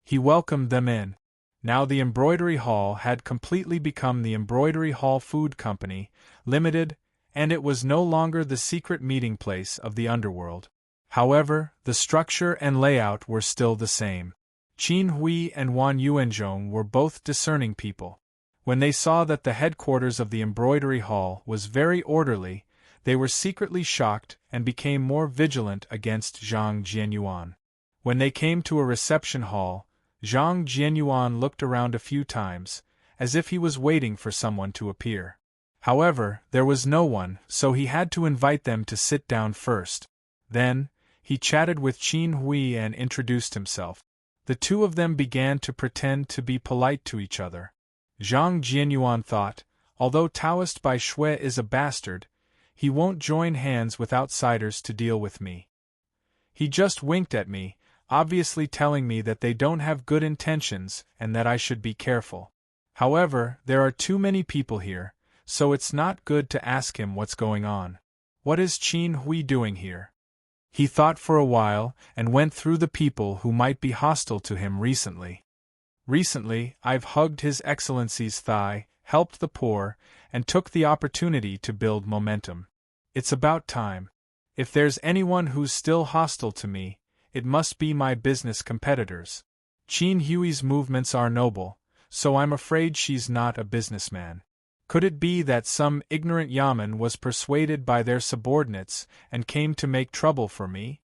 He welcomed them in. Now the embroidery hall had completely become the Embroidery Hall Food Company, Limited, and it was no longer the secret meeting place of the underworld. However, the structure and layout were still the same. Qin Hui and Wan Yuanzhong were both discerning people. When they saw that the headquarters of the embroidery hall was very orderly, they were secretly shocked and became more vigilant against Zhang Jianyuan. When they came to a reception hall, Zhang Jianyuan looked around a few times, as if he was waiting for someone to appear. However, there was no one, so he had to invite them to sit down first. Then, he chatted with Qin Hui and introduced himself. The two of them began to pretend to be polite to each other. Zhang Jianyuan thought, although Taoist Bai Shui is a bastard, he won't join hands with outsiders to deal with me. He just winked at me, obviously telling me that they don't have good intentions and that I should be careful. However, there are too many people here, so it's not good to ask him what's going on. What is Qin Hui doing here? He thought for a while and went through the people who might be hostile to him recently. Recently, I've hugged His Excellency's thigh, helped the poor, and took the opportunity to build momentum. It's about time. If there's anyone who's still hostile to me, it must be my business competitors. Qin Hui's movements are noble, so I'm afraid she's not a businessman. Could it be that some ignorant yaman was persuaded by their subordinates and came to make trouble for me?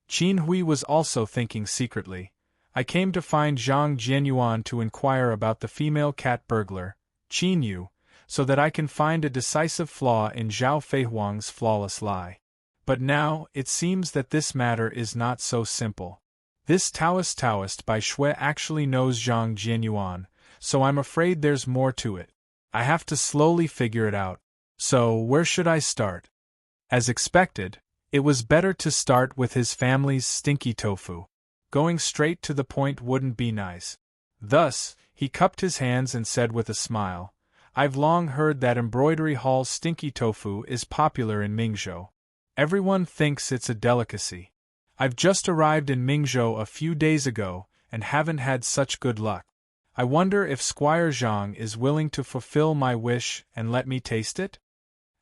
Qin Hui was also thinking secretly. I came to find Zhang Jianyuan to inquire about the female cat burglar, Qin Yu, so that I can find a decisive flaw in Zhao Feihuang's flawless lie. But now, it seems that this matter is not so simple. This Taoist Bai Shui actually knows Zhang Jianyuan, so I'm afraid there's more to it. I have to slowly figure it out. So, where should I start? As expected, it was better to start with his family's stinky tofu. Going straight to the point wouldn't be nice. Thus, he cupped his hands and said with a smile, I've long heard that Embroidery Hall's stinky tofu is popular in Mingzhou. Everyone thinks it's a delicacy. I've just arrived in Mingzhou a few days ago and haven't had such good luck. I wonder if Squire Zhang is willing to fulfill my wish and let me taste it?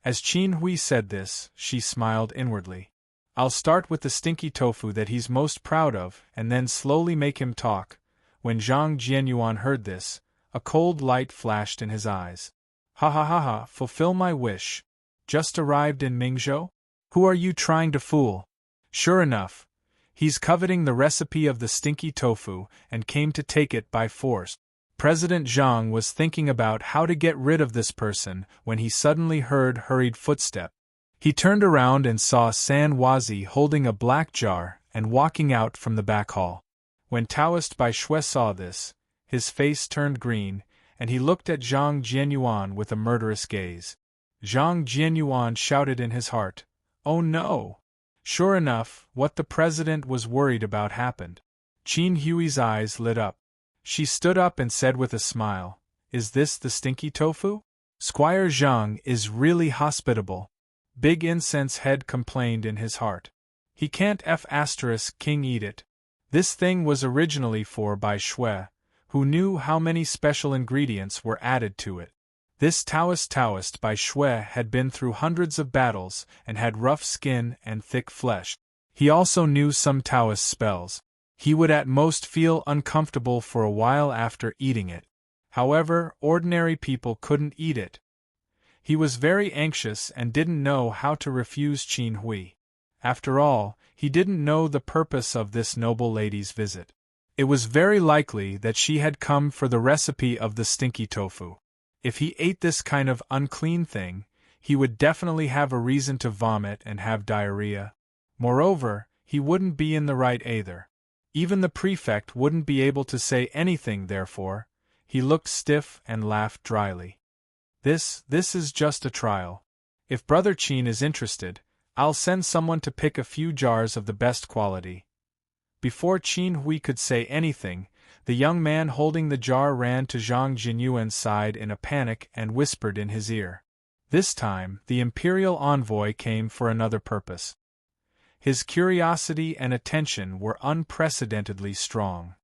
As Qin Hui said this, she smiled inwardly. I'll start with the stinky tofu that he's most proud of and then slowly make him talk. When Zhang Jianyuan heard this, a cold light flashed in his eyes. Ha ha ha ha, fulfill my wish. Just arrived in Mingzhou? Who are you trying to fool? Sure enough, he's coveting the recipe of the stinky tofu and came to take it by force. President Zhang was thinking about how to get rid of this person when he suddenly heard hurried footsteps. He turned around and saw San Wazi holding a black jar and walking out from the back hall. When Taoist Bai Shui saw this, his face turned green, and he looked at Zhang Jianyuan with a murderous gaze. Zhang Jianyuan shouted in his heart, Oh no! Sure enough, what the president was worried about happened. Qin Hui's eyes lit up. She stood up and said with a smile, Is this the stinky tofu? Squire Zhang is really hospitable. Big Incense Head complained in his heart. He can't King eat it. This thing was originally for Bai Shui, Who knew how many special ingredients were added to it? This Taoist by Shui had been through hundreds of battles and had rough skin and thick flesh. He also knew some Taoist spells. He would at most feel uncomfortable for a while after eating it. However, ordinary people couldn't eat it. He was very anxious and didn't know how to refuse Qin Hui. After all, he didn't know the purpose of this noble lady's visit. It was very likely that she had come for the recipe of the stinky tofu. If he ate this kind of unclean thing, he would definitely have a reason to vomit and have diarrhea. Moreover, he wouldn't be in the right either. Even the prefect wouldn't be able to say anything therefore. He looked stiff and laughed dryly. This is just a trial. If Brother Qin is interested, I'll send someone to pick a few jars of the best quality. Before Qin Hui could say anything, the young man holding the jar ran to Zhang Jinyuan's side in a panic and whispered in his ear. This time, the imperial envoy came for another purpose. His curiosity and attention were unprecedentedly strong.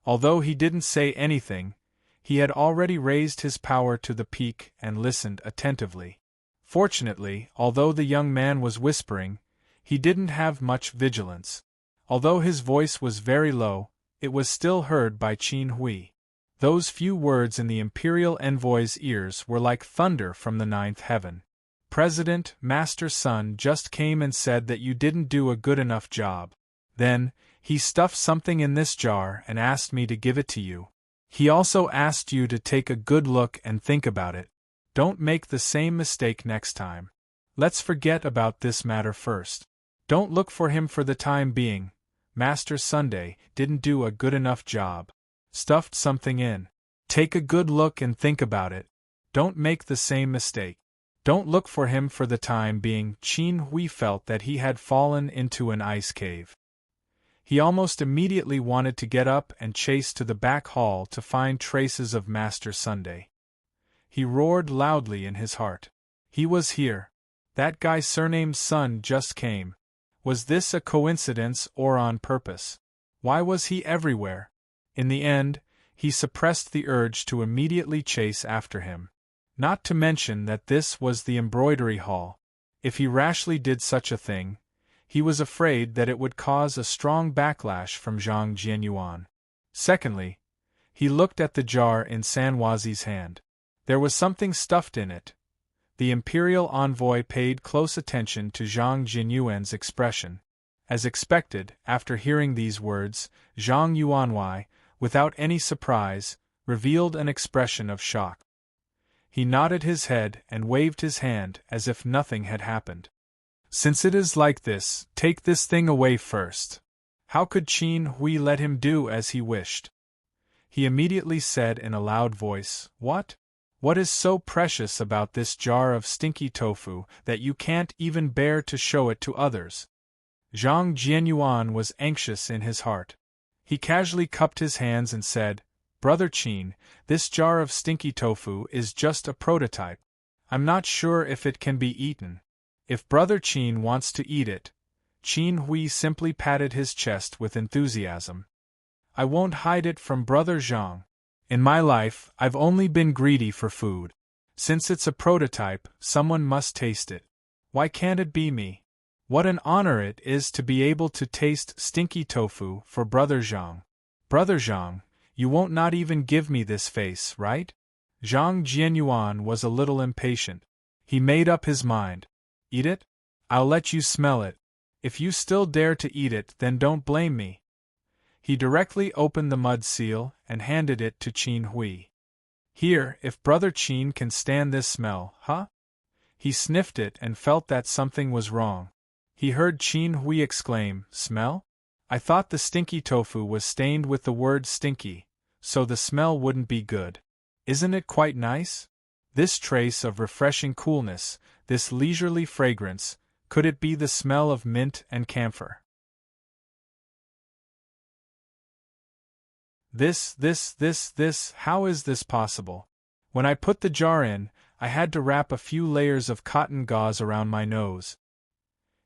Although he didn't say anything, he had already raised his power to the peak and listened attentively. Fortunately, although the young man was whispering, he didn't have much vigilance. Although his voice was very low, it was still heard by Qin Hui. Those few words in the imperial envoy's ears were like thunder from the ninth heaven. President, Master Sun just came and said that you didn't do a good enough job. Then, he stuffed something in this jar and asked me to give it to you. He also asked you to take a good look and think about it. Don't make the same mistake next time. Let's forget about this matter first. Don't look for him for the time being. Master Sunday didn't do a good enough job. Stuffed something in. Take a good look and think about it. Don't make the same mistake. Don't look for him for the time being. Qin Hui felt that he had fallen into an ice cave. He almost immediately wanted to get up and chase to the back hall to find traces of Master Sunday. He roared loudly in his heart. He was here. That guy surnamed Sun just came. Was this a coincidence or on purpose? Why was he everywhere? In the end, he suppressed the urge to immediately chase after him. Not to mention that this was the embroidery hall. If he rashly did such a thing, he was afraid that it would cause a strong backlash from Zhang Jianyuan. Secondly, he looked at the jar in Sanwazi's hand. There was something stuffed in it. The imperial envoy paid close attention to Zhang Jianyuan's expression. As expected, after hearing these words, Zhang Yuanwei, without any surprise, revealed an expression of shock. He nodded his head and waved his hand as if nothing had happened. Since it is like this, take this thing away first. How could Qin Hui let him do as he wished? He immediately said in a loud voice, What? What is so precious about this jar of stinky tofu that you can't even bear to show it to others? Zhang Jianyuan was anxious in his heart. He casually cupped his hands and said, Brother Qin, this jar of stinky tofu is just a prototype. I'm not sure if it can be eaten. If Brother Qin wants to eat it. Qin Hui simply patted his chest with enthusiasm. I won't hide it from Brother Zhang. In my life, I've only been greedy for food. Since it's a prototype, someone must taste it. Why can't it be me? What an honor it is to be able to taste stinky tofu for Brother Zhang. Brother Zhang, you won't not even give me this face, right? Zhang Jianyuan was a little impatient. He made up his mind. Eat it? I'll let you smell it. If you still dare to eat it, then don't blame me. He directly opened the mud seal and handed it to Qin Hui. Here, if Brother Qin can stand this smell, huh? He sniffed it and felt that something was wrong. He heard Qin Hui exclaim, Smell? I thought the stinky tofu was stained with the word stinky, so the smell wouldn't be good. Isn't it quite nice? This trace of refreshing coolness, this leisurely fragrance, could it be the smell of mint and camphor? How is this possible? When I put the jar in, I had to wrap a few layers of cotton gauze around my nose.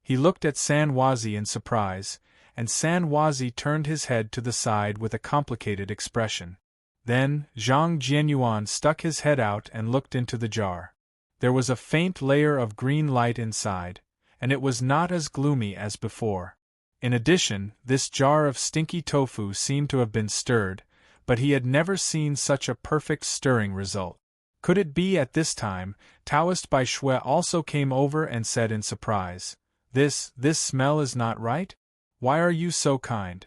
He looked at Sanwazi in surprise, and San Huazi turned his head to the side with a complicated expression. Then, Zhang Jianyuan stuck his head out and looked into the jar. There was a faint layer of green light inside, and it was not as gloomy as before. In addition, this jar of stinky tofu seemed to have been stirred, but he had never seen such a perfect stirring result. Could it be at this time, Taoist Bai Shui also came over and said in surprise, This smell is not right? Why are you so kind?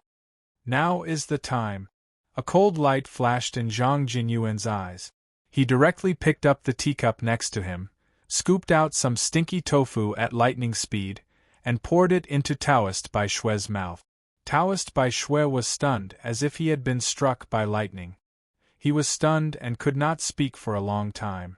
Now is the time. A cold light flashed in Zhang Jinyuan's eyes. He directly picked up the teacup next to him, scooped out some stinky tofu at lightning speed, and poured it into Taoist Bai Shui's mouth. Taoist Bai Shui was stunned as if he had been struck by lightning. He was stunned and could not speak for a long time.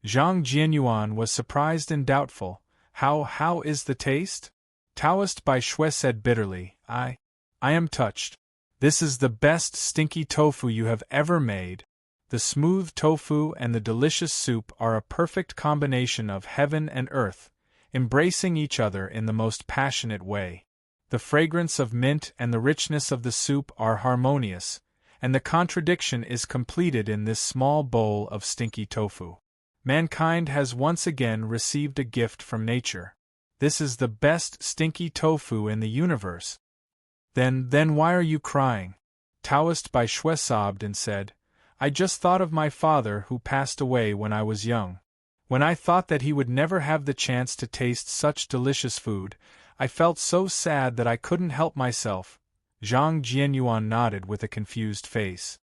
Zhang Jianyuan was surprised and doubtful. How is the taste? Taoist Bai Shui said bitterly, I am touched. This is the best stinky tofu you have ever made. The smooth tofu and the delicious soup are a perfect combination of heaven and earth, embracing each other in the most passionate way. The fragrance of mint and the richness of the soup are harmonious, and the contradiction is completed in this small bowl of stinky tofu. Mankind has once again received a gift from nature. This is the best stinky tofu in the universe. Then why are you crying? Taoist Bai Shui sobbed and said, I just thought of my father who passed away when I was young. When I thought that he would never have the chance to taste such delicious food, I felt so sad that I couldn't help myself. Zhang Jianyuan nodded with a confused face.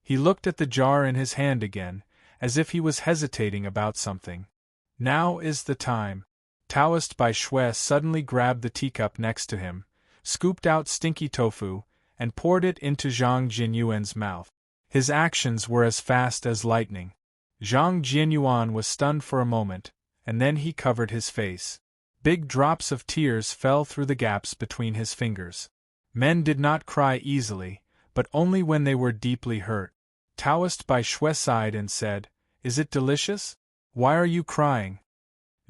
He looked at the jar in his hand again, as if he was hesitating about something. Now is the time. Taoist Bai Shui suddenly grabbed the teacup next to him, scooped out stinky tofu, and poured it into Zhang Jianyuan's mouth. His actions were as fast as lightning. Zhang Jianyuan was stunned for a moment, and then he covered his face. Big drops of tears fell through the gaps between his fingers. Men did not cry easily, but only when they were deeply hurt. Taoist Bai Shui sighed and said, Is it delicious? Why are you crying?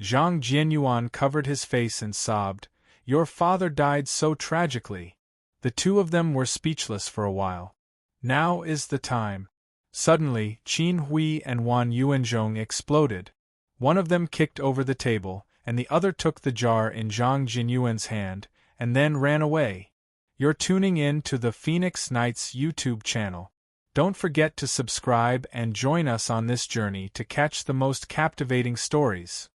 Zhang Jianyuan covered his face and sobbed, Your father died so tragically. The two of them were speechless for a while. Now is the time. Suddenly, Qin Hui and Wan Yuanzhong exploded. One of them kicked over the table, and the other took the jar in Zhang Jinyuan's hand, and then ran away. You're tuning in to the Phoenix Nights YouTube channel. Don't forget to subscribe and join us on this journey to catch the most captivating stories.